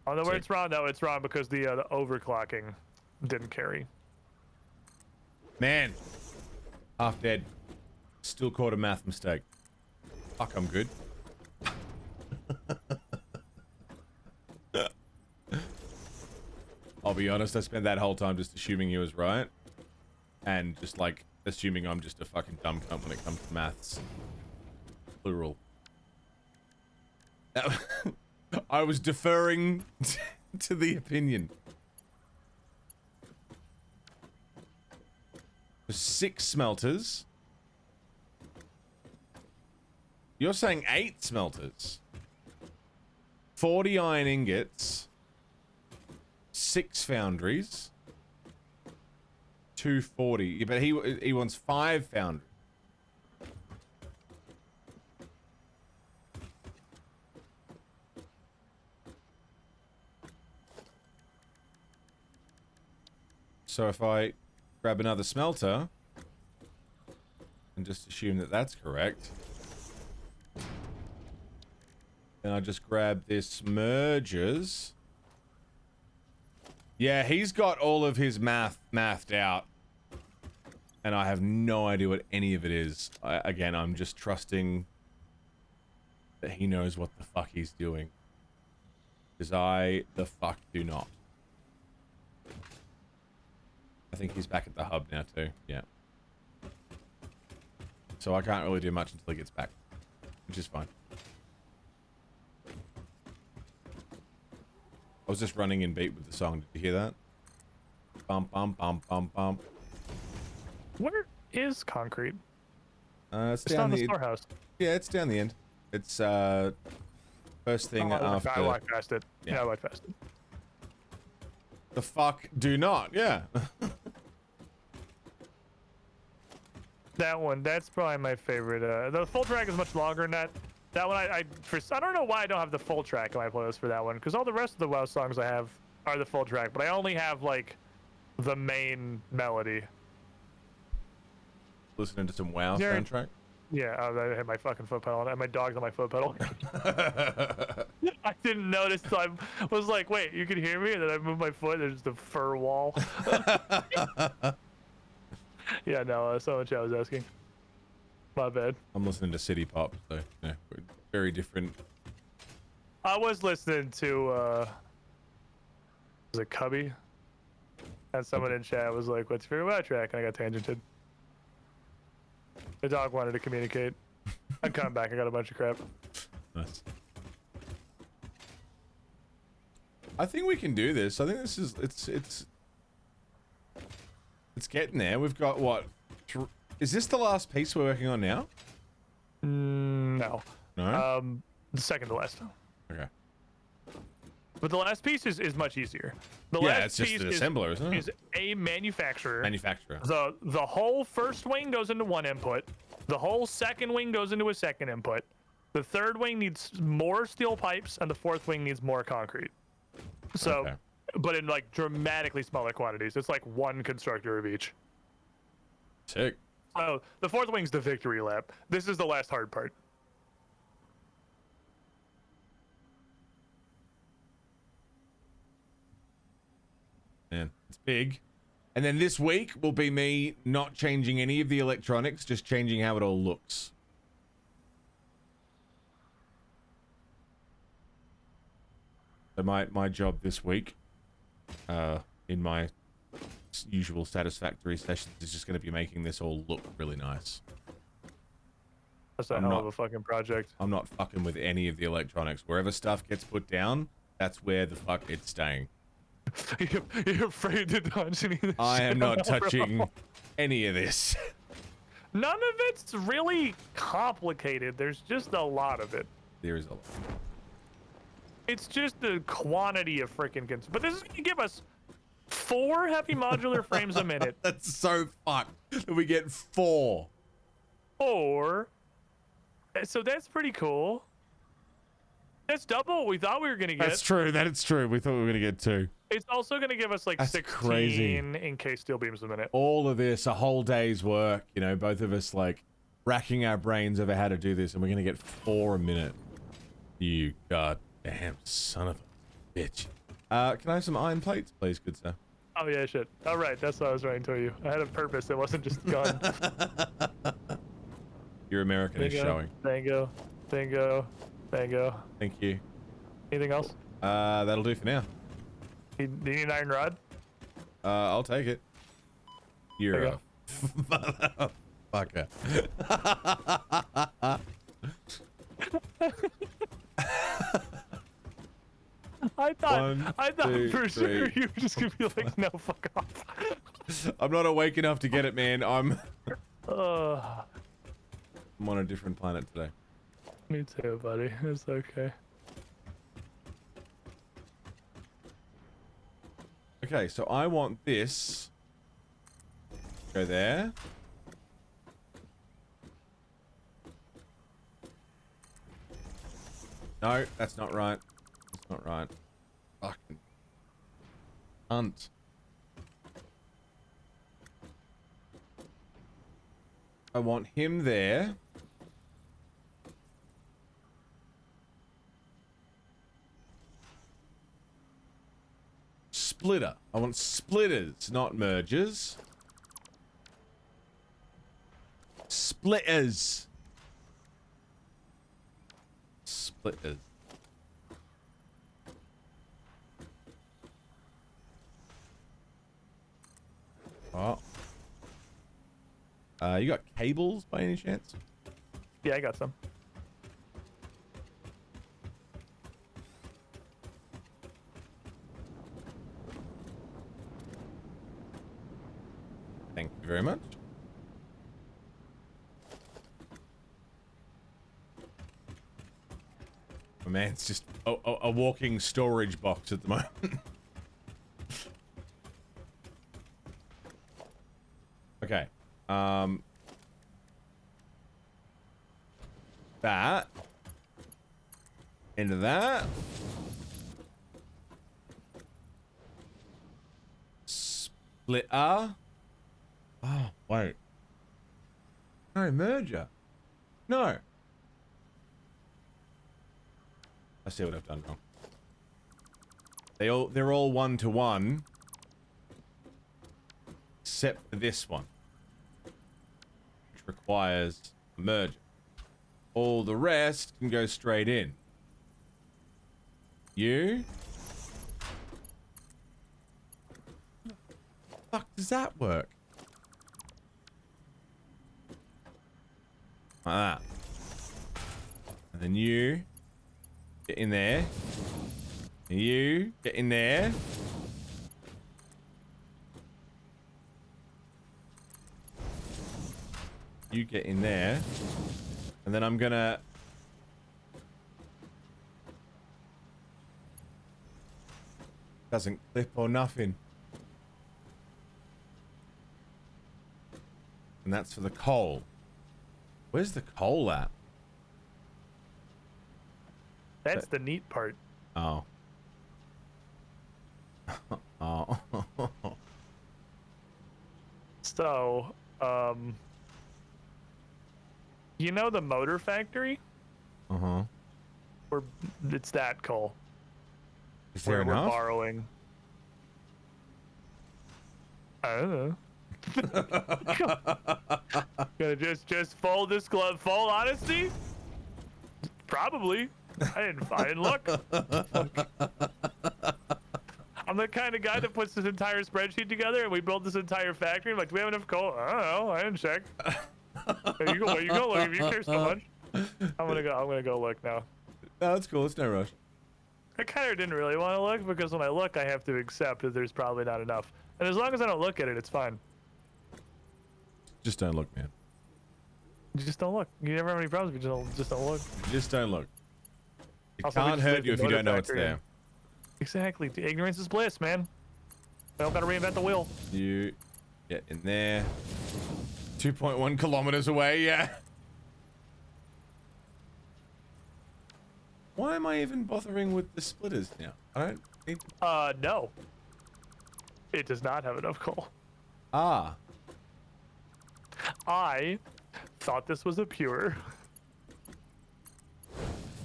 [SPEAKER 3] Although where it's wrong, though, it's wrong because the overclocking didn't carry.
[SPEAKER 1] Man, half dead. Still caught a math mistake. Fuck, I'm good. I'll be honest, I spent that whole time just assuming he was right. And just like, assuming I'm just a fucking dumb cunt when it comes to maths. Plural. I was deferring to the opinion. 6 smelters. You're saying 8 smelters. 40 iron ingots. 6 foundries. 240. But he wants 5 foundries. So if I grab another smelter and just assume that that's correct, then I just grab this mergers. Yeah, he's got all of his mathed out. And I have no idea what any of it is. Again, I'm just trusting that he knows what the fuck he's doing. Because I the fuck do not. I think he's back at the hub now too. Yeah. So I can't really do much until he gets back. Which is fine. I was just running in beat with the song. Did you hear that? Bump, bump, bump, bump, bump.
[SPEAKER 3] Where is concrete?
[SPEAKER 1] It's
[SPEAKER 3] down
[SPEAKER 1] down
[SPEAKER 3] the storehouse.
[SPEAKER 1] Yeah, it's down the end. It's first thing after.
[SPEAKER 3] I walked past it. Yeah, I walked past it.
[SPEAKER 1] The fuck do not. Yeah.
[SPEAKER 3] That one, that's probably my favorite. The full track is much longer than that. That one, I don't know why I don't have the full track in my playlist for that one, because all the rest of the WoW songs I have are the full track, but I only have like the main melody.
[SPEAKER 1] Listening to some WoW soundtrack.
[SPEAKER 3] Yeah, I had my fucking foot pedal. I had my dogs on my foot pedal. I didn't notice. So I was like, "Wait, you can hear me?" And then I moved my foot. There's just a fur wall. Yeah, no, that's not what I was asking. My bad.
[SPEAKER 1] I'm listening to City Pop, so yeah, very different.
[SPEAKER 3] I was listening to was it Cubby? And someone in chat was like, "What's your favorite WoW track?" And I got tangented. The dog wanted to communicate. I'm coming back. I got a bunch of crap.
[SPEAKER 1] Nice. I think we can do this. I think this is it's getting there. We've got what? Is this the last piece we're working on now?
[SPEAKER 3] No.
[SPEAKER 1] No.
[SPEAKER 3] The second to last.
[SPEAKER 1] Okay.
[SPEAKER 3] But the last piece is much easier. The
[SPEAKER 1] Yeah,
[SPEAKER 3] last
[SPEAKER 1] it's just
[SPEAKER 3] piece
[SPEAKER 1] an assembler, isn't it?
[SPEAKER 3] is a manufacturer.
[SPEAKER 1] Manufacturer.
[SPEAKER 3] The whole first wing goes into one input. The whole second wing goes into a second input. The third wing needs more steel pipes, and the fourth wing needs more concrete. So,
[SPEAKER 1] Okay.
[SPEAKER 3] but in like dramatically smaller quantities. It's like one constructor of each.
[SPEAKER 1] Sick.
[SPEAKER 3] So the fourth wing's the victory lap. This is the last hard part.
[SPEAKER 1] Man, it's big. And then this week will be me not changing any of the electronics, just changing how it all looks. So my job this week, in my usual satisfactory sessions, is just going to be making this all look really nice.
[SPEAKER 3] That's a
[SPEAKER 1] I'm
[SPEAKER 3] hell
[SPEAKER 1] not-
[SPEAKER 3] of a fucking project.
[SPEAKER 1] I'm not fucking with any of the electronics. Wherever stuff gets put down, that's where the fuck it's staying.
[SPEAKER 3] You're afraid to touch any of this
[SPEAKER 1] I am
[SPEAKER 3] shit,
[SPEAKER 1] not
[SPEAKER 3] bro.
[SPEAKER 1] touching any of this.
[SPEAKER 3] None of it's really complicated. There's just a lot of it.
[SPEAKER 1] There is a lot.
[SPEAKER 3] It's just the quantity of freaking but this is gonna give us 4 heavy modular frames a minute.
[SPEAKER 1] That's so fucked that we get 4.
[SPEAKER 3] Or so that's pretty cool. That's double what we thought we were gonna get.
[SPEAKER 1] That's true. That is true. We thought we were gonna get 2.
[SPEAKER 3] It's also gonna give us like
[SPEAKER 1] That's
[SPEAKER 3] 16
[SPEAKER 1] crazy.
[SPEAKER 3] in case steel beams a minute.
[SPEAKER 1] All of this, a whole day's work. You know, both of us like racking our brains over how to do this, and we're gonna get 4 a minute. You goddamn son of a bitch. Can I have some iron plates, please, good sir?
[SPEAKER 3] Oh yeah, shit. All right, that's what I was trying to tell you. I had a purpose. It wasn't just gun.
[SPEAKER 1] Your American is showing.
[SPEAKER 3] Bingo. Bingo. Bingo.
[SPEAKER 1] Thank you.
[SPEAKER 3] Anything else?
[SPEAKER 1] That'll do for now.
[SPEAKER 3] Do you need an iron rod?
[SPEAKER 1] I'll take it. You're
[SPEAKER 3] There
[SPEAKER 1] a motherfucker.
[SPEAKER 3] I thought
[SPEAKER 1] One,
[SPEAKER 3] I thought
[SPEAKER 1] two,
[SPEAKER 3] for sure
[SPEAKER 1] three.
[SPEAKER 3] you were just gonna be like, no, fuck off.
[SPEAKER 1] I'm not awake enough to get it, man. I'm
[SPEAKER 3] Uh,
[SPEAKER 1] on a different planet today.
[SPEAKER 3] me too, buddy. It's okay.
[SPEAKER 1] Okay, so I want this. Go there. No, that's not right. That's not right. Fucking cunt. I want him there. Splitter. I want splitters, not mergers. Splitters. Splitters. Oh. You got cables by any chance?
[SPEAKER 3] Yeah, I got some.
[SPEAKER 1] Thank you very much. Oh man, it's just a walking storage box at the moment. Okay. That. Into that. Splitter. Oh, wait. No, merger. No. I see what I've done wrong. They're all 1-to-1. Except for this one. Which requires a merger. All the rest can go straight in. You? Fuck does that work? Like that. And then you get in there. And you get in there. You get in there. And then I'm gonna... Doesn't clip or nothing. And that's for the coal. Where's the coal at?
[SPEAKER 3] That's the neat part.
[SPEAKER 1] Oh. Oh.
[SPEAKER 3] So, you know the motor factory?
[SPEAKER 1] Uh-huh.
[SPEAKER 3] Where it's that coal.
[SPEAKER 1] Is there
[SPEAKER 3] Where we're
[SPEAKER 1] enough?
[SPEAKER 3] borrowing. I don't know. Gonna just full disclose, full honesty? Probably. I didn't look. I'm the kind of guy that puts this entire spreadsheet together and we build this entire factory. I'm like, do we have enough coal? I don't know. I didn't check. Hey, you go look if you care so much. I'm gonna go look now.
[SPEAKER 1] No, that's cool. It's no rush.
[SPEAKER 3] I kind of didn't really want to look because when I look, I have to accept that there's probably not enough. And as long as I don't look at it, it's fine.
[SPEAKER 1] Just don't look, man.
[SPEAKER 3] You just don't look. You never have any problems. You just don't look.
[SPEAKER 1] Just don't look. It
[SPEAKER 3] Also, we
[SPEAKER 1] can't
[SPEAKER 3] just
[SPEAKER 1] hurt
[SPEAKER 3] leave
[SPEAKER 1] you
[SPEAKER 3] the
[SPEAKER 1] if you
[SPEAKER 3] motor
[SPEAKER 1] don't know it's
[SPEAKER 3] factory in.
[SPEAKER 1] there.
[SPEAKER 3] Exactly. Ignorance is bliss, man. I don't gotta reinvent the wheel.
[SPEAKER 1] You get in there. 2.1 kilometers away, yeah. Why am I even bothering with the splitters now? I don't need...
[SPEAKER 3] No. It does not have enough coal.
[SPEAKER 1] Ah.
[SPEAKER 3] I thought this was a pure.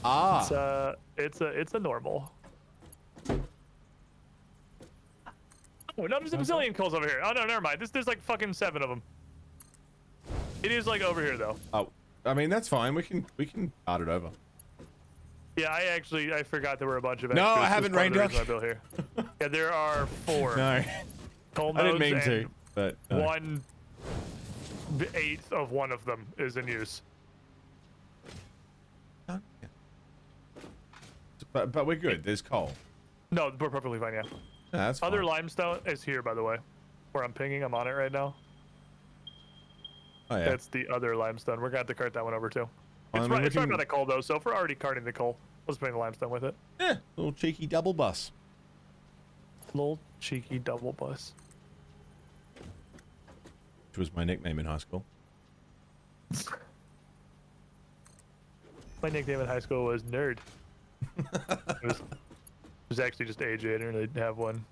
[SPEAKER 1] Ah.
[SPEAKER 3] It's a normal. Oh, no, there's a bazillion coals over here. Oh no, never mind. There's like fucking 7 of them. It is like over here though.
[SPEAKER 1] Oh, I mean that's fine. We can start it over.
[SPEAKER 3] Yeah, I forgot there were a bunch of
[SPEAKER 1] No,
[SPEAKER 3] extras.
[SPEAKER 1] I haven't,
[SPEAKER 3] That's part of the
[SPEAKER 1] Raindrock.
[SPEAKER 3] reason I built here. Yeah, there are 4
[SPEAKER 1] No,
[SPEAKER 3] coal
[SPEAKER 1] I didn't
[SPEAKER 3] nodes
[SPEAKER 1] mean
[SPEAKER 3] and
[SPEAKER 1] to, but no.
[SPEAKER 3] 1/8 of one of them is in use.
[SPEAKER 1] Yeah. But we're good. There's coal.
[SPEAKER 3] No, we're perfectly fine. Yeah.
[SPEAKER 1] Yeah, that's
[SPEAKER 3] Other
[SPEAKER 1] fine.
[SPEAKER 3] limestone is here, by the way. Where I'm pinging, I'm on it right now.
[SPEAKER 1] Oh yeah.
[SPEAKER 3] That's the other limestone. We're gonna have to cart that one over too.
[SPEAKER 1] I
[SPEAKER 3] It's
[SPEAKER 1] mean,
[SPEAKER 3] right,
[SPEAKER 1] we
[SPEAKER 3] it's right
[SPEAKER 1] can-
[SPEAKER 3] by the coal though, so if we're already carting the coal, let's bring the limestone with it.
[SPEAKER 1] Yeah, little cheeky double bus.
[SPEAKER 3] Little cheeky double bus.
[SPEAKER 1] Which was my nickname in high school.
[SPEAKER 3] My nickname in high school was Nerd. It was actually just AJ. I didn't really have one.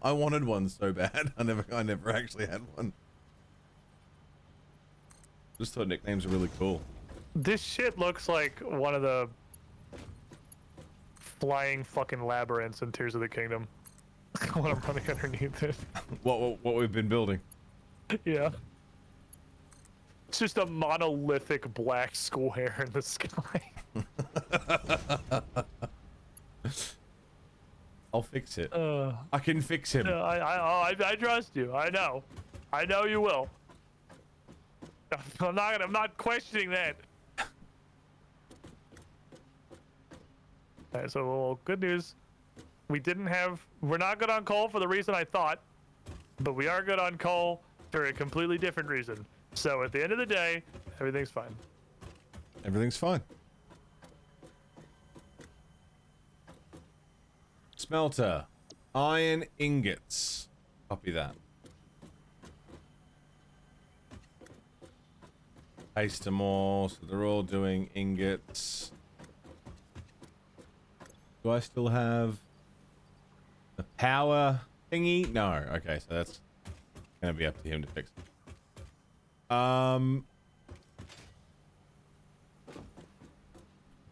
[SPEAKER 1] I wanted one so bad. I never actually had one. Just thought nicknames were really cool.
[SPEAKER 3] This shit looks like one of the flying fucking labyrinths in Tears of the Kingdom. When I'm running underneath it.
[SPEAKER 1] What we've been building.
[SPEAKER 3] Yeah. It's just a monolithic black square in the sky.
[SPEAKER 1] I'll fix it.
[SPEAKER 3] Uh,
[SPEAKER 1] I can fix him.
[SPEAKER 3] I trust you. I know you will. I'm not questioning that. Alright, so well, good news. We're not good on coal for the reason I thought, but we are good on coal for a completely different reason. So at the end of the day, everything's fine.
[SPEAKER 1] Everything's fine. Smelter. Iron ingots. Copy that. Paste them all, so they're all doing ingots. Do I still have the power thingy? No. Okay, so that's gonna be up to him to fix it.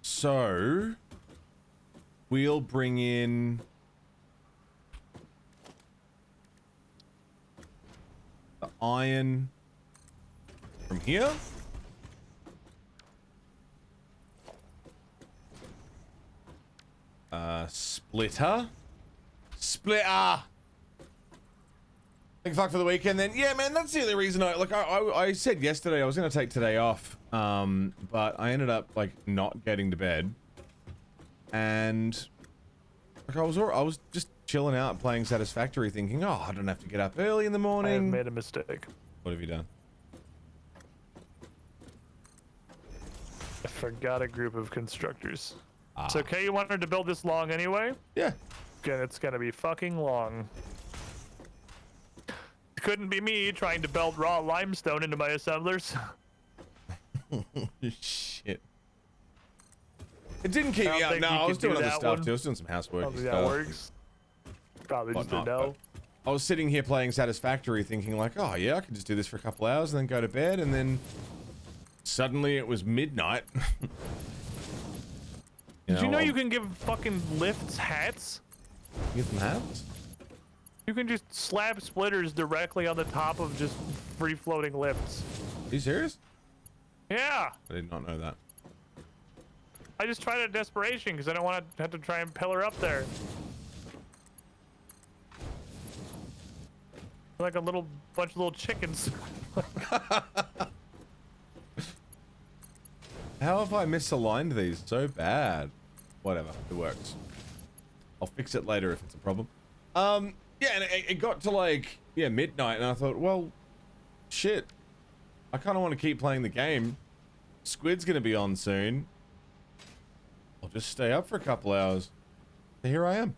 [SPEAKER 1] So we'll bring in the iron from here. Splitter. Like fuck for the weekend then. Yeah, man, that's the only reason I said yesterday I was gonna take today off. But I ended up like not getting to bed. And like I was just chilling out playing Satisfactory thinking, oh, I don't have to get up early in the
[SPEAKER 3] I
[SPEAKER 1] morning.
[SPEAKER 3] have made a mistake.
[SPEAKER 1] What have you done?
[SPEAKER 3] I forgot a group of constructors.
[SPEAKER 1] Ah.
[SPEAKER 3] It's okay, you wanted to build this long anyway?
[SPEAKER 1] Yeah.
[SPEAKER 3] Again, it's gonna be fucking long. It couldn't be me trying to build raw limestone into my assemblers.
[SPEAKER 1] Shit. It didn't keep
[SPEAKER 3] I don't
[SPEAKER 1] me up.
[SPEAKER 3] think
[SPEAKER 1] No,
[SPEAKER 3] you
[SPEAKER 1] I was
[SPEAKER 3] could do
[SPEAKER 1] doing other
[SPEAKER 3] that
[SPEAKER 1] stuff
[SPEAKER 3] one.
[SPEAKER 1] too. I was doing some housework.
[SPEAKER 3] I don't
[SPEAKER 1] and
[SPEAKER 3] think that
[SPEAKER 1] stuff.
[SPEAKER 3] works. Probably just didn't
[SPEAKER 1] Whatnot,
[SPEAKER 3] know.
[SPEAKER 1] I was sitting here playing Satisfactory thinking like, oh yeah, I could just do this for a couple hours and then go to bed, and then suddenly it was midnight.
[SPEAKER 3] Did you know
[SPEAKER 1] I'll
[SPEAKER 3] you can give fucking lifts hats?
[SPEAKER 1] get them hats?
[SPEAKER 3] You can just slap splitters directly on the top of just free-floating lifts.
[SPEAKER 1] Are you serious?
[SPEAKER 3] Yeah,
[SPEAKER 1] I did not know that.
[SPEAKER 3] I just tried it in desperation because I don't want to have to try and pillar up there. Like a little bunch of little chickens.
[SPEAKER 1] How have I misaligned these so bad? Whatever, it works. I'll fix it later if it's a problem. Yeah, and it got to like, yeah, midnight, and I thought, well, shit. I kind of want to keep playing the game. Squid's gonna be on soon. I'll just stay up for a couple hours. So here I am.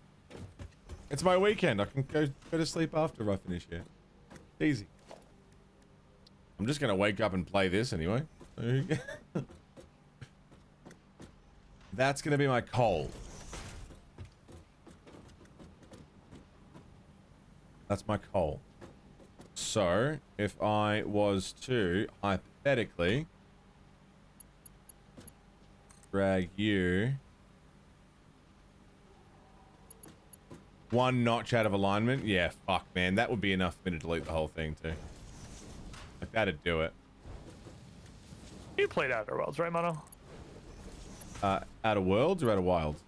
[SPEAKER 1] It's my weekend. I can go to sleep after I finish here. Easy. I'm just gonna wake up and play this anyway. That's gonna be my coal. That's my coal. So, if I was to, hypothetically, drag you one notch out of alignment, yeah, fuck, man, that would be enough for me to delete the whole thing, too. Like, that'd do it.
[SPEAKER 3] You played Outer Worlds, right, Mono?
[SPEAKER 1] Outer Worlds or Outer Wilds?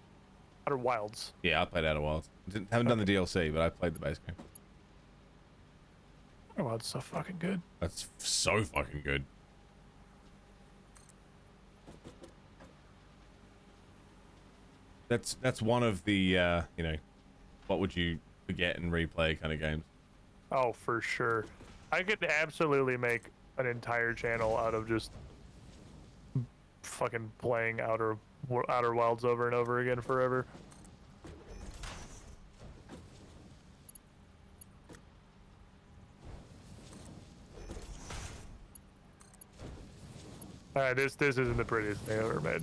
[SPEAKER 3] Outer Wilds.
[SPEAKER 1] Yeah, I played Outer Wilds. Haven't done the DLC, but I played the base game.
[SPEAKER 3] Outer Wilds is so fucking good.
[SPEAKER 1] That's so fucking good. That's one of the, you know, what would you forget and replay kind of games.
[SPEAKER 3] Oh, for sure. I could absolutely make an entire channel out of just fucking playing Outer Wilds over and over again forever. Alright, this isn't the prettiest thing I've ever made.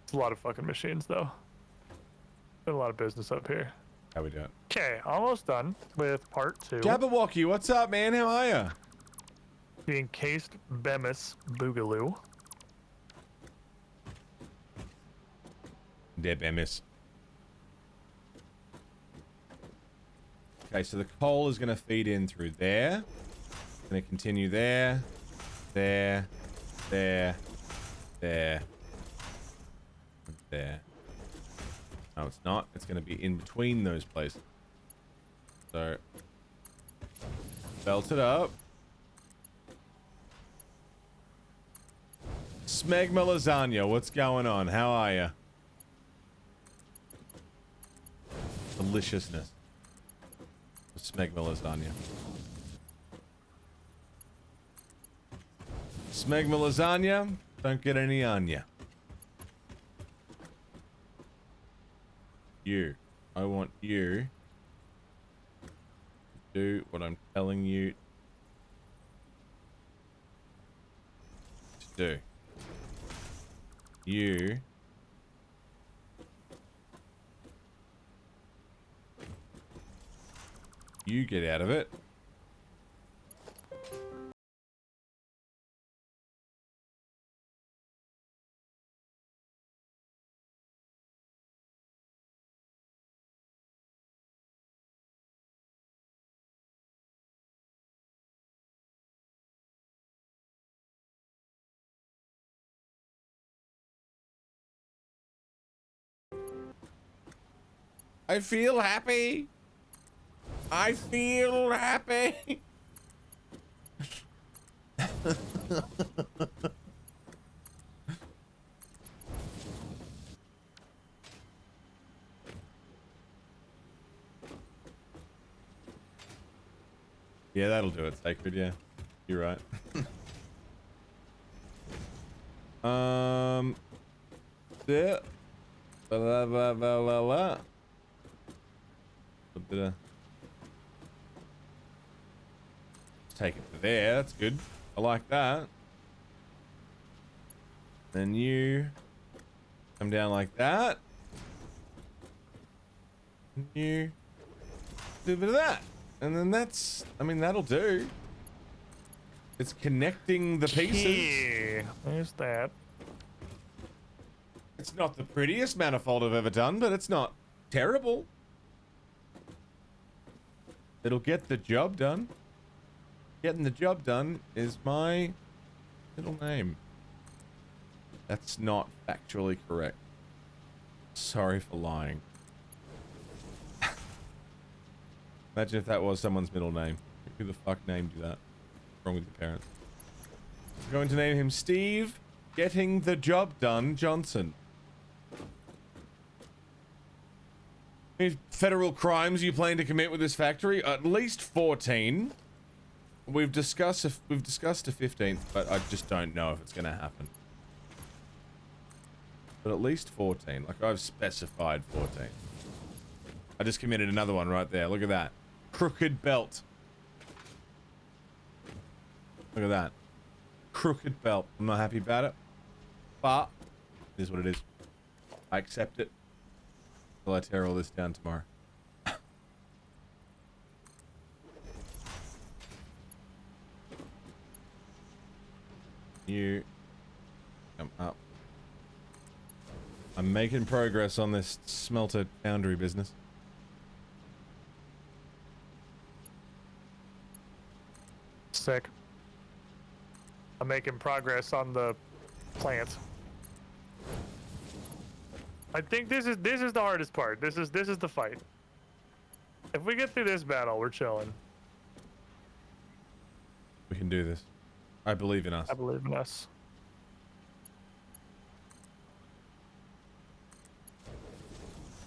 [SPEAKER 3] It's a lot of fucking machines though. Been a lot of business up here.
[SPEAKER 1] How we doing?
[SPEAKER 3] Okay, almost done with part 2.
[SPEAKER 1] Jabberwocky, what's up, man? How are ya?
[SPEAKER 3] The encased Bemis Boogaloo.
[SPEAKER 1] Dead Bemis. Okay, so the coal is going to feed in through there. Going to continue there, there, there, there, and there. No, it's not. It's going to be in between those places. So, belt it up. Smegma Lasagna, what's going on? How are ya? Deliciousness. Smegma Lasagna. Smegma Lasagna, don't get any on ya. You. I want you to do what I'm telling you to do. You get out of it. I feel happy. I feel happy. Yeah, that'll do it, Sacred. Yeah, you're right. Yeah. Blah, blah, blah, blah, blah. A bit of... Take it to there. That's good. I like that. Then you come down like that. And you do a bit of that. And then that's, I mean, that'll do. It's connecting the pieces.
[SPEAKER 3] Yeah, there's that.
[SPEAKER 1] It's not the prettiest manifold I've ever done, but it's not terrible. It'll get the job done. Getting the job done is my middle name. That's not factually correct. Sorry for lying. Imagine if that was someone's middle name. Who the fuck named you that? What's wrong with your parents? I'm going to name him Steve Getting the Job Done Johnson. Any federal crimes you plan to commit with this factory? At least 14. We've discussed a 15th, but I just don't know if it's going to happen. But at least 14. Like, I've specified 14. I just committed another one right there. Look at that. Crooked belt. Look at that. Crooked belt. I'm not happy about it. But it is what it is. I accept it. Will I tear all this down tomorrow? You come up. I'm making progress on this smelter foundry business.
[SPEAKER 3] Sick. I'm making progress on the plant. I think this is the hardest part. This is the fight. If we get through this battle, we're chilling.
[SPEAKER 1] We can do this. I believe in us.
[SPEAKER 3] I believe in us.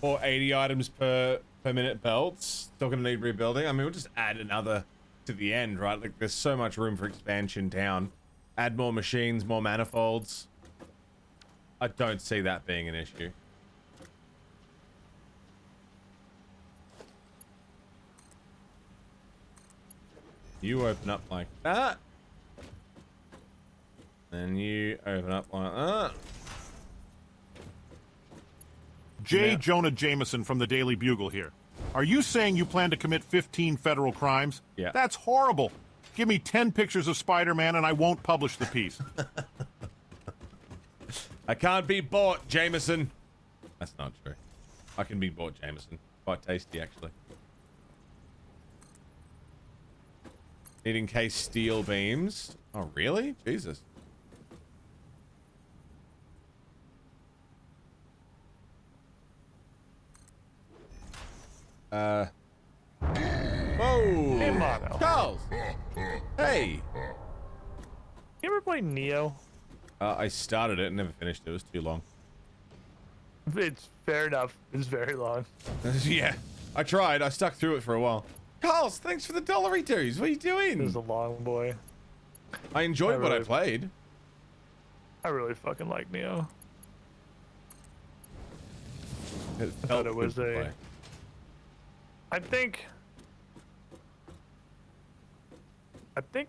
[SPEAKER 1] Or 80 items per minute belts. Still gonna need rebuilding. I mean, we'll just add another to the end, right? Like, there's so much room for expansion down. Add more machines, more manifolds. I don't see that being an issue. You open up like that. And you open up like that.
[SPEAKER 9] J.
[SPEAKER 1] Yeah.
[SPEAKER 9] Jonah Jameson from the Daily Bugle here. Are you saying you plan to commit 15 federal crimes?
[SPEAKER 1] Yeah.
[SPEAKER 9] That's horrible. Give me 10 pictures of Spider-Man and I won't publish the piece.
[SPEAKER 1] I can't be bought, Jameson. That's not true. I can be bought, Jameson. Quite tasty, actually. Need encased steel beams. Oh, really? Jesus. Whoa!
[SPEAKER 3] Hey, Mono.
[SPEAKER 1] Charles! Hey!
[SPEAKER 3] You ever play Neo?
[SPEAKER 1] I started it and never finished it. It was too long.
[SPEAKER 3] It's fair enough. It's very long.
[SPEAKER 1] Yeah. I tried. I stuck through it for a while. Carls, thanks for the $2. What are you
[SPEAKER 3] It
[SPEAKER 1] doing?
[SPEAKER 3] was a long boy.
[SPEAKER 1] I enjoyed what I
[SPEAKER 3] really-
[SPEAKER 1] played.
[SPEAKER 3] I really fucking like Neo.
[SPEAKER 1] It
[SPEAKER 3] thought
[SPEAKER 1] felt
[SPEAKER 3] it
[SPEAKER 1] good
[SPEAKER 3] was
[SPEAKER 1] to
[SPEAKER 3] a-
[SPEAKER 1] play.
[SPEAKER 3] I think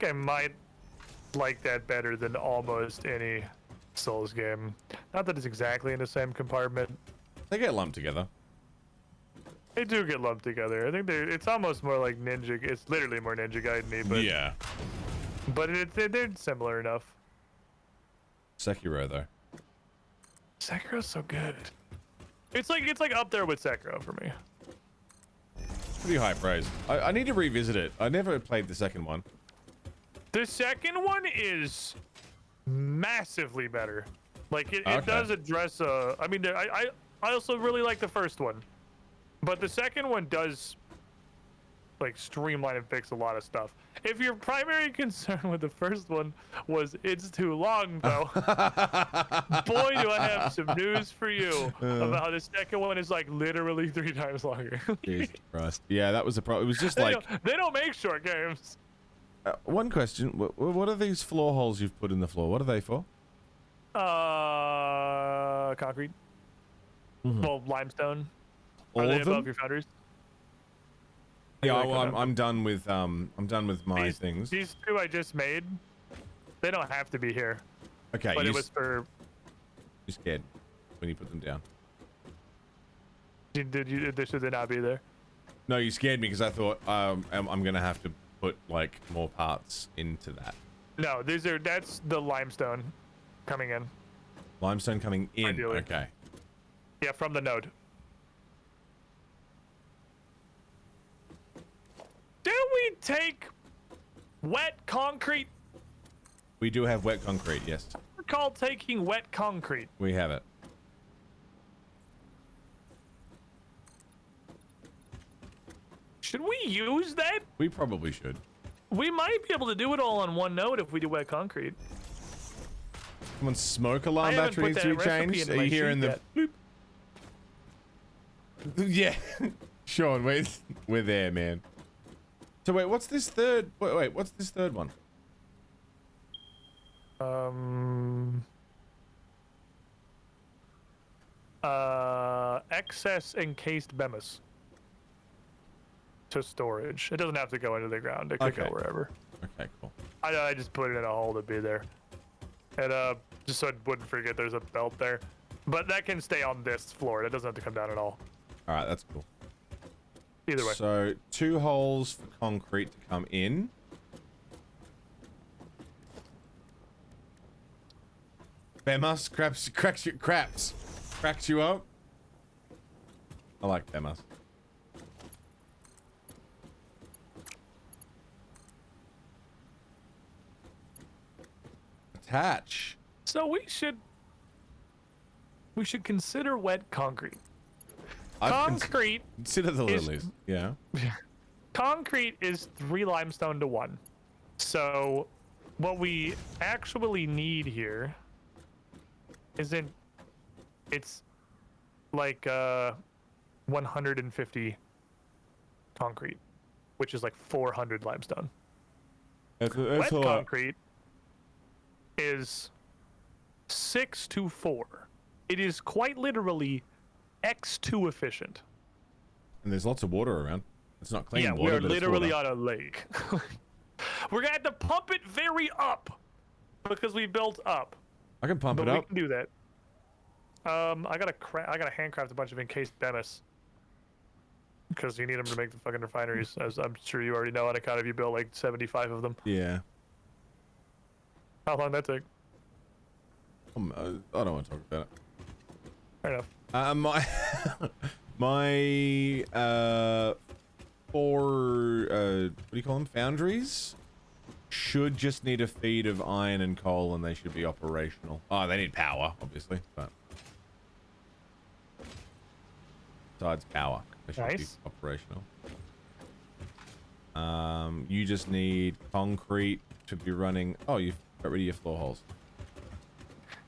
[SPEAKER 3] I might like that better than almost any Souls game. Not that it's exactly in the same compartment.
[SPEAKER 1] They get lumped together.
[SPEAKER 3] They do get lumped together. I think it's almost more like Ninja. It's literally more Ninja Gaiden-y, but
[SPEAKER 1] Yeah.
[SPEAKER 3] but they're similar enough.
[SPEAKER 1] Sekiro, though.
[SPEAKER 3] Sekiro's so good. It's like up there with Sekiro for me.
[SPEAKER 1] Pretty high praise. I need to revisit it. I never played the second one.
[SPEAKER 3] The second one is massively better. Like it
[SPEAKER 1] Okay.
[SPEAKER 3] does address. I mean, I also really like the first one, but the second one does like streamline and fix a lot of stuff. If your primary concern with the first one was it's too long, though, boy, do I have some news for you about how the second one is like literally 3 times longer.
[SPEAKER 1] Jesus Christ. Yeah, that was a problem. It was just like
[SPEAKER 3] they don't make short games.
[SPEAKER 1] one question. What are these floor holes you've put in the floor? What are they for?
[SPEAKER 3] Concrete.
[SPEAKER 1] Mhm.
[SPEAKER 3] Well, limestone.
[SPEAKER 1] All
[SPEAKER 3] Are they
[SPEAKER 1] of them?
[SPEAKER 3] above your foundries?
[SPEAKER 1] Yeah,
[SPEAKER 3] Like,
[SPEAKER 1] well, I'm done with my things.
[SPEAKER 3] These 2 I just made, they don't have to be here.
[SPEAKER 1] Okay,
[SPEAKER 3] But it was for.
[SPEAKER 1] you scared when you put them down.
[SPEAKER 3] Should they not be there?
[SPEAKER 1] No, you scared me because I thought I'm gonna have to put like more parts into that.
[SPEAKER 3] No, that's the limestone coming in.
[SPEAKER 1] Limestone coming in.
[SPEAKER 3] Ideally.
[SPEAKER 1] Okay.
[SPEAKER 3] Yeah, from the node. Do we take wet concrete?
[SPEAKER 1] We do have wet concrete. Yes,
[SPEAKER 3] We're called taking wet concrete.
[SPEAKER 1] we have it.
[SPEAKER 3] Should we use that?
[SPEAKER 1] We probably should.
[SPEAKER 3] We might be able to do it all on one node if we do wet concrete.
[SPEAKER 1] Come on, smoke alarm
[SPEAKER 3] haven't
[SPEAKER 1] battery
[SPEAKER 3] put
[SPEAKER 1] needs to be
[SPEAKER 3] that recipe
[SPEAKER 1] changed.
[SPEAKER 3] into
[SPEAKER 1] Are
[SPEAKER 3] my
[SPEAKER 1] you hearing
[SPEAKER 3] sheet
[SPEAKER 1] the? Bloop? Yeah, Sean, we're there, man. So wait, what's this third? Wait, what's this third one?
[SPEAKER 3] Excess encased bemis to storage. It doesn't have to go into the ground. It could
[SPEAKER 1] Okay.
[SPEAKER 3] go wherever.
[SPEAKER 1] Okay, cool.
[SPEAKER 3] I just put it in a hole to be there, and just so I wouldn't forget there's a belt there. But that can stay on this floor. It doesn't have to come down at all.
[SPEAKER 1] All right, that's cool.
[SPEAKER 3] Either way.
[SPEAKER 1] So 2 holes for concrete to come in. Bemus cracks you up. I like Bemus. Attach.
[SPEAKER 3] So we should consider wet concrete. Concrete
[SPEAKER 1] Consider the
[SPEAKER 3] is-
[SPEAKER 1] lilies. Yeah.
[SPEAKER 3] Concrete is 3 limestone to 1. So what we actually need here isn't, it's like 150 concrete, which is like 400 limestone.
[SPEAKER 1] That's
[SPEAKER 3] Wet
[SPEAKER 1] a lot.
[SPEAKER 3] concrete is 6 to 4. It is quite literally X2 efficient.
[SPEAKER 1] And there's lots of water around. It's not clean
[SPEAKER 3] Yeah,
[SPEAKER 1] water.
[SPEAKER 3] we're
[SPEAKER 1] but it's
[SPEAKER 3] literally
[SPEAKER 1] water.
[SPEAKER 3] on a lake. We're gonna have to pump it very up because we built up.
[SPEAKER 1] I can pump
[SPEAKER 3] But
[SPEAKER 1] it
[SPEAKER 3] we
[SPEAKER 1] up.
[SPEAKER 3] can do that. I gotta handcraft a bunch of encased bemis because you need them to make the fucking refineries, as I'm sure you already know. On account of you built like 75 of them.
[SPEAKER 1] Yeah.
[SPEAKER 3] How long that take?
[SPEAKER 1] I don't want to talk about it.
[SPEAKER 3] Fair enough.
[SPEAKER 1] My 4 what do you call them? Foundries should just need a feed of iron and coal, and they should be operational. Oh, they need power, obviously, but besides power, they should be
[SPEAKER 3] Nice.
[SPEAKER 1] operational. You just need concrete to be running. Oh, you've got rid of your floor holes.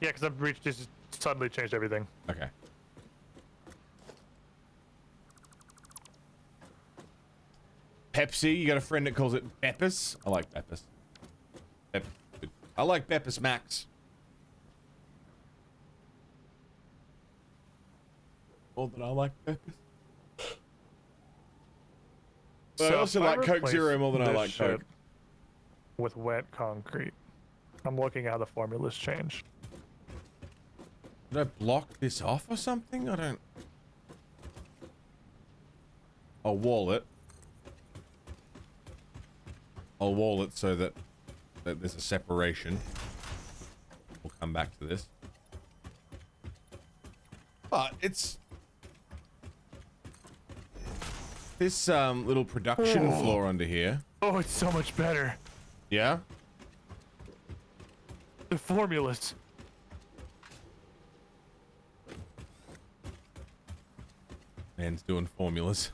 [SPEAKER 3] Yeah, because I've reached just suddenly changed everything.
[SPEAKER 1] Okay. Pepsi, you got a friend that calls it Beppis? I like Beppis. I like Beppis Max. More than I like Beppis. But I
[SPEAKER 3] So
[SPEAKER 1] also
[SPEAKER 3] if
[SPEAKER 1] like Coke
[SPEAKER 3] replace
[SPEAKER 1] Zero more than I
[SPEAKER 3] this
[SPEAKER 1] like
[SPEAKER 3] shit
[SPEAKER 1] Coke.
[SPEAKER 3] with wet concrete, I'm looking at how the formulas change.
[SPEAKER 1] Did I block this off or something? I don't... I'll wall it. I'll wall it so that there's a separation. We'll come back to this. But it's... This little production floor under here.
[SPEAKER 3] Oh, it's so much better.
[SPEAKER 1] Yeah?
[SPEAKER 3] The formulas.
[SPEAKER 1] Man's doing formulas.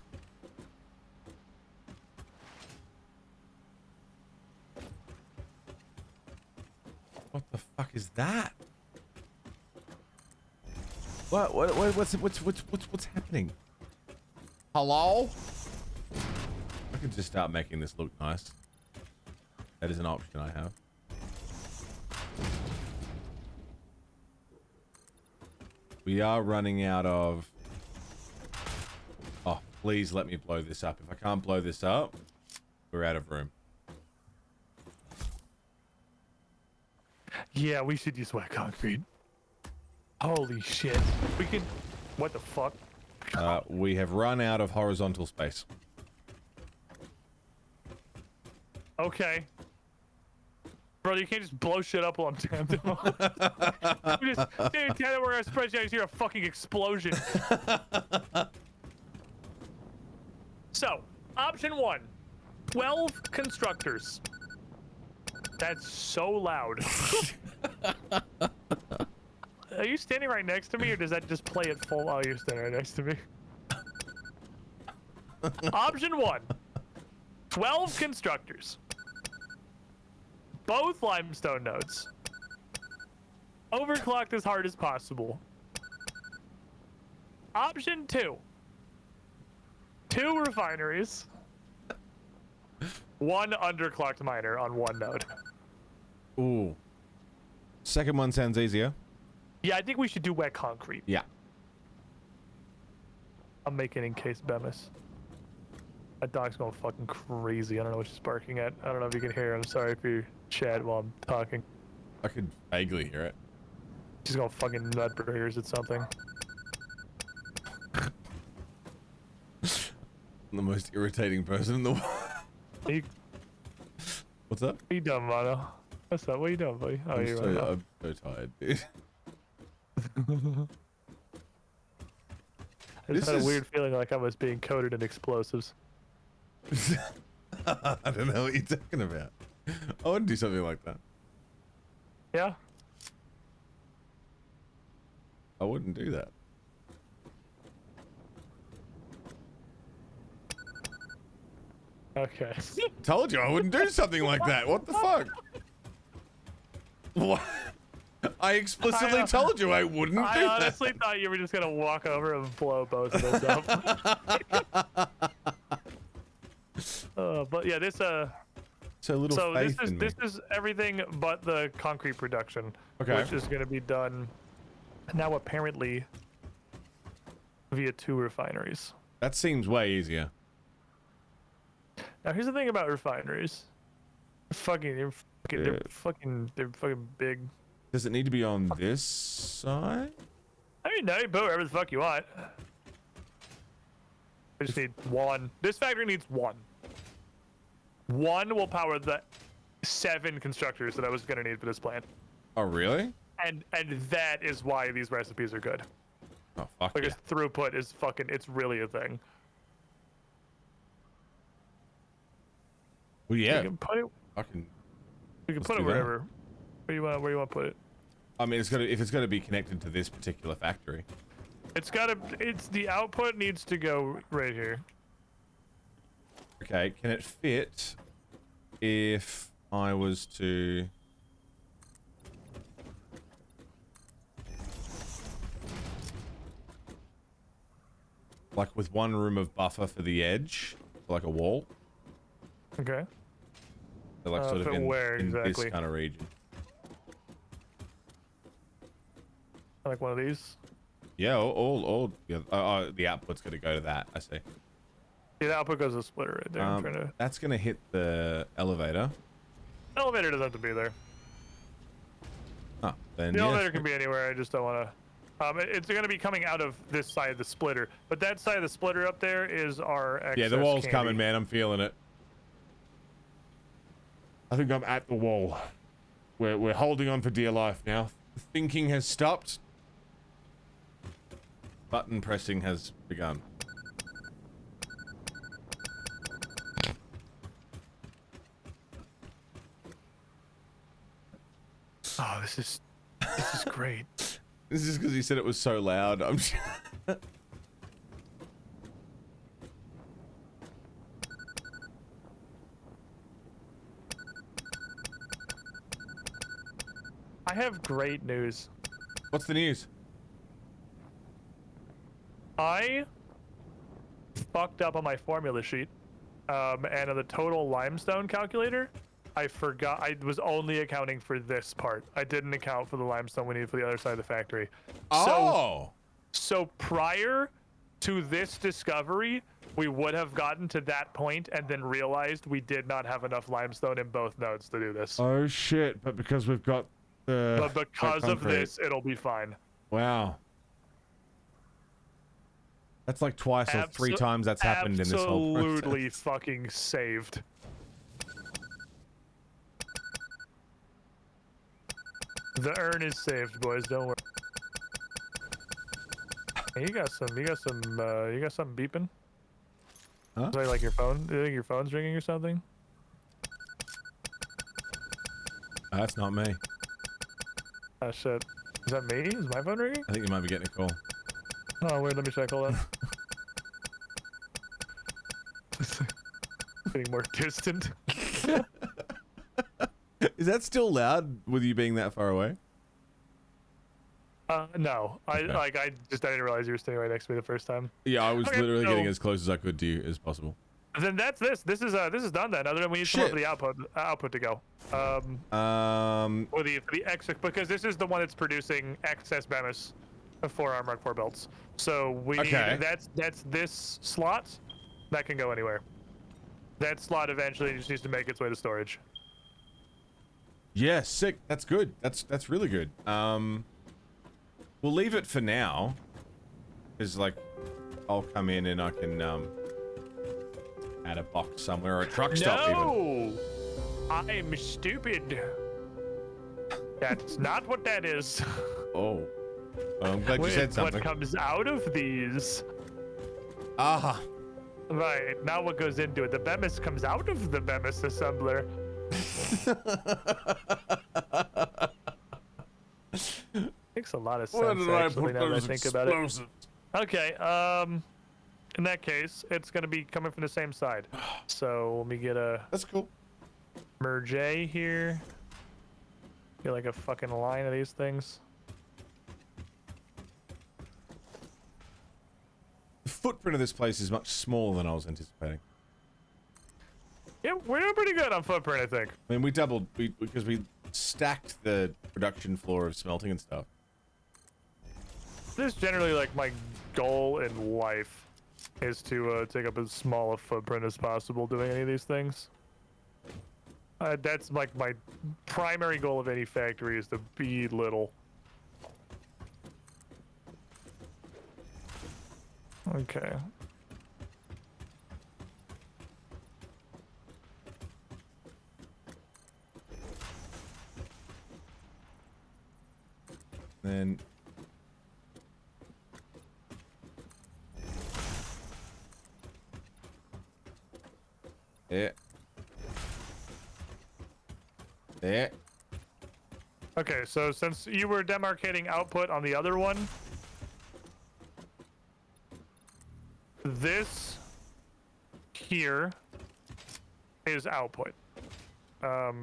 [SPEAKER 1] fuck is that? What's happening? Hello? I could just start making this look nice. That is an option I have. We are running out of... Oh, please let me blow this up. If I can't blow this up, we're out of room.
[SPEAKER 3] Yeah, we should use wet concrete. Holy shit. We could... What the fuck?
[SPEAKER 1] We have run out of horizontal space.
[SPEAKER 3] Okay. Bro, you can't just blow shit up while I'm tapped. Dude, tell them we're gonna spread you, I just hear a fucking explosion. So, option 1. 12 constructors. That's so loud. Are you standing right next to me, or does that just play at full? Oh, you're standing right next to me. Option 1. 12 constructors. Both limestone nodes. Overclocked as hard as possible. Option 2. 2 refineries. 1 underclocked miner on 1 node.
[SPEAKER 1] Ooh. Second one sounds easier.
[SPEAKER 3] Yeah, I think we should do wet concrete.
[SPEAKER 1] Yeah.
[SPEAKER 3] I'm making in case Bemis. My dog's going fucking crazy. I don't know what she's barking at. I don't know if you can hear her. I'm sorry if you chat while I'm talking.
[SPEAKER 1] I could vaguely hear it.
[SPEAKER 3] She's going fucking nutburgers at something.
[SPEAKER 1] The most irritating person in the world.
[SPEAKER 3] You,
[SPEAKER 1] What's up?
[SPEAKER 3] what you doing, Mono? What's up? What are you doing, buddy? Oh, you're right.
[SPEAKER 1] I'm so tired, dude.
[SPEAKER 3] I just had a weird feeling like I was being coated in explosives.
[SPEAKER 1] I don't know what you're talking about. I wouldn't do something like that.
[SPEAKER 3] Yeah?
[SPEAKER 1] I wouldn't do that.
[SPEAKER 3] Okay.
[SPEAKER 1] Told you I wouldn't do something like that. What the fuck? What? I explicitly told you I wouldn't do
[SPEAKER 3] I
[SPEAKER 1] that.
[SPEAKER 3] honestly thought you were just gonna walk over and blow both of those up. But yeah, this
[SPEAKER 1] So little
[SPEAKER 3] so
[SPEAKER 1] faith
[SPEAKER 3] this is
[SPEAKER 1] in me.
[SPEAKER 3] this is everything but the concrete production,
[SPEAKER 1] Okay.
[SPEAKER 3] which is gonna be done now apparently via 2 refineries.
[SPEAKER 1] That seems way easier.
[SPEAKER 3] Now here's the thing about refineries. They're fucking big.
[SPEAKER 1] Does it need to be on this side?
[SPEAKER 3] I mean, no, you put wherever the fuck you want. We just need 1. This factory needs 1. 1 will power the 7 constructors that I was gonna need for this plant.
[SPEAKER 1] Oh, really?
[SPEAKER 3] And that is why these recipes are good.
[SPEAKER 1] Oh, fuck
[SPEAKER 3] Because
[SPEAKER 1] yeah.
[SPEAKER 3] throughput is fucking, it's really a thing.
[SPEAKER 1] Well, yeah.
[SPEAKER 3] You can put it,
[SPEAKER 1] Fucking.
[SPEAKER 3] put
[SPEAKER 1] do
[SPEAKER 3] it
[SPEAKER 1] that.
[SPEAKER 3] wherever. Where you want to put it.
[SPEAKER 1] I mean, if it's gonna be connected to this particular factory.
[SPEAKER 3] The output needs to go right here.
[SPEAKER 1] Okay, can it fit if I was to... Like with 1 room of buffer for the edge, like a wall?
[SPEAKER 3] Okay.
[SPEAKER 1] So like sort of
[SPEAKER 3] for
[SPEAKER 1] in,
[SPEAKER 3] where
[SPEAKER 1] in this
[SPEAKER 3] exactly?
[SPEAKER 1] kind of region.
[SPEAKER 3] Like one of these.
[SPEAKER 1] Yeah, yeah, the output's gonna go to that, I see.
[SPEAKER 3] Yeah, the output goes to the splitter right there. I'm trying to...
[SPEAKER 1] That's gonna hit the elevator.
[SPEAKER 3] Elevator doesn't have to be there.
[SPEAKER 1] Oh, then
[SPEAKER 3] The
[SPEAKER 1] yeah.
[SPEAKER 3] elevator can be anywhere. I just don't want to. It's going to be coming out of this side of the splitter, but that side of the splitter up there is our excess
[SPEAKER 1] Yeah, the wall's
[SPEAKER 3] candy.
[SPEAKER 1] coming, man. I'm feeling it. I think I'm at the wall. We're holding on for dear life now. Thinking has stopped. Button pressing has begun.
[SPEAKER 3] Oh, this is great.
[SPEAKER 1] This is because you said it was so loud. I'm
[SPEAKER 3] I have great news.
[SPEAKER 1] What's the news?
[SPEAKER 3] I fucked up on my formula sheet, and on the total limestone calculator, I forgot I was only accounting for this part. I didn't account for the limestone we need for the other side of the factory.
[SPEAKER 1] Oh.
[SPEAKER 3] So prior to this discovery, we would have gotten to that point and then realized we did not have enough limestone in both nodes to do this.
[SPEAKER 1] Oh shit! But because we've got the.
[SPEAKER 3] But because of
[SPEAKER 1] concrete.
[SPEAKER 3] this, it'll be fine.
[SPEAKER 1] Wow. That's like twice or three times that's happened in this whole process.
[SPEAKER 3] Absolutely fucking saved. The urn is saved, boys. Don't worry. Hey, you got something beeping?
[SPEAKER 1] Huh?
[SPEAKER 3] Is that like your phone? Do you think your phone's ringing or something?
[SPEAKER 1] That's not me.
[SPEAKER 3] Oh shit. Is that me? Is my phone ringing?
[SPEAKER 1] I think you might be getting a call.
[SPEAKER 3] Oh, weird. Let me check. Hold on. Getting more distant.
[SPEAKER 1] Is that still loud with you being that far away?
[SPEAKER 3] No.
[SPEAKER 1] Okay.
[SPEAKER 3] I didn't realize you were standing right next to me the first time.
[SPEAKER 1] Yeah, I was
[SPEAKER 3] Okay,
[SPEAKER 1] literally
[SPEAKER 3] so-
[SPEAKER 1] getting as close as I could to you as possible.
[SPEAKER 3] Then that's this. This is done then. Other than we need some more for the output to go. For the exit, because this is the one that's producing excess Bemis for our Mark IV belts. So we need that's this slot that can go anywhere. That slot eventually just needs to make its way to storage.
[SPEAKER 1] Yeah, sick. That's good. That's really good. We'll leave it for now. Cause like, I'll come in and I can add a box somewhere or a truck stop even.
[SPEAKER 3] I'm stupid. That's not what that is.
[SPEAKER 1] Oh. Well, I'm glad you said something.
[SPEAKER 3] What comes out of these?
[SPEAKER 1] Ah.
[SPEAKER 3] Right, now what goes into it? The Bemis comes out of the Bemis assembler. Makes a lot of sense, actually, now that I think about it. Okay, in that case, it's gonna be coming from the same side. So let me get a...
[SPEAKER 1] That's cool.
[SPEAKER 3] Merge A here. Get like a fucking line of these things.
[SPEAKER 1] The footprint of this place is much smaller than I was anticipating.
[SPEAKER 3] Yeah, we're doing pretty good on footprint, I think.
[SPEAKER 1] I mean, because we stacked the production floor of smelting and stuff.
[SPEAKER 3] This is generally like my goal in life is to take up as small a footprint as possible doing any of these things. That's like my primary goal of any factory is to be little. Okay.
[SPEAKER 1] Then there. There.
[SPEAKER 3] Okay, so since you were demarcating output on the other one, this here is output. Where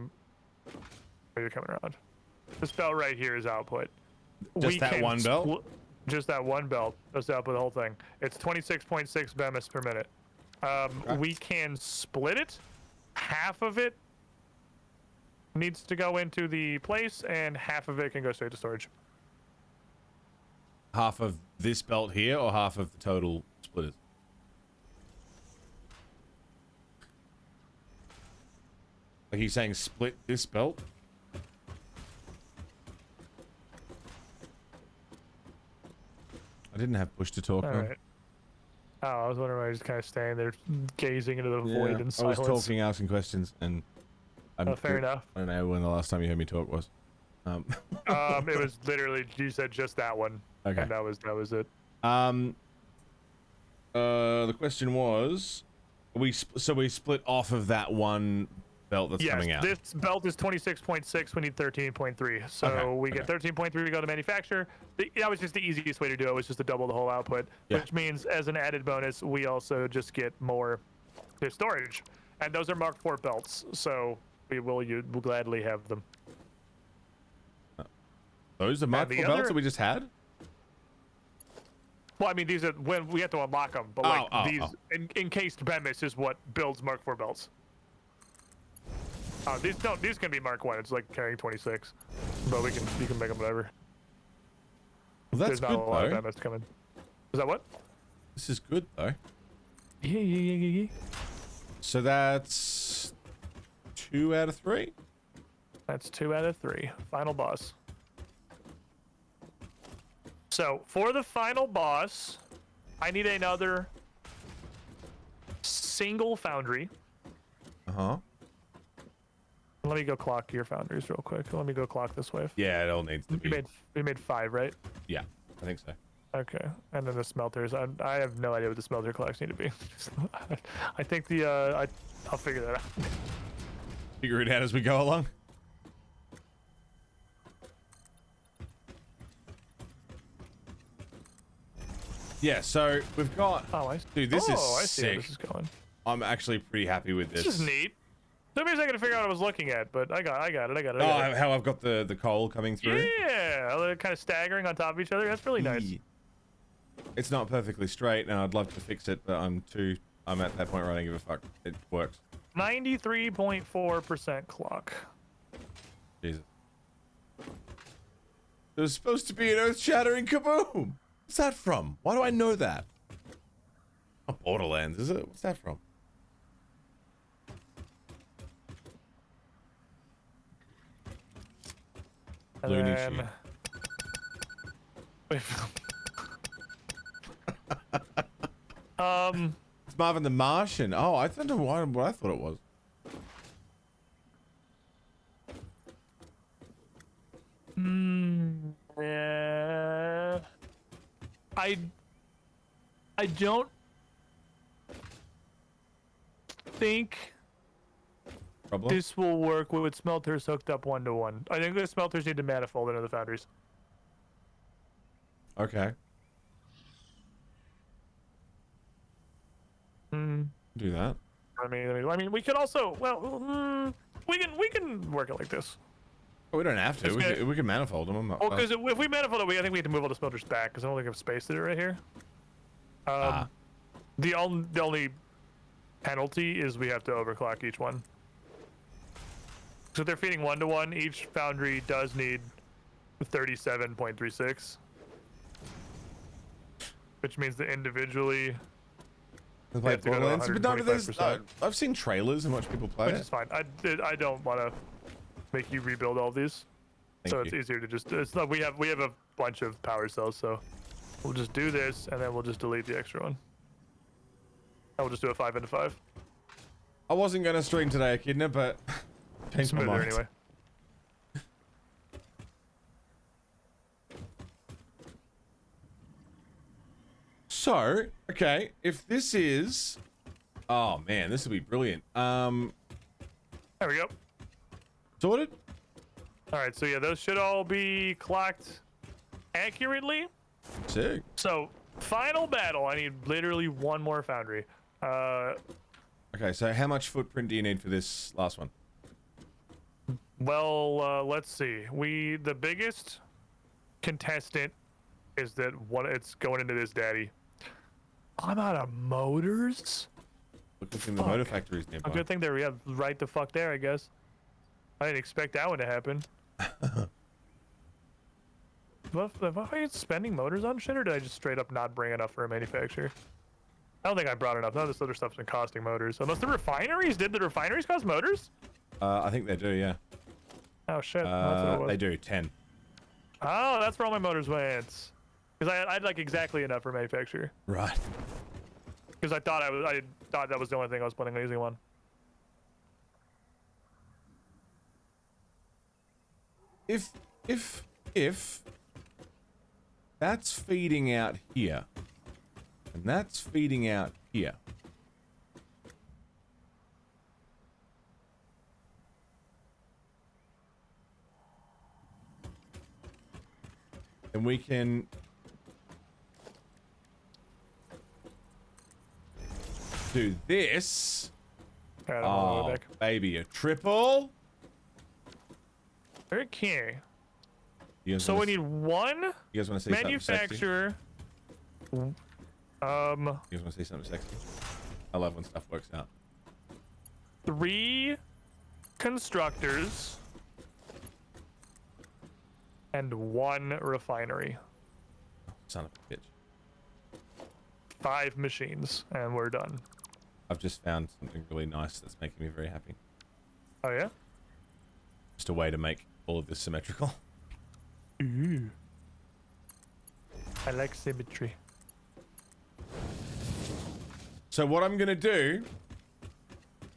[SPEAKER 3] you're coming around. This belt right here is output.
[SPEAKER 1] Just that one belt?
[SPEAKER 3] Just that one belt. That's the output of the whole thing. It's 26.6 Bemis per minute. We can split it. Half of it needs to go into the place, and half of it can go straight to storage.
[SPEAKER 1] Half of this belt here, or half of the total splitters? Like he's saying split this belt? I didn't have push to talk.
[SPEAKER 3] All right. Oh, I was wondering why I was just kind of standing there gazing into the void in
[SPEAKER 1] I
[SPEAKER 3] silence.
[SPEAKER 1] was talking, asking questions, and
[SPEAKER 3] Fair enough.
[SPEAKER 1] I don't know when the last time you heard me talk was.
[SPEAKER 3] It was literally, you said just that one.
[SPEAKER 1] Okay.
[SPEAKER 3] And that was it.
[SPEAKER 1] The question was, we split off of that one belt that's coming out.
[SPEAKER 3] Yes, this belt is 26.6. We need 13.3. So we get 13.3 to go to manufacture. That was just the easiest way to do it. Was just to double the whole output, which means as an added bonus, we also just get more to storage, and those are Mark IV belts. So we'll gladly have them.
[SPEAKER 1] Those are Mark
[SPEAKER 3] the
[SPEAKER 1] 4 belts
[SPEAKER 3] other-
[SPEAKER 1] that we just had?
[SPEAKER 3] Well, I mean, these are when we have to unlock them, but these encased Bemis is what builds Mark 4 belts. These can be Mark 1. It's like carrying 26, but you can make them whatever.
[SPEAKER 1] Well, that's
[SPEAKER 3] There's not
[SPEAKER 1] good,
[SPEAKER 3] a lot
[SPEAKER 1] though.
[SPEAKER 3] of Bemis coming. Is that what?
[SPEAKER 1] This is good, though.
[SPEAKER 3] Yeah.
[SPEAKER 1] So that's 2 out of 3?
[SPEAKER 3] That's 2 out of 3. Final boss. So for the final boss, I need another single foundry.
[SPEAKER 1] Uh-huh.
[SPEAKER 3] Let me go clock your foundries real quick. Let me go clock this wave.
[SPEAKER 1] Yeah, it all needs to be.
[SPEAKER 3] We made 5, right?
[SPEAKER 1] Yeah, I think so.
[SPEAKER 3] Okay, and then the smelters. I have no idea what the smelter clocks need to be. I think I'll figure that out.
[SPEAKER 1] Figure it out as we go along. Yeah, so we've got.
[SPEAKER 3] Oh, I see.
[SPEAKER 1] Dude, this is
[SPEAKER 3] I see where
[SPEAKER 1] sick.
[SPEAKER 3] this is going.
[SPEAKER 1] I'm actually pretty happy with this.
[SPEAKER 3] This is neat. Took me a second to figure out what I was looking at, but I got it.
[SPEAKER 1] Oh, how I've got the coal coming through.
[SPEAKER 3] Yeah, they're kind of staggering on top of each other. That's really nice.
[SPEAKER 1] Yeah. It's not perfectly straight, and I'd love to fix it, but I'm at that point where I don't give a fuck. It works.
[SPEAKER 3] 93.4% clock.
[SPEAKER 1] Jesus. There's supposed to be an earth-shattering kaboom. What's that from? Why do I know that? Not Borderlands, is it? What's that from?
[SPEAKER 3] And
[SPEAKER 1] Looney
[SPEAKER 3] then...
[SPEAKER 1] Tune.
[SPEAKER 3] Wait.
[SPEAKER 1] It's Marvin the Martian. Oh, I don't know what I thought it was.
[SPEAKER 3] Yeah. I don't think
[SPEAKER 1] Problem?
[SPEAKER 3] this will work with smelters hooked up 1-to-1. I think the smelters need to manifold into the foundries.
[SPEAKER 1] Okay. Do that.
[SPEAKER 3] I mean, we could also, we can work it like this.
[SPEAKER 1] Oh, we don't have to. We can manifold them. I'm not.
[SPEAKER 3] Well, because if we manifold it, I think we have to move all the smelters back because I don't think I have space to do it right here. The only penalty is we have to overclock each one. So if they're feeding 1-to-1, each foundry does need 37.36, which means that individually,
[SPEAKER 1] Play
[SPEAKER 3] have to go to
[SPEAKER 1] Borderlands, but no, there's,
[SPEAKER 3] 125%.
[SPEAKER 1] I've seen trailers and watched people play
[SPEAKER 3] which
[SPEAKER 1] it.
[SPEAKER 3] is fine. I don't want to make you rebuild all of these, so
[SPEAKER 1] Thank
[SPEAKER 3] it's
[SPEAKER 1] you.
[SPEAKER 3] easier to just. It's not. We have a bunch of power cells, so we'll just do this and then we'll just delete the extra one. And we'll just do a 5 into 5.
[SPEAKER 1] I wasn't gonna stream today, Echidna, but changed my
[SPEAKER 3] Smoother
[SPEAKER 1] mind.
[SPEAKER 3] anyway.
[SPEAKER 1] So, okay, if this is, oh man, this will be brilliant.
[SPEAKER 3] There we go.
[SPEAKER 1] Sorted.
[SPEAKER 3] All right, so yeah, those should all be clocked accurately.
[SPEAKER 1] Sick.
[SPEAKER 3] So, final battle. I need literally one more foundry.
[SPEAKER 1] Okay, so how much footprint do you need for this last one?
[SPEAKER 3] Well, let's see. The biggest contestant is that it's going into this daddy. I'm out of motors.
[SPEAKER 1] Looking in the motor factories nearby.
[SPEAKER 3] A good thing they're right the fuck there, I guess. I didn't expect that one to happen. Have I spending motors on shit, or did I just straight up not bring enough for a manufacturer? I don't think I brought enough. None of this other stuff's been costing motors. Unless the refineries, did the refineries cost motors?
[SPEAKER 1] I think they do, yeah.
[SPEAKER 3] Oh shit, that's what it was.
[SPEAKER 1] They do, 10.
[SPEAKER 3] Oh, that's where all my motors went. Because I had like exactly enough for manufacturer.
[SPEAKER 1] Right.
[SPEAKER 3] Because I thought that was the only thing I was planning on using one.
[SPEAKER 1] If that's feeding out here, and that's feeding out here. And we can do this.
[SPEAKER 3] Alright, I'm on the
[SPEAKER 1] Oh,
[SPEAKER 3] way back.
[SPEAKER 1] baby, a triple.
[SPEAKER 3] Okay.
[SPEAKER 1] You guys
[SPEAKER 3] So we
[SPEAKER 1] wanna,
[SPEAKER 3] need one
[SPEAKER 1] you guys want to say something sexy?
[SPEAKER 3] manufacturer.
[SPEAKER 1] You guys want to say something sexy? I love when stuff works out.
[SPEAKER 3] 3 constructors, and 1 refinery.
[SPEAKER 1] Son of a bitch.
[SPEAKER 3] 5 machines, and we're done.
[SPEAKER 1] I've just found something really nice that's making me very happy.
[SPEAKER 3] Oh yeah?
[SPEAKER 1] Just a way to make all of this symmetrical.
[SPEAKER 3] Ooh. I like symmetry.
[SPEAKER 1] So what I'm gonna do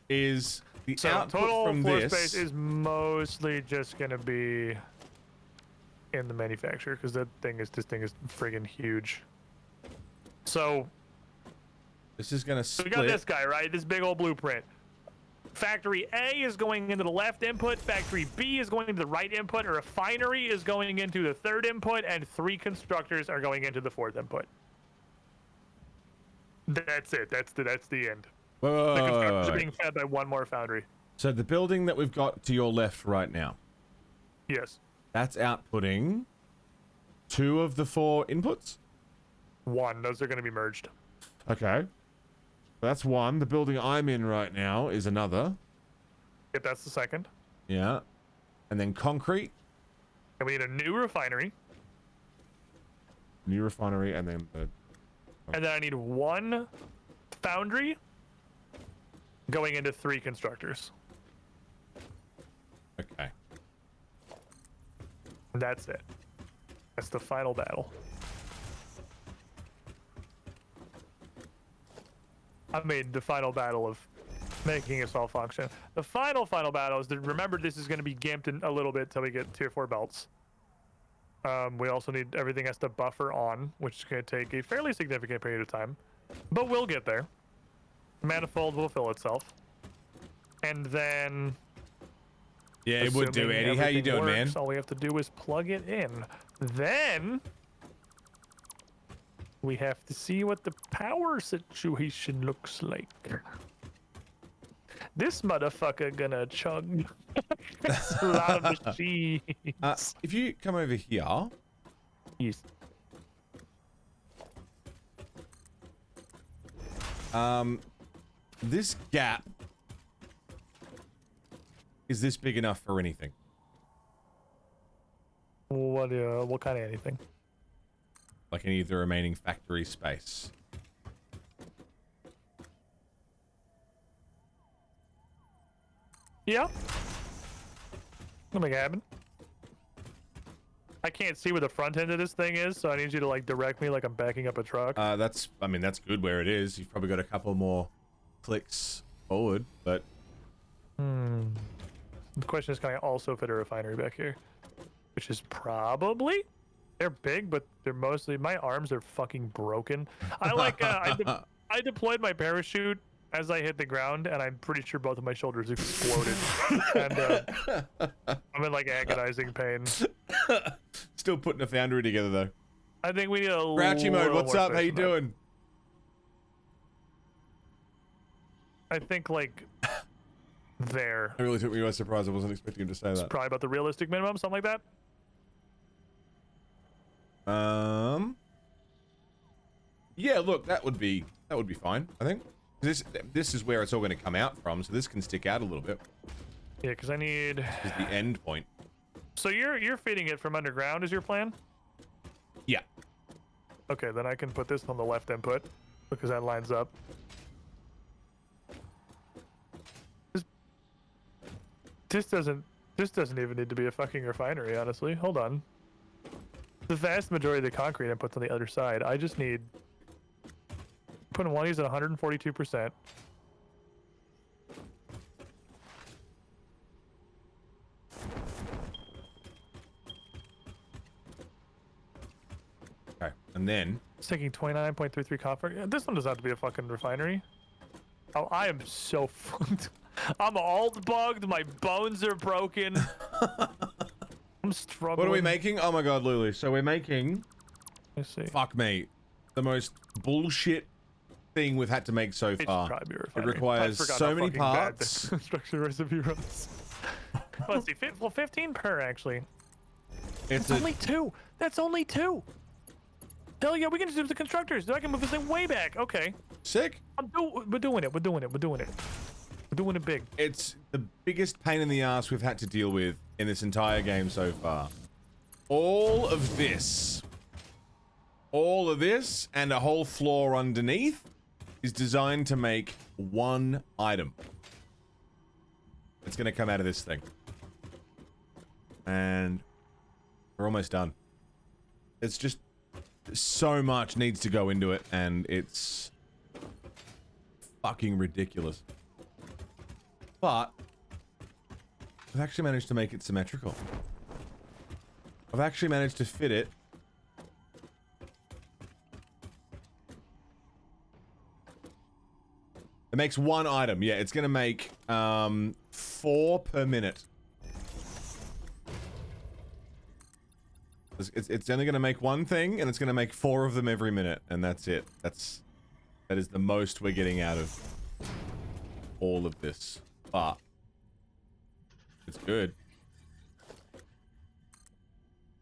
[SPEAKER 1] is the
[SPEAKER 3] So
[SPEAKER 1] output
[SPEAKER 3] total
[SPEAKER 1] from
[SPEAKER 3] floor
[SPEAKER 1] this.
[SPEAKER 3] space is mostly just gonna be in the manufacturer because this thing is friggin' huge. So
[SPEAKER 1] This is gonna
[SPEAKER 3] we
[SPEAKER 1] split.
[SPEAKER 3] got this guy, right? This big old blueprint. Factory A is going into the left input, factory B is going into the right input, a refinery is going into the third input, and 3 constructors are going into the fourth input. That's it. That's the end.
[SPEAKER 1] Wait, wait,
[SPEAKER 3] The
[SPEAKER 1] wait,
[SPEAKER 3] constructors
[SPEAKER 1] wait.
[SPEAKER 3] are being fed by 1 more foundry.
[SPEAKER 1] So the building that we've got to your left right now,
[SPEAKER 3] Yes.
[SPEAKER 1] that's outputting 2 of the 4 inputs?
[SPEAKER 3] 1. Those are going to be merged.
[SPEAKER 7] Okay. That's one. The building I'm in right now is another.
[SPEAKER 3] Yep, that's the second.
[SPEAKER 1] Yeah. And then concrete.
[SPEAKER 3] And we need a new refinery.
[SPEAKER 7] New refinery, and then the...
[SPEAKER 3] And then I need 1 foundry going into 3 constructors.
[SPEAKER 1] Okay.
[SPEAKER 3] And that's it. That's the final battle. I mean, the final battle of making us all function. The final battle is to remember this is going to be gimped in a little bit till we get tier 4 belts. We also need everything has to buffer on, which is going to take a fairly significant period of time, but we'll get there. Manifold will fill itself, and then
[SPEAKER 1] Yeah, it would do,
[SPEAKER 3] assuming
[SPEAKER 1] Eddie. How you
[SPEAKER 3] everything
[SPEAKER 1] doing, man?
[SPEAKER 3] works, all we have to do is plug it in. Then we have to see what the power situation looks like. This motherfucker gonna chug. It's a lot of machines.
[SPEAKER 1] If you come over here,
[SPEAKER 3] Yes.
[SPEAKER 1] this gap, is this big enough for anything?
[SPEAKER 3] What kind of anything?
[SPEAKER 1] Like any of the remaining factory space?
[SPEAKER 3] Yeah. I'll make it happen. I can't see where the front end of this thing is, so I need you to like direct me like I'm backing up a truck.
[SPEAKER 1] I mean, that's good where it is. You've probably got a couple more clicks forward, but
[SPEAKER 3] The question is, can I also fit a refinery back here? Which is probably. They're big, but they're mostly. My arms are fucking broken. I like. I deployed my parachute as I hit the ground, and I'm pretty sure both of my shoulders exploded. And I'm in like agonizing pain.
[SPEAKER 1] still putting a foundry together though.
[SPEAKER 3] I think we need a
[SPEAKER 1] Grouchy mode,
[SPEAKER 3] little
[SPEAKER 1] what's
[SPEAKER 3] more
[SPEAKER 1] up? How
[SPEAKER 3] space
[SPEAKER 1] you
[SPEAKER 3] than that.
[SPEAKER 1] doing?
[SPEAKER 3] I think like there.
[SPEAKER 1] It really took me by surprise. I wasn't expecting him to say
[SPEAKER 3] It's
[SPEAKER 1] that.
[SPEAKER 3] probably about the realistic minimum, something like that.
[SPEAKER 1] Yeah, look, that would be fine, I think. This is where it's all going to come out from, so this can stick out a little bit.
[SPEAKER 3] Yeah, because I need.
[SPEAKER 1] This is the end point.
[SPEAKER 3] So you're feeding it from underground, is your plan?
[SPEAKER 1] Yeah.
[SPEAKER 3] Okay, then I can put this on the left input because that lines up. This doesn't even need to be a fucking refinery, honestly. Hold on. The vast majority of the concrete input's on the other side. I just need putting one of these at 142%.
[SPEAKER 1] Okay, and then
[SPEAKER 3] It's taking 29.33 copper. Yeah, this one doesn't have to be a fucking refinery. Oh, I am so fucked. I'm alt bugged. My bones are broken. I'm struggling.
[SPEAKER 1] what are we making? Oh my god, Lulu. So we're making,
[SPEAKER 3] Let's see.
[SPEAKER 1] fuck me, the most bullshit thing we've had to make so
[SPEAKER 3] It should
[SPEAKER 1] far.
[SPEAKER 3] probably be a
[SPEAKER 1] It
[SPEAKER 3] refinery.
[SPEAKER 1] requires
[SPEAKER 3] I forgot
[SPEAKER 1] so
[SPEAKER 3] how
[SPEAKER 1] many
[SPEAKER 3] fucking bad
[SPEAKER 1] parts.
[SPEAKER 3] the construction recipe runs. Let's see. Well, 15 per actually.
[SPEAKER 1] It's
[SPEAKER 3] That's only 2. That's only 2. Hell yeah, we can just do the constructors. I can move this thing way back. Okay.
[SPEAKER 1] sick.
[SPEAKER 3] We're doing it. We're doing it. We're doing it. We're doing it big.
[SPEAKER 1] It's the biggest pain in the ass we've had to deal with in this entire game so far. All of this, and a whole floor underneath is designed to make one item. It's gonna come out of this thing. And we're almost done. It's just so much needs to go into it, and it's fucking ridiculous. But I've actually managed to make it symmetrical. I've actually managed to fit it. It makes one item. Yeah, it's gonna make 4 per minute. It's only gonna make one thing, and it's gonna make 4 of them every minute, and that's it. That is the most we're getting out of all of this. But it's good.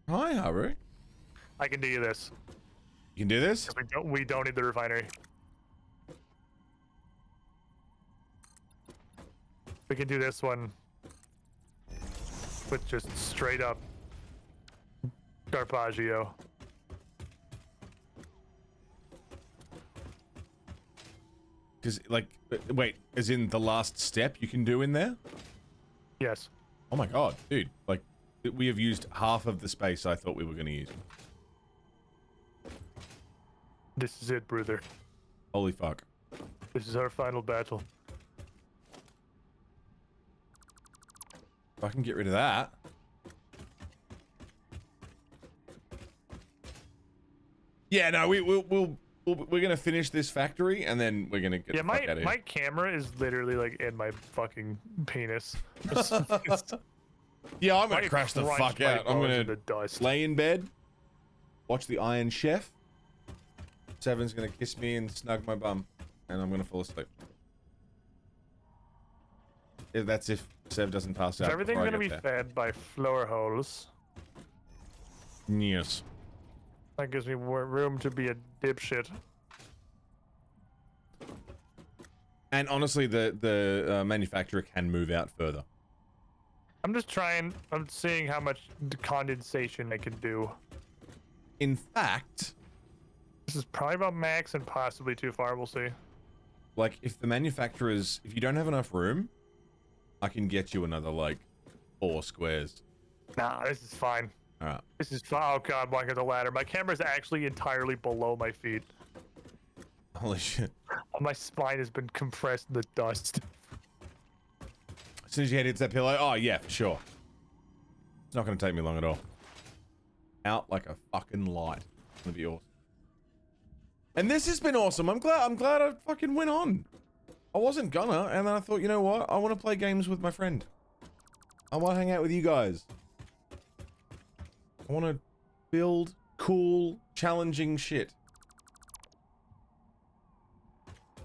[SPEAKER 1] Hi, Haru.
[SPEAKER 3] I can do this.
[SPEAKER 1] You can do this?
[SPEAKER 3] We don't need the refinery. We can do this one with just straight up Garbaggio.
[SPEAKER 1] Because, like, wait, as in the last step you can do in there?
[SPEAKER 3] Yes.
[SPEAKER 1] Oh my god, dude. Like, we have used half of the space I thought we were going to use.
[SPEAKER 3] This is it, brother.
[SPEAKER 1] Holy fuck.
[SPEAKER 3] This is our final battle.
[SPEAKER 1] If I can get rid of that. Yeah, no, we're gonna finish this factory and then we're gonna get the fuck out of here.
[SPEAKER 3] My camera is literally like in my fucking penis.
[SPEAKER 1] Yeah, I'm gonna crash the fuck out. I'm gonna
[SPEAKER 3] dust.
[SPEAKER 1] lay in bed, watch the Iron Chef. Seven's gonna kiss me and snug my bum, and I'm gonna fall asleep. That's if Sev doesn't pass out.
[SPEAKER 3] So everything's
[SPEAKER 1] before I
[SPEAKER 3] gonna be
[SPEAKER 1] get there.
[SPEAKER 3] fed by floor holes.
[SPEAKER 1] Yes.
[SPEAKER 3] That gives me more room to be a dipshit.
[SPEAKER 1] And honestly, the manufacturer can move out further.
[SPEAKER 3] I'm seeing how much condensation I can do.
[SPEAKER 1] In fact,
[SPEAKER 3] This is probably about max and possibly too far, we'll see.
[SPEAKER 1] like, if you don't have enough room, I can get you another, like, 4 squares.
[SPEAKER 3] Nah, this is fine.
[SPEAKER 1] Alright.
[SPEAKER 3] This is fine. Oh god, I'm walking up the ladder. My camera's actually entirely below my feet.
[SPEAKER 1] Holy shit.
[SPEAKER 3] My spine has been compressed in the dust.
[SPEAKER 1] As soon as your head hits that pillow, oh yeah, for sure. It's not gonna take me long at all. Out like a fucking light. It's gonna be awesome. And this has been awesome. I'm glad I fucking went on. I wasn't gonna, and then I thought, you know what? I want to play games with my friend. I want to hang out with you guys. I want to build cool, challenging shit.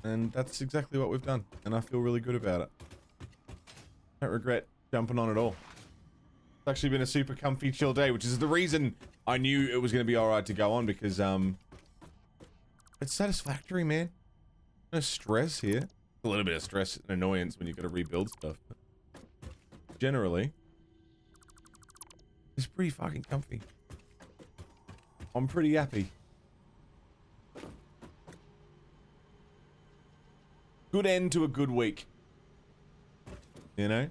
[SPEAKER 1] And that's exactly what we've done, and I feel really good about it. I don't regret jumping on at all. It's actually been a super comfy, chill day, which is the reason I knew it was going to be alright to go on, because, it's satisfactory, man. No stress here. A little bit of stress and annoyance when you got to rebuild stuff. But generally, it's pretty fucking comfy. I'm pretty happy. Good end to a good week. You know?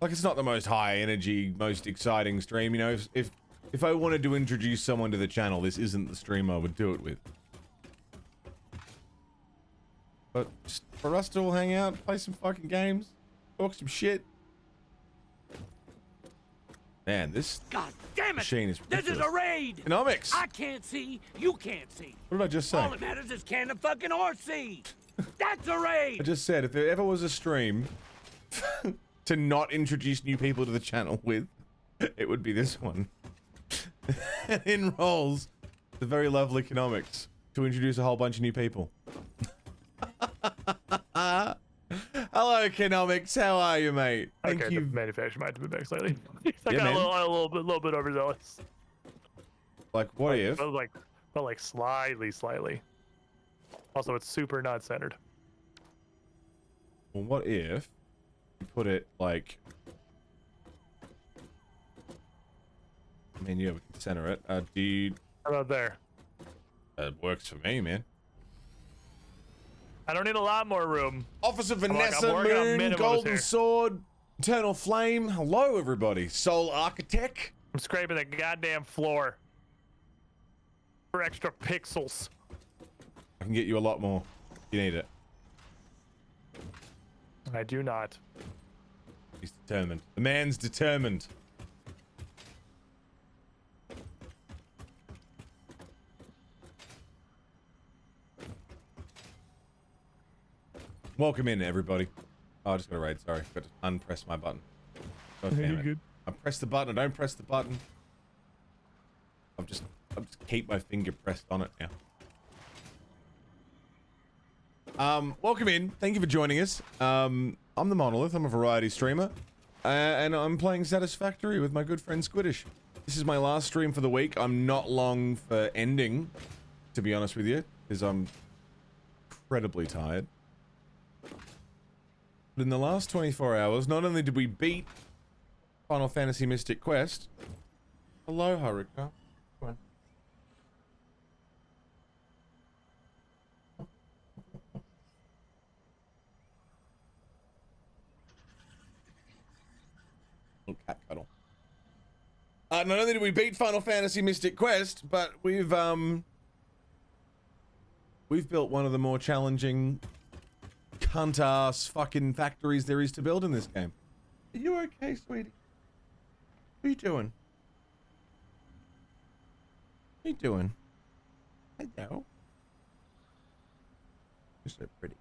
[SPEAKER 1] Like, it's not the most high energy, most exciting stream, you know? If I wanted to introduce someone to the channel, this isn't the stream I would do it with. But just for us to all hang out, play some fucking games, talk some shit. Man, this
[SPEAKER 6] God damn it!
[SPEAKER 1] machine is
[SPEAKER 6] This is
[SPEAKER 1] ridiculous.
[SPEAKER 6] a raid!
[SPEAKER 1] Economics!
[SPEAKER 6] I can't see, you can't see.
[SPEAKER 1] What did I just say?
[SPEAKER 6] All that matters is can the fucking horse see. That's a
[SPEAKER 1] I
[SPEAKER 6] raid!
[SPEAKER 1] just said, if there ever was a stream to not introduce new people to the channel with, it would be this one. It enrolls the very lovely economics to introduce a whole bunch of new people. Hello, Economics, how are you, mate? Thank
[SPEAKER 3] Okay,
[SPEAKER 1] you.
[SPEAKER 3] the manufacturer might have been back slightly. I
[SPEAKER 1] Yeah,
[SPEAKER 3] got
[SPEAKER 1] man.
[SPEAKER 3] a little bit overzealous.
[SPEAKER 1] Like, what if?
[SPEAKER 3] But like slightly. Also, it's super not centered.
[SPEAKER 1] Well, what if you put it like? I mean, yeah, we can center it. Do you?
[SPEAKER 3] How about there?
[SPEAKER 1] That works for me, man.
[SPEAKER 3] I don't need a lot more room.
[SPEAKER 1] Officer
[SPEAKER 3] I'm
[SPEAKER 1] Vanessa,
[SPEAKER 3] working on
[SPEAKER 1] Moon,
[SPEAKER 3] minimums
[SPEAKER 1] Golden
[SPEAKER 3] here.
[SPEAKER 1] Sword, Eternal Flame. Hello, everybody. Soul Architect.
[SPEAKER 3] I'm scraping the goddamn floor for extra pixels.
[SPEAKER 1] I can get you a lot more. You need it.
[SPEAKER 3] I do not.
[SPEAKER 1] He's determined. The man's determined. Welcome in, everybody. Oh, I just got a raid. Sorry, got to unpress my button. God damn it.
[SPEAKER 3] Good.
[SPEAKER 1] I press the button. I don't press the button. I'll just keep my finger pressed on it now. Welcome in. Thank you for joining us. I'm the Monolith. I'm a variety streamer, and I'm playing Satisfactory with my good friend Squiddish. This is my last stream for the week. I'm not long for ending, to be honest with you, because I'm incredibly tired. But in the last 24 hours, not only did we beat Final Fantasy Mystic Quest. Hello, Haruka. Come on. Little cat cuddle. Not only did we beat Final Fantasy Mystic Quest, but we've built one of the more challenging cunt-ass fucking factories there is to build in this game. Are you okay, sweetie? What are you doing? What are you doing? Hello. You're so pretty.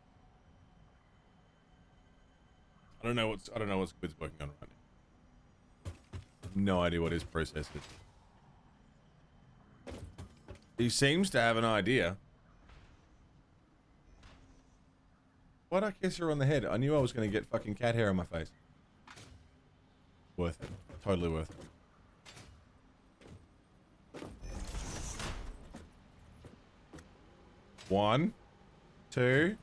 [SPEAKER 1] I don't know what Squid's working on right now. No idea what his process is. He seems to have an idea. Why'd I kiss her on the head? I knew I was going to get fucking cat hair on my face. Worth it. Totally worth it. 1, 2.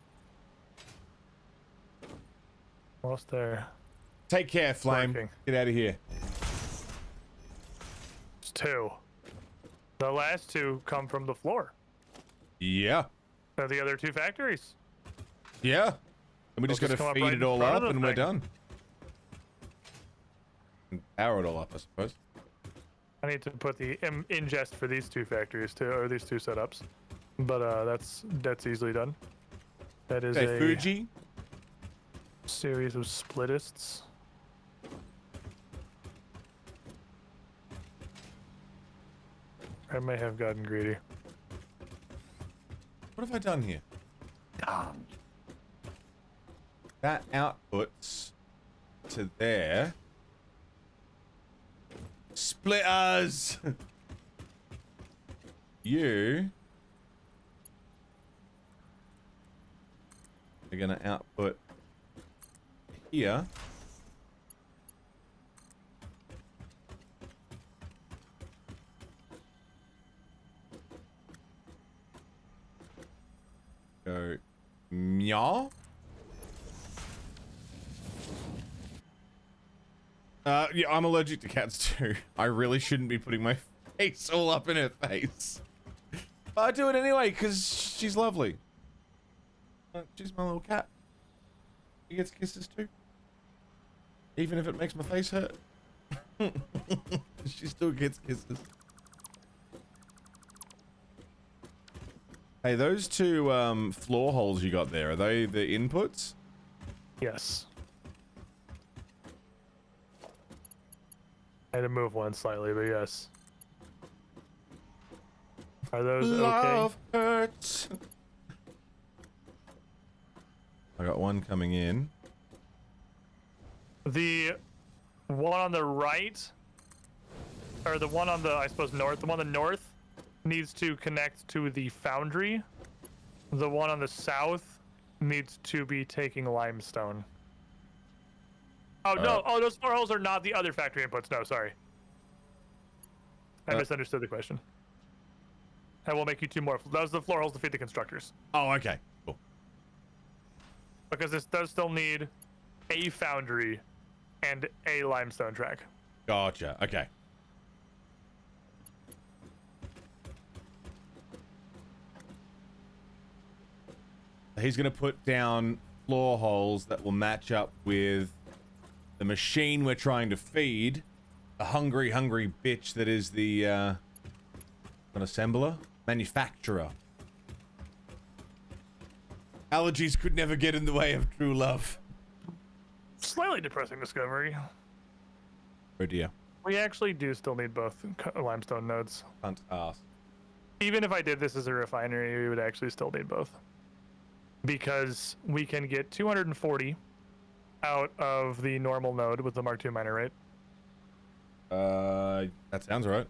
[SPEAKER 3] Almost there.
[SPEAKER 1] Take care, Flame.
[SPEAKER 3] Working.
[SPEAKER 1] Get out of here.
[SPEAKER 3] It's 2. The last 2 come from the floor.
[SPEAKER 1] Yeah.
[SPEAKER 3] They're the other 2 factories.
[SPEAKER 1] Yeah. And we just
[SPEAKER 3] They'll
[SPEAKER 1] got
[SPEAKER 3] just come
[SPEAKER 1] to
[SPEAKER 3] up
[SPEAKER 1] feed
[SPEAKER 3] right
[SPEAKER 1] it
[SPEAKER 3] in
[SPEAKER 1] all
[SPEAKER 3] front
[SPEAKER 1] up
[SPEAKER 3] of the
[SPEAKER 1] and we're
[SPEAKER 3] thing.
[SPEAKER 1] done. And power it all up, I suppose.
[SPEAKER 3] I need to put the ingest for these 2 factories too, or these 2 setups. But that's easily done. That is
[SPEAKER 1] Okay,
[SPEAKER 3] a
[SPEAKER 1] Fuji.
[SPEAKER 3] series of splitists. I may have gotten greedy.
[SPEAKER 1] What have I done here? That outputs to there. Splitters! You are gonna output here. Go meow. Yeah, I'm allergic to cats too. I really shouldn't be putting my face all up in her face. But I do it anyway, because she's lovely. She's my little cat. She gets kisses too. Even if it makes my face hurt. She still gets kisses. Hey, those 2 floor holes you got there, are they the inputs?
[SPEAKER 3] Yes. I had to move one slightly, but yes. Are those
[SPEAKER 1] Love
[SPEAKER 3] okay?
[SPEAKER 1] hurts. I got one coming in.
[SPEAKER 3] The one on the right, or the one on the, I suppose, north, the one on the north needs to connect to the foundry. The one on the south needs to be taking limestone. Oh no! Oh, those floor holes are not the other factory inputs. No, sorry. I misunderstood the question. And we'll make you 2 more. Those are the floor holes to feed the constructors.
[SPEAKER 1] Oh, okay. Cool.
[SPEAKER 3] Because this does still need a foundry and a limestone track.
[SPEAKER 1] Gotcha. Okay. He's going to put down floor holes that will match up with the machine we're trying to feed. A hungry, hungry bitch that is the an assembler? Manufacturer. Allergies could never get in the way of true love.
[SPEAKER 3] Slightly depressing discovery.
[SPEAKER 1] Oh dear.
[SPEAKER 3] We actually do still need both limestone nodes.
[SPEAKER 1] Can't ask.
[SPEAKER 3] Even if I did this as a refinery, we would actually still need both. Because we can get 240 out of the normal node with the Mark II miner, right?
[SPEAKER 1] That sounds right.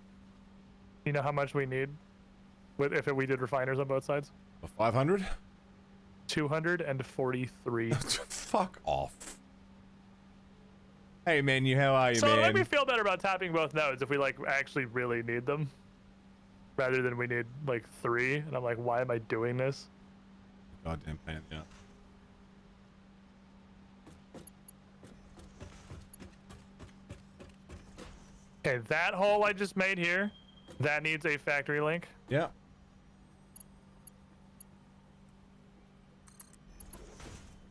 [SPEAKER 3] You know how much we need if we did refiners on both sides?
[SPEAKER 1] 500?
[SPEAKER 3] 243.
[SPEAKER 1] Fuck off. Hey menu, how are you,
[SPEAKER 3] So
[SPEAKER 1] man?
[SPEAKER 3] it made me feel better about tapping both nodes if we like actually really need them, rather than we need like 3. And I'm like, why am I doing this?
[SPEAKER 1] Goddamn pain, yeah.
[SPEAKER 3] Okay, that hole I just made here, that needs a factory link.
[SPEAKER 1] Yeah.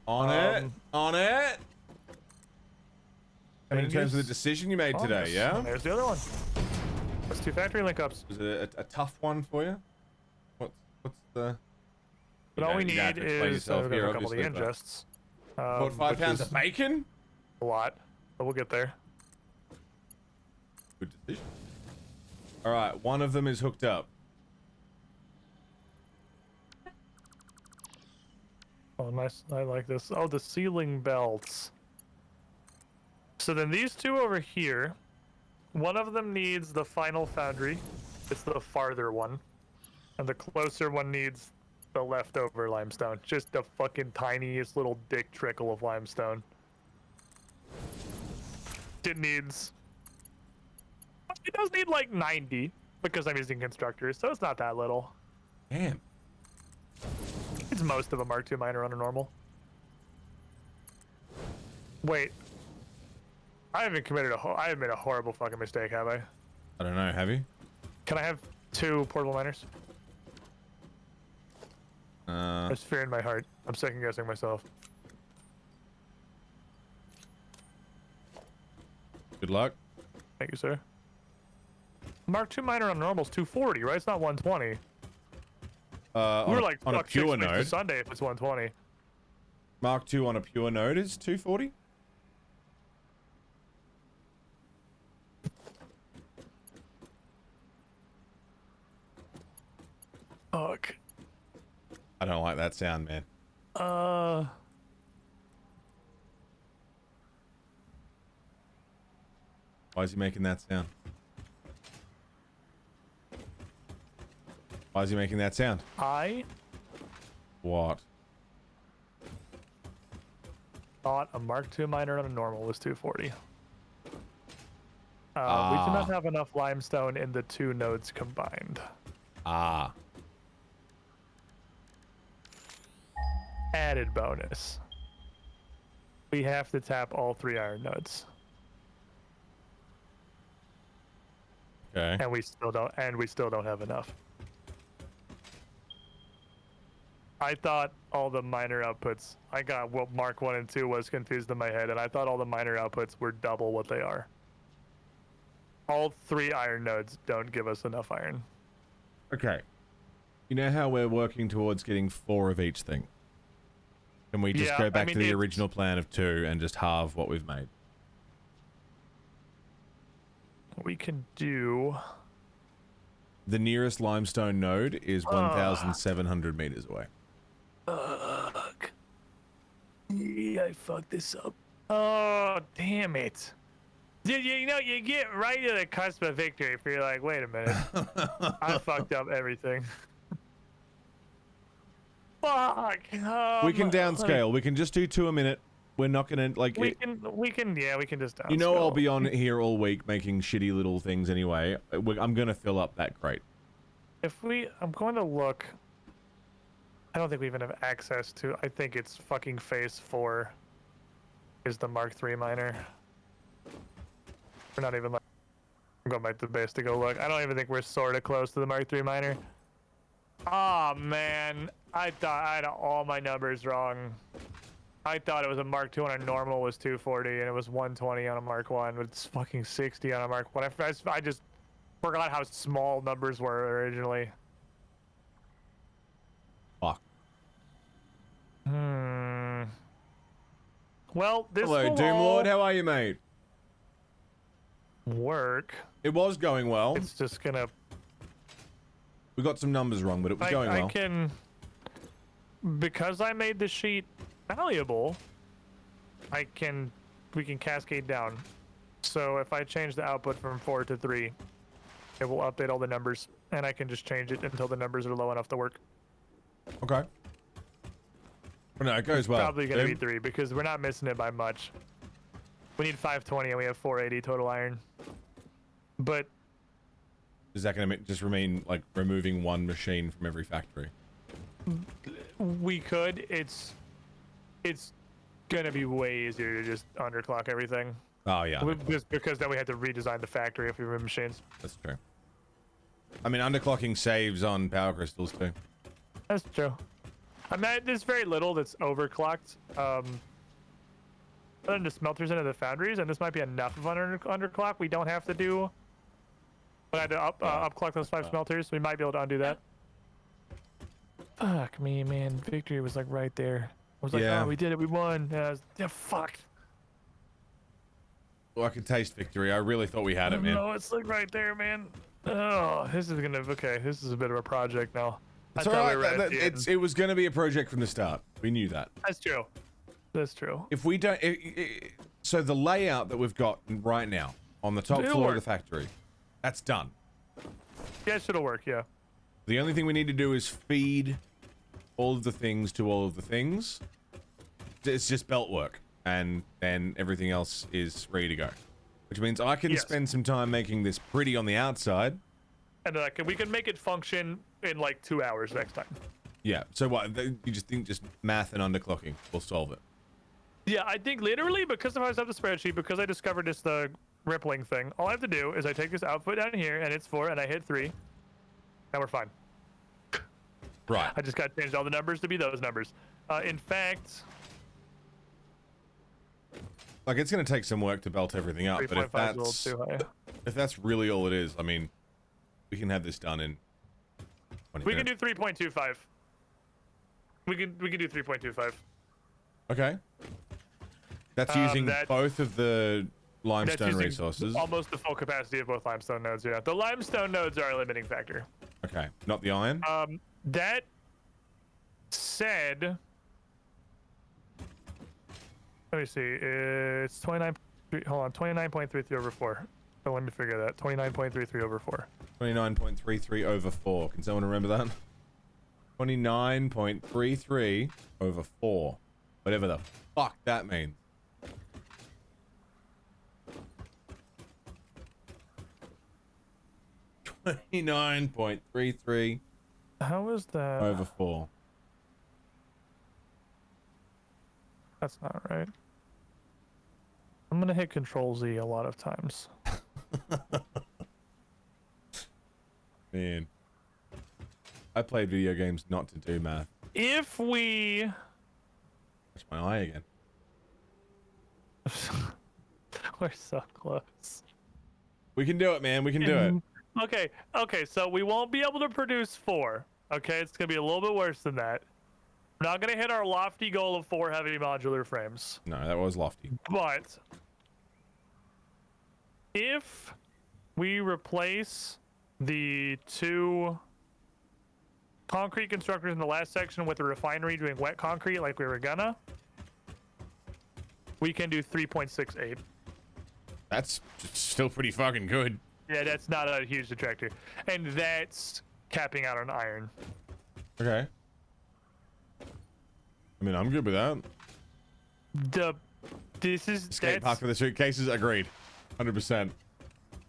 [SPEAKER 1] On it. On it. And in terms of the decision you made today,
[SPEAKER 3] yes.
[SPEAKER 1] yeah?
[SPEAKER 3] And there's the other one. That's 2 factory link ups.
[SPEAKER 1] Was it a tough one for you? What's the...
[SPEAKER 3] But all we need is
[SPEAKER 1] a
[SPEAKER 3] couple of the ingests.
[SPEAKER 1] About 5 pounds of bacon?
[SPEAKER 3] A lot, but we'll get there.
[SPEAKER 1] Good decision. All right, one of them is hooked up.
[SPEAKER 3] Oh, nice. I like this. Oh, the ceiling belts. So then these 2 over here, one of them needs the final foundry. It's the farther one. And the closer one needs the leftover limestone. Just the fucking tiniest little dick trickle of limestone. It needs... It does need like 90, because I'm using constructors, so it's not that little.
[SPEAKER 1] Damn.
[SPEAKER 3] It's most of a Mark II miner on a normal. Wait. I haven't I have made a horrible fucking mistake, have I?
[SPEAKER 1] I don't know, have you?
[SPEAKER 3] Can I have 2 portable miners? There's fear in my heart. I'm second guessing myself.
[SPEAKER 1] Good luck.
[SPEAKER 3] Thank you, sir. Mark II miner on normal is 240, right? It's not 120. We're like,
[SPEAKER 1] on a
[SPEAKER 3] fuck,
[SPEAKER 1] pure
[SPEAKER 3] 6 weeks to
[SPEAKER 1] node.
[SPEAKER 3] Sunday if it's 120.
[SPEAKER 1] Mark II on a pure node is 240?
[SPEAKER 3] Fuck.
[SPEAKER 1] I don't like that sound, man. Why is he making that sound? Why is he making that sound?
[SPEAKER 3] I
[SPEAKER 1] What?
[SPEAKER 3] thought a Mark II miner on a normal was 240. We do not have enough limestone in the 2 nodes combined.
[SPEAKER 1] Ah.
[SPEAKER 3] Added bonus. We have to tap all 3 iron nodes.
[SPEAKER 1] Okay.
[SPEAKER 3] And we still don't have enough. I thought all the miner outputs, I got what Mark 1 and 2 was confused in my head, and I thought all the miner outputs were double what they are. All 3 iron nodes don't give us enough iron.
[SPEAKER 1] Okay. You know how we're working towards getting 4 of each thing? Can we just go back to the original plan of 2 and just halve what we've made?
[SPEAKER 3] We can do...
[SPEAKER 1] The nearest limestone node is 1,700 meters away.
[SPEAKER 3] Fuck. Yeah, I fucked this up. Oh, damn it. Dude, you know, you get right to the cusp of victory if you're like, wait a minute. I fucked up everything. Fuck.
[SPEAKER 1] We can downscale. We can just do 2 a minute. we're not gonna like.
[SPEAKER 3] We can just.
[SPEAKER 1] You know,
[SPEAKER 3] downscale.
[SPEAKER 1] I'll be on here all week making shitty little things anyway. I'm gonna fill up that crate.
[SPEAKER 3] I'm going to look. I don't think we even have access to. I think it's fucking phase 4. Is the Mark III miner? We're not even. I'm going back to the base to go look. I don't even think we're sort of close to the Mark III miner. Oh man, I thought I had all my numbers wrong. I thought it was a Mark II on a normal was 240 and it was 120 on a Mark 1, but it's fucking 60 on a Mark 1. I just forgot how small numbers were originally.
[SPEAKER 1] Fuck.
[SPEAKER 3] Well, this
[SPEAKER 1] Hello,
[SPEAKER 3] will
[SPEAKER 1] Doomlord.
[SPEAKER 3] all
[SPEAKER 1] How are you, mate?
[SPEAKER 3] work.
[SPEAKER 1] It was going well.
[SPEAKER 3] It's just gonna.
[SPEAKER 1] We got some numbers wrong, but it was going well.
[SPEAKER 3] I can, because I made the sheet valuable. We can cascade down. So if I change the output from 4 to 3, it will update all the numbers, and I can just change it until the numbers are low enough to work.
[SPEAKER 1] Okay. Well, no, it goes well.
[SPEAKER 3] Probably gonna be 3 because we're not missing it by much. We need 520 and we have 480 total iron. But
[SPEAKER 1] is that gonna just remain like removing one machine from every factory?
[SPEAKER 3] we could. It's gonna be way easier to just underclock everything.
[SPEAKER 1] Oh yeah.
[SPEAKER 3] Just because then we had to redesign the factory if we remove machines.
[SPEAKER 1] That's true. I mean, underclocking saves on power crystals too.
[SPEAKER 3] That's true. I mean, there's very little that's overclocked. Other than the smelters into the foundries, and this might be enough of an underclock. We don't have to do. But I had to upclock those 5 smelters. We might be able to undo that. Fuck me, man. Victory was like right there. I was like,
[SPEAKER 1] Yeah.
[SPEAKER 3] oh, we did it. We won. Yeah, fuck.
[SPEAKER 1] Well, I could taste victory. I really thought we had it, man.
[SPEAKER 3] No, it's like right there, man. Oh, this is gonna. Okay, this is a bit of a project now.
[SPEAKER 1] It's
[SPEAKER 3] I
[SPEAKER 1] all
[SPEAKER 3] thought
[SPEAKER 1] right.
[SPEAKER 3] we were at the end.
[SPEAKER 1] It was going to be a project from the start. We knew that.
[SPEAKER 3] That's true. That's true.
[SPEAKER 1] If we don't, so the layout that we've got right now on the top
[SPEAKER 3] It'll
[SPEAKER 1] floor
[SPEAKER 3] work.
[SPEAKER 1] of the factory, that's done.
[SPEAKER 3] Yeah, it should've worked. Yeah.
[SPEAKER 1] The only thing we need to do is feed all of the things to all of the things. It's just belt work, and then everything else is ready to go. Which means I can
[SPEAKER 3] Yes.
[SPEAKER 1] spend some time making this pretty on the outside.
[SPEAKER 3] And we can make it function in like 2 hours next time.
[SPEAKER 1] Yeah. So what? You just think just math and underclocking will solve it?
[SPEAKER 3] Yeah, I think literally because if I set up the spreadsheet, because I discovered this the rippling thing, all I have to do is I take this output down here and it's 4 and I hit 3. And we're fine.
[SPEAKER 1] Right.
[SPEAKER 3] I just got to change all the numbers to be those numbers. In fact,
[SPEAKER 1] Like it's going to take some work to belt everything up, but
[SPEAKER 3] 3.5 is a little too high.
[SPEAKER 1] if that's really all it is, I mean, we can have this done in 20
[SPEAKER 3] We can
[SPEAKER 1] minutes.
[SPEAKER 3] do 3.25. We can do 3.25.
[SPEAKER 1] Okay. That's using
[SPEAKER 3] that-
[SPEAKER 1] both of the
[SPEAKER 3] That's
[SPEAKER 1] limestone
[SPEAKER 3] using
[SPEAKER 1] resources.
[SPEAKER 3] almost the full capacity of both limestone nodes. Yeah, the limestone nodes are a limiting factor.
[SPEAKER 1] Okay, not the iron.
[SPEAKER 3] That said, let me see. It's 29. Hold on, 29.33 over 4. So let me figure that. 29.33 over 4.
[SPEAKER 1] 29.33 over 4. Can someone remember that? 29.33 over 4. Whatever the fuck that means. $29.33
[SPEAKER 3] How is that?
[SPEAKER 1] over 4.
[SPEAKER 3] That's not right. I'm gonna hit Control Z a lot of times.
[SPEAKER 1] Man. I played video games not to do math.
[SPEAKER 3] If we
[SPEAKER 1] That's my eye again.
[SPEAKER 3] we're so close.
[SPEAKER 1] We can do it, man. We can do it.
[SPEAKER 3] Okay, so we won't be able to produce 4. Okay, it's gonna be a little bit worse than that. We're not gonna hit our lofty goal of 4 heavy modular frames.
[SPEAKER 1] No, that was lofty.
[SPEAKER 3] But if we replace the 2 concrete constructors in the last section with a refinery doing wet concrete like we were gonna, we can do 3.68.
[SPEAKER 1] That's still pretty fucking good.
[SPEAKER 3] Yeah, that's not a huge detractor. And that's capping out on iron.
[SPEAKER 1] Okay. I mean, I'm good with that. Skate park for the suitcases. Agreed. 100%.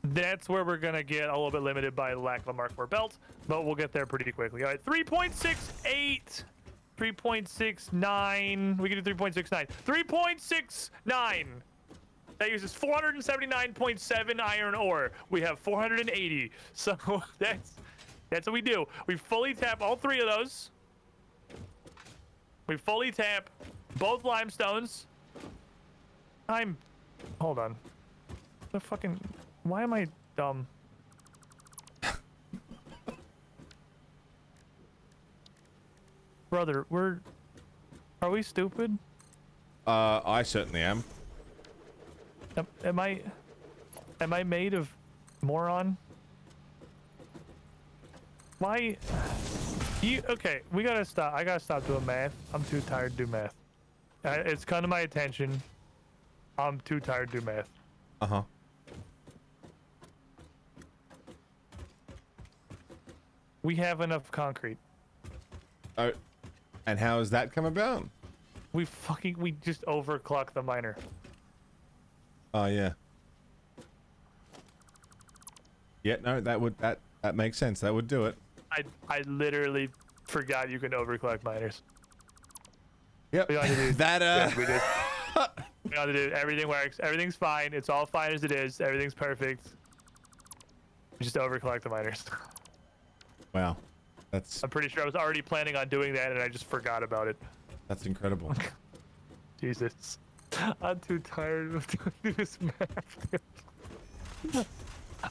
[SPEAKER 3] That's where we're gonna get a little bit limited by lack of a Mark IV belt, but we'll get there pretty quickly. All right, 3.68, 3.69. We can do 3.69. 3.69. That uses 479.7 iron ore. We have 480. So that's what we do. We fully tap all three of those. We fully tap both limestones. Hold on. The fucking, why am I dumb? Brother, are we stupid?
[SPEAKER 1] I certainly am.
[SPEAKER 3] Am I made of moron? Why? Okay, we gotta stop. I gotta stop doing math. I'm too tired to do math. It's come to my attention. I'm too tired to do math.
[SPEAKER 1] Uh-huh.
[SPEAKER 3] We have enough concrete.
[SPEAKER 1] Oh, and how has that come about?
[SPEAKER 3] We just overclock the miner.
[SPEAKER 1] Oh, yeah. Yeah, no, that makes sense. That would do it.
[SPEAKER 3] I literally forgot you can overclock miners.
[SPEAKER 1] Yep.
[SPEAKER 3] We ought to do,
[SPEAKER 1] That
[SPEAKER 3] yes, we did. We ought to do, everything works. Everything's fine. It's all fine as it is. Everything's perfect. We just overclock the miners.
[SPEAKER 1] Wow. That's
[SPEAKER 3] I'm pretty sure I was already planning on doing that and I just forgot about it.
[SPEAKER 1] that's incredible.
[SPEAKER 3] Jesus. I'm too tired of doing this math.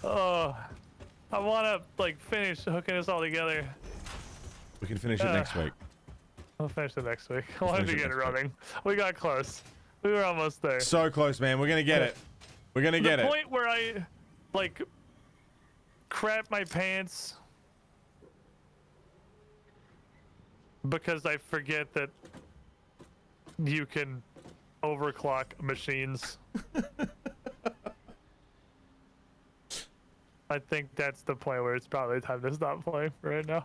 [SPEAKER 3] Oh, I want to like finish hooking us all together.
[SPEAKER 1] We can finish it next week.
[SPEAKER 3] I'll finish it next week. I wanted to get it running. We got close. We were almost there.
[SPEAKER 1] So close, man. We're gonna get it. We're gonna get it.
[SPEAKER 3] The point where I like crap my pants because I forget that you can overclock machines. I think that's the point where it's probably time to stop playing for right now.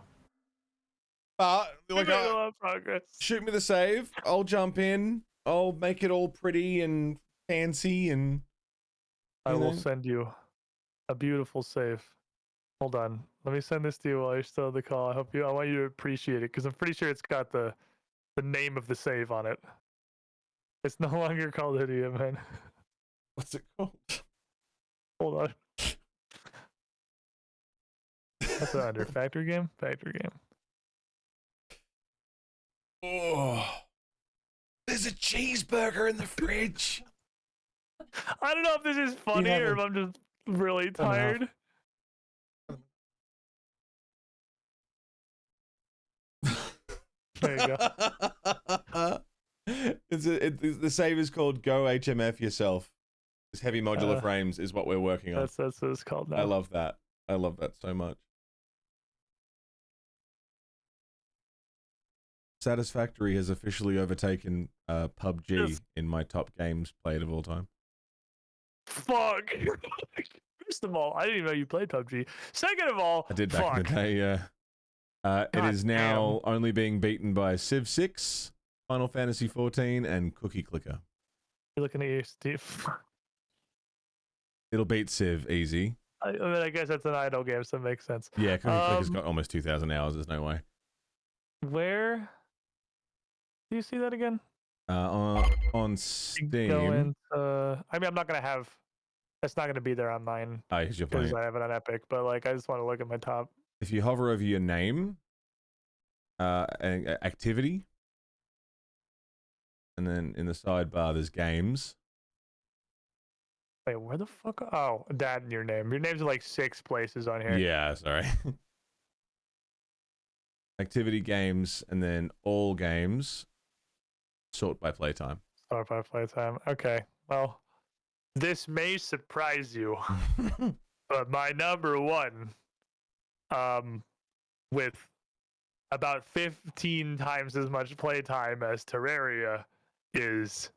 [SPEAKER 1] Like,
[SPEAKER 3] We made a lot of progress.
[SPEAKER 1] shoot me the save. I'll jump in. I'll make it all pretty and fancy and.
[SPEAKER 3] I
[SPEAKER 1] you
[SPEAKER 3] will
[SPEAKER 1] know.
[SPEAKER 3] send you a beautiful save. Hold on. Let me send this to you while you're still on the call. I want you to appreciate it because I'm pretty sure it's got the name of the save on it. It's no longer called Idiot, man.
[SPEAKER 1] What's it called?
[SPEAKER 3] Hold on. What's it under? Factory game? Factory game.
[SPEAKER 1] Oh, there's a cheeseburger in the fridge.
[SPEAKER 3] I don't know if this is funny or if I'm just really tired. There you go.
[SPEAKER 1] The save is called Go HMF Yourself. This heavy modular frames is what we're working on.
[SPEAKER 3] That's what it's called now.
[SPEAKER 1] I love that. I love that so much. Satisfactory has officially overtaken PUBG in my top games played of all time.
[SPEAKER 3] Fuck. First of all, I didn't even know you played PUBG. Second of all,
[SPEAKER 1] I did back in the day, yeah. It is now only being beaten by Civ 6, Final Fantasy 14, and Cookie Clicker.
[SPEAKER 3] You're looking at your Steve.
[SPEAKER 1] It'll beat Civ easy.
[SPEAKER 3] I mean, I guess that's an idle game, so it makes sense.
[SPEAKER 1] Yeah, Cookie Clicker's got almost 2,000 hours. There's no way.
[SPEAKER 3] Where do you see that again?
[SPEAKER 1] On Steam.
[SPEAKER 3] Go into, I mean, I'm not gonna have. It's not gonna be there on mine
[SPEAKER 1] Oh, because you're playing.
[SPEAKER 3] because I have it on Epic. But like, I just want to look at my top.
[SPEAKER 1] If you hover over your name, and activity, and then in the sidebar there's games.
[SPEAKER 3] Wait, where the fuck? Oh, that in your name. Your name's in like 6 places on here.
[SPEAKER 1] Yeah, sorry. Activity, games, and then all games. Sort by playtime.
[SPEAKER 3] Start by playtime. Okay. Well, this may surprise you, but my number one, with about 15 times as much playtime as Terraria, is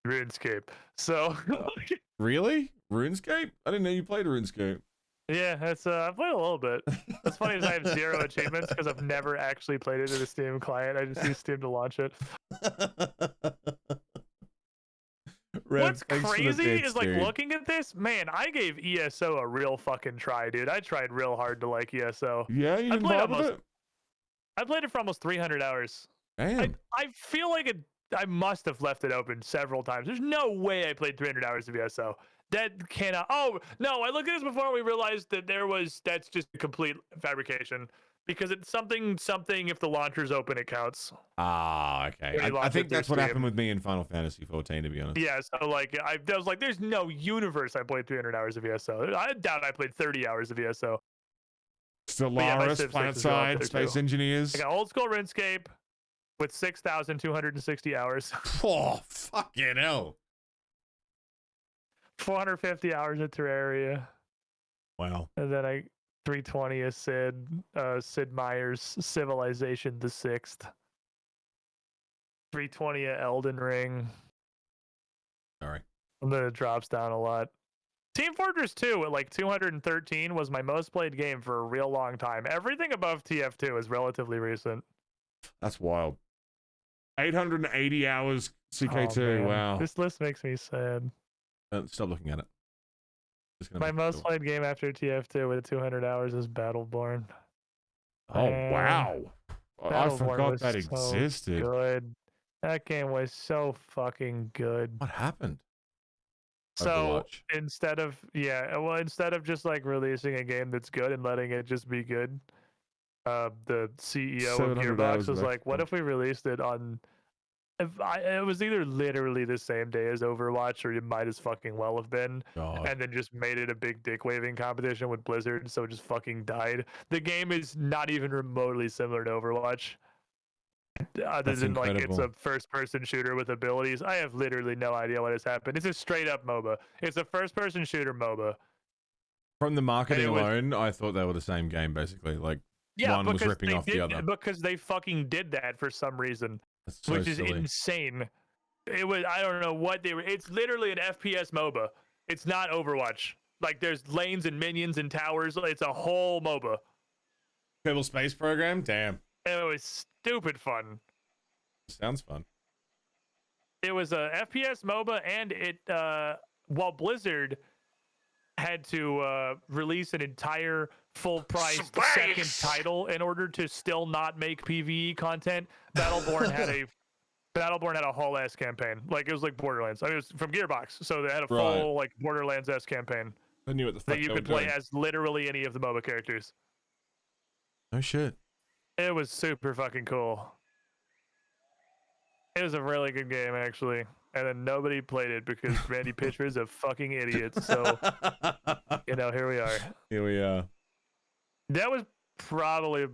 [SPEAKER 3] RuneScape. So.
[SPEAKER 1] Really? RuneScape? I didn't know you played RuneScape.
[SPEAKER 3] Yeah, that's I've played a little bit. What's funny is I have 0 achievements because I've never actually played it in a Steam client. I just use Steam to launch it. What's
[SPEAKER 1] thanks for the
[SPEAKER 3] crazy
[SPEAKER 1] bits,
[SPEAKER 3] is like
[SPEAKER 1] dude.
[SPEAKER 3] looking at this, man. I gave ESO a real fucking try, dude. I tried real hard to like ESO.
[SPEAKER 7] Yeah, you
[SPEAKER 3] I
[SPEAKER 7] didn't
[SPEAKER 3] played
[SPEAKER 7] vibe with
[SPEAKER 3] almost.
[SPEAKER 7] it?
[SPEAKER 3] I played it for almost 300 hours.
[SPEAKER 1] Damn.
[SPEAKER 3] I feel like I must have left it open several times. There's no way I played 300 hours of ESO. That cannot. Oh no! I looked at this before and we realized that that's just a complete fabrication because it's something. If the launcher's open, it counts.
[SPEAKER 1] Ah, okay.
[SPEAKER 3] When you
[SPEAKER 1] I
[SPEAKER 3] launch
[SPEAKER 1] think
[SPEAKER 3] it through
[SPEAKER 1] that's what happened
[SPEAKER 3] Steam.
[SPEAKER 1] with me in Final Fantasy 14, to be honest.
[SPEAKER 3] Yeah, so like I was like, there's no universe I played 300 hours of ESO. I doubt I played 30 hours of ESO. yeah, my
[SPEAKER 7] Stellaris,
[SPEAKER 3] Civ 6 is real up
[SPEAKER 7] Planetside,
[SPEAKER 3] there,
[SPEAKER 7] Space
[SPEAKER 3] too.
[SPEAKER 7] Engineers.
[SPEAKER 3] I got old school RuneScape with 6,260 hours,
[SPEAKER 1] Oh, fucking hell.
[SPEAKER 3] 450 hours of Terraria,
[SPEAKER 1] Wow.
[SPEAKER 3] and then 320 is Sid Meier's Civilization the Sixth. 320 at Elden Ring,
[SPEAKER 1] Sorry.
[SPEAKER 3] and then it drops down a lot. Team Fortress 2 at like 213 was my most played game for a real long time. Everything above TF2 is relatively recent.
[SPEAKER 7] That's wild. 880 hours CK2.
[SPEAKER 3] Oh, man.
[SPEAKER 7] Wow.
[SPEAKER 3] This list makes me sad.
[SPEAKER 1] Stop looking at it. Just gonna
[SPEAKER 3] My
[SPEAKER 1] make
[SPEAKER 3] most
[SPEAKER 1] sure.
[SPEAKER 3] played game after TF2 with 200 hours is Battleborn.
[SPEAKER 7] Oh,
[SPEAKER 3] Man,
[SPEAKER 7] wow. I
[SPEAKER 3] Battleborn
[SPEAKER 7] forgot
[SPEAKER 3] was
[SPEAKER 7] that
[SPEAKER 3] so
[SPEAKER 7] existed.
[SPEAKER 3] good. That game was so fucking good.
[SPEAKER 1] What happened?
[SPEAKER 3] So
[SPEAKER 1] Overwatch.
[SPEAKER 3] instead of just like releasing a game that's good and letting it just be good, the CEO of
[SPEAKER 7] 700 hours
[SPEAKER 3] Gearbox was
[SPEAKER 7] of
[SPEAKER 3] like, "What
[SPEAKER 7] XCOM.
[SPEAKER 3] if we released it on?" It was either literally the same day as Overwatch, or it might as fucking well have been,
[SPEAKER 1] God.
[SPEAKER 3] and then just made it a big dick waving competition with Blizzard, so it just fucking died. The game is not even remotely similar to Overwatch. Other
[SPEAKER 1] That's
[SPEAKER 3] than like it's
[SPEAKER 1] incredible.
[SPEAKER 3] a first-person shooter with abilities, I have literally no idea what has happened. It's a straight-up MOBA. It's a first-person shooter MOBA.
[SPEAKER 1] From the marketing
[SPEAKER 3] it was-
[SPEAKER 1] alone, I thought they were the same game, basically. Like,
[SPEAKER 3] Yeah,
[SPEAKER 1] one was
[SPEAKER 3] because
[SPEAKER 1] ripping
[SPEAKER 3] they
[SPEAKER 1] off the
[SPEAKER 3] did-
[SPEAKER 1] other.
[SPEAKER 3] because they fucking did that for some reason,
[SPEAKER 1] That's so
[SPEAKER 3] which is
[SPEAKER 1] silly.
[SPEAKER 3] insane. It was, I don't know what they were. It's literally an FPS MOBA. It's not Overwatch. Like there's lanes and minions and towers. It's a whole MOBA.
[SPEAKER 1] Kerbal Space Program? Damn.
[SPEAKER 3] It was stupid fun.
[SPEAKER 1] Sounds fun.
[SPEAKER 3] It was a FPS MOBA, and while Blizzard had to release an entire full-priced second title in order to still not make PvE content, Battleborn had a whole ass campaign. Like it was like Borderlands. I mean, it was from Gearbox, so they had a full like Borderlands-esque campaign
[SPEAKER 1] I knew what the fuck
[SPEAKER 3] that you
[SPEAKER 1] they
[SPEAKER 3] could
[SPEAKER 1] were
[SPEAKER 3] play
[SPEAKER 1] doing.
[SPEAKER 3] as literally any of the MOBA characters.
[SPEAKER 1] No shit.
[SPEAKER 3] It was super fucking cool. It was a really good game, actually. And then nobody played it because Randy Pitchford's a fucking idiot. So, here we are.
[SPEAKER 1] Here we are.
[SPEAKER 3] That was probably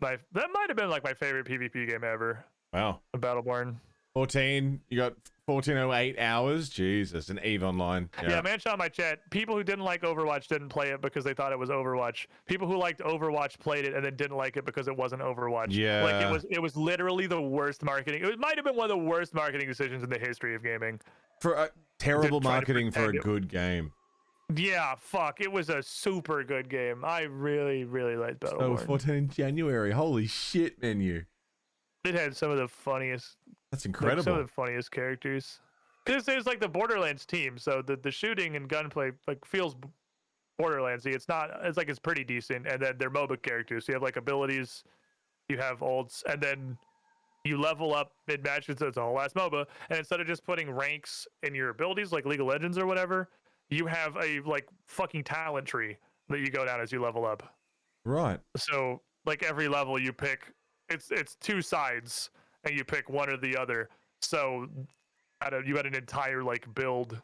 [SPEAKER 3] that might have been like my favorite PvP game ever.
[SPEAKER 1] Wow.
[SPEAKER 3] Battleborn.
[SPEAKER 1] 14. You got 1408 hours. Jesus. And EVE Online.
[SPEAKER 3] Yeah, man, shot my chat. People who didn't like Overwatch didn't play it because they thought it was Overwatch. People who liked Overwatch played it and then didn't like it because it wasn't Overwatch.
[SPEAKER 1] Yeah.
[SPEAKER 3] Like it was literally the worst marketing. It might have been one of the worst marketing decisions in the history of gaming.
[SPEAKER 1] For terrible
[SPEAKER 3] To try to
[SPEAKER 1] marketing for a
[SPEAKER 3] pretend it-
[SPEAKER 1] good game.
[SPEAKER 3] Yeah, fuck. It was a super good game. I really, really liked
[SPEAKER 1] So
[SPEAKER 3] Battleborn.
[SPEAKER 1] 14 in January. Holy shit, menu.
[SPEAKER 3] It had some of the funniest
[SPEAKER 1] That's
[SPEAKER 3] Like,
[SPEAKER 1] incredible.
[SPEAKER 3] some of the funniest characters. Because it's like the Borderlands team, so the shooting and gunplay like feels Borderlandsy. It's not. It's like it's pretty decent, and then they're MOBA characters. So you have like abilities, you have ults, and then you level up mid match. It's a whole ass MOBA, and instead of just putting ranks in your abilities like League of Legends or whatever, you have a like fucking talent tree that you go down as you level up.
[SPEAKER 1] Right.
[SPEAKER 3] So like every level you pick, it's two sides, and you pick one or the other. So you had an entire like build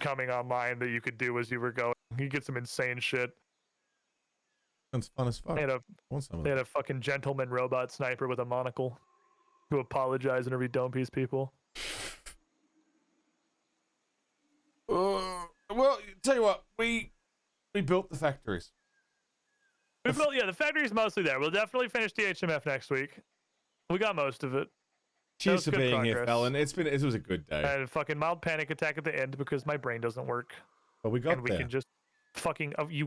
[SPEAKER 3] coming online that you could do as you were going. You get some insane shit.
[SPEAKER 1] Sounds fun as fuck.
[SPEAKER 3] They had
[SPEAKER 1] I want some of
[SPEAKER 3] they
[SPEAKER 1] that.
[SPEAKER 3] had a fucking gentleman robot sniper with a monocle who apologized whenever he don't piece people.
[SPEAKER 1] Well, tell you what, we built the factories.
[SPEAKER 3] The factory's mostly there. We'll definitely finish DHMF next week. We got most of it.
[SPEAKER 1] Cheers
[SPEAKER 3] was
[SPEAKER 1] for
[SPEAKER 3] good
[SPEAKER 1] being here,
[SPEAKER 3] progress.
[SPEAKER 1] Fallon. It was a good day.
[SPEAKER 3] I had a fucking mild panic attack at the end because my brain doesn't work.
[SPEAKER 1] But we got
[SPEAKER 3] And we
[SPEAKER 1] there.
[SPEAKER 3] can just fucking you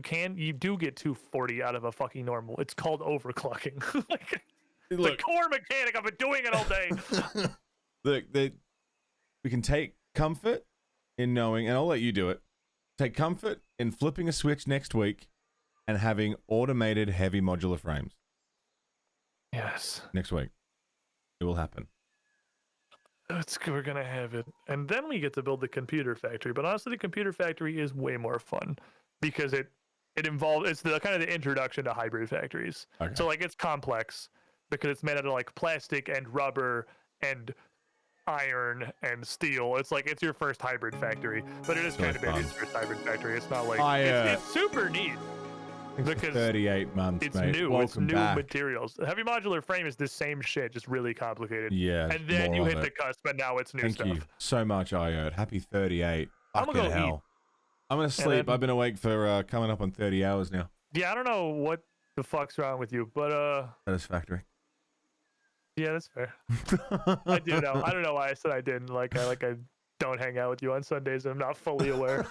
[SPEAKER 3] do get 240 out of a fucking normal. It's called overclocking. Like, the
[SPEAKER 1] Look,
[SPEAKER 3] core mechanic. I've been doing it all day.
[SPEAKER 1] look, we can take comfort in knowing, and I'll let you do it. Take comfort in flipping a switch next week and having automated heavy modular frames
[SPEAKER 3] Yes.
[SPEAKER 1] next week. It will happen.
[SPEAKER 3] We're gonna have it, and then we get to build the computer factory. But honestly, the computer factory is way more fun because it involves, it's the kind of the introduction to hybrid factories.
[SPEAKER 1] Okay.
[SPEAKER 3] So like it's complex because it's made out of like plastic and rubber and iron and steel. It's like it's your first hybrid factory, but it is
[SPEAKER 1] Really
[SPEAKER 3] kind of baby's
[SPEAKER 1] fun.
[SPEAKER 3] first hybrid factory. It's not like it's super neat.
[SPEAKER 1] Thanks for
[SPEAKER 3] Because
[SPEAKER 1] 38 months,
[SPEAKER 3] it's
[SPEAKER 1] mate.
[SPEAKER 3] new.
[SPEAKER 1] Welcome
[SPEAKER 3] it's new
[SPEAKER 1] back.
[SPEAKER 3] materials. The heavy modular frame is the same shit, just really complicated.
[SPEAKER 1] Yeah.
[SPEAKER 3] And then
[SPEAKER 1] more
[SPEAKER 3] you
[SPEAKER 1] of
[SPEAKER 3] hit the
[SPEAKER 1] it.
[SPEAKER 3] cusp, and now it's new
[SPEAKER 1] Thank
[SPEAKER 3] stuff.
[SPEAKER 1] you so much, IO. Happy 38.
[SPEAKER 3] I'm gonna
[SPEAKER 1] Fucking
[SPEAKER 3] go eat.
[SPEAKER 1] hell. I'm gonna sleep.
[SPEAKER 3] then-
[SPEAKER 1] I've been awake for coming up on 30 hours now.
[SPEAKER 3] Yeah, I don't know what the fuck's wrong with you, but
[SPEAKER 1] Satisfactory.
[SPEAKER 3] yeah, that's fair. I do know. I don't know why I said I didn't. I don't hang out with you on Sundays, and I'm not fully aware.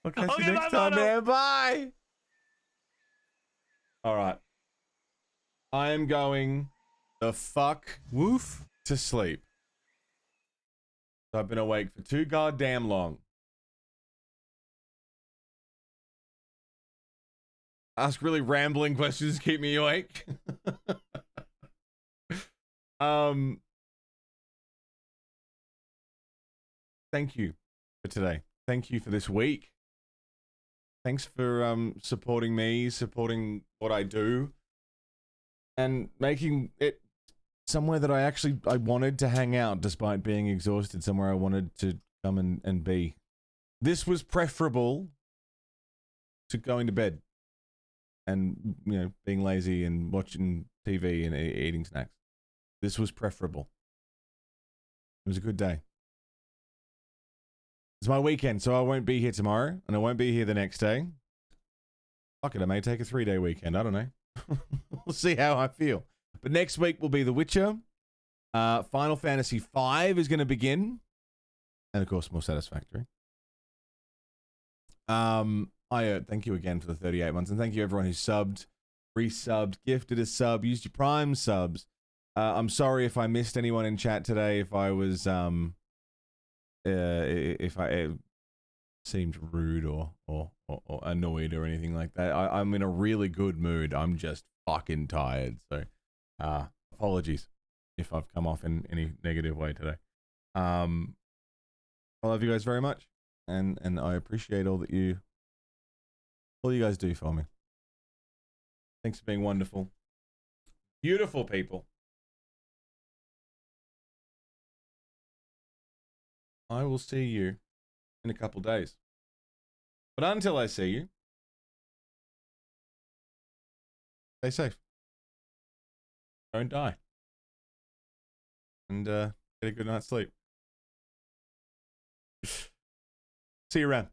[SPEAKER 1] I'll catch you
[SPEAKER 3] Okay,
[SPEAKER 1] next
[SPEAKER 3] bye,
[SPEAKER 1] time,
[SPEAKER 3] Mono.
[SPEAKER 1] man. Bye. All right. I am going the fuck to sleep. I've been awake for too goddamn long. Ask really rambling questions to keep me awake. Thank you for today. Thank you for this week. Thanks for supporting me, supporting what I do, and making it somewhere that I wanted to hang out despite being exhausted, somewhere I wanted to come and be. This was preferable to going to bed and, you know, being lazy and watching TV and eating snacks. This was preferable. It was a good day. It's my weekend, so I won't be here tomorrow, and I won't be here the next day. Fuck it, I may take a 3-day weekend. I don't know. We'll see how I feel. But next week will be The Witcher. Final Fantasy V is going to begin. And, of course, more Satisfactory. Thank you again for the 38 months, and thank you everyone who subbed, resubbed, gifted a sub, used your Prime subs. I'm sorry if I missed anyone in chat today, if I was if I seemed rude or annoyed or anything like that. I'm in a really good mood. I'm just fucking tired. So apologies if I've come off in any negative way today. I love you guys very much, and I appreciate all you guys do for me. Thanks for being wonderful, beautiful people. I will see you in a couple days. But until I see you, stay safe. Don't die. And get a good night's sleep. See you around.